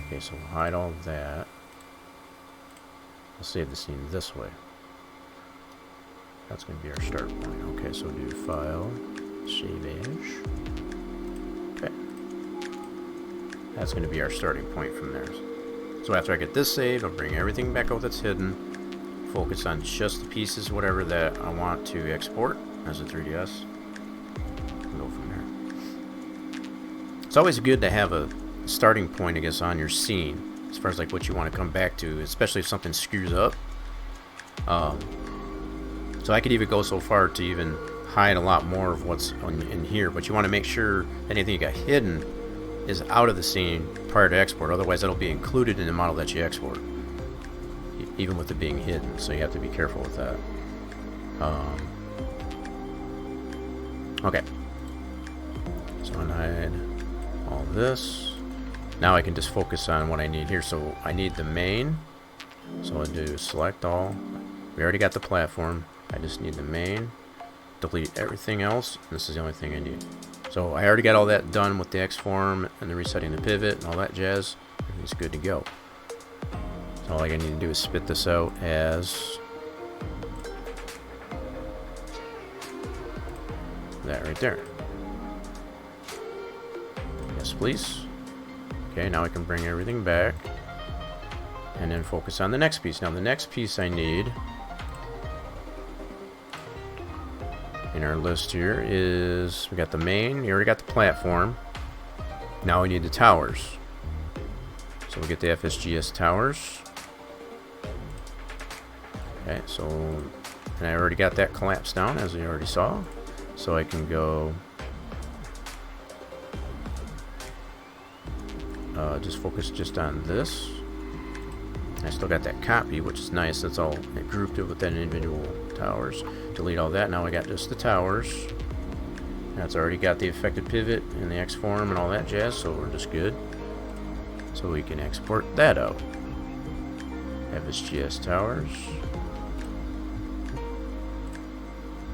Okay, so we'll hide all that. I'll save the scene this way. That's going to be our start point. Okay, so do file. Save as. Okay. That's going to be our starting point from there. So after I get this saved, I'll bring everything back out that's hidden, focus on just the pieces, whatever that I want to export as a 3DS, and go from there. It's always good to have a starting point, I guess, on your scene, as far as like what you want to come back to, especially if something screws up. So I could even go so far to even hide a lot more of what's in here, but you want to make sure anything you got hidden is out of the scene prior to export, otherwise it'll be included in the model that you export, even with it being hidden, so you have to be careful with that. Okay, so unhide all this. Now I can just focus on what I need here. So I need the main, so I'll do select all. We already got the platform, I just need the main, delete everything else, this is the only thing I need. So I already got all that done with the X-form and the resetting the pivot and all that jazz. It's good to go. So all I need to do is spit this out as that right there. Yes, please. Okay, now I can bring everything back and then focus on the next piece. Now the next piece I need in our list here is, we got the main, we already got the platform. Now we need the towers. So we'll get the FSGS towers. Okay, so, and I already got that collapsed down, as we already saw. So I can go, just focus just on this. I still got that copy, which is nice. That's all, it grouped it with that individual towers. Delete all that. Now I got just the towers. That's already got the affected pivot and the X form and all that jazz, so we're just good. So we can export that out. FSGS towers.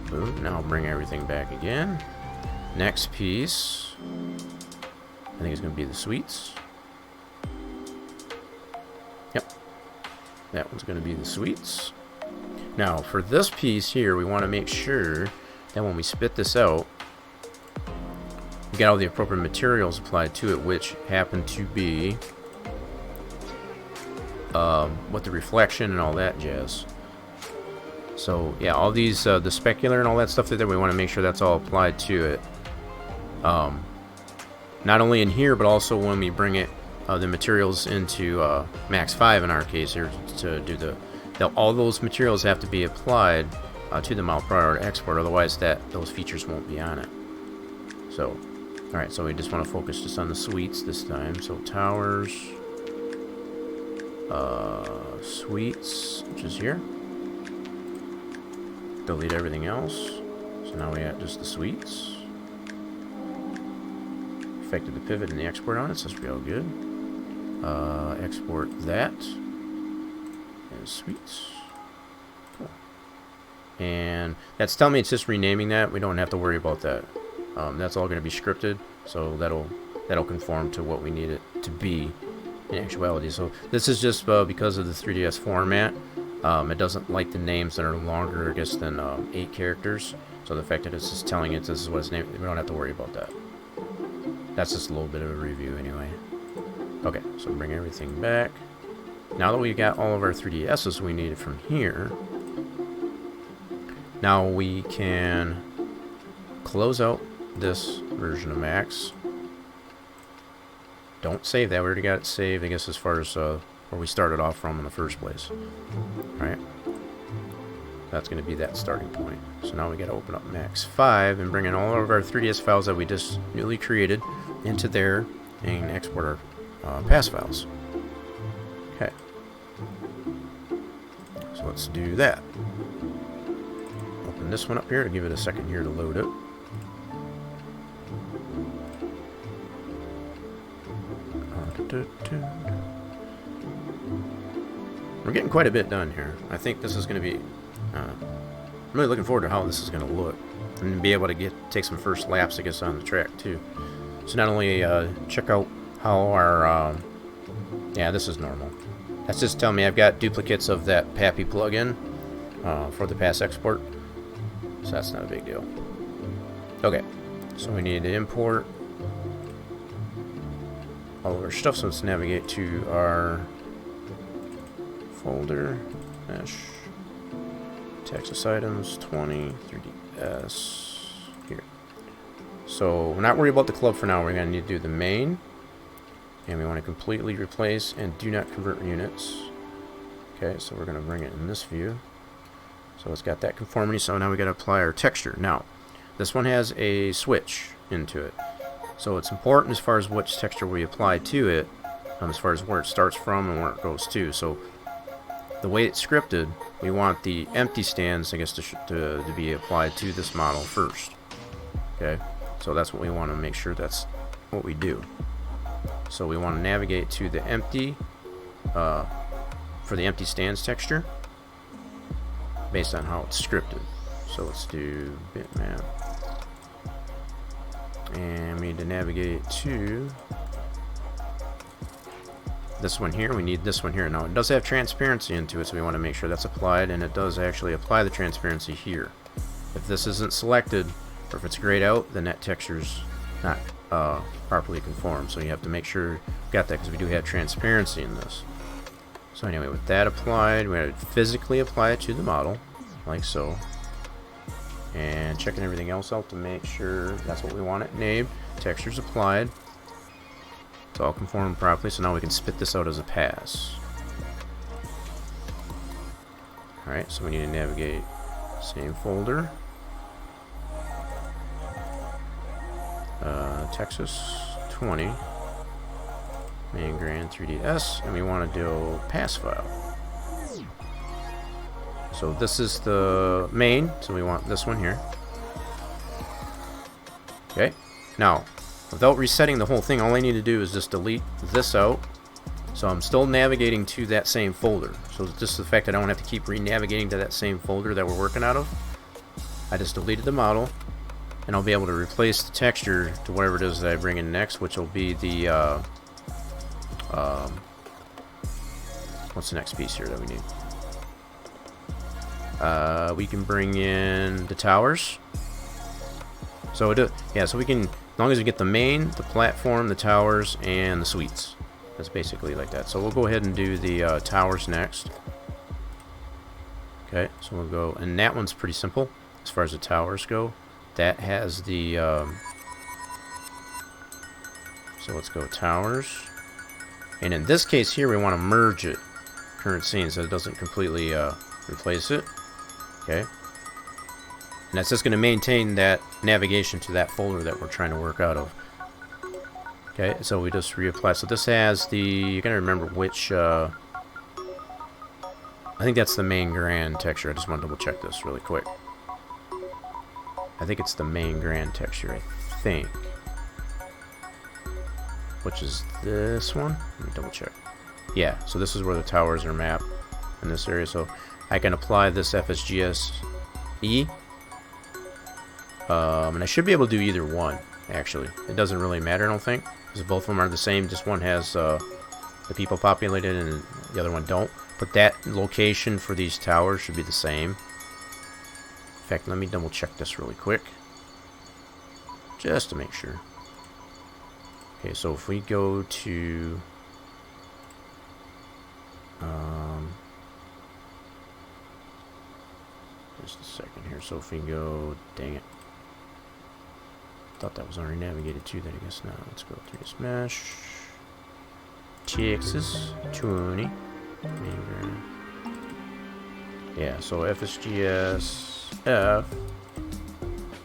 Boom. Now I'll bring everything back again. Next piece, I think it's going to be the suites. Yep. That one's going to be the suites. Now, for this piece here, we want to make sure that when we spit this out, we got all the appropriate materials applied to it, which happen to be with the reflection and all that jazz. So yeah, all these the specular and all that stuff that we want to make sure that's all applied to it. Not only in here, but also when we bring it the materials into Max 5 in our case here to do all those materials have to be applied to the model prior to export, otherwise those features won't be on it. So, alright, so we just want to focus just on the suites this time. So towers, suites, which is here. Delete everything else. So now we got just the suites. Affected the pivot and the export on it, so that's real good. Export that. Suites. Cool. And that's telling me it's just renaming that. We don't have to worry about that. That's all going to be scripted, so that'll conform to what we need it to be in actuality. So this is just because of the 3DS format. It doesn't like the names that are longer, I guess, than 8 characters. So the fact that it's just telling it this is what it's named, we don't have to worry about that. That's just a little bit of a review anyway. Okay, so bring everything back. Now that we've got all of our 3DSs we needed from here, now we can close out this version of Max. Don't save that, we already got it saved, I guess, as far as where we started off from in the first place. Alright, that's going to be that starting point. So now we got to open up Max 5 and bring in all of our 3DS files that we just newly created into there and export our pass files. Okay, so let's do that. Open this one up here to give it a second here to load it. We're getting quite a bit done here. I think this is going to be... I'm really looking forward to how this is going to look. And be able to take some first laps, I guess, on the track, too. So not only check out how our... yeah, this is normal. That's just telling me I've got duplicates of that Pappy plugin for the pass export. So that's not a big deal. Okay, so we need to import all of our stuff. So let's navigate to our folder, mesh, Texas items, 20, 3DS, here. So we're not worried about the club for now. We're going to need to do the main, and we want to completely replace and do not convert units. Okay, so we're going to bring it in this view. So it's got that conformity, so now we got to apply our texture. Now, this one has a switch into it. So it's important as far as which texture we apply to it, as far as where it starts from and where it goes to. So the way it's scripted, we want the empty stands, I guess, to be applied to this model first. Okay, so that's what we want to make sure that's what we do. So we want to navigate to the empty, for the empty stands texture, based on how it's scripted. So let's do bitmap. And we need to navigate to this one here. We need this one here. Now it does have transparency into it, so we want to make sure that's applied, and it does actually apply the transparency here. If this isn't selected, or if it's grayed out, then that texture's not properly conformed. So you have to make sure you got that, because we do have transparency in this. So anyway, with that applied, we have to physically apply it to the model, like so. and checking everything else out to make sure that's what we want it named. Textures applied. It's all conformed properly, so now we can spit this out as a pass. Alright, so we need to navigate same folder. Texas 20. Main Grand 3ds, and we want to do pass file. So this is the main, so we want this one here. Okay, now without resetting the whole thing, all I need to do is just delete this out. So I'm still navigating to that same folder. So just the fact that I don't have to keep re-navigating to that same folder that we're working out of. I just deleted the model, and I'll be able to replace the texture to whatever it is that I bring in next, which will be the what's the next piece here that we need? We can bring in the towers. So so we can, as long as we get the main, the platform, the towers, and the suites. That's basically like that. So we'll go ahead and do the towers next. Okay, so we'll go, and that one's pretty simple as far as the towers go. That has the so let's go towers, and in this case here we want to merge it current scene so it doesn't completely replace it. Okay, and that's just going to maintain that navigation to that folder that we're trying to work out of. Okay, so we just reapply. So this has the, you gotta remember which, I think that's the main grand texture. I just want to double check this really quick. I think it's the main grand texture, I think. Which is this one. Let me double check. Yeah, so this is where the towers are mapped in this area. So I can apply this FSGS E. And I should be able to do either one, actually. It doesn't really matter, I don't think, because both of them are the same. Just one has the people populated and the other one don't. But that location for these towers should be the same. In fact, let me double check this really quick, just to make sure. Okay, so if we go to just a second here. So if we go, dang it, thought that was already navigated to that. I guess not. Let's go 3ds Mesh, Texas 20. Yeah, so FSGS F.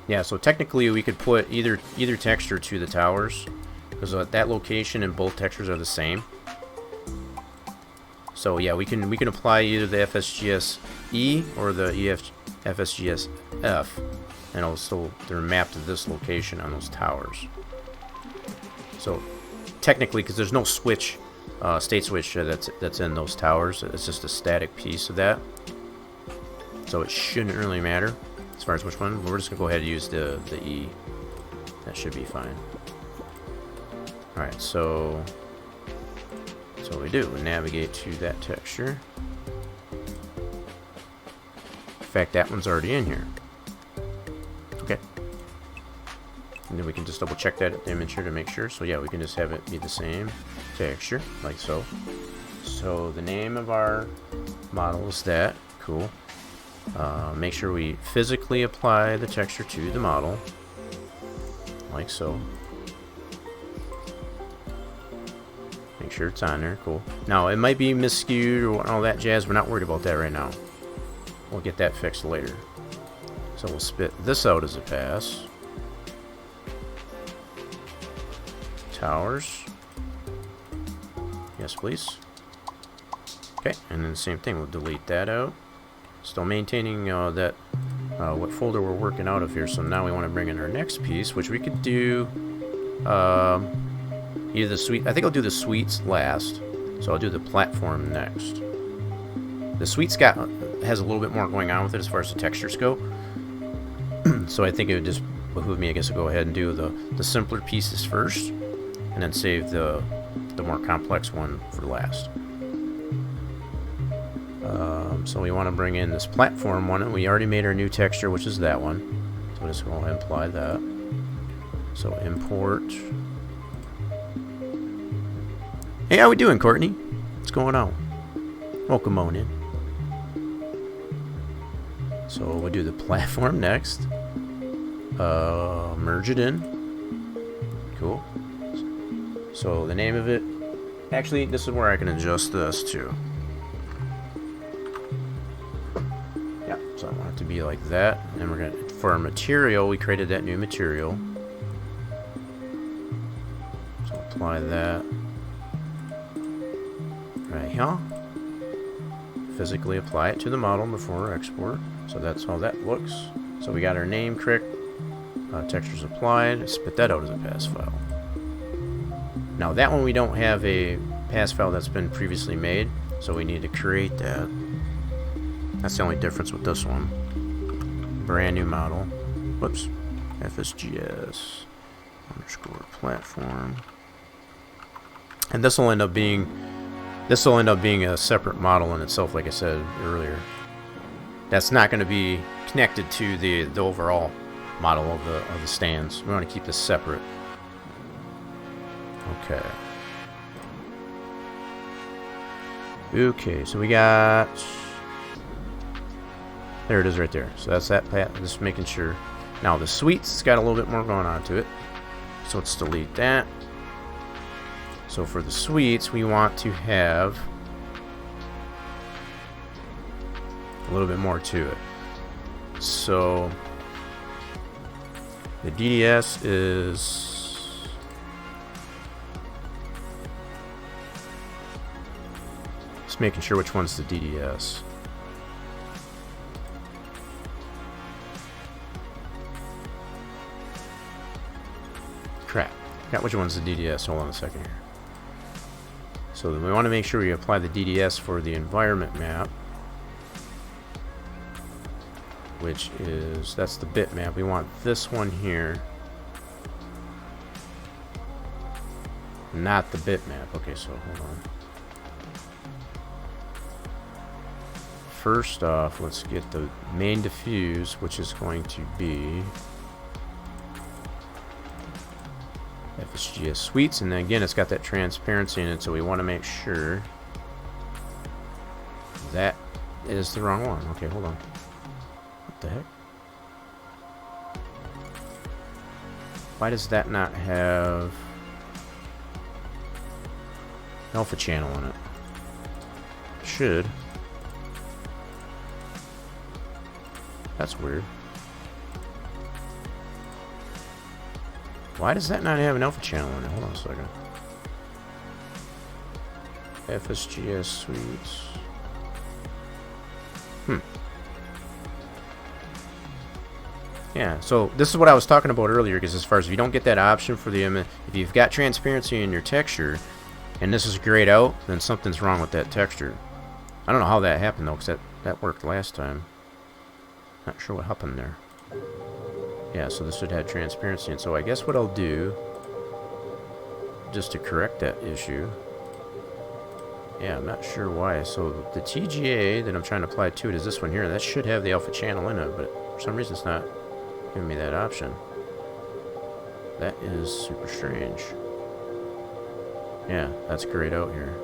Yeah, so technically we could put either texture to the towers, because that location and both textures are the same. So yeah, we can apply either the FSGS E or the FSGS F, and also they're mapped to this location on those towers. So technically, because there's no switch, state switch that's in those towers, it's just a static piece of that. So it shouldn't really matter as far as which one. We're just gonna go ahead and use the E. That should be fine. All right, so what we do, we navigate to that texture. In fact, that one's already in here. Okay. And then we can just double check that image here to make sure. So yeah, we can just have it be the same texture, like so. So the name of our model is that. Cool. Make sure we physically apply the texture to the model, like so. Make sure it's on there. Cool. Now, it might be miscued or all that jazz. We're not worried about that right now. We'll get that fixed later. So we'll spit this out as a pass. Towers. Yes, please. Okay, and then the same thing. We'll delete that out. Still maintaining that what folder we're working out of here. So now we want to bring in our next piece, which we could do either the suite. I think I'll do the suites last. So I'll do the platform next. The suites has a little bit more going on with it as far as the textures go. So I think it would just behoove me, I guess, to go ahead and do the simpler pieces first, and then save the more complex one for last. So we want to bring in this platform one, and we already made our new texture, which is that one. So we'll just go ahead and apply that. So import. Hey, how we doing, Courtney? What's going on? Welcome on in. So we'll do the platform next. Merge it in. Cool. So the name of it, actually, this is where I can adjust this too. Yeah, so I want it to be like that. And we're gonna, for our material, we created that new material. So apply that right here. Physically apply it to the model before export. So that's how that looks. So we got our name correct. Textures applied. Spit that out as a pass file. Now that one we don't have a pass file that's been previously made, so we need to create that. That's the only difference with this one. Brand new model. Whoops. FSGS underscore platform. And this will end up being a separate model in itself, like I said earlier. That's not going to be connected to the overall model of the stands. We want to keep this separate. Okay. Okay, so we got... There it is right there. So that's that path. Just making sure. Now the suites, it's got a little bit more going on to it. So let's delete that. So for the suites, we want to have a little bit more to it. So the DDS is just making sure which one's the DDS. Crap. Got which one's the DDS. Hold on a second here. So then we want to make sure we apply the DDS for the environment map, which is, that's the bitmap. We want this one here, not the bitmap. Okay, so hold on. First off, let's get the main diffuse, which is going to be FSGS suites, and then again it's got that transparency in it, so we want to make sure that is the wrong one. Okay, hold on. What the heck? Why does that not have alpha channel in it? Should. That's weird. Why does that not have an alpha channel in it? Hold on a second. FSGS suites. Yeah, so this is what I was talking about earlier, because as far as if you don't get that option for the if you've got transparency in your texture and this is grayed out, then something's wrong with that texture. I don't know how that happened though, because that worked last time. Not sure what happened there. Yeah, so this would have transparency, and so I guess what I'll do, just to correct that issue, yeah, I'm not sure why. So the TGA that I'm trying to apply to it is this one here. That should have the alpha channel in it, but for some reason it's not giving me that option. That is super strange. Yeah, that's grayed out here.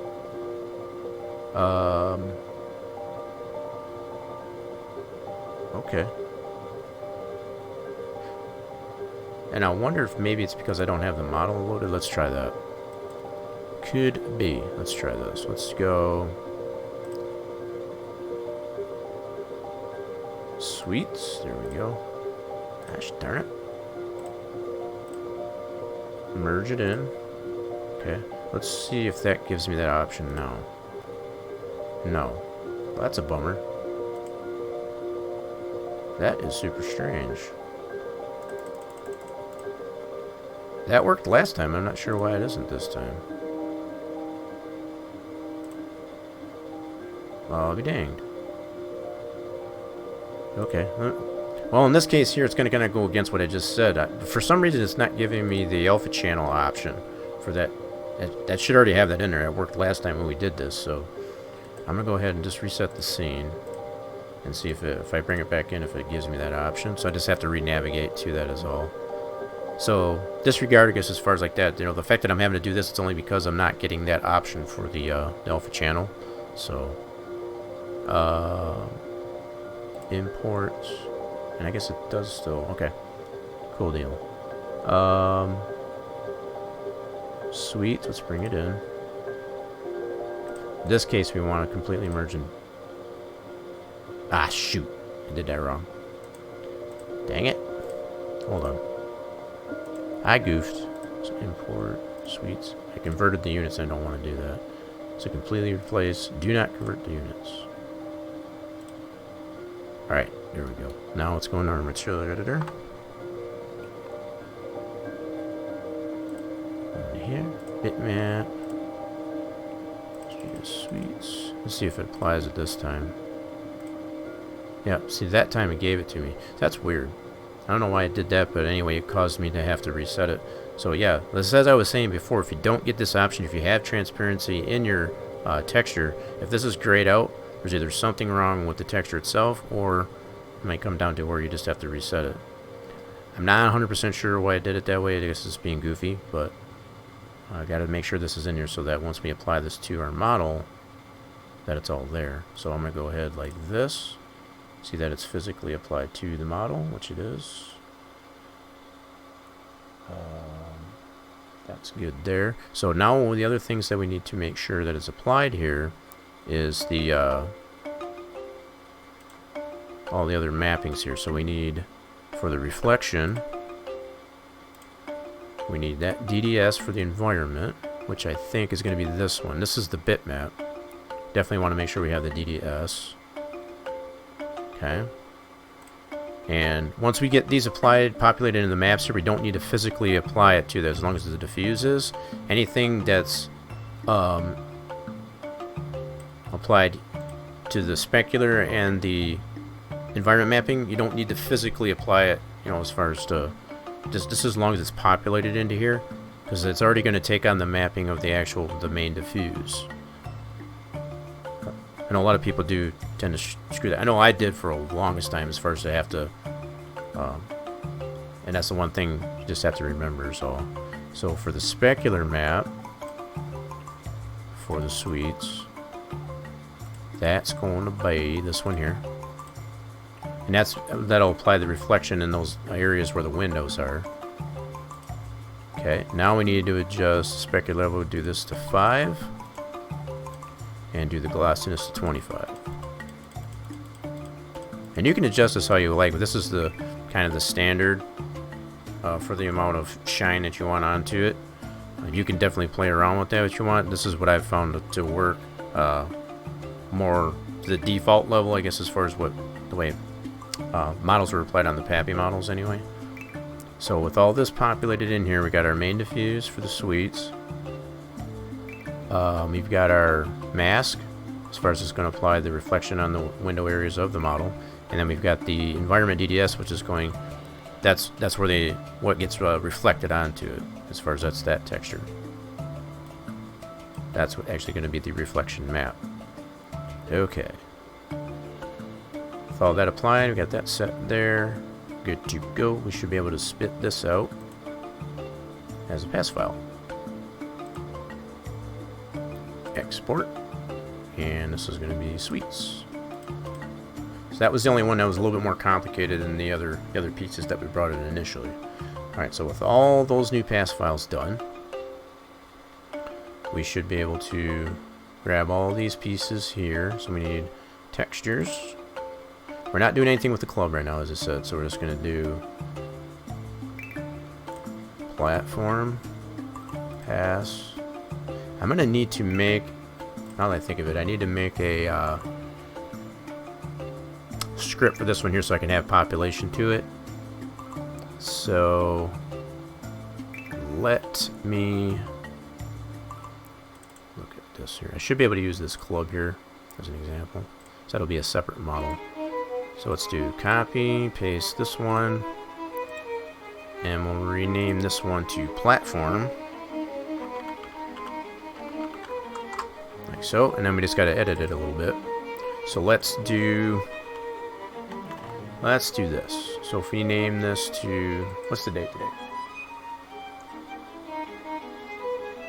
Okay. And I wonder if maybe it's because I don't have the model loaded. Let's try that. Could be. Let's try this. Let's go. Suites. There we go. Gosh darn it. Merge it in. Okay. Let's see if that gives me that option. No. No. Well, that's a bummer. That is super strange. That worked last time. I'm not sure why it isn't this time. I'll be danged. Okay. Well, in this case here, it's going to go against what I just said. For some reason, it's not giving me the alpha channel option for that. That should already have that in there. It worked last time when we did this. So I'm going to go ahead and just reset the scene and see if I bring it back in, if it gives me that option. So I just have to re-navigate to that as all. So disregard, I guess, as far as like that. You know, the fact that I'm having to do this, it's only because I'm not getting that option for the alpha channel. So imports, and I guess it does still. Okay, Cool deal. Sweet. Let's bring it in. In this case, we want to completely merge in. Ah, shoot. I did that wrong. Dang it. Hold on. I goofed. So import sweets. I converted the units. I don't want to do that. So completely replace. Do not convert the units. Alright, there we go. Now let's go into our material editor. Over here. Bitmap. Sweets. Let's see if it applies it this time. Yeah, see, that time it gave it to me. That's weird. I don't know why it did that, but anyway, it caused me to have to reset it. So yeah, as I was saying before, if you don't get this option, if you have transparency in your texture, if this is grayed out, there's either something wrong with the texture itself, or it might come down to where you just have to reset it. I'm not 100% sure why I did it that way. I guess it's being goofy, but I got to make sure this is in here so that once we apply this to our model, that it's all there. So I'm going to go ahead like this. See that it's physically applied to the model, which it is. That's good there. So now the other things that we need to make sure that is applied here is the all the other mappings here. So we need, for the reflection, we need that DDS for the environment, which I think is going to be this one. This is the bitmap. Definitely want to make sure we have the DDS. Okay. And once we get these applied, populated in the maps here, we don't need to physically apply it to that as long as the diffuse is. Anything that's applied to the specular and the environment mapping, you don't need to physically apply it, you know, as far as to just as long as it's populated into here, because it's already going to take on the mapping of the main diffuse. I know a lot of people do tend to screw that. I know I did for the longest time, as far as I have to, and that's the one thing you just have to remember is all. So for the specular map, for the suites, that's going to be this one here, and that'll apply the reflection in those areas where the windows are. Okay, now we need to adjust the specular level. Do this to 5. And do the glossiness to 25. And you can adjust this how you like, but this is the kind of the standard for the amount of shine that you want onto it. You can definitely play around with that if you want. This is what I've found to work more the default level, I guess, as far as the way models were applied on the Pappy models anyway. So with all this populated in here, we got our main diffuse for the suites. We've got our mask, as far as it's going to apply the reflection on the window areas of the model, and then we've got the environment DDS, which is going. That's where what gets reflected onto it, as far as that's that texture. That's actually going to be the reflection map. Okay. With all that applied, we got that set there. Good to go. We should be able to spit this out as a pass file. Export, and this is going to be suites. So that was the only one that was a little bit more complicated than the other pieces that we brought in initially. Alright, so with all those new pass files done, we should be able to grab all these pieces here. So we need textures. We're not doing anything with the club right now, as I said, so we're just going to do platform, pass. I'm going to need to make, now that I think of it, I need to make a script for this one here so I can have population to it. So let me look at this here. I should be able to use this club here as an example. So that'll be a separate model. So let's do copy, paste this one, and we'll rename this one to platform. Like so, and then we just got to edit it a little bit. So let's do this. So if we name this to, what's the date today?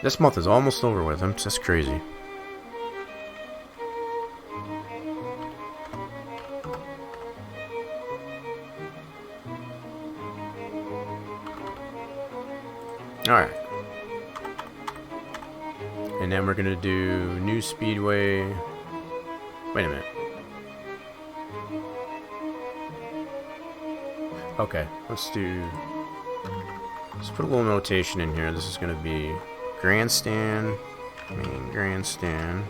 This month is almost over with. That's crazy. Alright. And then we're going to do new speedway. Wait a minute. Okay, let's put a little notation in here. This is going to be grandstand, main grandstand.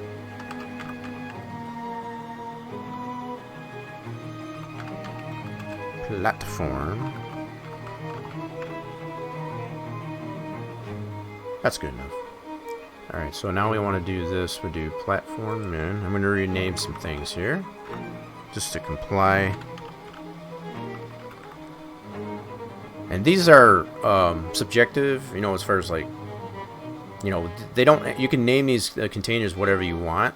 Platform. That's good enough. Alright, so now we want to do this. We'll do platform min. I'm going to rename some things here just to comply. And these are subjective, you know, as far as like, you know, they don't, you can name these containers whatever you want.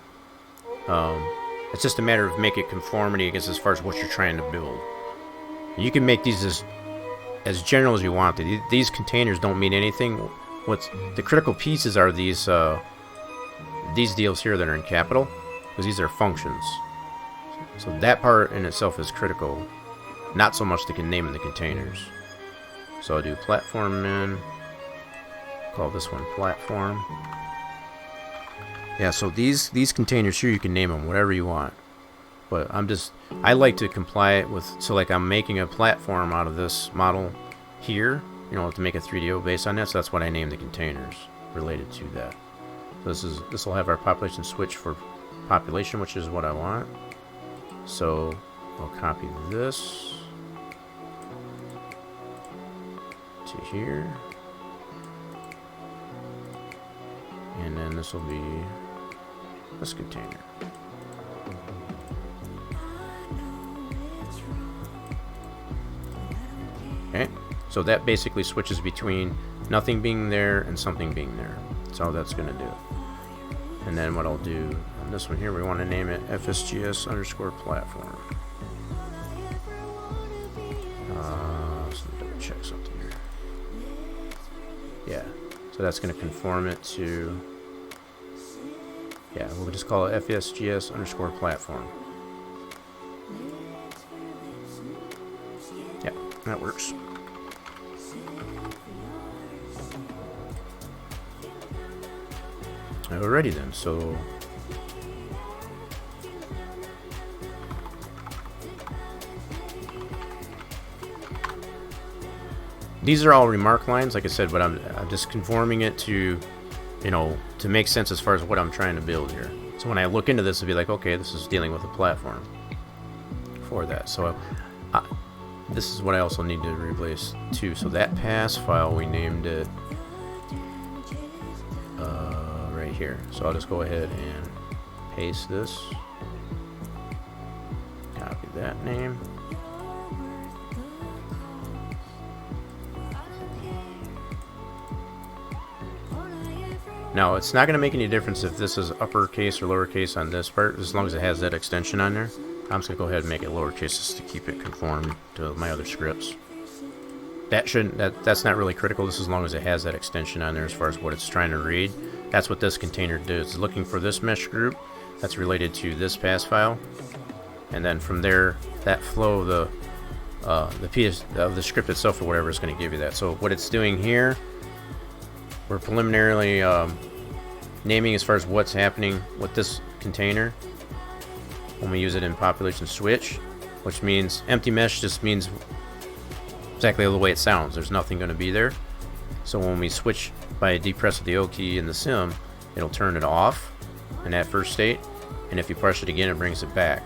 It's just a matter of make it conformity, I guess, as far as what you're trying to build. You can make these as general as you want. These containers don't mean anything. What's the critical pieces are these deals here that are in capital, because these are functions. So that part in itself is critical, not so much the name of the containers. So I'll do platform min. Call this one platform. Yeah, so these containers here, you can name them whatever you want. But I like to comply it with, so like I'm making a platform out of this model here, you know, to make a 3DO based on that, so that's what I named the containers related to that. So this will have our population switch for population, which is what I want. So I'll copy this to here. And then this will be this container. Okay, so that basically switches between nothing being there and something being there. That's all that's going to do. And then what I'll do on this one here, we want to name it FSGS_platform. Let's double check something here. Yeah, so that's going to conform it to, yeah, we'll just call it FSGS_platform. Yeah, that works. Alrighty then, so these are all remark lines, like I said, but I'm just conforming it to, you know, to make sense as far as what I'm trying to build here. So when I look into this, it'll be like, okay, this is dealing with a platform for that. So this is what I also need to replace too. So that pass file, we named it right here. So I'll just go ahead and paste this, copy that name. Now, it's not going to make any difference if this is uppercase or lowercase on this part, as long as it has that extension on there. I'm just going to go ahead and make it lowercase just to keep it conformed to my other scripts. That's not really critical, just as long as it has that extension on there as far as what it's trying to read. That's what this container does. It's looking for this mesh group that's related to this pass file. And then from there, that flow of the script itself or whatever is going to give you that. So what it's doing here, we're preliminarily naming as far as what's happening with this container when we use it in population switch, which means empty mesh just means exactly the way it sounds. There's nothing going to be there. So when we switch by a deep press of the O key in the sim, it'll turn it off in that first state, and if you press it again, it brings it back.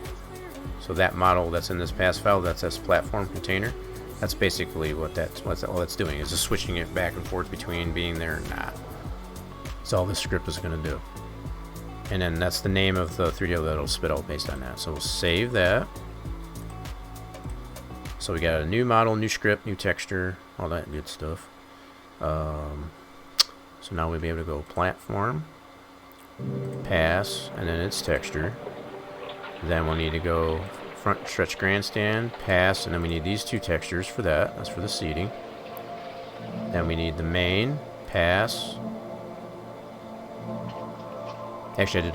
So that model that's in this pass file, that's this platform container, that's basically what all that's doing, is just switching it back and forth between being there and not. That's all this script is going to do. And then that's the name of the 3DO that'll spit out based on that. So we'll save that. So we got a new model, new script, new texture, all that good stuff. So now we'll be able to go platform, pass, and then its texture. Then we'll need to go front stretch grandstand, pass, and then we need these two textures for that. That's for the seating. Then we need the main, pass. Actually, I did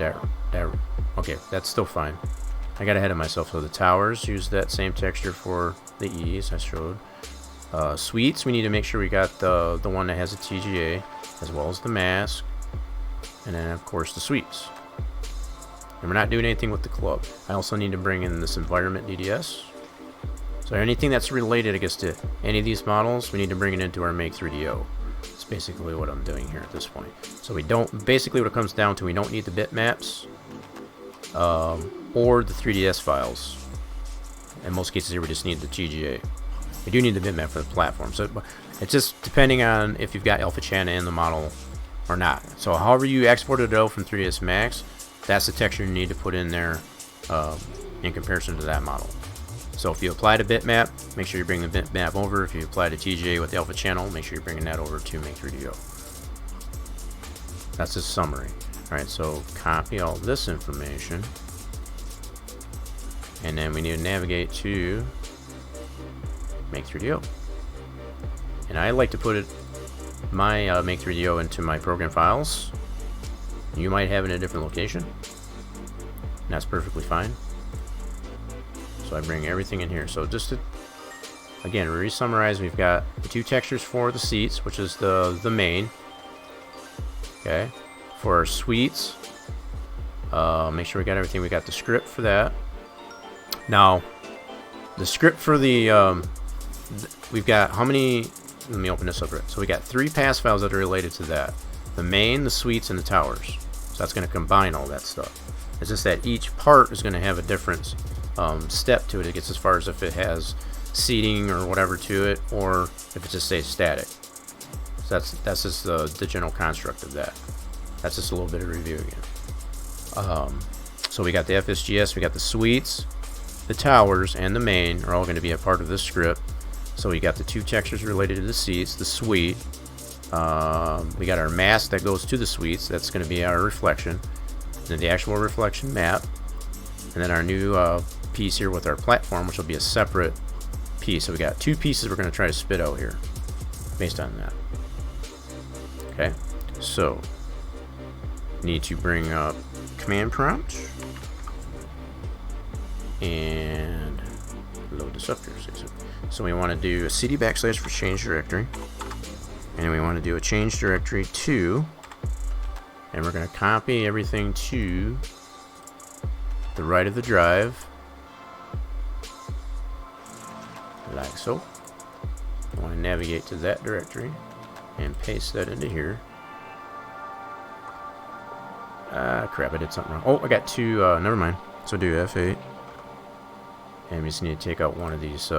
that. Okay, that's still fine. I got ahead of myself. So the towers use that same texture for the E's I showed. Suites, we need to make sure we got the one that has a TGA, as well as the mask, and then of course the suites. And we're not doing anything with the club. I also need to bring in this environment DDS. So anything that's related, I guess, to any of these models, we need to bring it into our Make 3DO. That's basically what I'm doing here at this point. So we don't, basically what it comes down to, we don't need the bitmaps or the 3DS files. In most cases here we just need the TGA. We do need the bitmap for the platform. So it's just depending on if you've got Alpha Channel in the model or not. So however you exported it out from 3ds Max, that's the texture you need to put in there in comparison to that model. So if you apply to bitmap, make sure you bring the bitmap over. If you apply to TGA with the Alpha Channel, make sure you're bringing that over to Make 3DO. That's a summary. Alright, so copy all this information. And then we need to navigate to Make 3DO. And I like to put my Make 3DO into my program files. You might have it in a different location. And that's perfectly fine. So I bring everything in here. So just to, again, re-summarize, we've got the 2 textures for the seats, which is the main. Okay. For our suites, make sure we got everything. We got the script for that. Now, the script for the, we've got how many, let me open this up. So we got 3 pass files that are related to that. The main, the suites, and the towers. So that's going to combine all that stuff. It's just that each part is going to have a different step to it. It gets as far as if it has seating or whatever to it, or if it just stays static. So that's just the general construct of that. That's just a little bit of review again. So we got the FSGS, we got the suites, the towers, and the main are all going to be a part of this script. So we got the 2 textures related to the seats, the suite. We got our mask that goes to the suites. That's going to be our reflection. Then the actual reflection map. And then our new piece here with our platform, which will be a separate piece. So we got 2 pieces we're going to try to spit out here based on that. Okay, so need to bring up command prompt and load this up here. So we want to do a cd / for change directory, and we want to do a change directory to, and we're going to copy everything to the right of the drive, like so. I want to navigate to that directory and paste that into here. Crap, I did something wrong. Oh, I got 2, never mind. So do F8. And we just need to take out one of these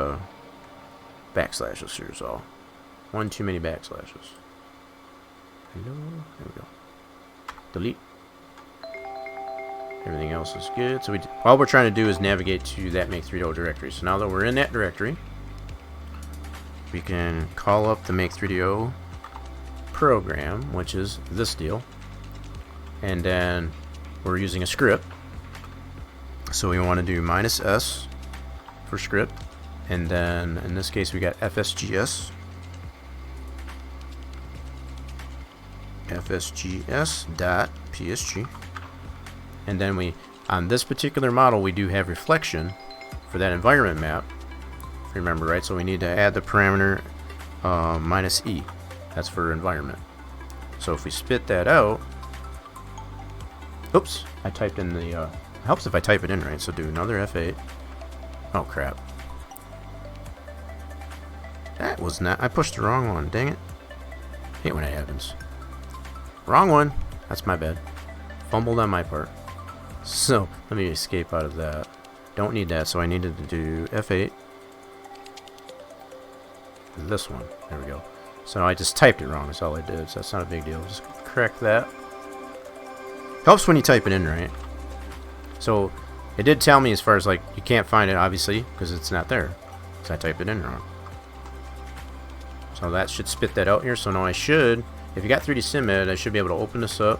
backslashes here, so one too many backslashes. Hello, there we go. Delete. Everything else is good. So all we're trying to do is navigate to that Make 3DO directory. So now that we're in that directory, we can call up the Make 3DO program, which is this deal. And then we're using a script. So we want to do -S for script. And then in this case we got FSGS. FSGS.psg. And then we, on this particular model, we do have reflection for that environment map. Remember, right? So we need to add the parameter -E. That's for environment. So if we spit that out, oops, I typed in the, helps if I type it in right. So do another F8. Oh crap. That was not, I pushed the wrong one, dang it. Hate when it happens. Wrong one. That's my bad. Fumbled on my part. So let me escape out of that. Don't need that, so I needed to do F8. This one. There we go. So I just typed it wrong. That's all I did. So that's not a big deal. Just correct that. Helps when you type it in right. So it did tell me as far as like you can't find it obviously because it's not there. So I typed it in wrong. So that should spit that out here. So now I should, if you got 3D Sim Ed, I should be able to open this up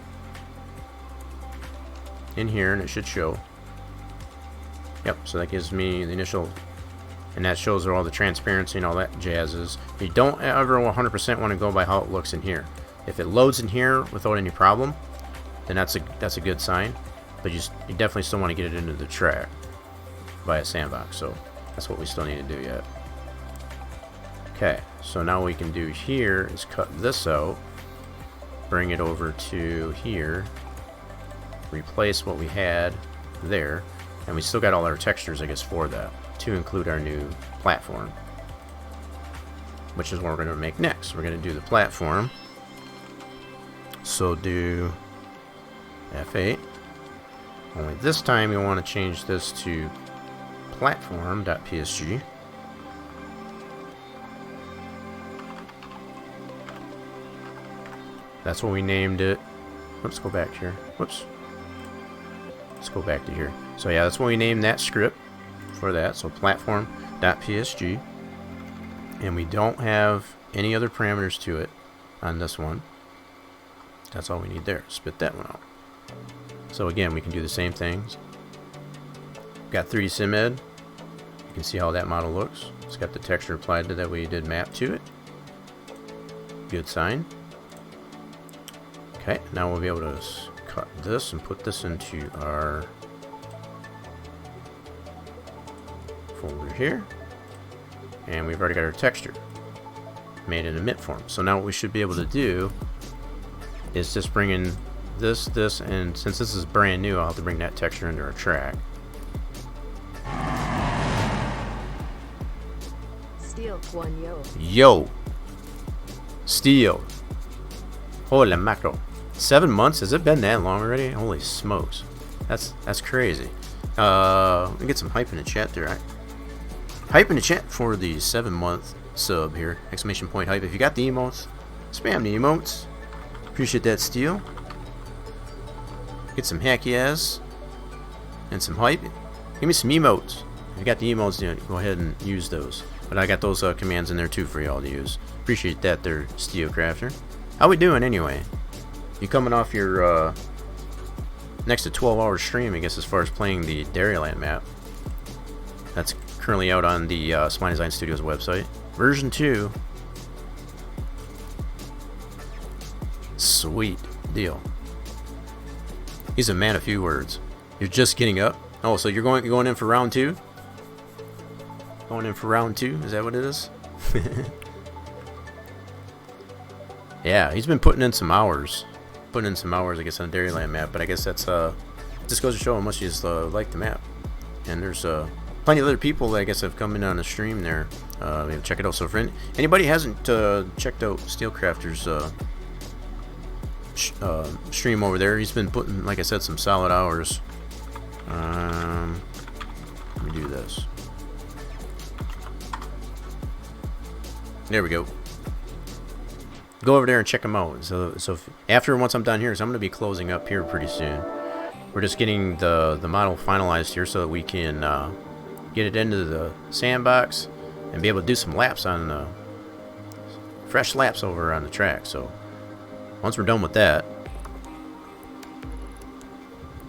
in here and it should show. Yep, so that gives me the initial, and that shows all the transparency and all that jazz is. You don't ever 100% want to go by how it looks in here. If it loads in here without any problem, then that's a good sign. But you definitely still want to get it into the track via sandbox. So that's what we still need to do yet. Okay, so now what we can do here is cut this out, bring it over to here, replace what we had there, and we still got all our textures, I guess, for that, to include our new platform, which is what we're going to make next. We're going to do the platform, so do F8, only this time we want to change this to platform.psg. That's what we named it. Let's go back here. Whoops. Let's go back to here. So yeah, that's what we named that script for that. So platform.psg. And we don't have any other parameters to it on this one. That's all we need there. Spit that one out. So again, we can do the same things. Got 3D SimEd. You can see how that model looks. It's got the texture applied to that we did map to it. Good sign. Okay, now we'll be able to cut this and put this into our folder here. And we've already got our texture made in a MIP form. So now what we should be able to do is just bring in this, and since this is brand new, I'll have to bring that texture into our track. Steel one Yo! Steel. Holy macro. 7 months? Has it been that long already? Holy smokes. That's crazy. Let me get some hype in the chat there. Hype in the chat for the 7-month sub here. Exclamation point hype. If you got the emotes, spam the emotes. Appreciate that, Steel. Get some hacky ass and some hype. Give me some emotes. If you got the emotes, you know, go ahead and use those. But I got those commands in there too for y'all to use. Appreciate that there, Steel Crafter. How we doing anyway? You coming off your next to 12-hour stream, I guess, as far as playing the Dairyland map. That's currently out on the Spline Design Studios website. Version 2. Sweet deal. He's a man of few words. You're just getting up. Oh, so you're going in for round 2? Going in for round 2? Is that what it is? Yeah, he's been putting in some hours. I guess, on the Dairyland map. But I guess that's just goes to show how much you just like the map. And there's plenty of other people that I guess have come in on the stream there. Maybe check it out. So for anybody who hasn't checked out Steelcrafter's stream over there, he's been putting, like I said, some solid hours. Let me do this. There we go. Go over there and check them out. So once I'm done here, so I'm going to be closing up here pretty soon. We're just getting the model finalized here so that we can get it into the sandbox and be able to do some laps on fresh laps over on the track. So once we're done with that,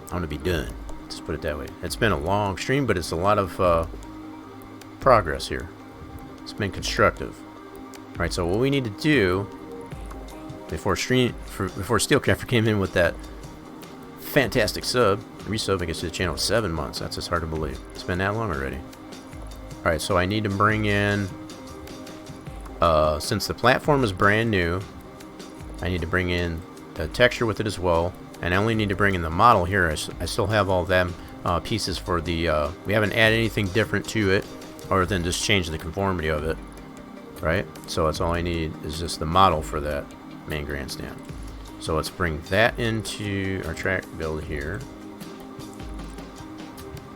I'm going to be done. Let's put it that way. It's been a long stream, but it's a lot of progress here. It's been constructive. All right, so what we need to do before Steelcrafter came in with that fantastic resub, I guess, to the channel, 7 months. That's just hard to believe. It's been that long already. Alright, so I need to bring in, since the platform is brand new, I need to bring in the texture with it as well. And I only need to bring in the model here. I still have all them pieces for the, we haven't added anything different to it, other than just change the conformity of it. Right? So that's all I need is just the model for that main grandstand. So let's bring that into our track build here.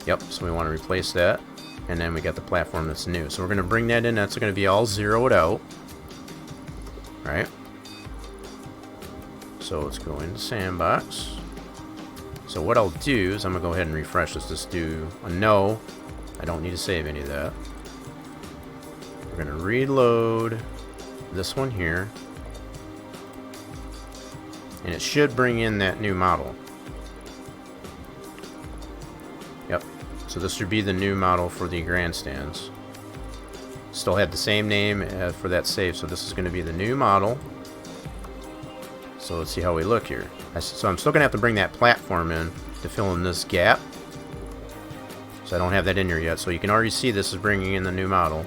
Yep, so we want to replace that. And then we got the platform that's new. So we're going to bring that in. That's going to be all zeroed out. Right? So let's go into Sandbox. So what I'll do is I'm going to go ahead and refresh. Let's just do a no. I don't need to save any of that. We're going to reload this one here. And it should bring in that new model. Yep. So this should be the new model for the grandstands. Still have the same name for that save. So this is going to be the new model. So let's see how we look here. So I'm still going to have to bring that platform in to fill in this gap. So I don't have that in here yet. So you can already see this is bringing in the new model.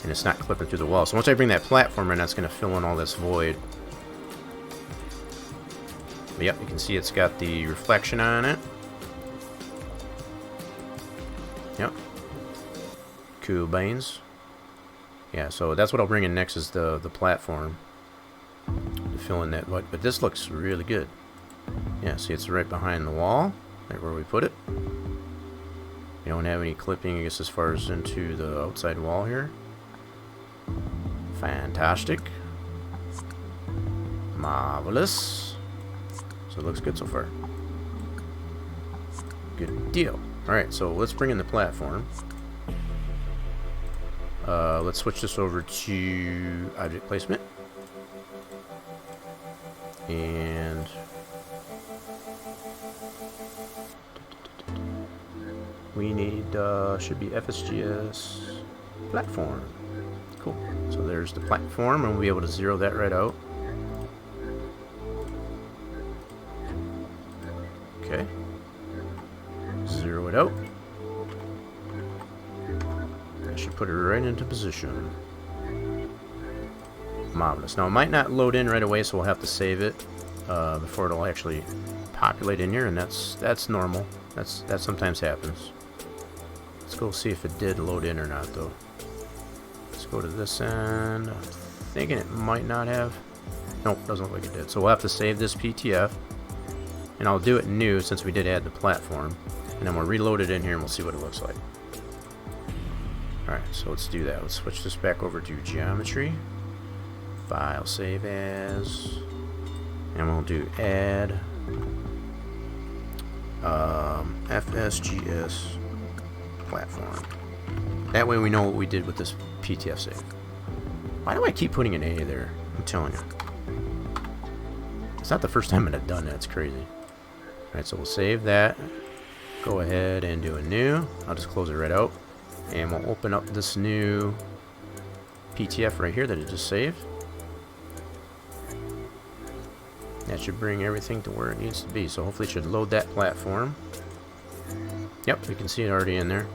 and it's not clipping through the wall. So once I bring that platform in, that's going to fill in all this void. But yep, you can see it's got the reflection on it. Yep. Cool beans. Yeah, so that's what I'll bring in next is the platform to fill in that void. But this looks really good. Yeah, see, it's right behind the wall, right where we put it. You don't have any clipping, I guess, as far as into the outside wall here. Fantastic. Marvelous. So it looks good so far. Good deal. Alright, so let's bring in the platform. Let's switch this over to object placement. And we need, should be FSGS platform. Cool. So there's the platform, and we'll be able to zero that right out. Okay. Zero it out. That should put it right into position. Marvelous. Now it might not load in right away, so we'll have to save it before it'll actually populate in here, and that's normal. That sometimes happens. Let's go see if it did load in or not, though. Let's go to this end. I'm thinking it might not have. Nope, doesn't look like it did. So we'll have to save this PTF, and I'll do it new since we did add the platform, and then we'll reload it in here and we'll see what it looks like. Alright, so let's do that. Let's switch this back over to geometry. File, save as, and we'll do add FSGS platform. That way we know what we did with this PTF save. Why do I keep putting an A there? I'm telling you. It's not the first time I've done that. It's crazy. Alright, so we'll save that. Go ahead and do a new. I'll just close it right out. And we'll open up this new PTF right here that it just saved. That should bring everything to where it needs to be. So hopefully it should load that platform. Yep, we can see it already in there.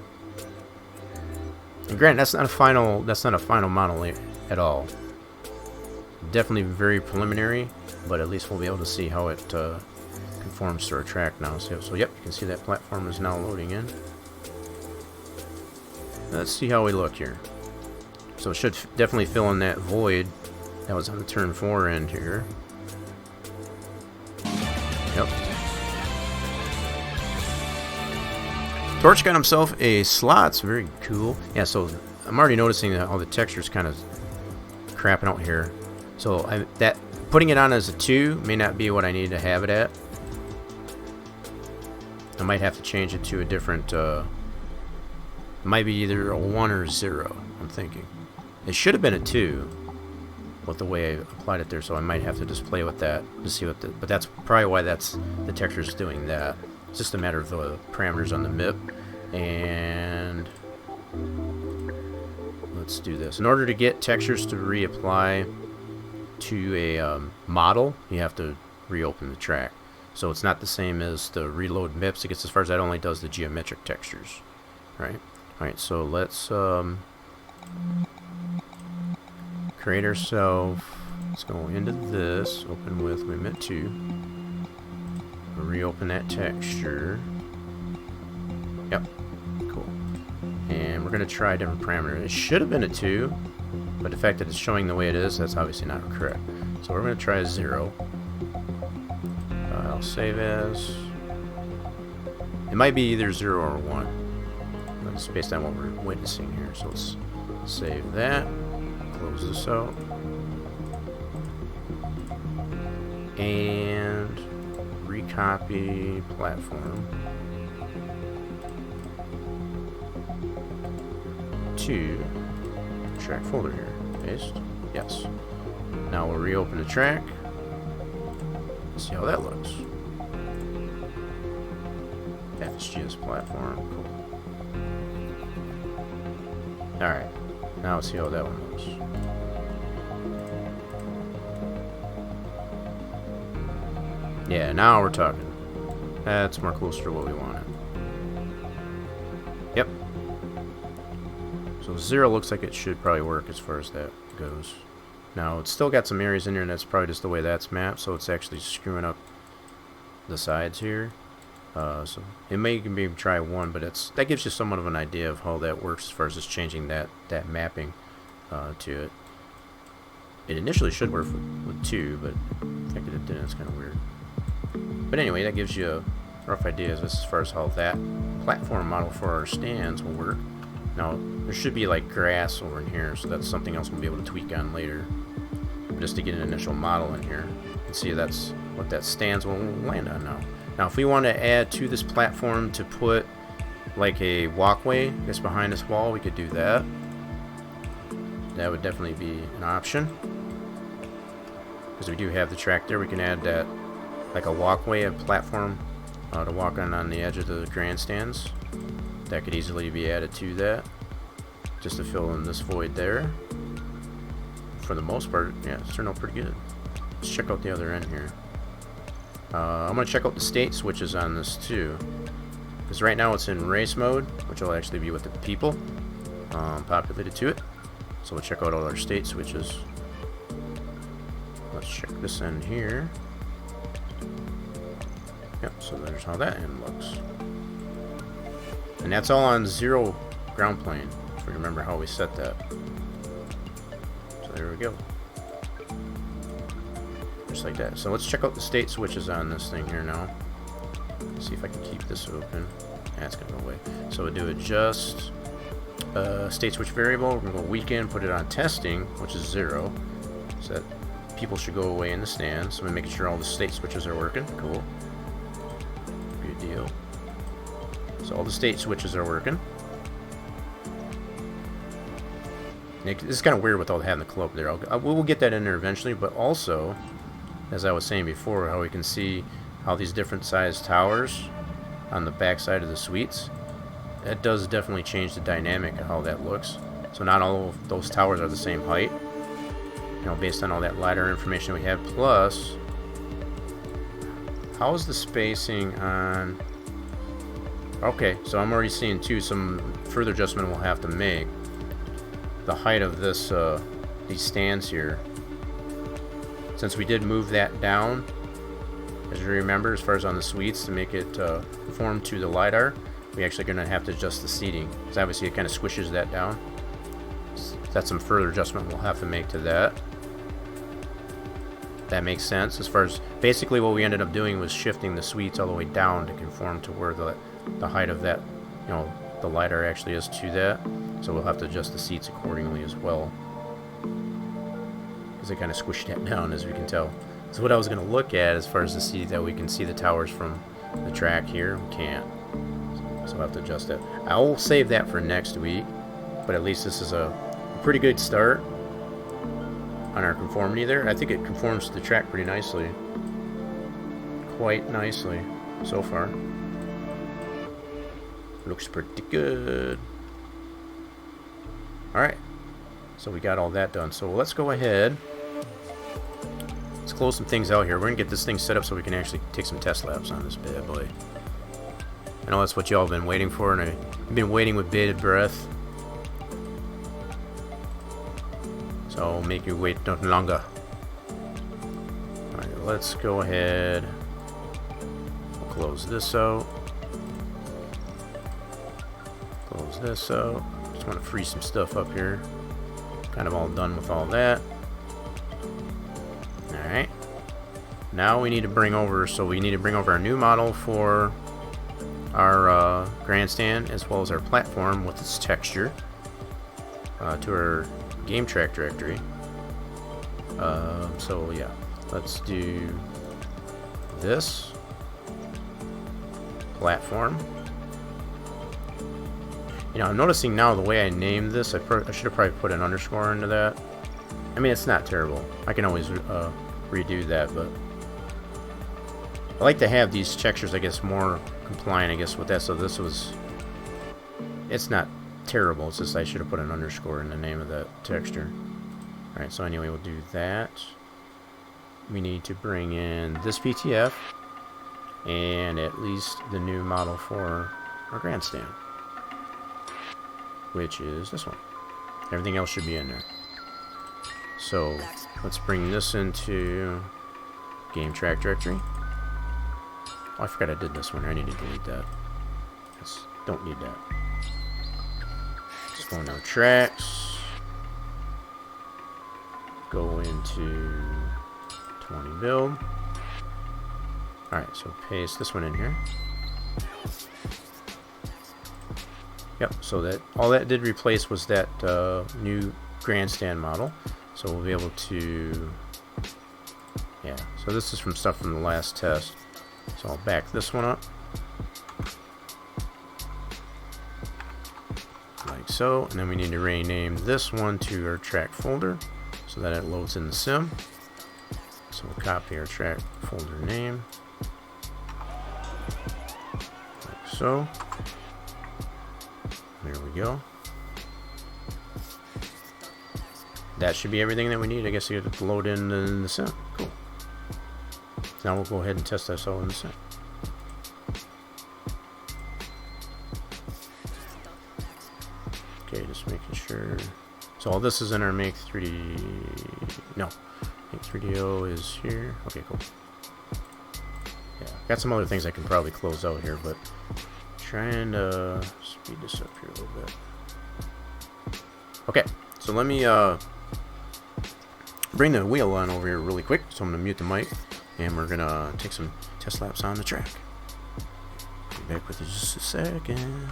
And granted, that's not a final model at all. Definitely very preliminary, but at least we'll be able to see how it conforms to our track now. So yep, you can see that platform is now loading in. Let's see how we look here. So it should definitely fill in that void that was on the turn 4 end here. Yep. Torch got himself a slots. Very cool. Yeah, so I'm already noticing that all the texture's kind of crapping out here. So putting it on as a 2 may not be what I need to have it at. I might have to change it to a different, it might be either a 1 or 0, I'm thinking. It should have been a 2 with the way I applied it there, so I might have to just play with that to see what but that's probably why the texture's doing that. It's just a matter of the parameters on the MIP. And let's do this. In order to get textures to reapply to a model, you have to reopen the track. So it's not the same as the reload MIPs. It gets as far as that only does the geometric textures. Right? Alright, so let's create ourselves. Let's go into this. Open with Limit 2. Reopen that texture. Yep. Cool. And we're going to try a different parameter. It should have been a 2, but the fact that it's showing the way it is, that's obviously not correct. So we're going to try a 0. I'll save as. It might be either 0 or 1. That's based on what we're witnessing here. So let's save that. Close this out. And recopy platform to track folder here. Paste. Yes. Now we'll reopen the track. See how that looks. FSGS platform. Cool. Alright. Now let's see how that one looks. Yeah, now we're talking. That's more closer to what we wanted. Yep. So So 0 looks like it should probably work as far as that goes. Now it's still got some areas in there, and that's probably just the way that's mapped, so it's actually screwing up the sides here. So it may maybe try 1, but that gives you somewhat of an idea of how that works as far as just changing that mapping to it. It initially should work with 2, but the fact that it didn't, it's kind of weird. But anyway, that gives you a rough idea as far as how that platform model for our stands will work. Now, there should be like grass over in here, so that's something else we'll be able to tweak on later. But just to get an initial model in here, and see that's what that stands will land on now. Now, if we want to add to this platform to put like a walkway that's behind this wall, we could do that. That would definitely be an option. Because we do have the track there, we can add that like a walkway, a platform to walk on the edge of the grandstands. That could easily be added to that, just to fill in this void there. For the most part, yeah, it's turned out pretty good. Let's check out the other end here. I'm going to check out the state switches on this too, because right now it's in race mode, which will actually be with the people populated to it. So we'll check out all our state switches. Let's check this end here. Yep, so there's how that end looks. And that's all on 0 ground plane, if we remember how we set that. So there we go. Just like that. So let's check out the state switches on this thing here now. See if I can keep this open. That's going to go away. So we'll do adjust state switch variable. We're going to go weekend, put it on testing, which is 0. So that people should go away in the stands. So I'm making sure all the state switches are working. Cool. Good deal. So all the state switches are working. This is kind of weird with all having the club there. We'll get that in there eventually, but also, as I was saying before, how we can see how these different sized towers on the back side of the suites, that does definitely change the dynamic of how that looks. So not all of those towers are the same height, you know, based on all that LiDAR information we have. Plus, how is the spacing on... Okay, so I'm already seeing too some further adjustment we'll have to make. The height of this these stands here, since we did move that down, as you remember, as far as on the suites, to make it conform to the LiDAR, we actually going to have to adjust the seating, because obviously it kind of squishes that down. So that's some further adjustment we'll have to make to that. That makes sense. As far as basically what we ended up doing was shifting the suites all the way down to conform to where the height of that, you know, the LiDAR actually is to that. So we'll have to adjust the seats accordingly as well, because they kind of squished that down, as we can tell. So what I was going to look at as far as to see that we can see the towers from the track here, we can't. So we'll have to adjust that. I will save that for next week, but at least this is a pretty good start on our conformity there. I think it conforms to the track pretty nicely. Quite nicely so far. Looks pretty good. Alright, so we got all that done. So let's go ahead. Let's close some things out here. We're going to get this thing set up so we can actually take some test laps on this bad boy. I know that's what y'all have been waiting for, and I've been waiting with bated breath. So I'll make you wait no longer. Alright, let's go ahead. We'll close this out. Close this out. Just want to free some stuff up here. Kind of all done with all that. Alright. Now we need to bring over, our new model for our grandstand, as well as our platform with its texture, to our game track directory. So yeah, let's do this platform. You know, I'm noticing now the way I named this, I should have probably put an underscore into that. I mean, it's not terrible. I can always redo that, but I like to have these textures, I guess, more compliant, I guess, with that. So this was, it's not terrible. It's just I should have put an underscore in the name of that texture. Alright, so anyway, we'll do that. We need to bring in this PTF and at least the new model for our grandstand, which is this one. Everything else should be in there. So let's bring this into game track directory. Oh, I forgot I did this one. I need to delete that. Don't need that. Let's go into tracks. Go into 20 build. Alright, so paste this one in here. Yep, so that all that did replace was that new grandstand model. So we'll be able to, yeah, so this is from stuff from the last test. So I'll back this one up. Like so, and then we need to rename this one to our track folder so that it loads in the sim. So we'll copy our track folder name. Like so. There we go. That should be everything that we need. I guess you have to load in the sim. Cool. Now we'll go ahead and test this all in the sim. Okay, just making sure. So all this is in our Make 3D. No, Make 3DO is here. Okay, cool. Yeah, got some other things I can probably close out here, but trying to speed this up here a little bit. Okay, so let me bring the wheel on over here really quick. So I'm gonna mute the mic, and we're gonna take some test laps on the track. Be back with you just a second.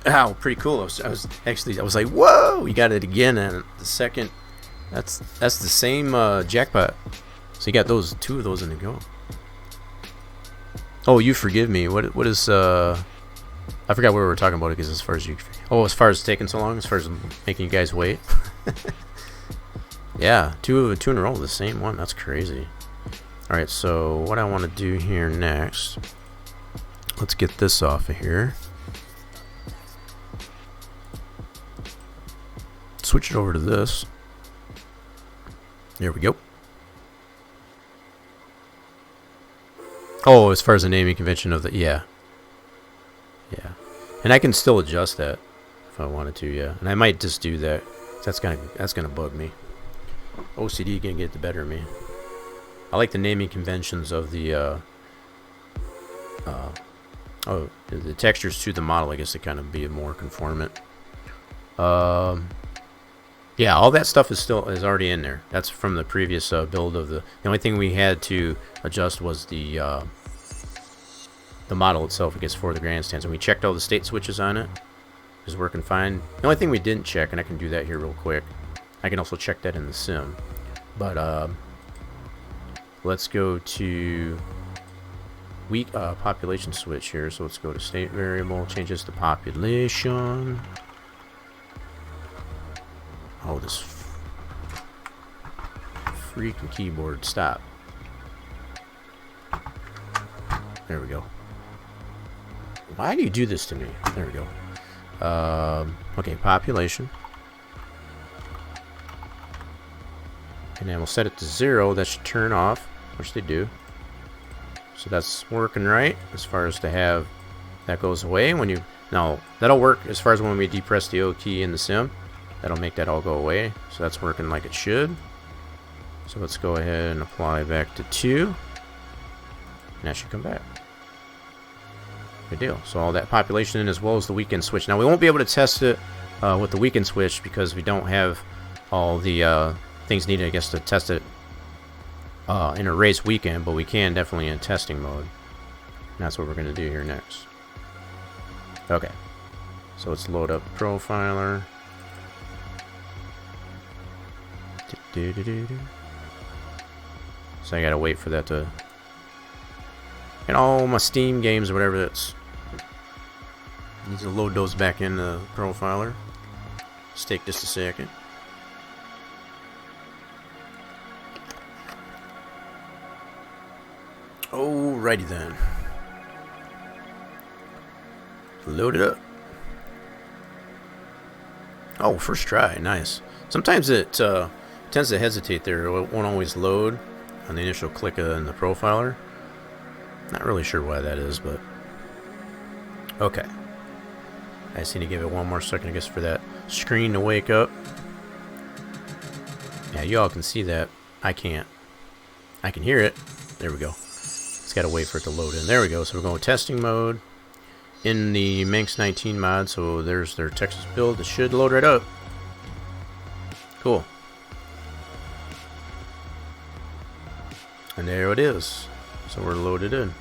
Ow, pretty cool. I was like, whoa, you got it again, and the second, that's the same jackpot. So you got two of those in the go. Oh, you forgive me. What is I forgot what we were talking about because as far as taking so long, as far as making you guys wait. Yeah, two in a row, the same one. That's crazy. All right, so what I want to do here next, let's get this off of here. Switch it over to this. There we go. Oh, as far as the naming convention of the, yeah, and I can still adjust that if I wanted to, yeah. And I might just do that. That's gonna bug me. OCD gonna get the better of me. I like the naming conventions of the the textures to the model. I guess to kind of be more conformant. Yeah, all that stuff is already in there. That's from the previous build of the only thing we had to adjust was the model itself, I guess, for the grandstands. And we checked all the state switches on it. It was working fine. The only thing we didn't check, and I can do that here real quick. I can also check that in the sim. But let's go to weak population switch here. So let's go to state variable, change this to population. Oh, this freaking keyboard, stop. There we go. Why do you do this to me? There we go. Okay, population. And then we'll set it to 0. That should turn off, which they do. So that's working right as far as to have that goes away. Now, that'll work as far as when we depress the O key in the sim. That'll make that all go away. So that's working like it should. So let's go ahead and apply back to 2. And that should come back. Good deal. So all that population in as well as the weekend switch. Now we won't be able to test it with the weekend switch because we don't have all the things needed, I guess, to test it in a race weekend. But we can definitely in testing mode. And that's what we're going to do here next. Okay. So let's load up Profiler. Do-do-do-do. So I gotta wait for that to... And all my Steam games or whatever that's... Need to load those back in the profiler. Just take just a second. Alrighty then. Load it up. Oh, first try. Nice. Sometimes it tends to hesitate there. It won't always load on the initial click in the profiler. Not really sure why that is, but... Okay. I just need to give it one more second, I guess, for that screen to wake up. Yeah, you all can see that. I can't. I can hear it. There we go. It's got to wait for it to load in. There we go. So we're going testing mode in the Manx 19 mod. So there's their Texas build. It should load right up. Cool. And there it is. So we're loaded in.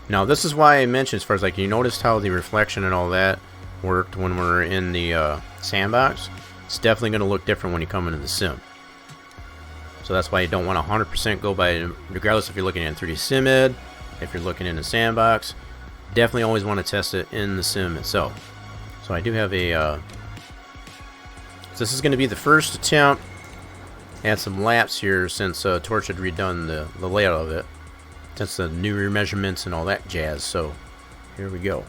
Now this is why I mentioned, as far as like, you noticed how the reflection and all that worked when we're in the sandbox. It's definitely going to look different when you come into the sim. So that's why you don't want to 100% go by, regardless if you're looking at 3D Sim Ed, if you're looking in the sandbox. Definitely always want to test it in the sim itself. So I do have a... this is going to be the first attempt at some laps here since Torch had redone the layout of it. Since the new remeasurements and all that jazz. So here we go.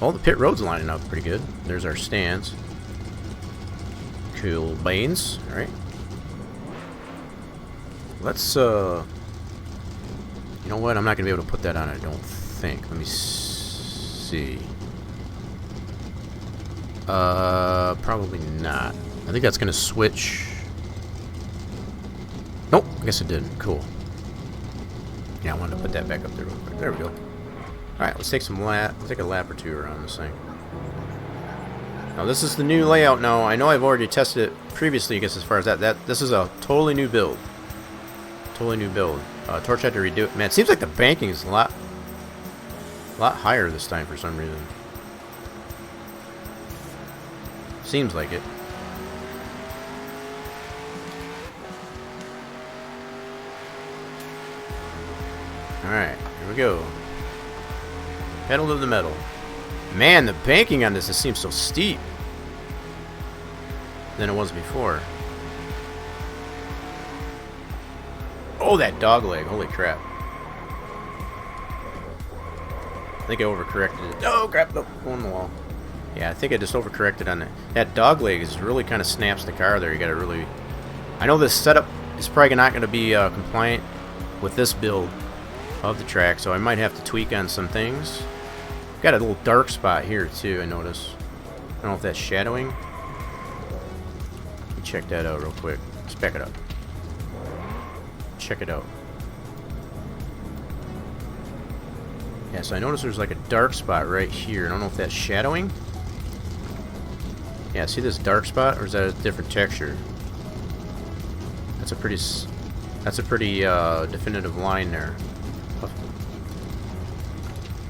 Oh, the pit road's lining up pretty good. There's our stands. Cool beans. Alright. Let's, you know what? I'm not going to be able to put that on, I don't think. Let me see. Probably not. I think that's going to switch. Nope, I guess it didn't. Cool. Yeah, I wanted to put that back up there real quick. There we go. Alright, let's take some let's take a lap or two around this thing. Now this is the new layout now. I know I've already tested it previously, I guess, as far as that. This is a totally new build. Totally new build. Torch had to redo it. Man, it seems like the banking is a lot higher this time for some reason. Seems like it. Alright, here we go. Pedal to the metal. Man, the banking on this, it seems so steep than it was before. Oh, that dog leg. Holy crap. I think I overcorrected it. Oh, crap. Oh, on the wall. Yeah, I think I just overcorrected on it. That dog leg is really kind of snaps the car there. You got to really... I know this setup is probably not going to be compliant with this build of the track, so I might have to tweak on some things. Got a little dark spot here too, I notice. I don't know if that's shadowing. Let me check that out real quick. Let's back it up. Check it out. Yeah, so I notice there's like a dark spot right here. I don't know if that's shadowing. Yeah, see this dark spot, or is that a different texture? That's a pretty definitive line there.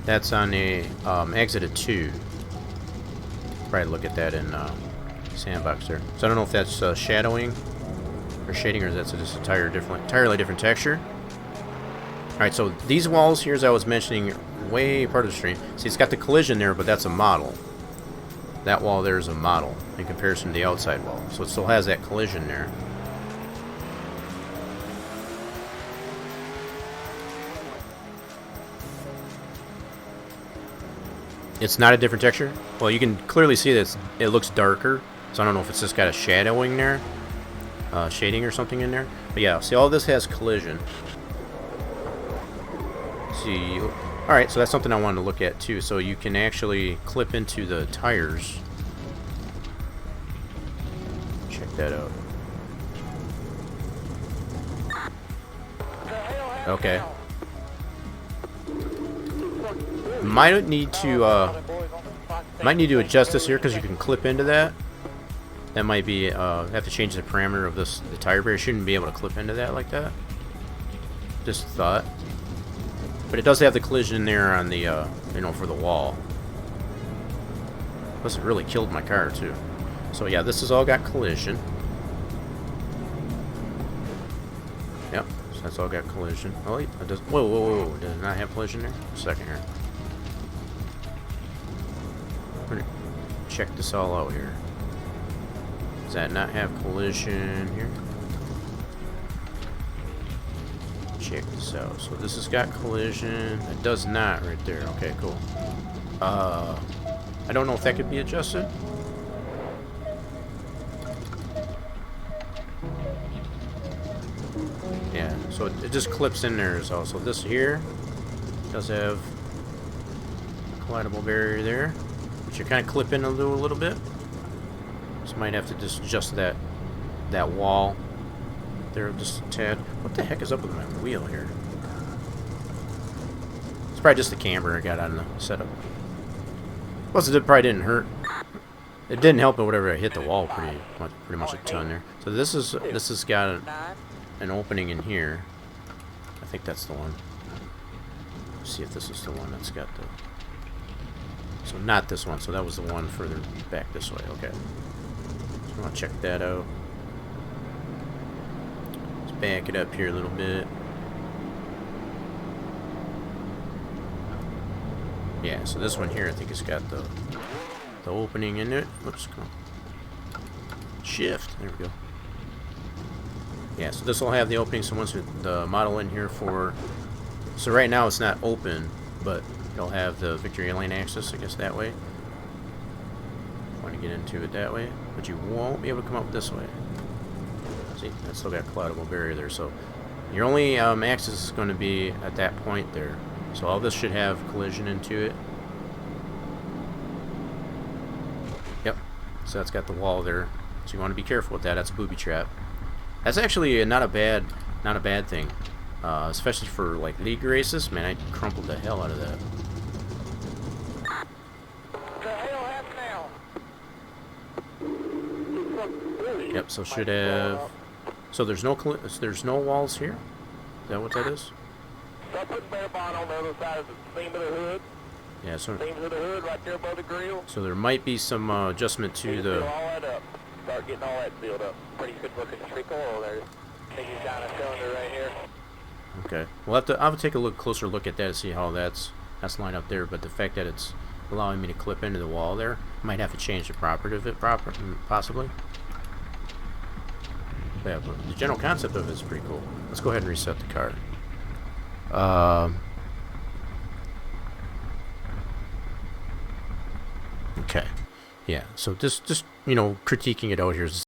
That's on the exit of 2. Probably look at that in sandbox there. So I don't know if that's shadowing or shading, or that's just entirely different texture. Alright, so these walls here, as I was mentioning way part of the stream, see, it's got the collision there, but that's a model. That wall there is a model in comparison to the outside wall. So it still has that collision there. It's not a different texture. Well, you can clearly see that it looks darker. So I don't know if it's just got a shadowing there, shading or something in there. But yeah, see, all this has collision. See, all right. So that's something I wanted to look at too. So you can actually clip into the tires. Check that out. Okay. Might need to adjust this here because you can clip into that. That might be have to change the parameter of this. The tire barrier shouldn't be able to clip into that like that. Just thought. But it does have the collision there on the you know, for the wall. Plus it really killed my car too. So yeah, this has all got collision. Yep, so that's all got collision. Oh, wait, it does. Whoa, whoa, whoa! Does it not have collision there? A second here. We're gonna check this all out here. Does that not have collision here? Check this out. So this has got collision. It does not right there. Okay, cool. I don't know if that could be adjusted. Yeah, so it just clips in there. So this here does have a collidable barrier there, which you kind of clip in a little bit. So might have to just adjust that wall there just a tad. What the heck is up with my wheel here? It's probably just the camber I got on the setup. Plus, it probably didn't hurt. It didn't help, but whatever, I hit the wall pretty much a ton there. So this has got an opening in here. I think that's the one. Let's see if this is the one that's got the. So not this one. So that was the one further back this way. Okay. So I want to check that out. Let's back it up here a little bit. Yeah, so this one here, I think it's got the opening in it. Whoops, come on. Shift. There we go. Yeah, so this will have the opening. So once the model in here for, so right now it's not open, but it'll have the Victory Lane access, I guess, that way. Want to get into it that way, but you won't be able to come up this way. See, that's still got collidable barrier there. So your only access is going to be at that point there. So all this should have collision into it. Yep. So that's got the wall there. So you want to be careful with that. That's a booby trap. That's actually not a bad thing, especially for like league races. Man, I crumpled the hell out of that. Yep. So should have. So there's no walls here. Is that what that is? So I put bare bond on the other side of the seam of the hood. Yeah, so Seams of the hood right there above the grill. So there might be some adjustment to the. Seal all that up. Start getting all that sealed up. Pretty good looking streak oil there. Taking down a cylinder right here. Okay, I'll have to take a closer look at that to see how that's lined up there. But the fact that it's allowing me to clip into the wall there, I might have to change the property of it possibly. Yeah, but the general concept of it is pretty cool. Let's go ahead and reset the car. Okay, yeah. So just you know, critiquing it out here is.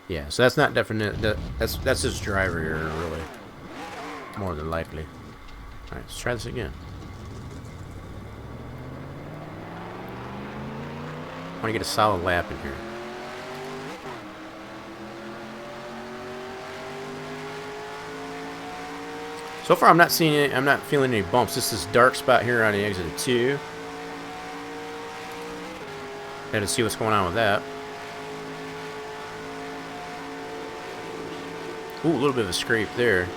Yeah, so that's not definite. That's his driver here, really. More than likely. All right, let's try this again. I want to get a solid lap in here. So far, I'm not seeing any, I'm not feeling any bumps. This is dark spot here on the exit of 2. Had to see what's going on with that. Ooh, a little bit of a scrape there.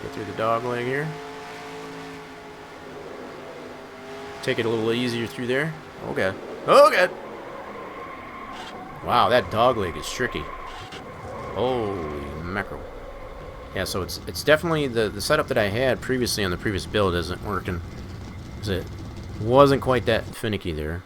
Get through the dog leg here. Take it a little easier through there. Okay. Okay. Wow, that dog leg is tricky. Holy mackerel. Yeah, so it's definitely the setup that I had previously on the previous build isn't working. 'Cause it wasn't quite that finicky there.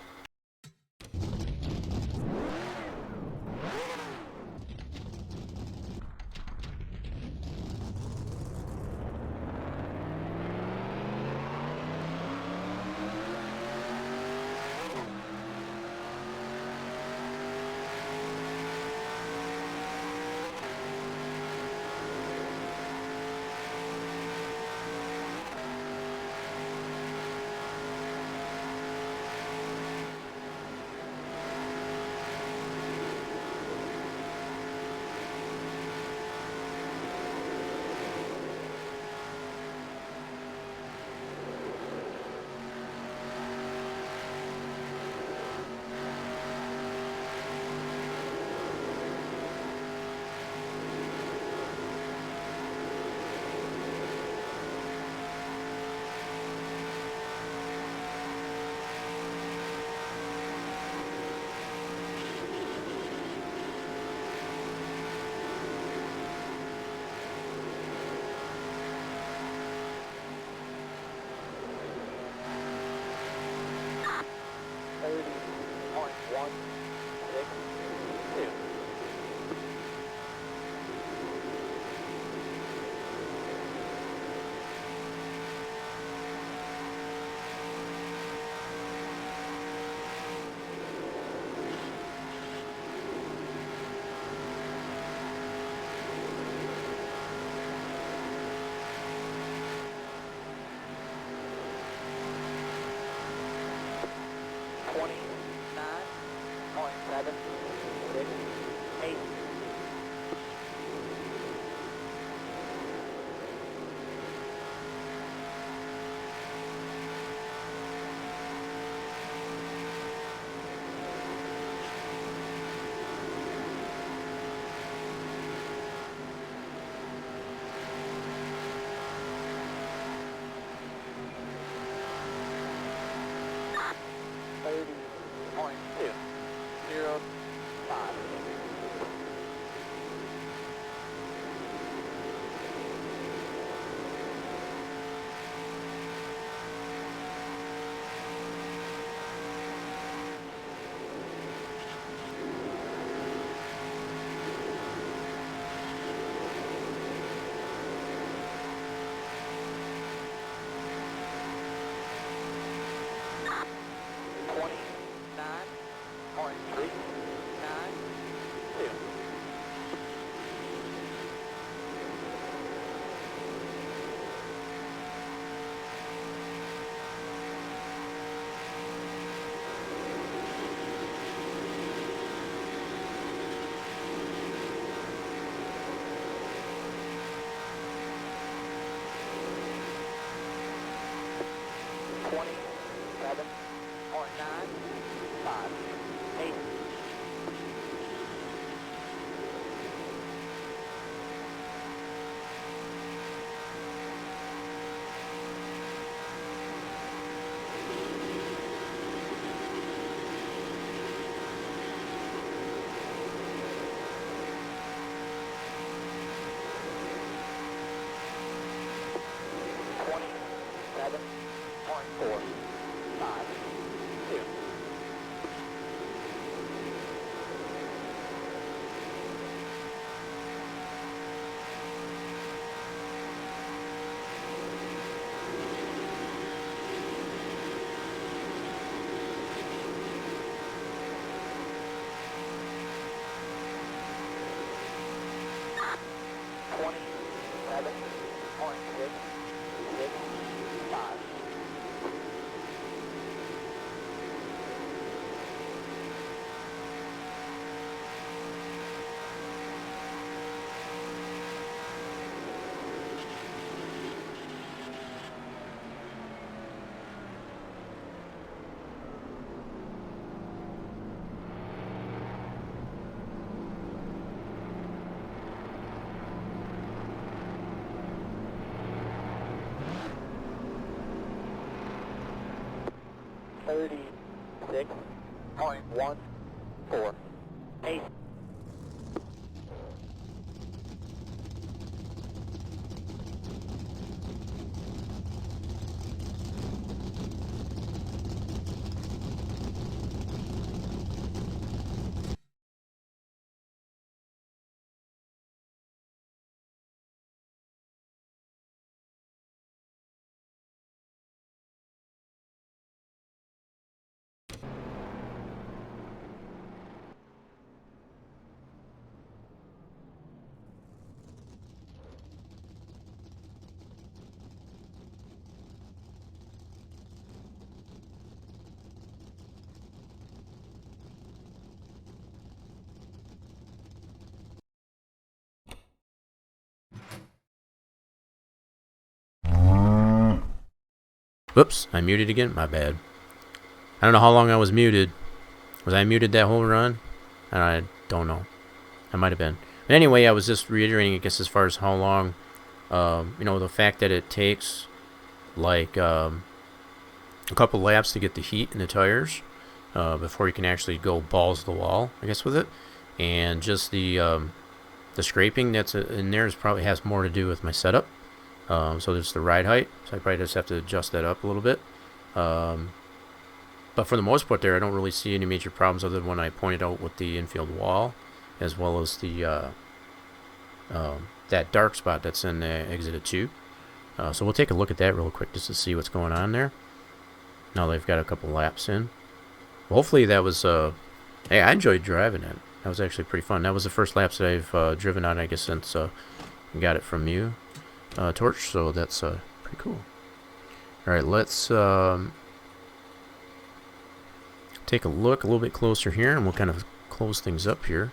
Whoops, I muted again. My bad. I don't know how long I was muted. Was I muted that whole run? I don't know. I might have been. But anyway, I was just reiterating, I guess, as far as how long, the fact that it takes, like, a couple laps to get the heat in the tires before you can actually go balls to the wall, I guess, with it. And just the scraping that's in there probably has more to do with my setup. So there's the ride height. So I probably just have to adjust that up a little bit. But for the most part there, I don't really see any major problems other than when I pointed out with the infield wall, as well as the that dark spot that's in exit 2. So we'll take a look at that real quick just to see what's going on there. Now they've got a couple laps in. Well, hopefully that was... hey, I enjoyed driving it. That was actually pretty fun. That was the first laps that I've driven on, I guess, since I got it from you, Torch. So that's pretty cool. Alright, let's... take a look a little bit closer here, and we'll kind of close things up here.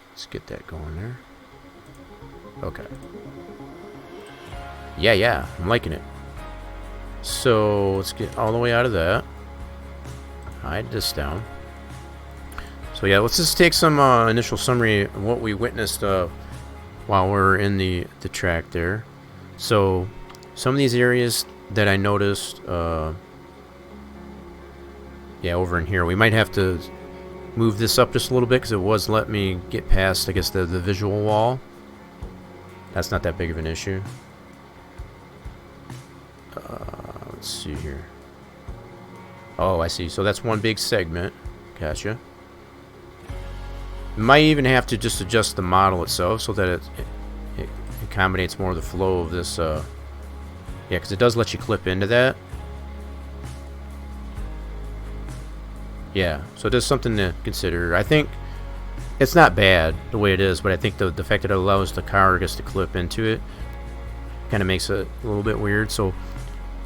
Let's get that going there. Okay. Yeah, I'm liking it. So let's get all the way out of that. Hide this down. So yeah, let's just take some initial summary of what we witnessed while we're in the track there. So some of these areas that I noticed, yeah, over in here, we might have to move this up just a little bit because it was letting me get past, I guess, the visual wall. That's not that big of an issue. Let's see here. Oh, I see. So that's one big segment. Gotcha. Might even have to just adjust the model itself so that it accommodates more of the flow of this. Yeah, because it does let you clip into that. Yeah, so there's something to consider. I think it's not bad the way it is, but I think the fact that it allows the car, I guess, to clip into it kind of makes it a little bit weird. So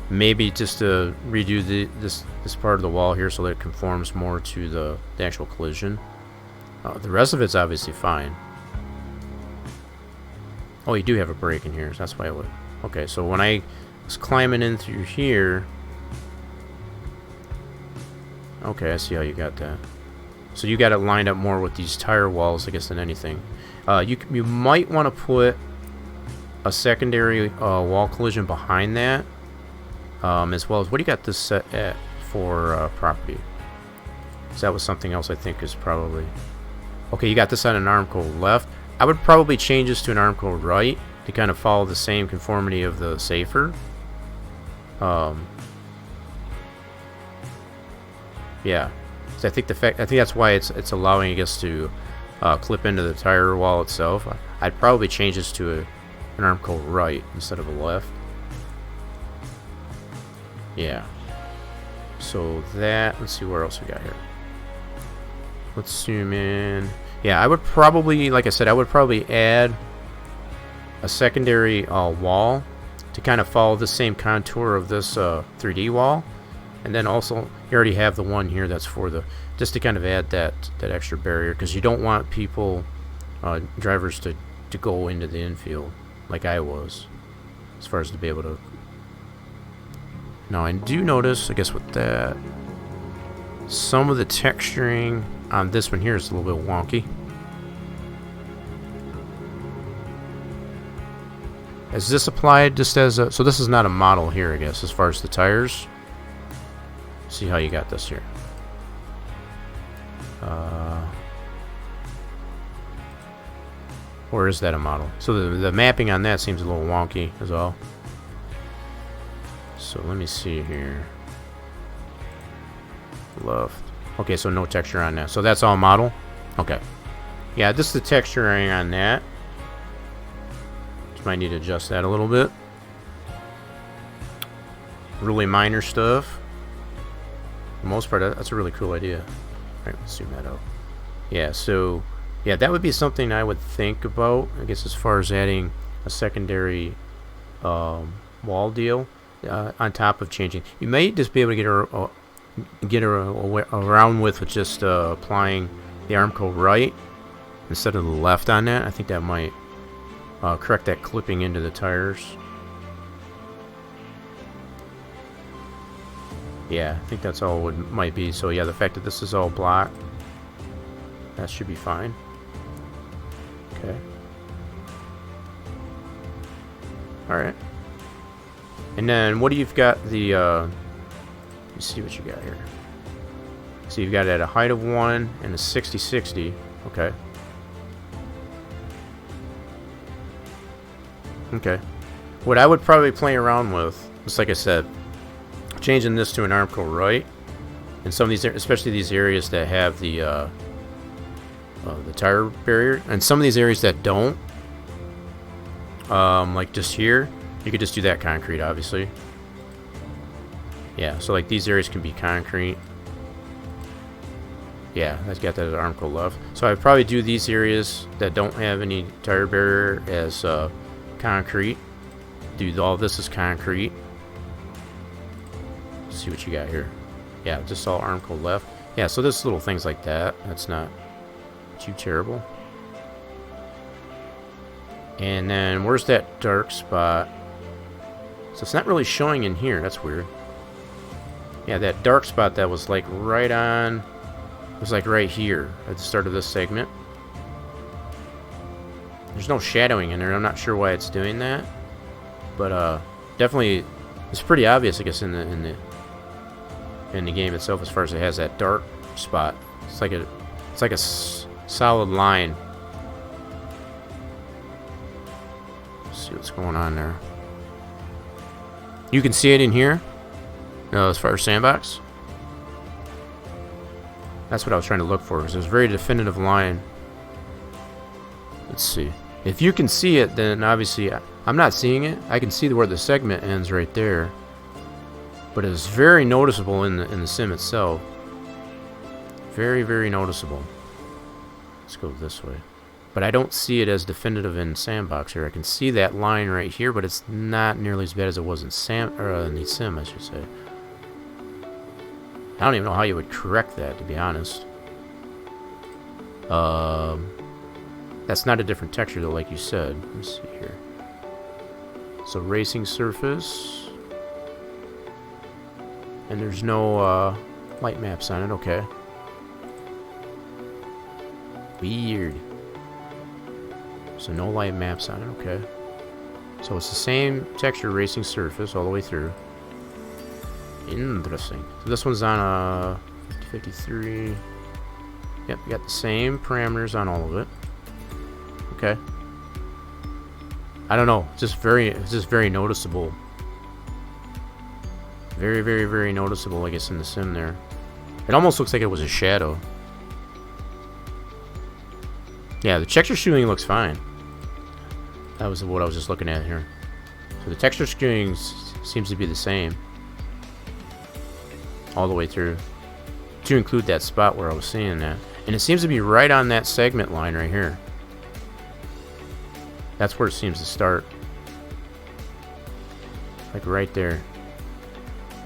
maybe just to redo this part of the wall here so that it conforms more to the actual collision. The rest of it's obviously fine. Oh, you do have a brake in here, so that's why I would. Okay, so when I was climbing in through here. Okay, I see how you got that. So you got it lined up more with these tire walls, I guess, than anything. You might want to put a secondary wall collision behind that, as well as what do you got this set at for property? So that was something else I think is probably... Okay, you got this on an Armco left. I would probably change this to an Armco right to kind of follow the same conformity of the Safer. Yeah, so I think that's why it's allowing, I guess, to clip into the tire wall itself. I'd probably change this to an Armco right instead of a left. Yeah. So that, let's see where else we got here. Let's zoom in. Yeah, I would probably, like I said, I would probably add a secondary wall to kind of follow the same contour of this 3D wall. And then also, you already have the one here that's for the, just to kind of add that extra barrier, because you don't want people, drivers to go into the infield like I was, as far as to be able to. Now I do notice, I guess with that, some of the texturing on this one here is a little bit wonky. Is this applied just as a, so this is not a model here, I guess, as far as the tires. See how you got this here. Or is that a model? So the mapping on that seems a little wonky as well. So let me see here. Left. Okay, so no texture on that. So that's all model? Okay. Yeah, this is the texturing on that. Just might need to adjust that a little bit. Really minor stuff. For the most part, that's a really cool idea. Alright, let's zoom that out. Yeah, so yeah, that would be something I would think about, I guess, as far as adding a secondary wall deal on top of changing. You may just be able to get around with just applying the Armco right instead of the left on that. I think that might correct that clipping into the tires. Yeah, I think that's all it might be. So yeah, the fact that this is all black, that should be fine. Okay. Alright. And then what do you've got the, let me see what you got here. So you've got it at a height of 1 and a 60-60. Okay. Okay. What I would probably play around with, just like I said, changing this to an armco right, and some of these, especially these areas that have the tire barrier, and some of these areas that don't, like just here, you could just do that concrete, obviously. Yeah, so like these areas can be concrete. Yeah, I've got that armco left. So I'd probably do these areas that don't have any tire barrier as concrete. Do all this as concrete. Let's see what you got here. Yeah, just all armco left. Yeah, so there's little things like that. That's not too terrible. And then where's that dark spot? So it's not really showing in here. That's weird. Yeah, that dark spot that was like right on, it was like right here at the start of this segment. There's no shadowing in there. I'm not sure why it's doing that, but definitely it's pretty obvious, I guess, in the game itself, as far as it has that dark spot. It's like a solid line. Let's see what's going on there. You can see it in here, as far as sandbox. That's what I was trying to look for, because there's a very definitive line. Let's see. If you can see it, then obviously I'm not seeing it. I can see where the segment ends right there, but it's very noticeable in the sim itself. Very, very noticeable. Let's go this way. But I don't see it as definitive in sandbox here. I can see that line right here, but it's not nearly as bad as it was in in the sim, I should say. I don't even know how you would correct that, to be honest. That's not a different texture, though, like you said. Let's see here. So racing surface, and there's no light maps on it. Okay. Weird. So no light maps on it. Okay. So it's the same texture racing surface all the way through. Interesting. So this one's on a 50-53. Yep, you got the same parameters on all of it. Okay. I don't know. It's just very noticeable. Very, very, very noticeable, I guess, in the sim there. It almost looks like it was a shadow. Yeah, the texture skewing looks fine. That was what I was just looking at here. So the texture skewing seems to be the same all the way through, to include that spot where I was seeing that. And it seems to be right on that segment line right here. That's where it seems to start. Like right there.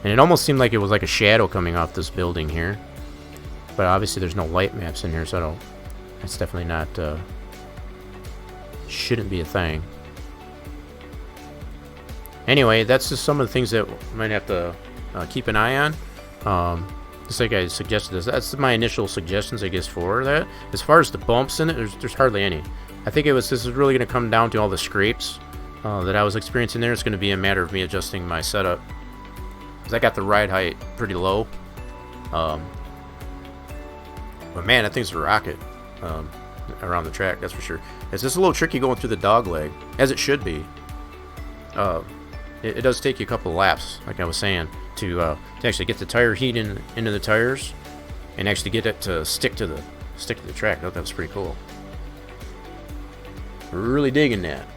And it almost seemed like it was like a shadow coming off this building here. But obviously there's no light maps in here, so I don't... That's definitely not... shouldn't be a thing. Anyway, that's just some of the things that we might have to keep an eye on. Just like I suggested this. That's my initial suggestions, I guess, for that. As far as the bumps in it, there's hardly any. I think this is really going to come down to all the scrapes that I was experiencing there. It's going to be a matter of me adjusting my setup, because I got the ride height pretty low. But man, that thing's a rocket around the track, that's for sure. It's just a little tricky going through the dog leg, as it should be. It does take you a couple of laps, like I was saying, to actually get the tire heat into the tires, and actually get it to stick to the track. I thought that was pretty cool. Really digging that.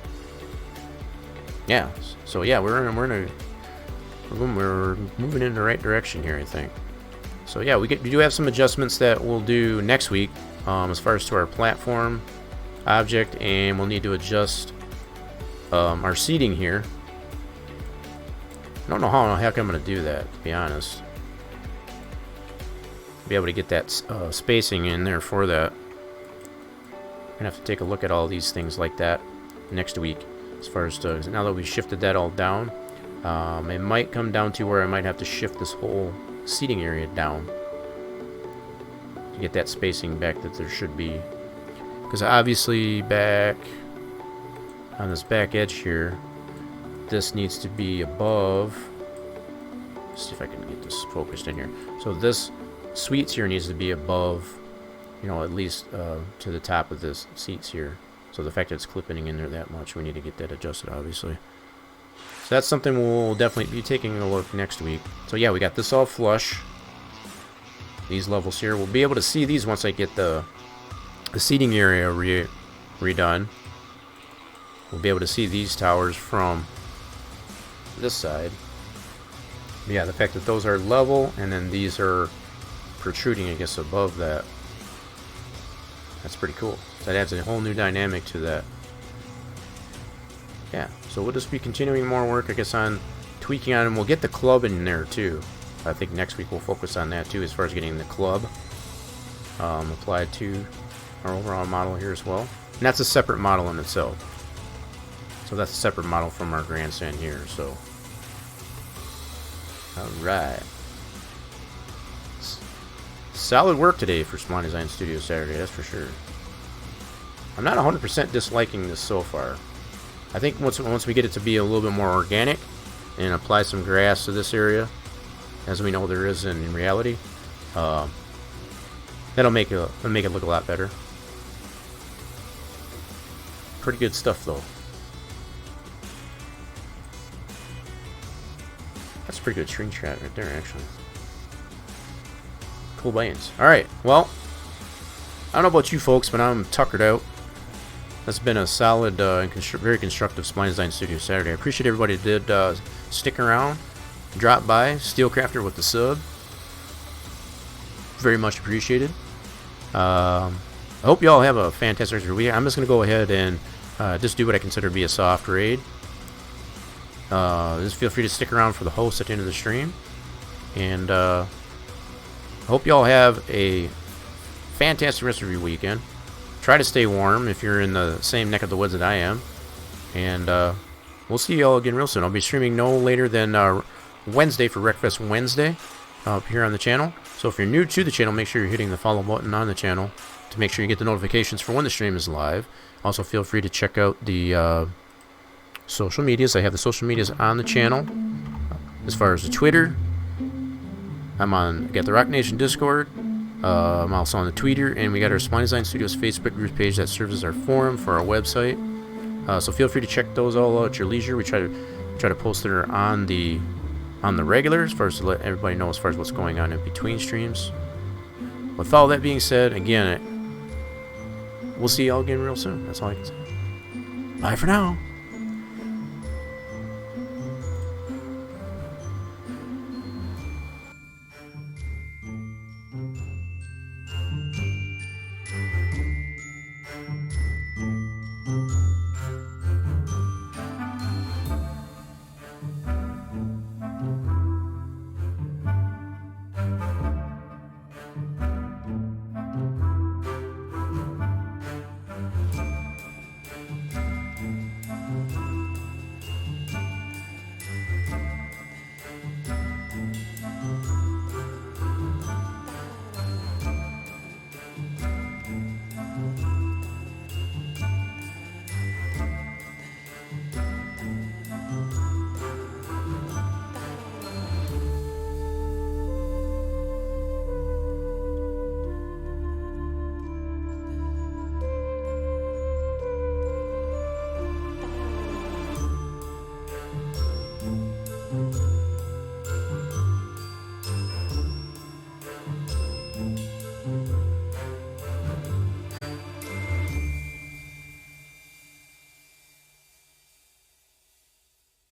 Yeah. So yeah, we're moving in the right direction here, I think. So yeah, we do have some adjustments that we'll do next week, as far as to our platform object, and we'll need to adjust our seating here. I don't know how the heck I'm going to do that, to be honest. Be able to get that spacing in there for that. I'm going to have to take a look at all these things like that next week. As far as now that we've shifted that all down, It might come down to where I might have to shift this whole seating area down to get that spacing back that there should be. Because obviously back on this back edge here, this needs to be above. Let's see if I can get this focused in here. So this suites here needs to be above, you know, at least to the top of this seats here. So the fact that it's clipping in there that much, we need to get that adjusted, obviously. So that's something we'll definitely be taking a look next week. So yeah, we got this all flush. These levels here, we'll be able to see these once I get the seating area redone. We'll be able to see these towers from this side. But yeah, the fact that those are level and then these are protruding, I guess, above that. That's pretty cool. That adds a whole new dynamic to that. Yeah, so we'll just be continuing more work, I guess, on tweaking on them. We'll get the club in there too. I think next week we'll focus on that too, as far as getting the club applied to our overall model here as well. And that's a separate model in itself. So that's a separate model from our grandstand here. So, all right. Solid work today for Spline Design Studios Saturday, that's for sure. I'm not 100% disliking this so far. I think once we get it to be a little bit more organic and apply some grass to this area, as we know there is in reality, that'll make it look a lot better. Pretty good stuff though. That's a pretty good screenshot right there, actually. Cool beans. Alright, well, I don't know about you folks, but I'm tuckered out. That's been a solid and very constructive Spline Design Studios Saturday. I appreciate everybody that did stick around, drop by, Steelcrafter with the sub. Very much appreciated. I hope you all have a fantastic rest of your week. I'm just going to go ahead and just do what I consider to be a soft raid. Just feel free to stick around for the host at the end of the stream. And I hope you all have a fantastic rest of your weekend. Try to stay warm if you're in the same neck of the woods that I am. And we'll see you all again real soon. I'll be streaming no later than Wednesday for Wreckfest Wednesday up here on the channel. So if you're new to the channel, make sure you're hitting the follow button on the channel to make sure you get the notifications for when the stream is live. Also, feel free to check out the social medias. I have the social medias on the channel. As far as the Twitter, I'm on Get the Rock Nation Discord. I'm also on the Tweeter, and we got our Spline Design Studios Facebook group page that serves as our forum for our website. So feel free to check those all out at your leisure. We try to post there on the regular, as far as to let everybody know as far as what's going on in between streams. With all that being said, again, we'll see y'all again real soon. That's all I can say. Bye for now.